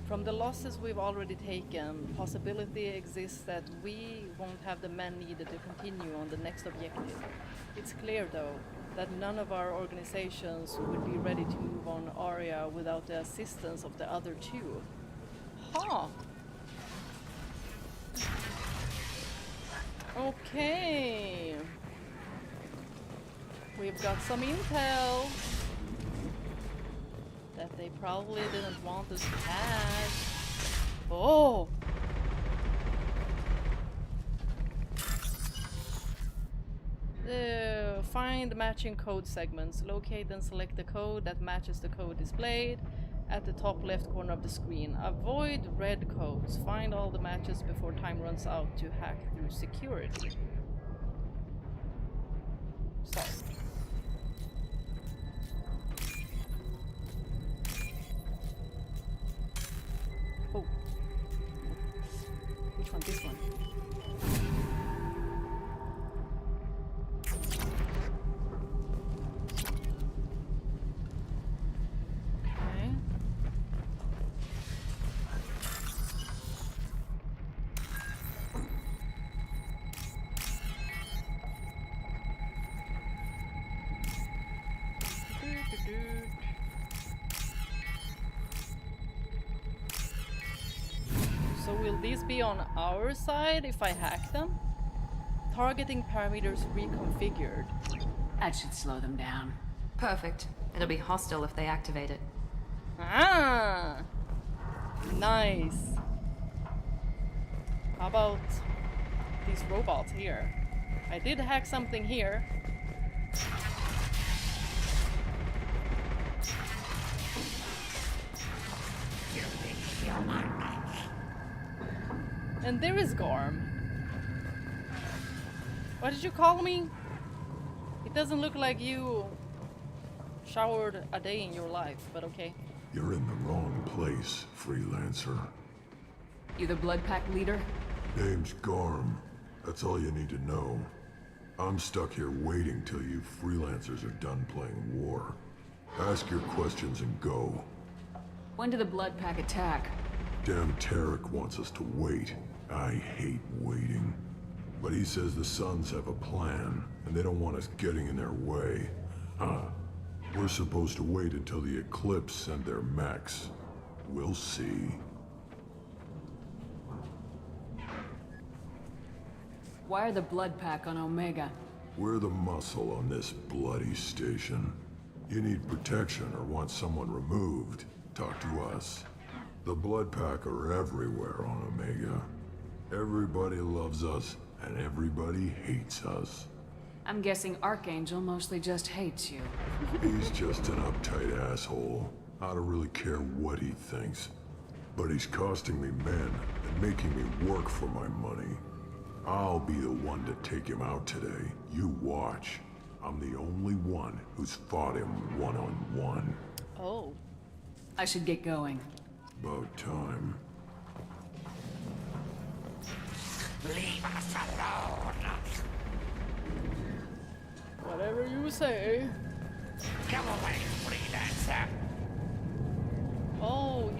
From the losses we've already taken, possibility exists that we won't have the men needed to continue on the next objective. It's clear, though, that none of our organizations would be ready to move on Aria without the assistance of the other two. Huh. Okay. We've got some intel that they probably didn't want us to have. Oh! Find matching code segments. Locate and select the code that matches the code displayed at the top left corner of the screen. Avoid red codes. Find all the matches before time runs out to hack through security. Start. Oh. Which one? This one. So will these be on our side if I hack them? Targeting parameters reconfigured. That should slow them down. Perfect. It'll be hostile if they activate it. Ah! Nice. How about these robots here? I did hack something here. And there is Garm. What did you call me? It doesn't look like you showered a day in your life, but okay. You're in the wrong place, freelancer. You the Blood Pack leader? Name's Garm. That's all you need to know. I'm stuck here waiting till you freelancers are done playing war. Ask your questions and go. When did the Blood Pack attack? Damn Tarek wants us to wait. I hate waiting. But he says the Suns have a plan, and they don't want us getting in their way. We're supposed to wait until the Eclipse send their mechs. We'll see. Why are the Blood Pack on Omega? We're the muscle on this bloody station. You need protection or want someone removed, talk to us. The Blood Pack are everywhere on Omega. Everybody loves us, and everybody hates us. I'm guessing Archangel mostly just hates you. He's just an uptight asshole. I don't really care what he thinks. But he's costing me men and making me work for my money. I'll be the one to take him out today. You watch. I'm the only one who's fought him one-on-one. Oh. I should get going. About time. Leave us alone. Whatever you say. Come away, freelancer. Oh,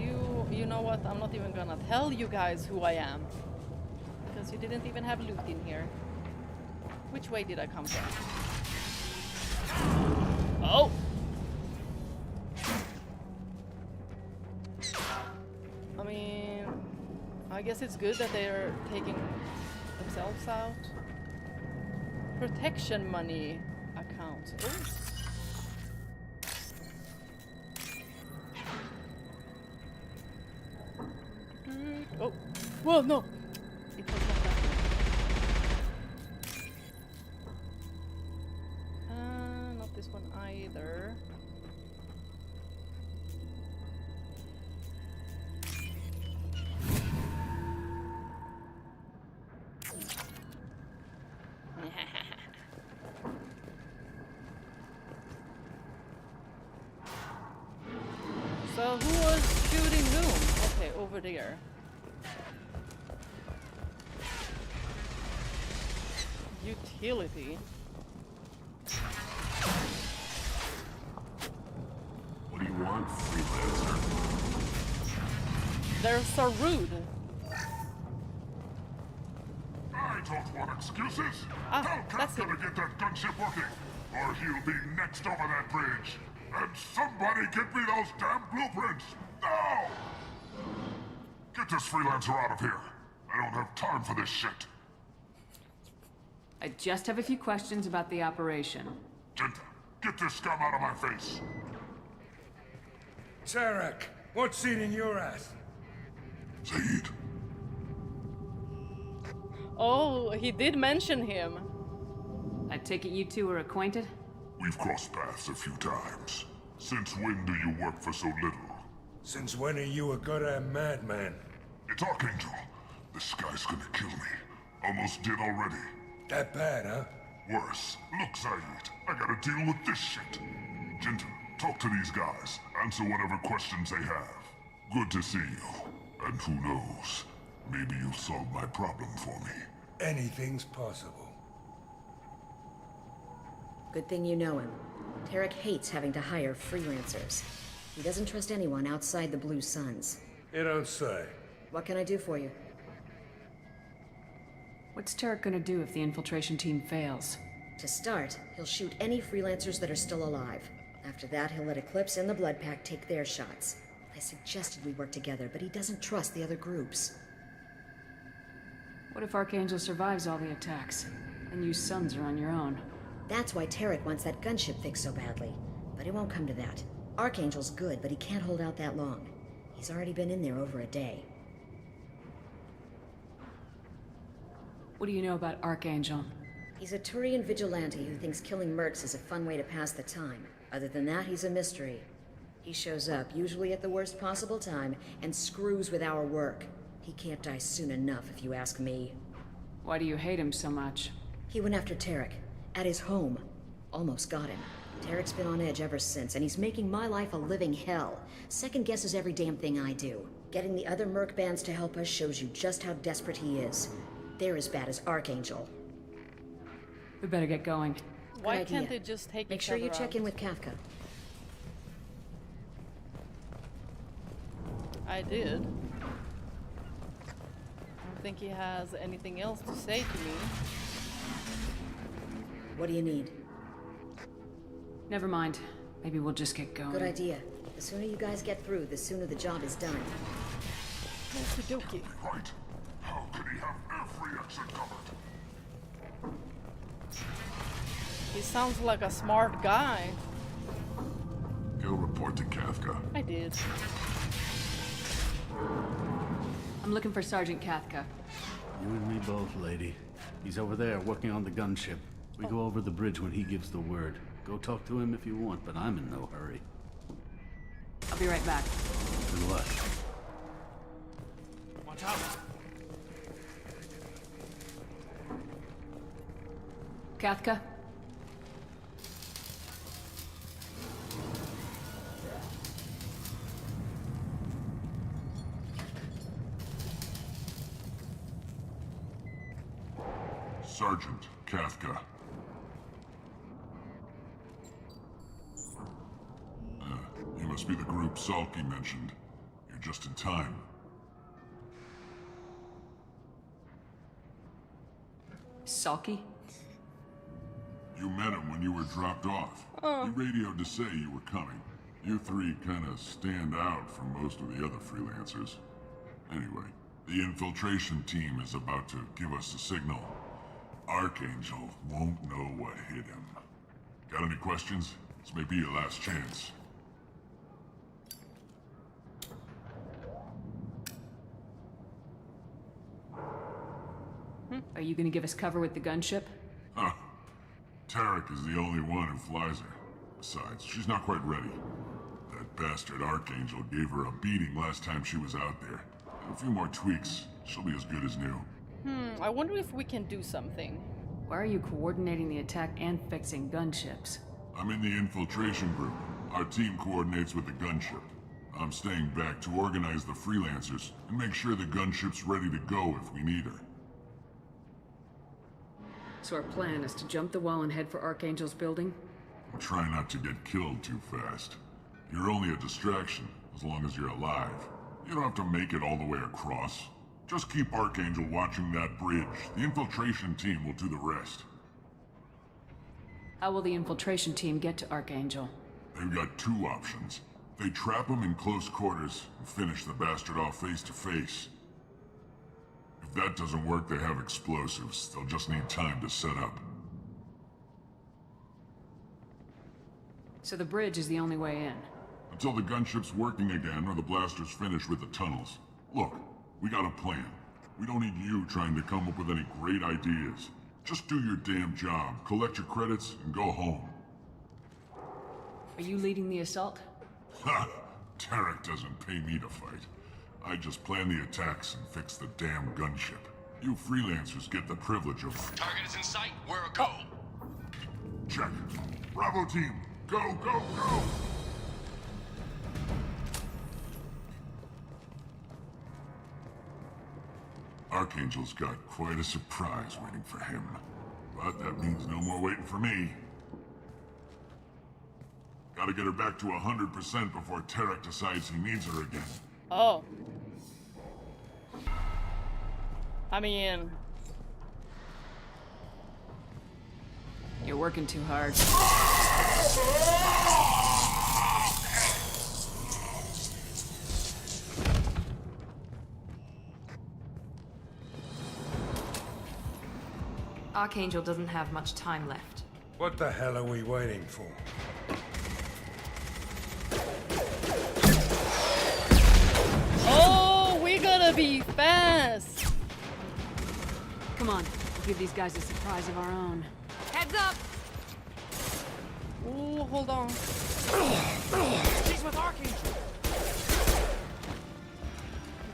you know what? I'm not even gonna tell you guys who I am. Because you didn't even have loot in here. Which way did I come from? Oh! I mean, I guess it's good that they're taking themselves out. Protection money account. Oh. Oh. Whoa, no! It was not that one. Not this one either. So who was shooting whom? Okay, over there. Utility. What do you want, freelancer? They're so rude. I don't want excuses. Tell that's Captain to get that gunship working, or he'll be next over that bridge. And somebody get me those damn blueprints, now! Get this freelancer out of here. I don't have time for this shit. I just have a few questions about the operation. Jinta, get this scum out of my face. Tarek, what's eating your ass? Zaid. Oh, he did mention him. I take it you two are acquainted? We've crossed paths a few times. Since when do you work for so little? Since when are you a goddamn madman? It's Archangel. This guy's gonna kill me. Almost did already. That bad, huh? Worse. Look, Zaid, I gotta deal with this shit. Jinta, talk to these guys. Answer whatever questions they have. Good to see you. And who knows, maybe you'll solve my problem for me. Anything's possible. Good thing you know him. Tarek hates having to hire freelancers. He doesn't trust anyone outside the Blue Suns. You don't say. What can I do for you? What's Tarek gonna do if the infiltration team fails? To start, he'll shoot any freelancers that are still alive. After that, he'll let Eclipse and the Blood Pack take their shots. I suggested we work together, but he doesn't trust the other groups. What if Archangel survives all the attacks, and you Suns are on your own? That's why Tarek wants that gunship fixed so badly. But it won't come to that. Archangel's good, but he can't hold out that long. He's already been in there over a day. What do you know about Archangel? He's a Turian vigilante who thinks killing mercs is a fun way to pass the time. Other than that, he's a mystery. He shows up, usually at the worst possible time, and screws with our work. He can't die soon enough, if you ask me. Why do you hate him so much? He went after Tarek, at his home. Almost got him. Tarek's been on edge ever since, and he's making my life a living hell. Second guesses every damn thing I do. Getting the other merc bands to help us shows you just how desperate he is. They're as bad as Archangel. We better get going. Why Good can't idea. they just take Make each sure you other check out? in with Kafka. I did. I don't think he has anything else to say to me. What do you need? Never mind. Maybe we'll just get going. Good idea. The sooner you guys get through, the sooner the job is done. Okie dokie. Right. How could he have every exit covered? He sounds like a smart guy. Go report to Kafka. I did. I'm looking for Sergeant Kafka. You and me both, lady. He's over there working on the gunship. We go over the bridge when he gives the word. Go talk to him if you want, but I'm in no hurry. I'll be right back. Good luck. Watch out! Kafka? Sergeant Kafka. You must be the group Salky mentioned. You're just in time. Salky? You met him when you were dropped off. He radioed to say you were coming. You three kind of stand out from most of the other freelancers. Anyway, the infiltration team is about to give us a signal. Archangel won't know what hit him. Got any questions? This may be your last chance. Are you gonna give us cover with the gunship? Huh. Tarek is the only one who flies her. Besides, she's not quite ready. That bastard Archangel gave her a beating last time she was out there. A few more tweaks, she'll be as good as new. I wonder if we can do something. Why are you coordinating the attack and fixing gunships? I'm in the infiltration group. Our team coordinates with the gunship. I'm staying back to organize the freelancers and make sure the gunship's ready to go if we need her. So our plan is to jump the wall and head for Archangel's building? Try not to get killed too fast. You're only a distraction, as long as you're alive. You don't have to make it all the way across. Just keep Archangel watching that bridge. The infiltration team will do the rest. How will the infiltration team get to Archangel? They've got two options. They trap him in close quarters and finish the bastard off face to face. If that doesn't work, they have explosives. They'll just need time to set up. So the bridge is the only way in? Until the gunship's working again or the blasters finish with the tunnels. Look, we got a plan. We don't need you trying to come up with any great ideas. Just do your damn job, collect your credits, and go home. Are you leading the assault? Ha! Tarek doesn't pay me to fight. I just plan the attacks and fix the damn gunship. You freelancers get the privilege of... Target is in sight. Where a go? Check. Bravo team, go, go, go! Archangel's got quite a surprise waiting for him. But that means no more waiting for me. Gotta get her back to 100% before Tarek decides he needs her again. Oh. I mean... You're working too hard. Archangel doesn't have much time left. What the hell are we waiting for? Oh, we gotta be fast! Come on, we'll give these guys a surprise of our own. Heads up! Ooh, hold on. She's with Archangel!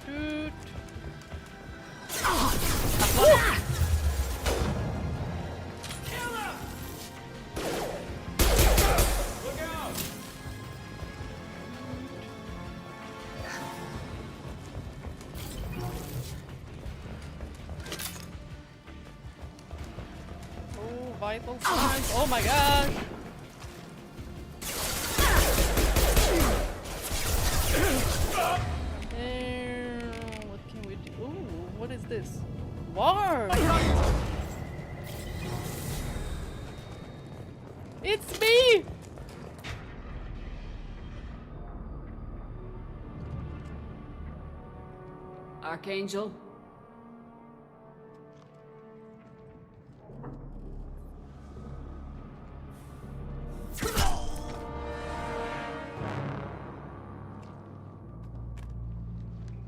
Dude. vital signs. Oh my gosh. What can we do? Ooh, what is this? War! It's me! Archangel?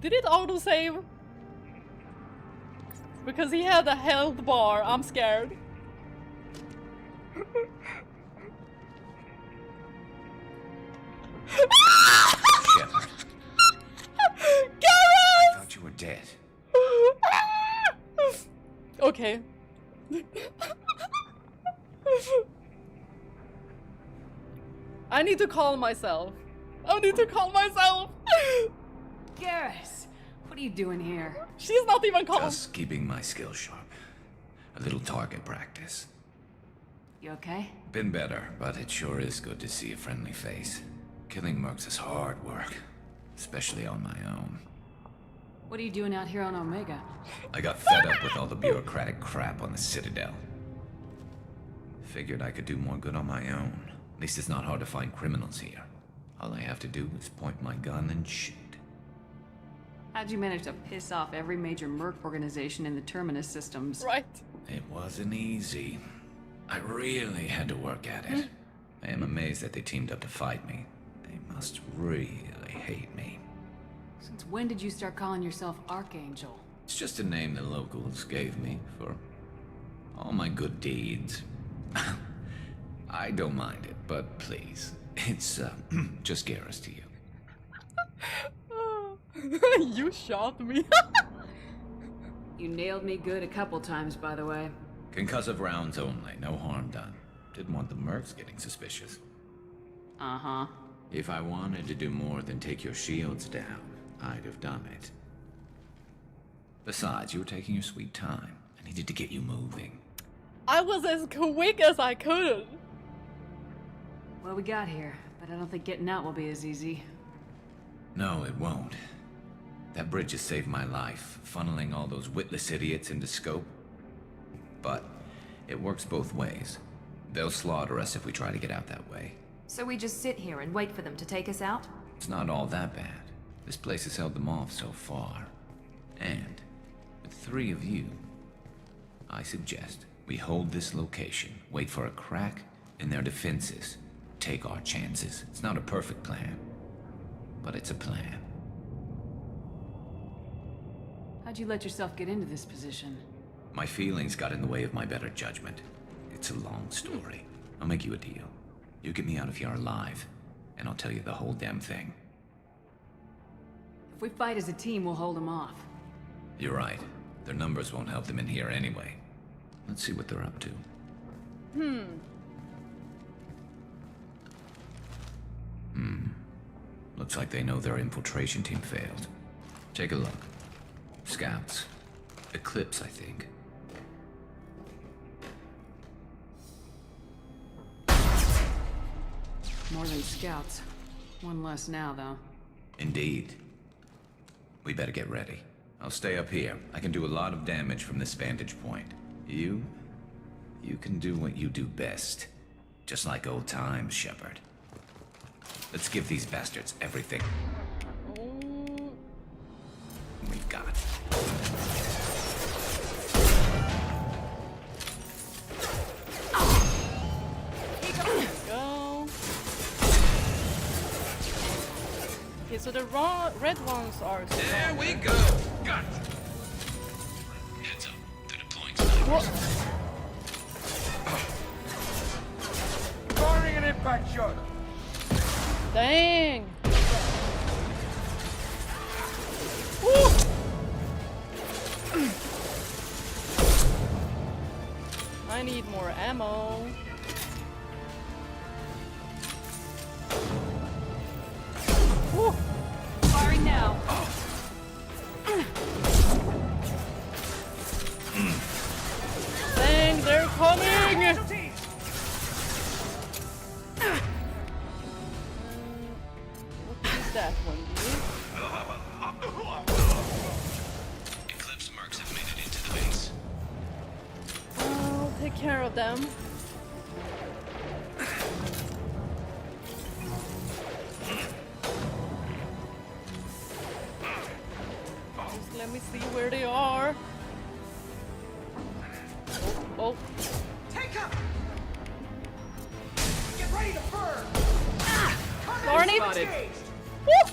Did it autosave? Because he had a health bar. I'm scared. Shepard. I thought you were dead. Okay. I need to calm myself. I need to calm myself. Garrus, what are you doing here? She's not even calm. Just keeping my skills sharp. A little target practice. You okay? Been better, but it sure is good to see a friendly face. Killing mercs is hard work, especially on my own. What are you doing out here on Omega? I got fed up with all the bureaucratic crap on the Citadel. Figured I could do more good on my own. At least it's not hard to find criminals here. All I have to do is point my gun and shoot. How'd you manage to piss off every major merc organization in the Terminus systems? Right. It wasn't easy. I really had to work at it. I am amazed that they teamed up to fight me. They must really hate me. Since when did you start calling yourself Archangel? It's just a name the locals gave me for all my good deeds. I don't mind it, but please, it's just Garrus to you. You shot me. You nailed me good a couple times, by the way. Concussive rounds only, no harm done. Didn't want the mercs getting suspicious. Uh-huh. If I wanted to do more than take your shields down, I'd have done it. Besides, you were taking your sweet time. I needed to get you moving. I was as quick as I could. Well, we got here, but I don't think getting out will be as easy. No, it won't. That bridge has saved my life, funneling all those witless idiots into scope. But it works both ways. They'll slaughter us if we try to get out that way. So we just sit here and wait for them to take us out? It's not all that bad. This place has held them off so far. And with 3 of you, I suggest we hold this location, wait for a crack in their defenses, take our chances. It's not a perfect plan, but it's a plan. How'd you let yourself get into this position? My feelings got in the way of my better judgment. It's a long story. I'll make you a deal. You get me out of here alive, and I'll tell you the whole damn thing. If we fight as a team, we'll hold them off. You're right. Their numbers won't help them in here anyway. Let's see what they're up to. Looks like they know their infiltration team failed. Take a look. Scouts. Eclipse, I think. More than scouts. One less now, though. Indeed. We better get ready. I'll stay up here. I can do a lot of damage from this vantage point. You can do what you do best. Just like old times, Shepard. Let's give these bastards everything we've got. Go. Okay, so the red ones are. There we go. Got it. Heads up. They're deploying snipers. Firing an impact shot. Dang. Woo. I need more ammo. Woo. Firing now. Dang, they're coming! that one, dude. Eclipse mercs have made it into the base. I'll take care of them. Just let me see where they are. Oh. Take up! Get ready to burn! Barney! Spotted. Woo!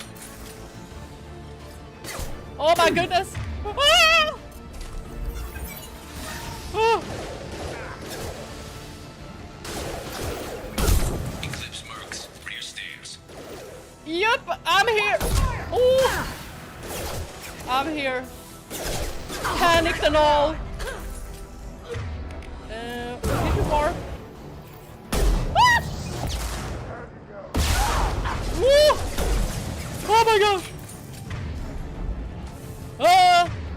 Oh my goodness! Ah! Oh. Eclipse mercs, rear stairs. Yep, I'm here. Ooh. I'm here. Panicked and all. Did you warp? Ah! Woo! Oh my gosh!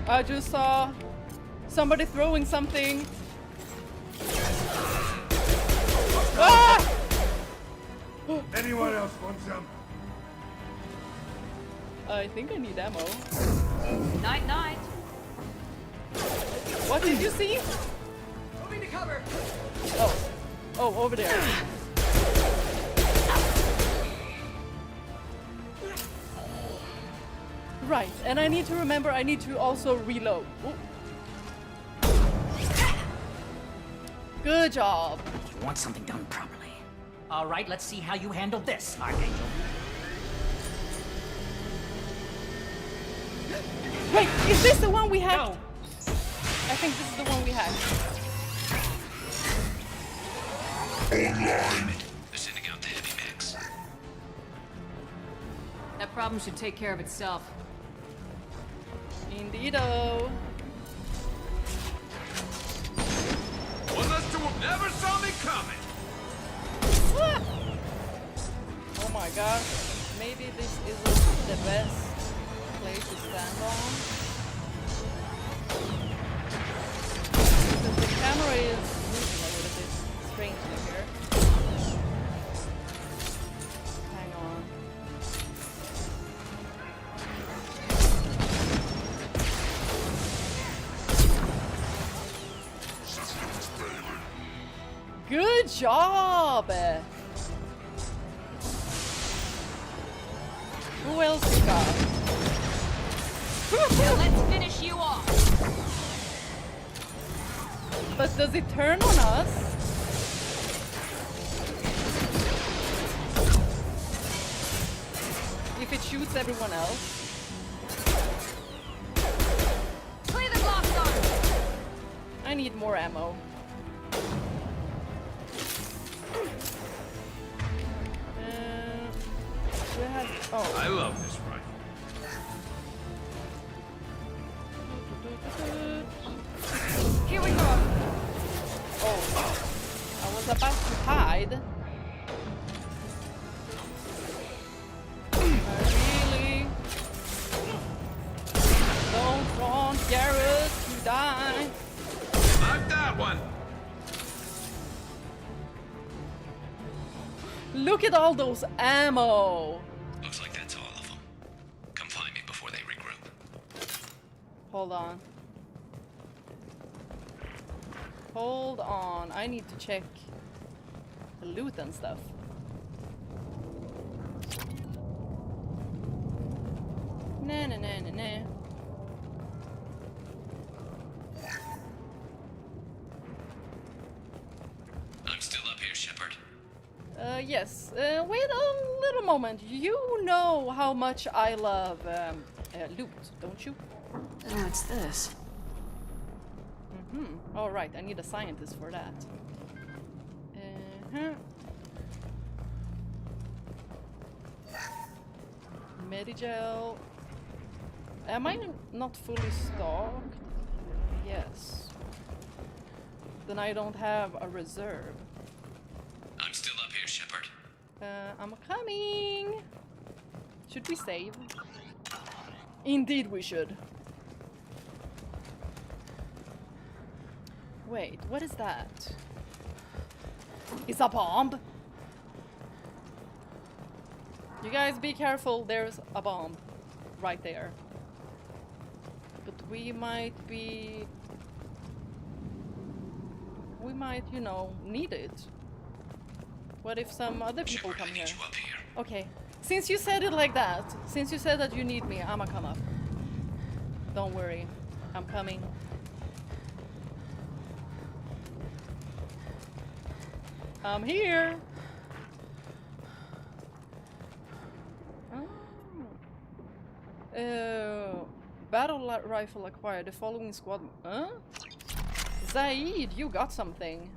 I just saw somebody throwing something. Ah! Anyone else want some? I think I need ammo. Night, night. What did you see? Moving to cover! Oh. Oh, over there. Right, and I need to remember I need to also reload. Ooh. Good job. You want something done properly. All right, let's see how you handle this, Archangel. Wait, is this the one we hacked? No. I think this is the one we hacked. Online. They're sending out the heavy mix. That problem should take care of itself. Indeedo. Was us to have never saw me coming! Ah! Oh my gosh. Maybe this isn't the best place to stand on. Because the camera is moving a little bit strangely here. Hang on. Good job! Who else we got? Now let's finish you off. But does it turn on us? If it shoots everyone else? Clear the blast zone. I need more ammo. Oh. I love this rifle. Here we go. Oh. I was about to hide. I really don't want Garrett to die. Like that one. Look at all those ammo. Looks like that's all of them. Come find me before they regroup. Hold on. Hold on. I need to check the loot and stuff. Nah, nah, nah, nah, nah. I'm still up here, Shepard. Yes. Wait a little moment. You know how much I love loot, don't you? Oh, it's this. Mm-hmm. All right. I need a scientist for that. Medigel. Am I not fully stocked? Yes. Then I don't have a reserve. I'm still up here, Shepard. I'm coming. Should we save? Indeed we should. Wait, what is that? It's a bomb? You guys be careful, there's a bomb right there. But we might, you know, need it. What if some other people come here? Okay. Since you said it like that, since you said that you need me, I'ma come up. Don't worry. I'm coming. I'm here. Battle rifle acquired. The following squad. Huh? Zaid, you got something.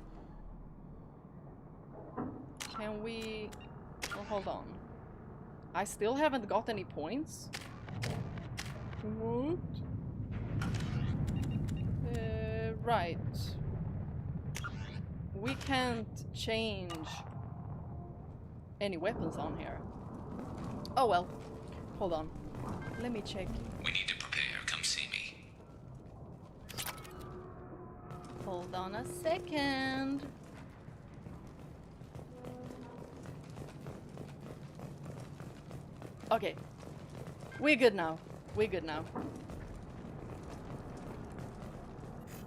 Can we... Oh, hold on. I still haven't got any points? What? Right. We can't change any weapons on here. Oh well. Hold on. Let me check. We need to prepare. Come see me. Hold on a second. Okay. We're good now. We're good now.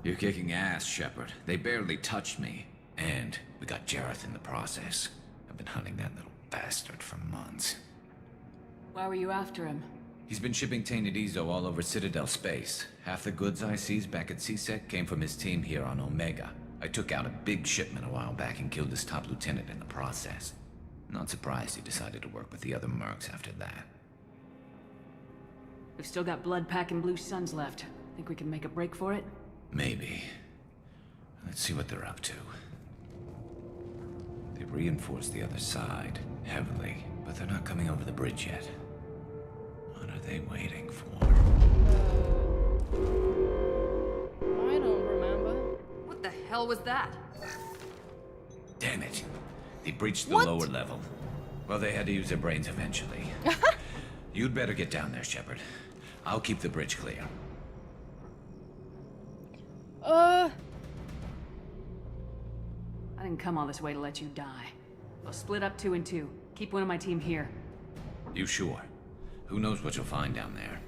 You're kicking ass, Shepard. They barely touched me. And we got Jareth in the process. I've been hunting that little bastard for months. Why were you after him? He's been shipping tainted Ezo all over Citadel space. Half the goods I seized back at CSEC came from his team here on Omega. I took out a big shipment a while back and killed his top lieutenant in the process. Not surprised he decided to work with the other mercs after that. We've still got Bloodpack and Blue Suns left. Think we can make a break for it? Maybe. Let's see what they're up to. They reinforced the other side, heavily, but they're not coming over the bridge yet. What are they waiting for? I don't remember. What the hell was that? Damn it. They breached the What? lower level. Well, they had to use their brains eventually. You'd better get down there, Shepard. I'll keep the bridge clear. I didn't come all this way to let you die. We'll split up 2 and 2. Keep one of my team here. You sure? Who knows what you'll find down there?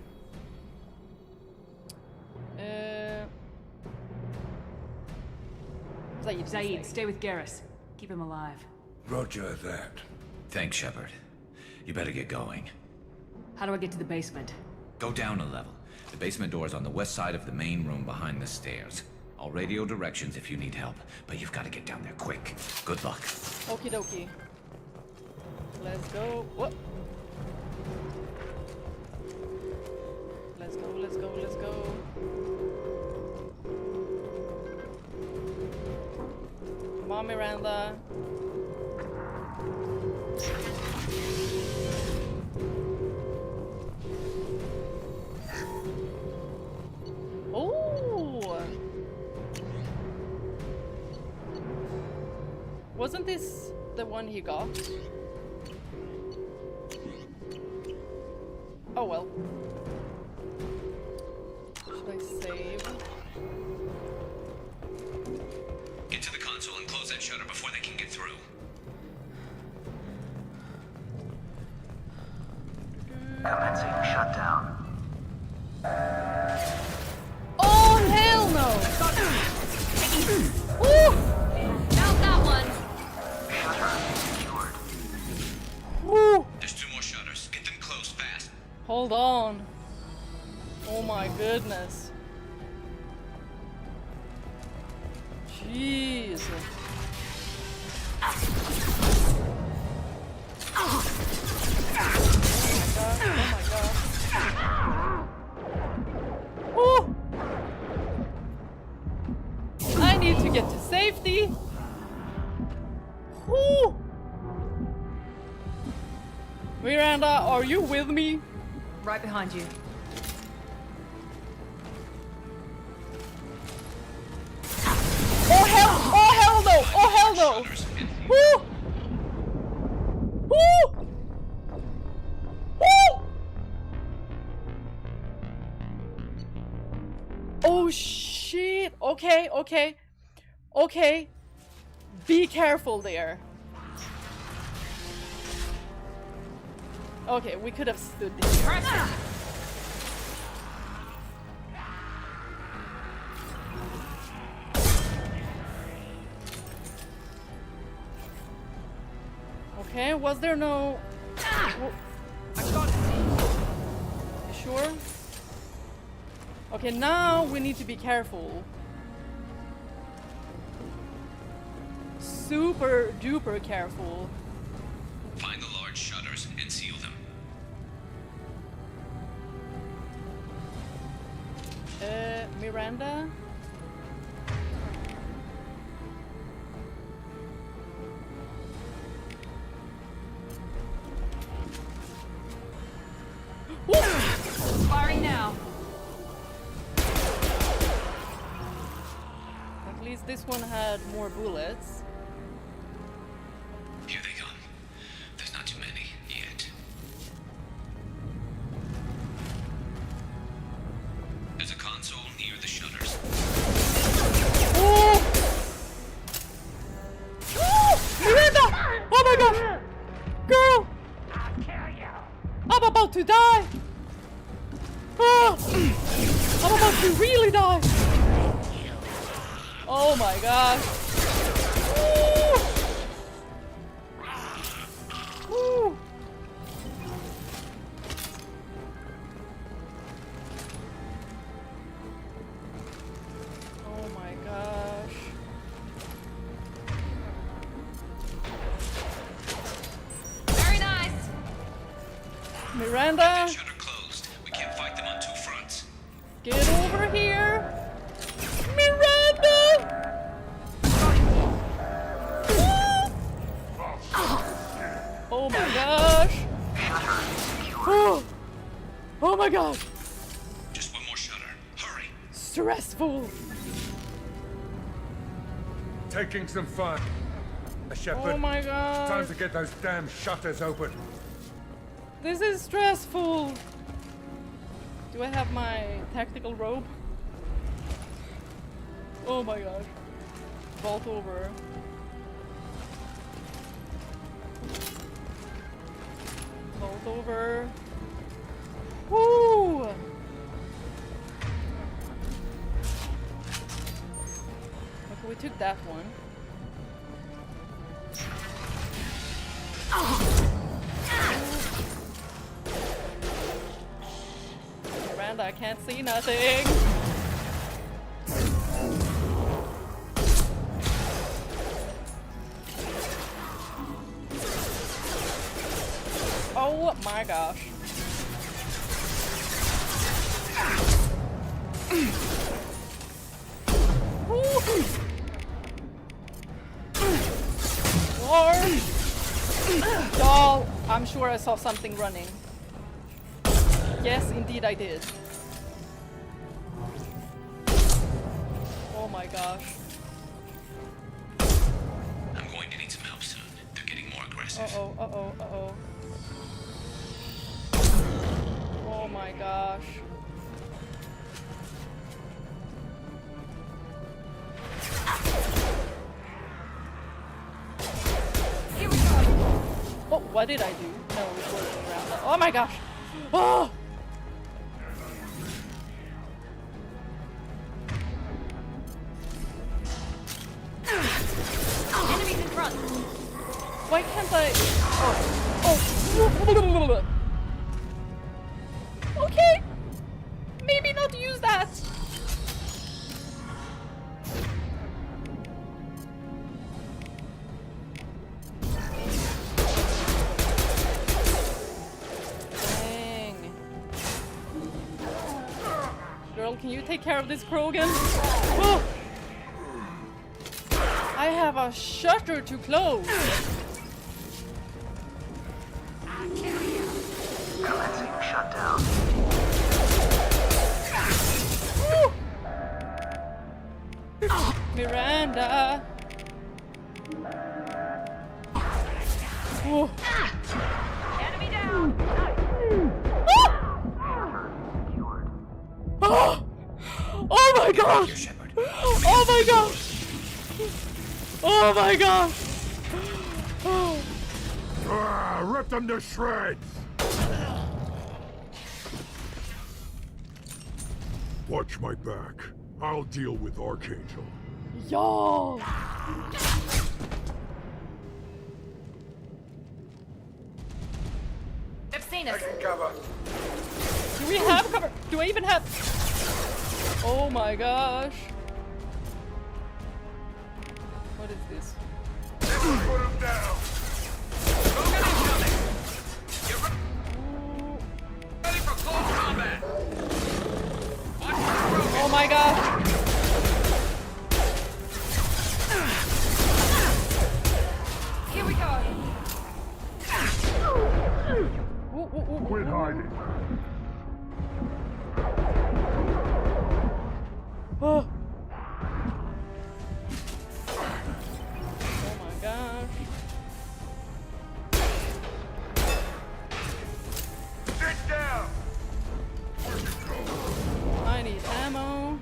Zaid, stay with Garrus. Keep him alive. Roger that. Thanks, Shepard. You better get going. How do I get to the basement? Go down a level. The basement door is on the west side of the main room behind the stairs. I'll radio directions if you need help, but you've got to get down there quick. Good luck. Okie dokie. Let's go. What? Let's go, let's go, let's go. Come on, Miranda. Oh! Wasn't this the one he got? Oh well. Should I save? Get to the console and close that shutter before they can get through. Commencing shutdown. Oh hell no! Woo! Found that one. Woo! There's 2 more shutters. Get them closed fast. Hold on. Oh my goodness. Jeez. Oh! I need to get to safety. Woo! Miranda, are you with me? Right behind you. Oh hell! Oh hell no! Oh hell no! Woo! Woo! Woo! Oh shit! Okay, okay, okay. Be careful there. Okay, we could have stood there. Okay, was there no... I got it. You sure? Okay, now we need to be careful. Super duper careful. Find the large shutters and seal them. Miranda? Firing now. At least this one had more bullets. Here they come. There's not too many yet. There's a console near the shutters. Oh! Miranda! Oh my gosh! Girl! I'm about to die! Ah! I'm about to really die! Oh my gosh! Woo! Woo! Oh my gosh. Very nice. Miranda, Shutter closed. We can't fight them on two fronts. get over here! Miranda! Oh my gosh! Oh, oh my god! Just one more shutter. Hurry. Stressful! Taking some fun. Shepard. Oh my god! Time to get those damn shutters open. This is stressful! Do I have my tactical robe? Oh my gosh. Vault over. Vault over. Woo! Okay, we took that one. Miranda, I can't see nothing. Oh my gosh. Lord! Doll, I'm sure I saw something running. Yes, indeed I did. Oh my gosh. I'm going to need some help soon. They're getting more aggressive. Uh-oh, uh-oh, uh-oh. Oh my gosh. Here we go. Oh, what did I do? No, it was working around. Oh my gosh! Oh! Enemies in front. Why can't I? Oh. Okay. Maybe not use that. Dang. Girl, can you take care of this Krogan? Oh. I have a shutter to close. Commencing shutdown. Miranda. Oh. Enemy down. Oh! Oh my gosh! Oh my gosh! Oh my gosh! Oh. Rip them to shreds! Watch my back. I'll deal with Archangel. Yo! They've seen us. Cover. Do we have cover? Do I even have? Oh my gosh! What is this? Put him down. Ready for close combat. Oh my gosh! Here we go. Quit hiding. Oh. Oh my gosh. Sit down. I need ammo.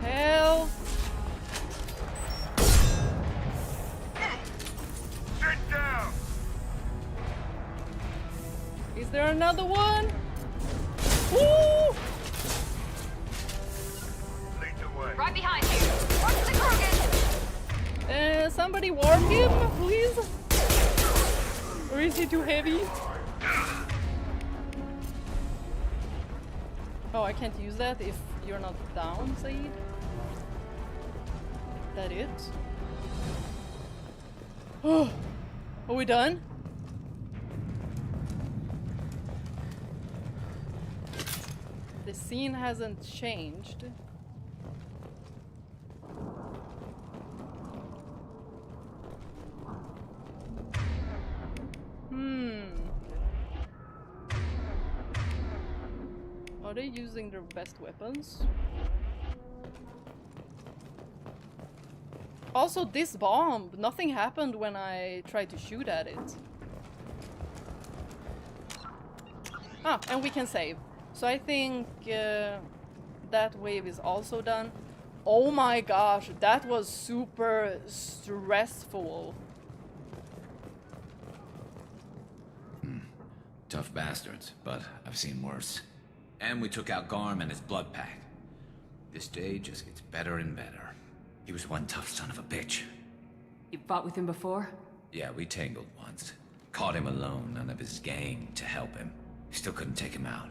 Hell. Sit down. Is there another one? Woo! Lead the way. Right behind you. Watch the Krogan. Somebody warp him, please? Or is he too heavy? Oh, I can't use that if you're not down, Said. That it? Oh, are we done? The scene hasn't changed. Are they using their best weapons? Also, this bomb, nothing happened when I tried to shoot at it. Ah, and we can save. So I think that wave is also done. Oh my gosh, that was super stressful. Tough bastards, but I've seen worse. And we took out Garm and his blood pack. This day just gets better and better. He was one tough son of a bitch. You fought with him before? Yeah, we tangled once. Caught him alone, none of his gang to help him. Still couldn't take him out.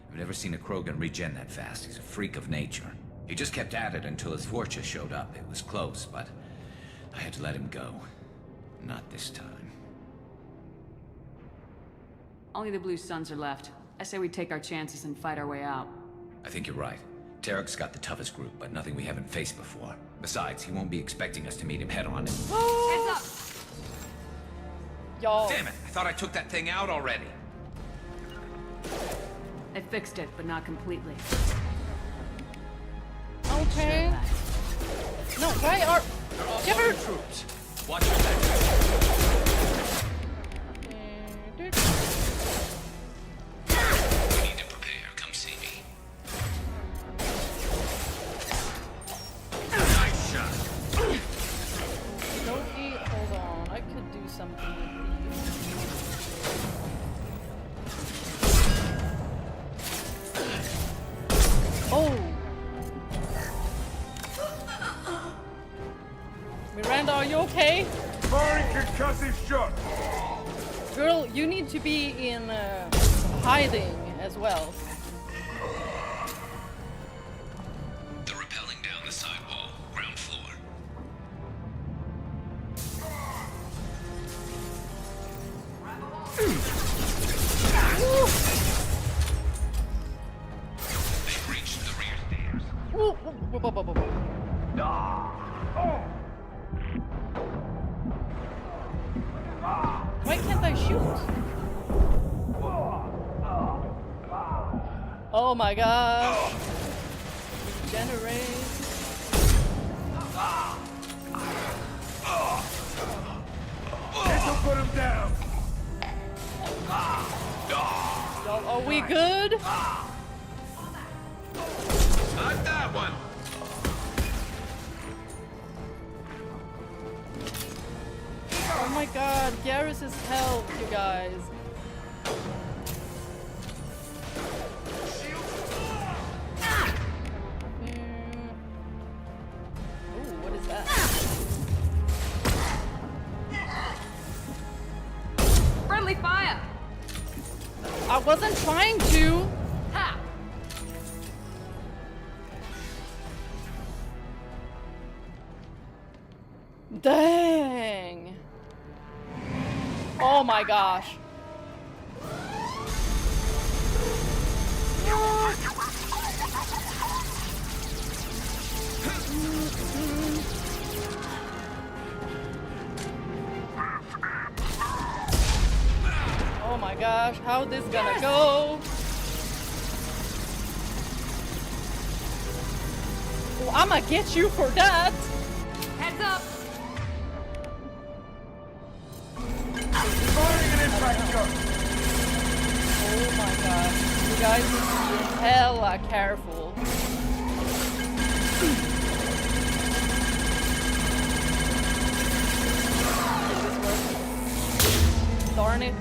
I've never seen a Krogan regen that fast. He's a freak of nature. He just kept at it until his Fortune showed up. It was close, but I had to let him go. Not this time. Only the Blue Suns are left. I say we take our chances and fight our way out. I think you're right. Tarek's got the toughest group, but nothing we haven't faced before. Besides, he won't be expecting us to meet him head-on. Heads up! Y'all. Damn it! I thought I took that thing out already. They fixed it, but not completely. Okay. No, why are... Get her! Troops. Watch your back. We need to prepare. Come see me. Nice shot. Don't eat. Hold on. I could do something with these. Oh! Miranda, are you okay? Firing concussive shot. Girl, you need to be in hiding as well. They're rappelling down the side wall, ground floor. They've reached the rear stairs. Why can't I shoot? Oh my gosh. Regenerate. This'll put him down. Y'all, are we good? Not that one. my god, Garrus's health, you guys. Ooh, what is that? Friendly fire! I wasn't trying to. Ha! Dang. Oh my gosh. Oh my gosh, how this gonna go? Oh, I'ma get you for that. Heads up! Oh my god. You guys need to be hella careful. Did this work? Darn it.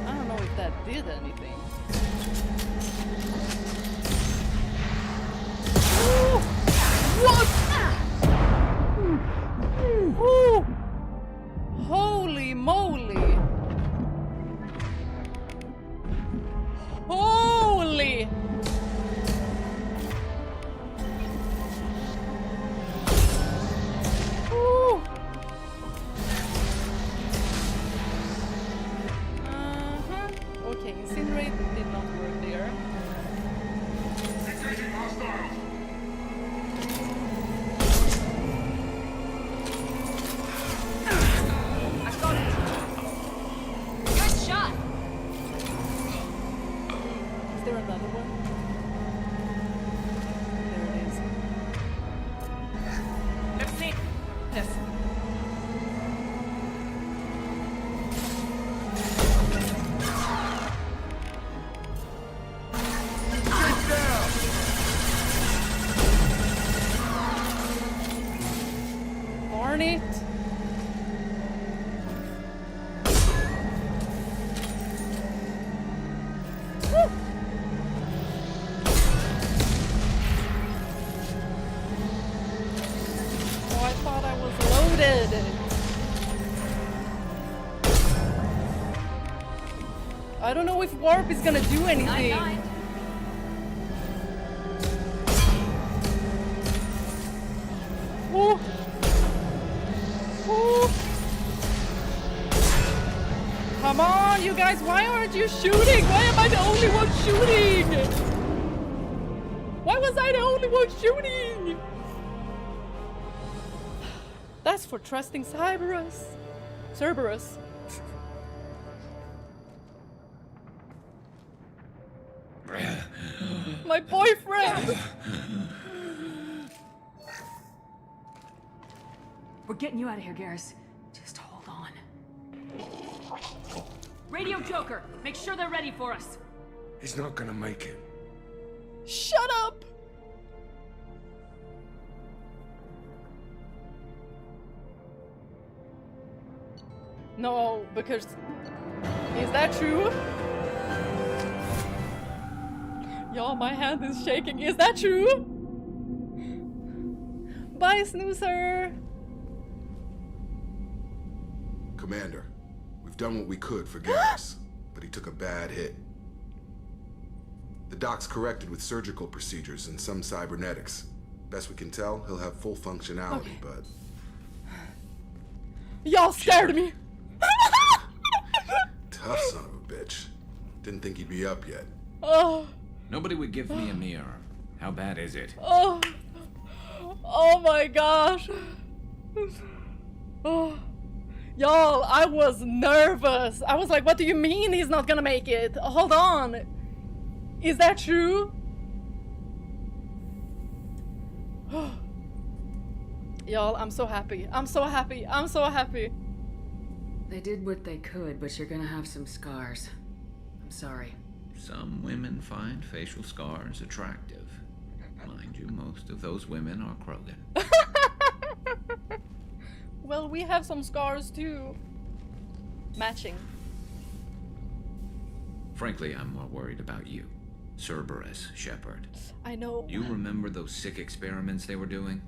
I don't know if that did anything. Ooh! What? Ooh! Holy moly! Holy! Ooh! Okay, incinerate did not work there. Good shot! Is there another one? There it is. Let's see. Yes. Darn it! Woo! Oh, I thought I was loaded. I don't know if warp is gonna do anything. Ooh. Ooh. Come on, you guys, why aren't you shooting? Why am I the only one shooting? Why was I the only one shooting? That's for trusting Cerberus. Cerberus. My boyfriend! We're getting you out of here, Garrus. Just hold on. Radio Joker, make sure they're ready for us. He's not gonna make it. Shut up! No, because... Is that true? Y'all, my hand is shaking. Is that true? Bye, snoozer! Commander, we've done what we could for Garrus, but he took a bad hit. The doc's corrected with surgical procedures and some cybernetics. Best we can tell, he'll have full functionality, but... Y'all scared me! Tough son of a bitch. Didn't think he'd be up yet. Oh. Nobody would give me a mirror. How bad is it? Oh. Oh my gosh. Oh. Y'all, I was nervous. I was like, what do you mean he's not gonna make it? Hold on. Is that true? Y'all, I'm so happy. I'm so happy. I'm so happy. They did what they could, but you're gonna have some scars. I'm sorry. Some women find facial scars attractive. Mind you, most of those women are Krogan. Well, we have some scars too. Matching. Frankly, I'm more worried about you. Cerberus, Shepard. I know. You remember those sick experiments they were doing?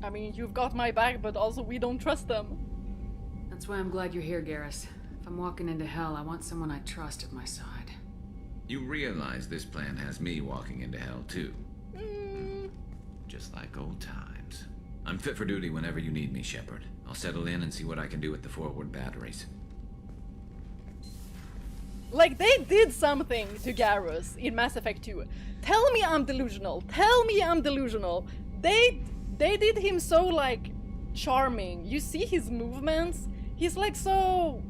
I mean, you've got my back, but also we don't trust them. That's why I'm glad you're here, Garrus. If I'm walking into hell, I want someone I trust at my side. You realize this plan has me walking into hell, too. Just like old times. I'm fit for duty whenever you need me, Shepard. I'll settle in and see what I can do with the forward batteries. Like, they did something to Garrus in Mass Effect 2. Tell me I'm delusional. Tell me I'm delusional. They did him so, like, charming. You see his movements? He's like so...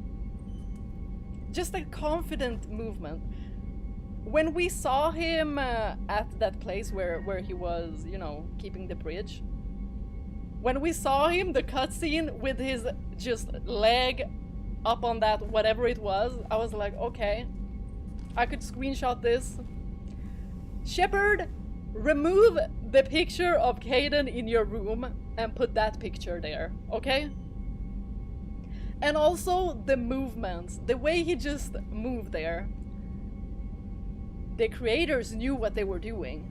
just a confident movement. When we saw him at that place where he was, you know, keeping the bridge. When we saw him, the cutscene with his just leg up on that, whatever it was, I was like, okay, I could screenshot this. Shepard, remove the picture of Kaidan in your room and put that picture there, okay? And also the movements, the way he just moved there. The creators knew what they were doing.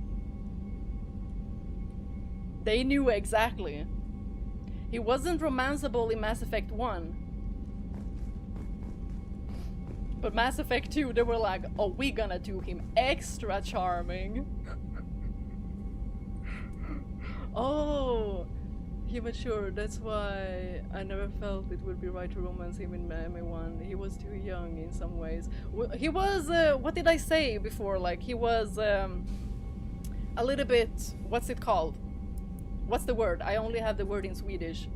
They knew exactly. He wasn't romanceable in Mass Effect 1. But Mass Effect 2, they were like, oh, we gonna do him extra charming. Oh, he matured. That's why I never felt it would be right to romance him in MA1. He was too young in some ways. He was, what did I say before? Like, he was a little bit, what's it called? What's the word? I only have the word in Swedish.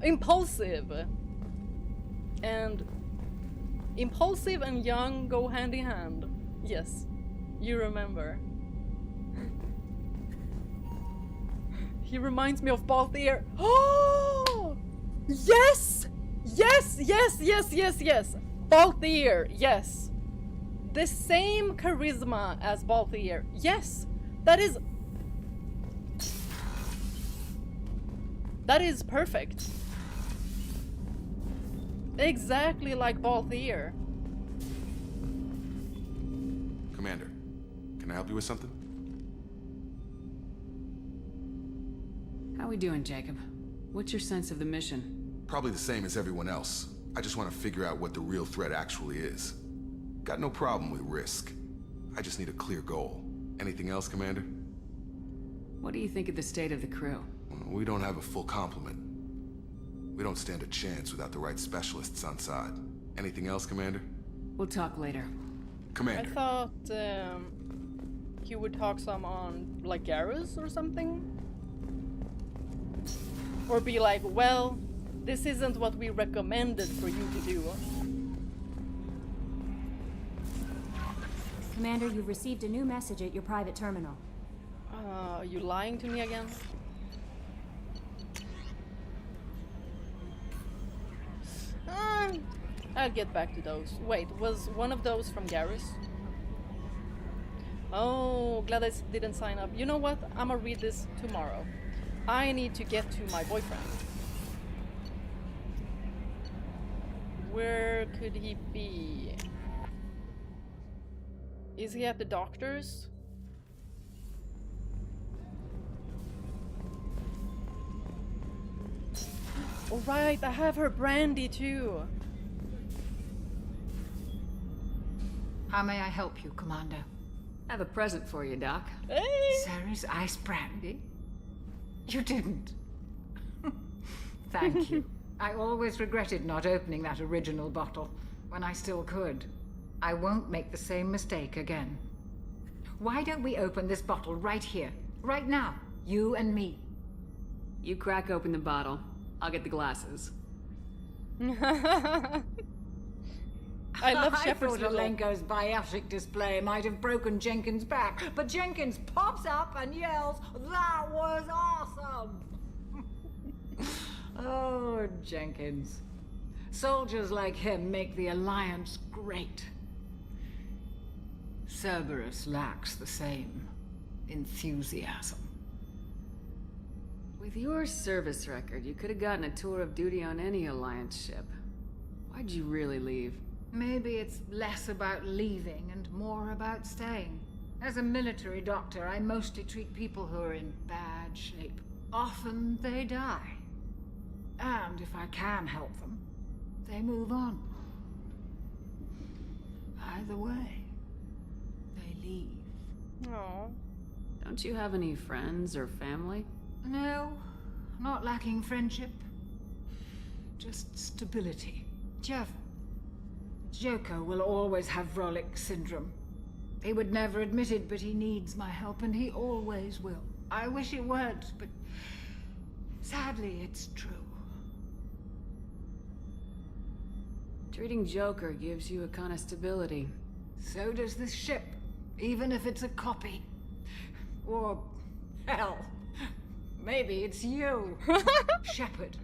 Impulsive. And impulsive and young go hand in hand. Yes, you remember. He reminds me of Balthier. Oh! Yes! Yes, yes, yes, yes, yes. Balthier, yes. The same charisma as Balthier. Yes, that is perfect. Exactly like Balthier. Commander, can I help you with something? How we doing, Jacob? What's your sense of the mission? Probably the same as everyone else. I just want to figure out what the real threat actually is. Got no problem with risk. I just need a clear goal. Anything else, Commander? What do you think of the state of the crew? We don't have a full complement. We don't stand a chance without the right specialists on side. Anything else, Commander? We'll talk later. Commander. I thought he would talk some on, like, Garrus or something? Or be like, well, this isn't what we recommended for you to do. Commander, you've received a new message at your private terminal. Are you lying to me again? I'll get back to those. Wait, was one of those from Garrus? Oh, glad I didn't sign up. You know what? I'm gonna read this tomorrow. I need to get to my boyfriend. Where could he be? Is he at the doctor's? Alright, I have her brandy too. How may I help you, Commander? I have a present for you, Doc. Hey! Sarah's ice brandy? You didn't. Thank you. I always regretted not opening that original bottle when I still could. I won't make the same mistake again. Why don't we open this bottle right here, right now, you and me? You crack open the bottle. I'll get the glasses. I love Shepard's I thought Alenko's biotic display might have broken Jenkins' back, but Jenkins pops up and yells, "That was awesome!" Oh, Jenkins. Soldiers like him make the Alliance great. Cerberus lacks the same enthusiasm. With your service record, you could have gotten a tour of duty on any Alliance ship. Why'd you really leave? Maybe it's less about leaving and more about staying. As a military doctor, I mostly treat people who are in bad shape. Often they die. And if I can help them, they move on. Either way, they leave. Oh. Don't you have any friends or family? No, not lacking friendship. Just stability. Jeff, Joker will always have Vrolic syndrome. He would never admit it, but he needs my help, and he always will. I wish it weren't, but sadly, it's true. Treating Joker gives you a kind of stability. So does this ship, even if it's a copy. Or, hell, maybe it's you, Shepard.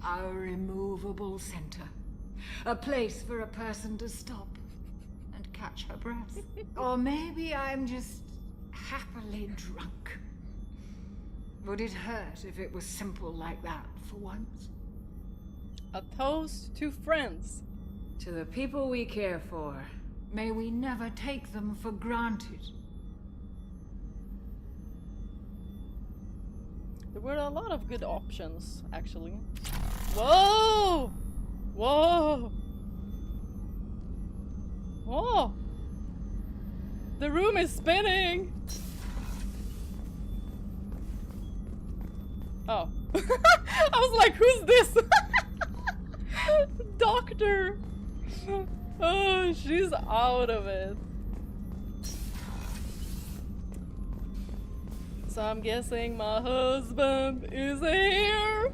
Our immovable center. A place for a person to stop and catch her breath. Or maybe I'm just happily drunk. Would it hurt if it was simple like that for once? A toast to friends. To the people we care for. May we never take them for granted. There were a lot of good options, actually. Whoa! Whoa! Whoa! The room is spinning! Oh. I was like, who's this? Doctor! Oh, she's out of it. So I'm guessing my husband is here.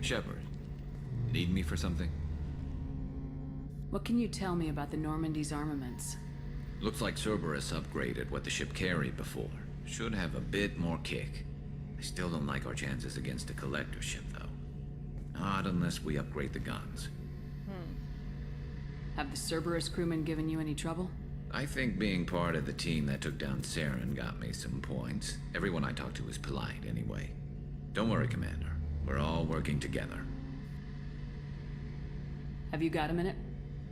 Shepard, need me for something? What can you tell me about the Normandy's armaments? Looks like Cerberus upgraded what the ship carried before. Should have a bit more kick. I still don't like our chances against a collector ship, though. Not unless we upgrade the guns. Have the Cerberus crewmen given you any trouble? I think being part of the team that took down Saren got me some points. Everyone I talked to was polite, anyway. Don't worry, Commander. We're all working together. Have you got a minute?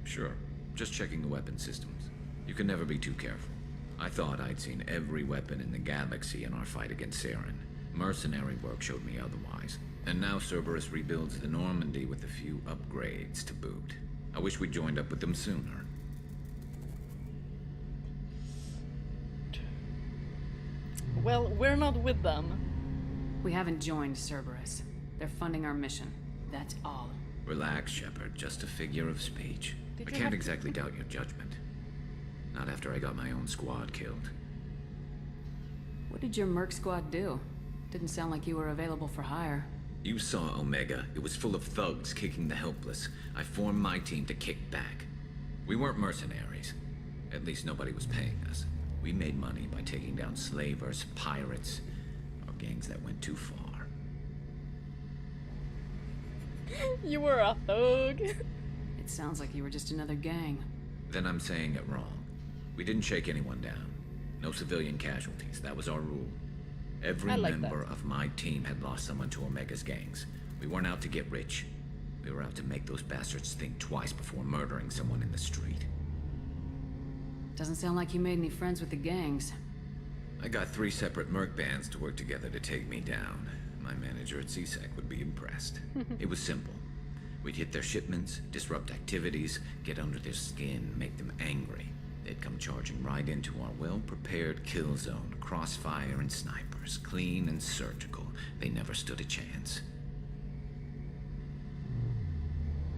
Sure. Just checking the weapon systems. You can never be too careful. I thought I'd seen every weapon in the galaxy in our fight against Saren. Mercenary work showed me otherwise. And now Cerberus rebuilds the Normandy with a few upgrades to boot. I wish we'd joined up with them sooner. Well, we're not with them. We haven't joined Cerberus. They're funding our mission. That's all. Relax, Shepard. Just a figure of speech. I can't exactly doubt your judgment. Not after I got my own squad killed. What did your merc squad do? Didn't sound like you were available for hire. You saw Omega. It was full of thugs kicking the helpless. I formed my team to kick back. We weren't mercenaries. At least nobody was paying us. We made money by taking down slavers, pirates, or gangs that went too far. You were a thug. It sounds like you were just another gang. Then I'm saying it wrong. We didn't shake anyone down. No civilian casualties. That was our rule. Every member of my team had lost someone to Omega's gangs. We weren't out to get rich. We were out to make those bastards think twice before murdering someone in the street. Doesn't sound like you made any friends with the gangs. I got 3 separate merc bands to work together to take me down. My manager at CSEC would be impressed. It was simple. We'd hit their shipments, disrupt activities, get under their skin, make them angry. They'd come charging right into our well-prepared kill zone, crossfire and snipers, clean and surgical. They never stood a chance.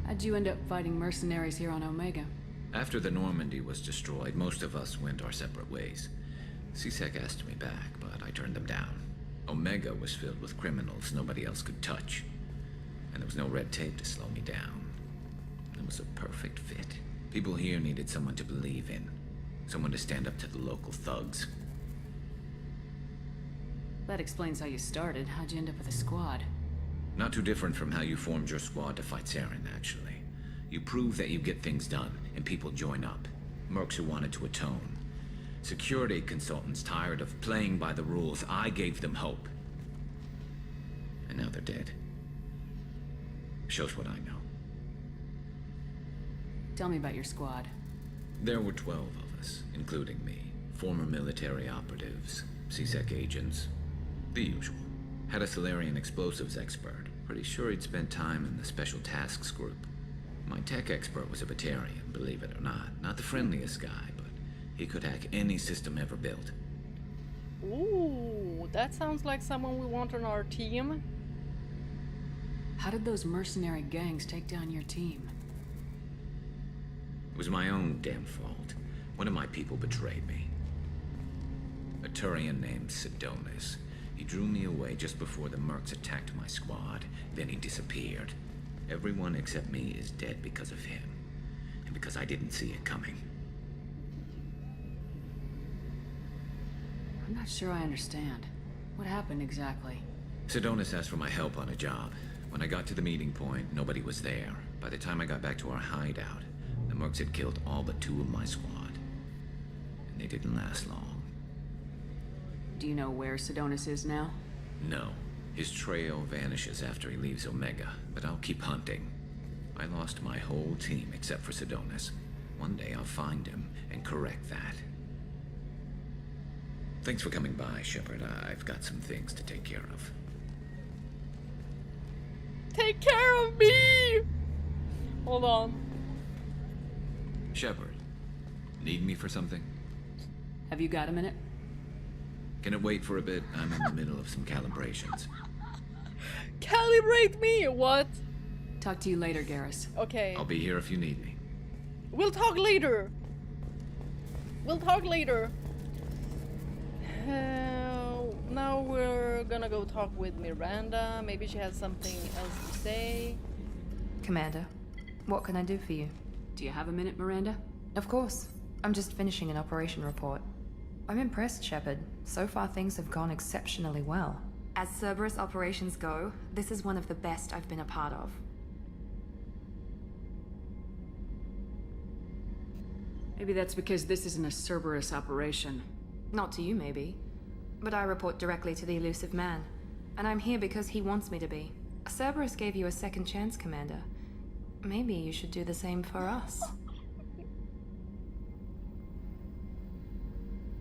How'd you end up fighting mercenaries here on Omega? After the Normandy was destroyed, most of us went our separate ways. CSEC asked me back, but I turned them down. Omega was filled with criminals nobody else could touch. And there was no red tape to slow me down. It was a perfect fit. People here needed someone to believe in. Someone to stand up to the local thugs. That explains how you started. How'd you end up with a squad? Not too different from how you formed your squad to fight Saren, actually. You prove that you get things done, and people join up. Mercs who wanted to atone. Security consultants tired of playing by the rules. I gave them hope. And now they're dead. Shows what I know. Tell me about your squad. There were 12 of us, including me. Former military operatives, CSEC agents, the usual. Had a Solarian explosives expert. Pretty sure he'd spent time in the Special Tasks Group. My tech expert was a Batarian, believe it or not. Not the friendliest guy, but he could hack any system ever built. Ooh, that sounds like someone we want on our team. How did those mercenary gangs take down your team? It was my own damn fault. One of my people betrayed me. A Turian named Sidonis. He drew me away just before the Mercs attacked my squad. Then he disappeared. Everyone except me is dead because of him. And because I didn't see it coming. I'm not sure I understand. What happened exactly? Sidonis asked for my help on a job. When I got to the meeting point, nobody was there. By the time I got back to our hideout, the Mercs had killed all but 2 of my squad. And they didn't last long. Do you know where Sidonis is now? No. His trail vanishes after he leaves Omega, but I'll keep hunting. I lost my whole team except for Sidonis. One day I'll find him and correct that. Thanks for coming by, Shepard. I've got some things to take care of. Take care of me! Hold on. Shepard, need me for something? Have you got a minute? Can it wait for a bit? I'm in the middle of some calibrations. Calibrate me? What? Talk to you later, Garrus. Okay. I'll be here if you need me. We'll talk later. We'll talk later. Now we're gonna go talk with Miranda. Maybe she has something else to say. Commander, what can I do for you? Do you have a minute, Miranda? Of course. I'm just finishing an operation report. I'm impressed, Shepard. So far things have gone exceptionally well. As Cerberus operations go, this is one of the best I've been a part of. Maybe that's because this isn't a Cerberus operation. Not to you, maybe. But I report directly to the elusive man. And I'm here because he wants me to be. Cerberus gave you a second chance, Commander. Maybe you should do the same for us.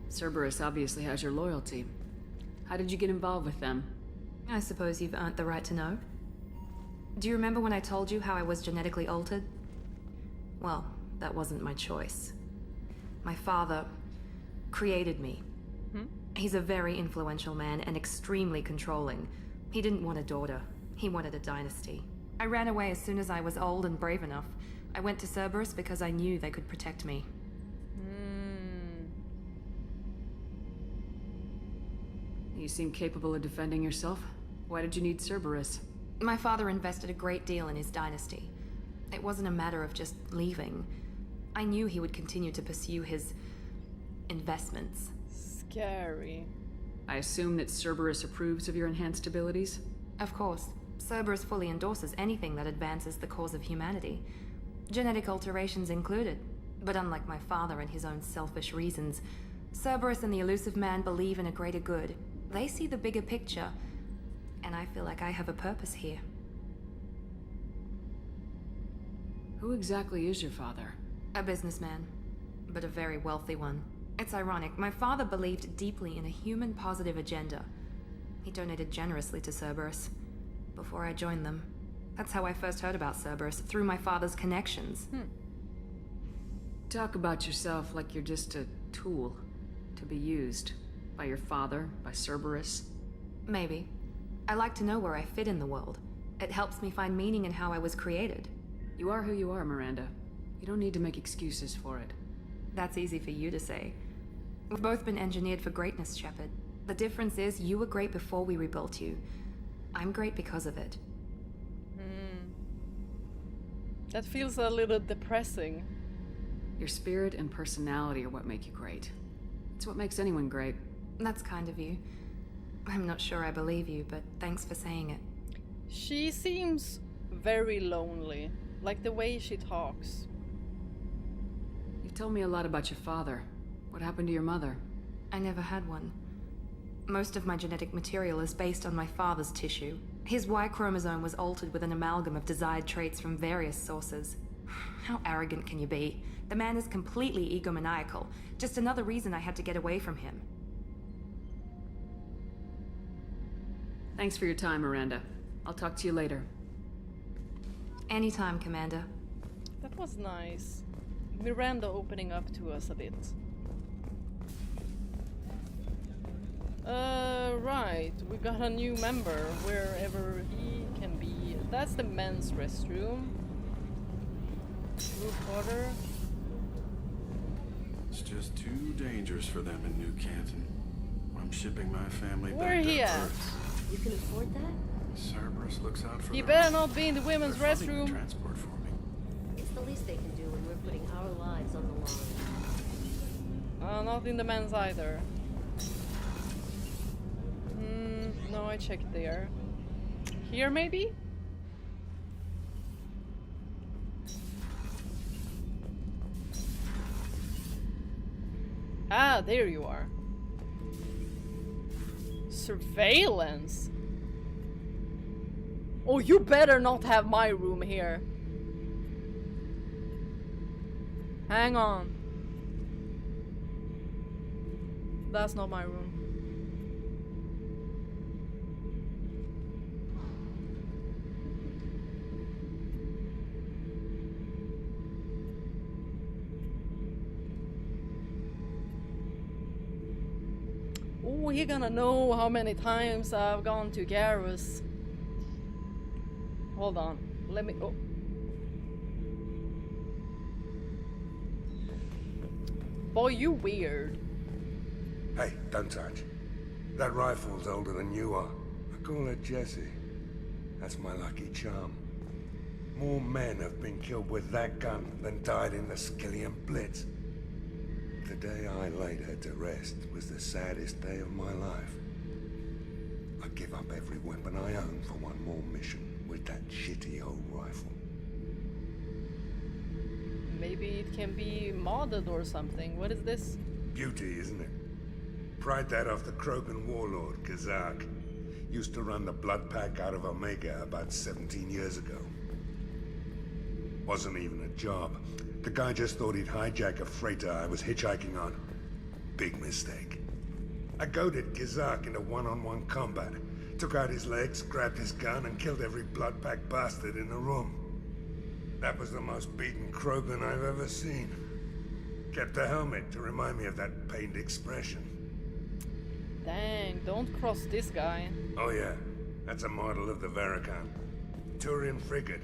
Cerberus obviously has your loyalty. How did you get involved with them? I suppose you've earned the right to know. Do you remember when I told you how I was genetically altered? Well, that wasn't my choice. My father created me. He's a very influential man and extremely controlling. He didn't want a daughter. He wanted a dynasty. I ran away as soon as I was old and brave enough. I went to Cerberus because I knew they could protect me. You seem capable of defending yourself. Why did you need Cerberus? My father invested a great deal in his dynasty. It wasn't a matter of just leaving. I knew he would continue to pursue his investments. Scary. I assume that Cerberus approves of your enhanced abilities? Of course. Cerberus fully endorses anything that advances the cause of humanity. Genetic alterations included. But unlike my father and his own selfish reasons, Cerberus and the elusive man believe in a greater good. They see the bigger picture, and I feel like I have a purpose here. Who exactly is your father? A businessman, but a very wealthy one. It's ironic, my father believed deeply in a human-positive agenda. He donated generously to Cerberus before I joined them. That's how I first heard about Cerberus, through my father's connections. Talk about yourself like you're just a tool to be used. By your father, by Cerberus. Maybe. I like to know where I fit in the world. It helps me find meaning in how I was created. You are who you are, Miranda. You don't need to make excuses for it. That's easy for you to say. We've both been engineered for greatness, Shepard. The difference is you were great before we rebuilt you. I'm great because of it. That feels a little depressing. Your spirit and personality are what make you great. It's what makes anyone great. That's kind of you. I'm not sure I believe you, but thanks for saying it. She seems very lonely, like the way she talks. You've told me a lot about your father. What happened to your mother? I never had one. Most of my genetic material is based on my father's tissue. His Y chromosome was altered with an amalgam of desired traits from various sources. How arrogant can you be? The man is completely egomaniacal. Just another reason I had to get away from him. Thanks for your time, Miranda. I'll talk to you later. Anytime, Commander. That was nice. Miranda opening up to us a bit. Right, we got a new member, wherever he can be. That's the men's restroom. Group water. It's just too dangerous for them in New Canton. I'm shipping my family Where back he to at? Earth. You can afford that? Cerberus looks out for He their better own. not be in the women's They're funding the restroom. transport for me. It's the least they can do when we're putting our lives on the line. Not in the men's either. No, I checked there. Here, maybe? Ah, there you are. Surveillance? Oh, you better not have my room here. Hang on. That's not my room. Oh, he gonna know how many times I've gone to Garrus. Hold on. Let me... Oh. Boy, you weird. Hey, don't touch. That rifle's older than you are. I call her Jessie. That's my lucky charm. More men have been killed with that gun than died in the Skillian Blitz. The day I laid her to rest was the saddest day of my life. I give up every weapon I own for one more mission with that shitty old rifle. Maybe it can be modded or something. What is this? Beauty, isn't it? Pried that off the Krogan warlord, Kazak. Used to run the blood pack out of Omega about 17 years ago. Wasn't even a job. The guy just thought he'd hijack a freighter I was hitchhiking on. Big mistake. I goaded Kazak into one-on-one combat. Took out his legs, grabbed his gun, and killed every blood pack bastard in the room. That was the most beaten Krogan I've ever seen. Kept a helmet to remind me of that pained expression. Dang, don't cross this guy. Oh yeah, that's a model of the Veracon. Turian frigate.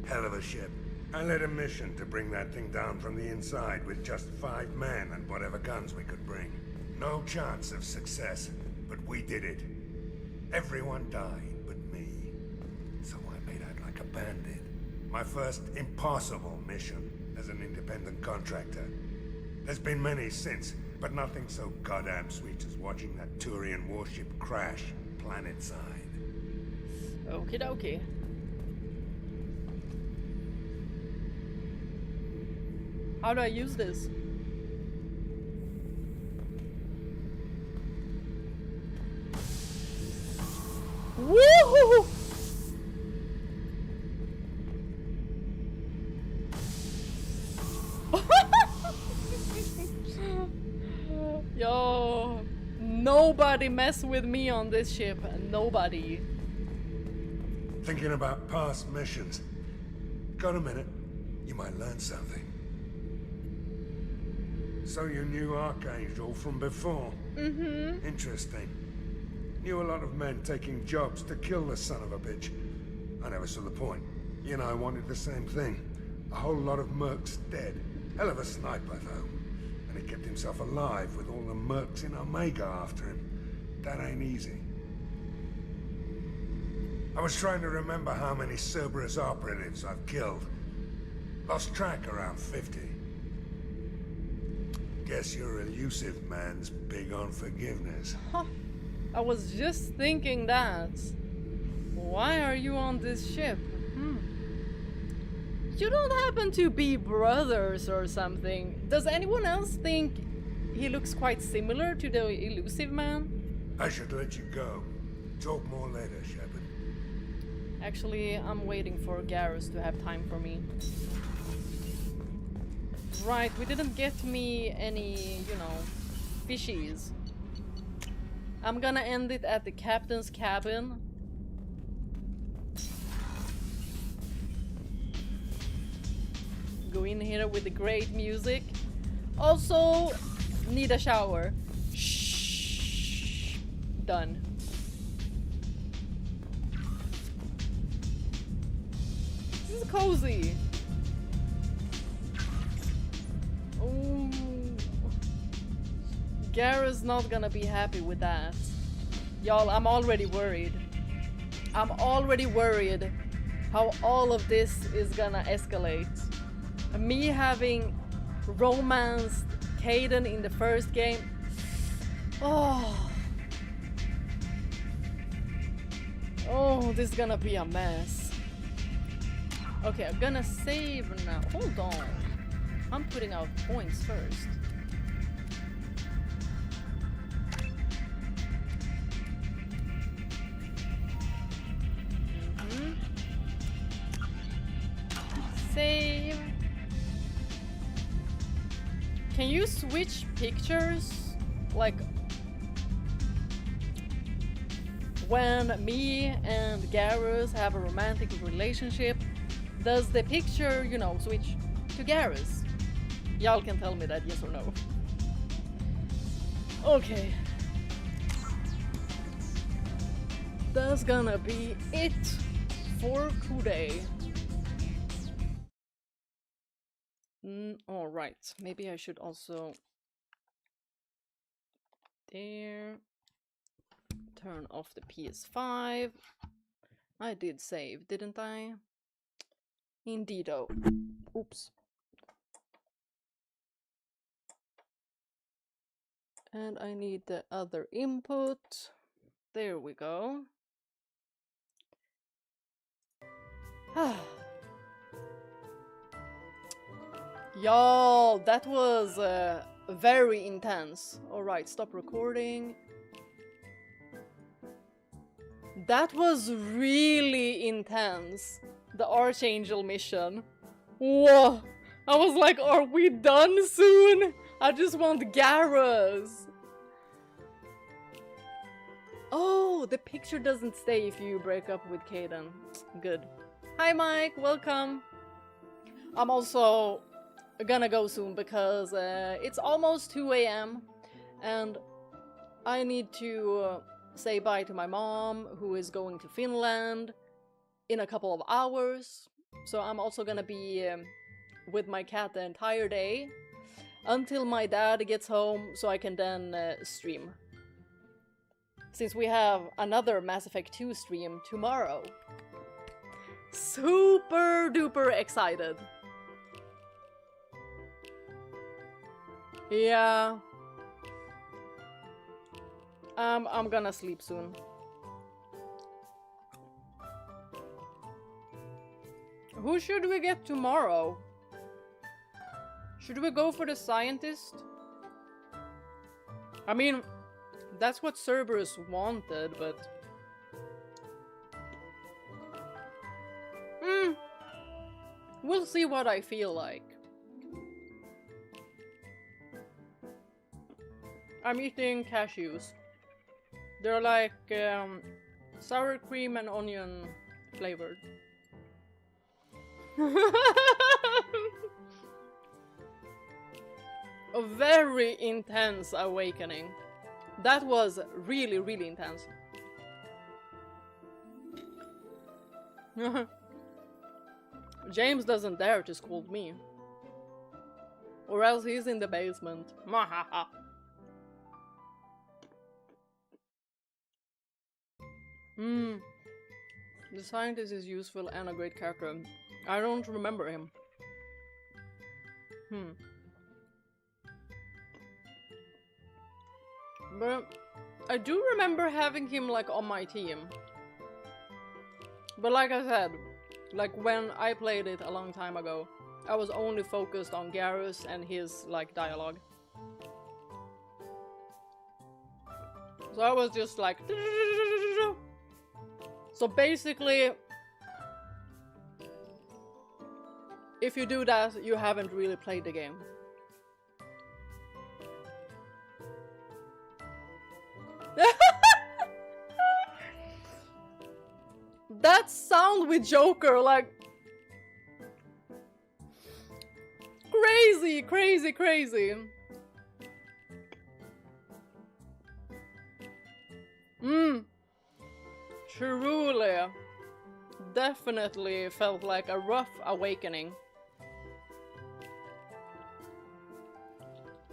Hell of a ship. I led a mission to bring that thing down from the inside with just 5 men and whatever guns we could bring. No chance of success, but we did it. Everyone died but me. So I made out like a bandit. My first impossible mission as an independent contractor. There's been many since, but nothing so goddamn sweet as watching that Turian warship crash planet-side. Okie dokie. How do I use this? Woohoo! Yo, nobody mess with me on this ship. Nobody. Thinking about past missions. Got a minute? You might learn something. So you knew Archangel from before? Mm-hmm. Interesting. Knew a lot of men taking jobs to kill the son of a bitch. I never saw the point. You know, I wanted the same thing. A whole lot of mercs dead. Hell of a sniper, though. And he kept himself alive with all the mercs in Omega after him. That ain't easy. I was trying to remember how many Cerberus operatives I've killed. Lost track around 50. Guess your elusive man's big on forgiveness. Huh. I was just thinking that. Why are you on this ship? You don't happen to be brothers or something. Does anyone else think he looks quite similar to the elusive man? I should let you go. Talk more later, Shepard. Actually, I'm waiting for Garrus to have time for me. Right, we didn't get me any, you know, fishies. I'm gonna end it at the captain's cabin. Go in here with the great music. Also, need a shower. Shh. Done. This is cozy. Ooh. Garrus not gonna be happy with that. Y'all, I'm already worried. I'm already worried how all of this is gonna escalate. Me having romanced Kaidan in the first game. Oh. Oh, this is gonna be a mess. Okay, I'm gonna save now. Hold on. I'm putting out points first. Save. Can you switch pictures? Like when me and Garrus have a romantic relationship, does the picture, you know, switch to Garrus? Y'all can tell me that, yes or no. Okay. That's gonna be it for today. Alright, maybe I should also there turn off the PS5. I did save, didn't I? Indeedo. Oops. And I need the other input. There we go. Y'all, that was very intense. Alright, stop recording. That was really intense. The Archangel mission. Whoa! I was like, are we done soon? I just want Garrus. Oh, the picture doesn't stay if you break up with Kaidan. Good. Hi Mike, welcome. I'm also gonna go soon because it's almost 2 AM and I need to say bye to my mom who is going to Finland in a couple of hours. So I'm also gonna be with my cat the entire day until my dad gets home so I can then stream. Since we have another Mass Effect 2 stream tomorrow. Super duper excited. Yeah. I'm gonna sleep soon. Who should we get tomorrow? Should we go for the scientist? I mean, that's what Cerberus wanted, but... we'll see what I feel like. I'm eating cashews. They're like sour cream and onion flavored. A very intense awakening. That was really, really intense. James doesn't dare to scold me. Or else he's in the basement. Mahaha. The scientist is useful and a great character. I don't remember him. But I do remember having him like on my team. But like I said, like when I played it a long time ago, I was only focused on Garrus and his like dialogue. So I was just like, so basically, if you do that, you haven't really played the game. That sound with Joker, like crazy, crazy, crazy. Truly, definitely felt like a rough awakening.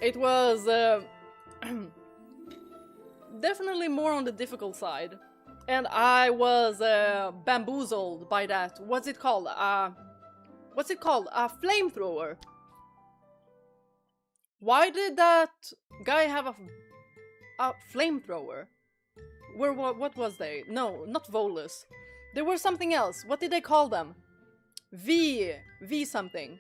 It was definitely more on the difficult side. And I was bamboozled by that. What's it called? What's it called? A flamethrower. Why did that guy have a flamethrower? What was they? No, not Volus. There was something else. What did they call them? V something.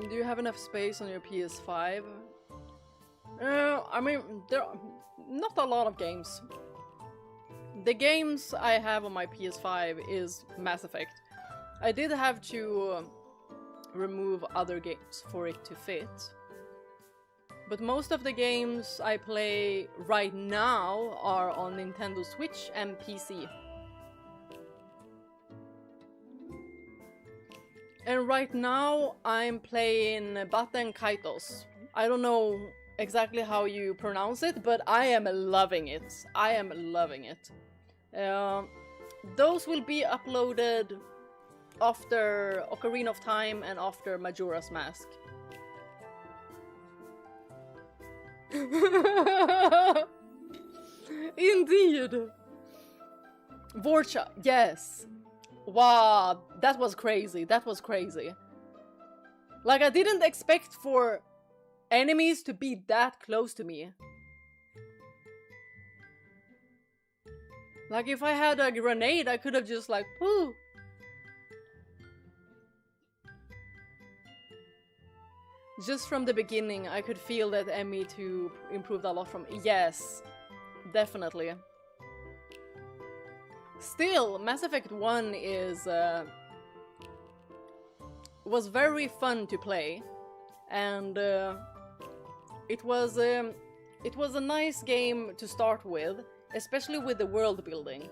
Do you have enough space on your PS5? I mean, there are not a lot of games. The games I have on my PS5 is Mass Effect. I did have to remove other games for it to fit. But most of the games I play right now are on Nintendo Switch and PC. And right now I'm playing Baten Kaitos. I don't know exactly how you pronounce it, but I am loving it. I am loving it. Those will be uploaded after Ocarina of Time and after Majora's Mask. Indeed! Vorcha, yes! Wow, that was crazy, that was crazy. Like, I didn't expect for enemies to be that close to me. Like, if I had a grenade, I could have just like, pooh! Just from the beginning, I could feel that ME2 improved a lot from... Yes, definitely. Still, Mass Effect 1 is... was very fun to play. And it was a nice game to start with, especially with the world building.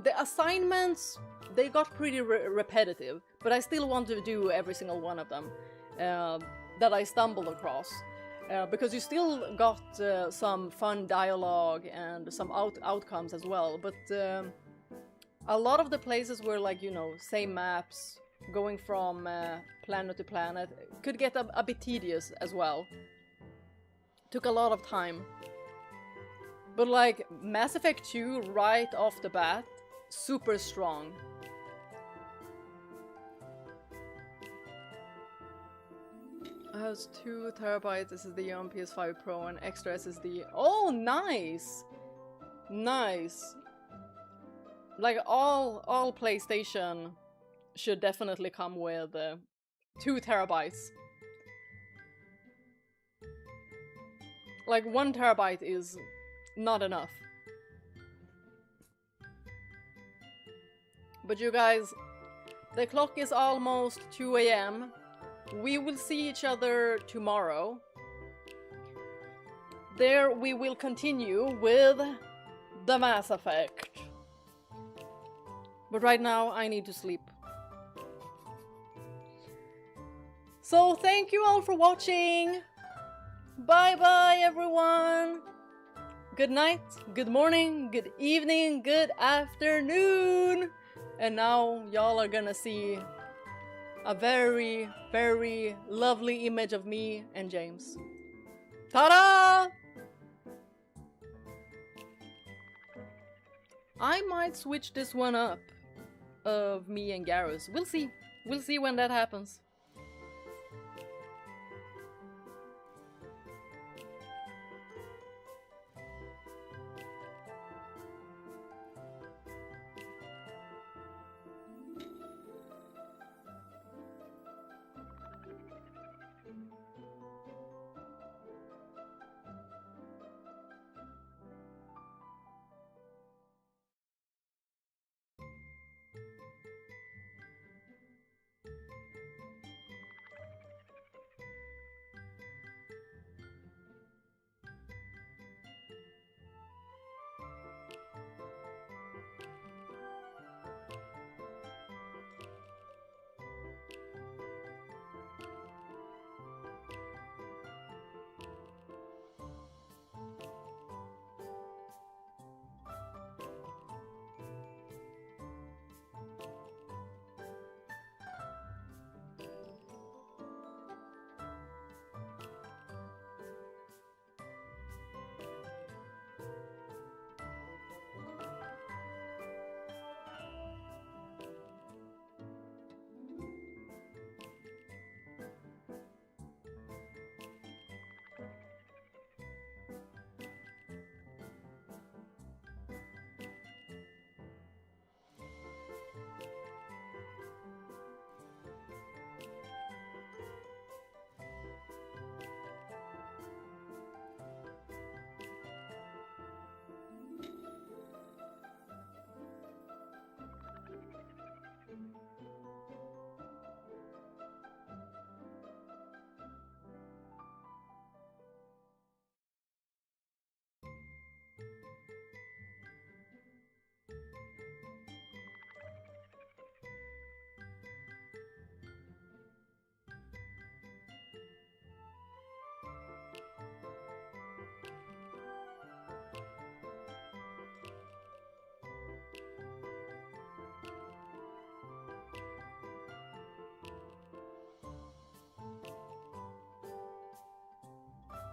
The assignments, they got pretty repetitive, but I still want to do every single one of them. That I stumbled across, because you still got some fun dialogue and some outcomes as well, but a lot of the places were like, you know, same maps, going from planet to planet, could get a bit tedious as well. Took a lot of time. But like Mass Effect 2 right off the bat, super strong. It has 2 terabytes SSD on PS5 Pro and extra SSD. Oh, nice! Nice. Like all PlayStation should definitely come with 2 terabytes. Like 1 terabyte is not enough. But you guys, the clock is almost 2 AM. We will see each other tomorrow. There we will continue with the Mass Effect. But right now I need to sleep. So thank you all for watching. Bye bye everyone. Good night, good morning, good evening, good afternoon. And now y'all are gonna see a very, very lovely image of me and James. Ta-da! I might switch this one up of me and Garrus. We'll see. We'll see when that happens.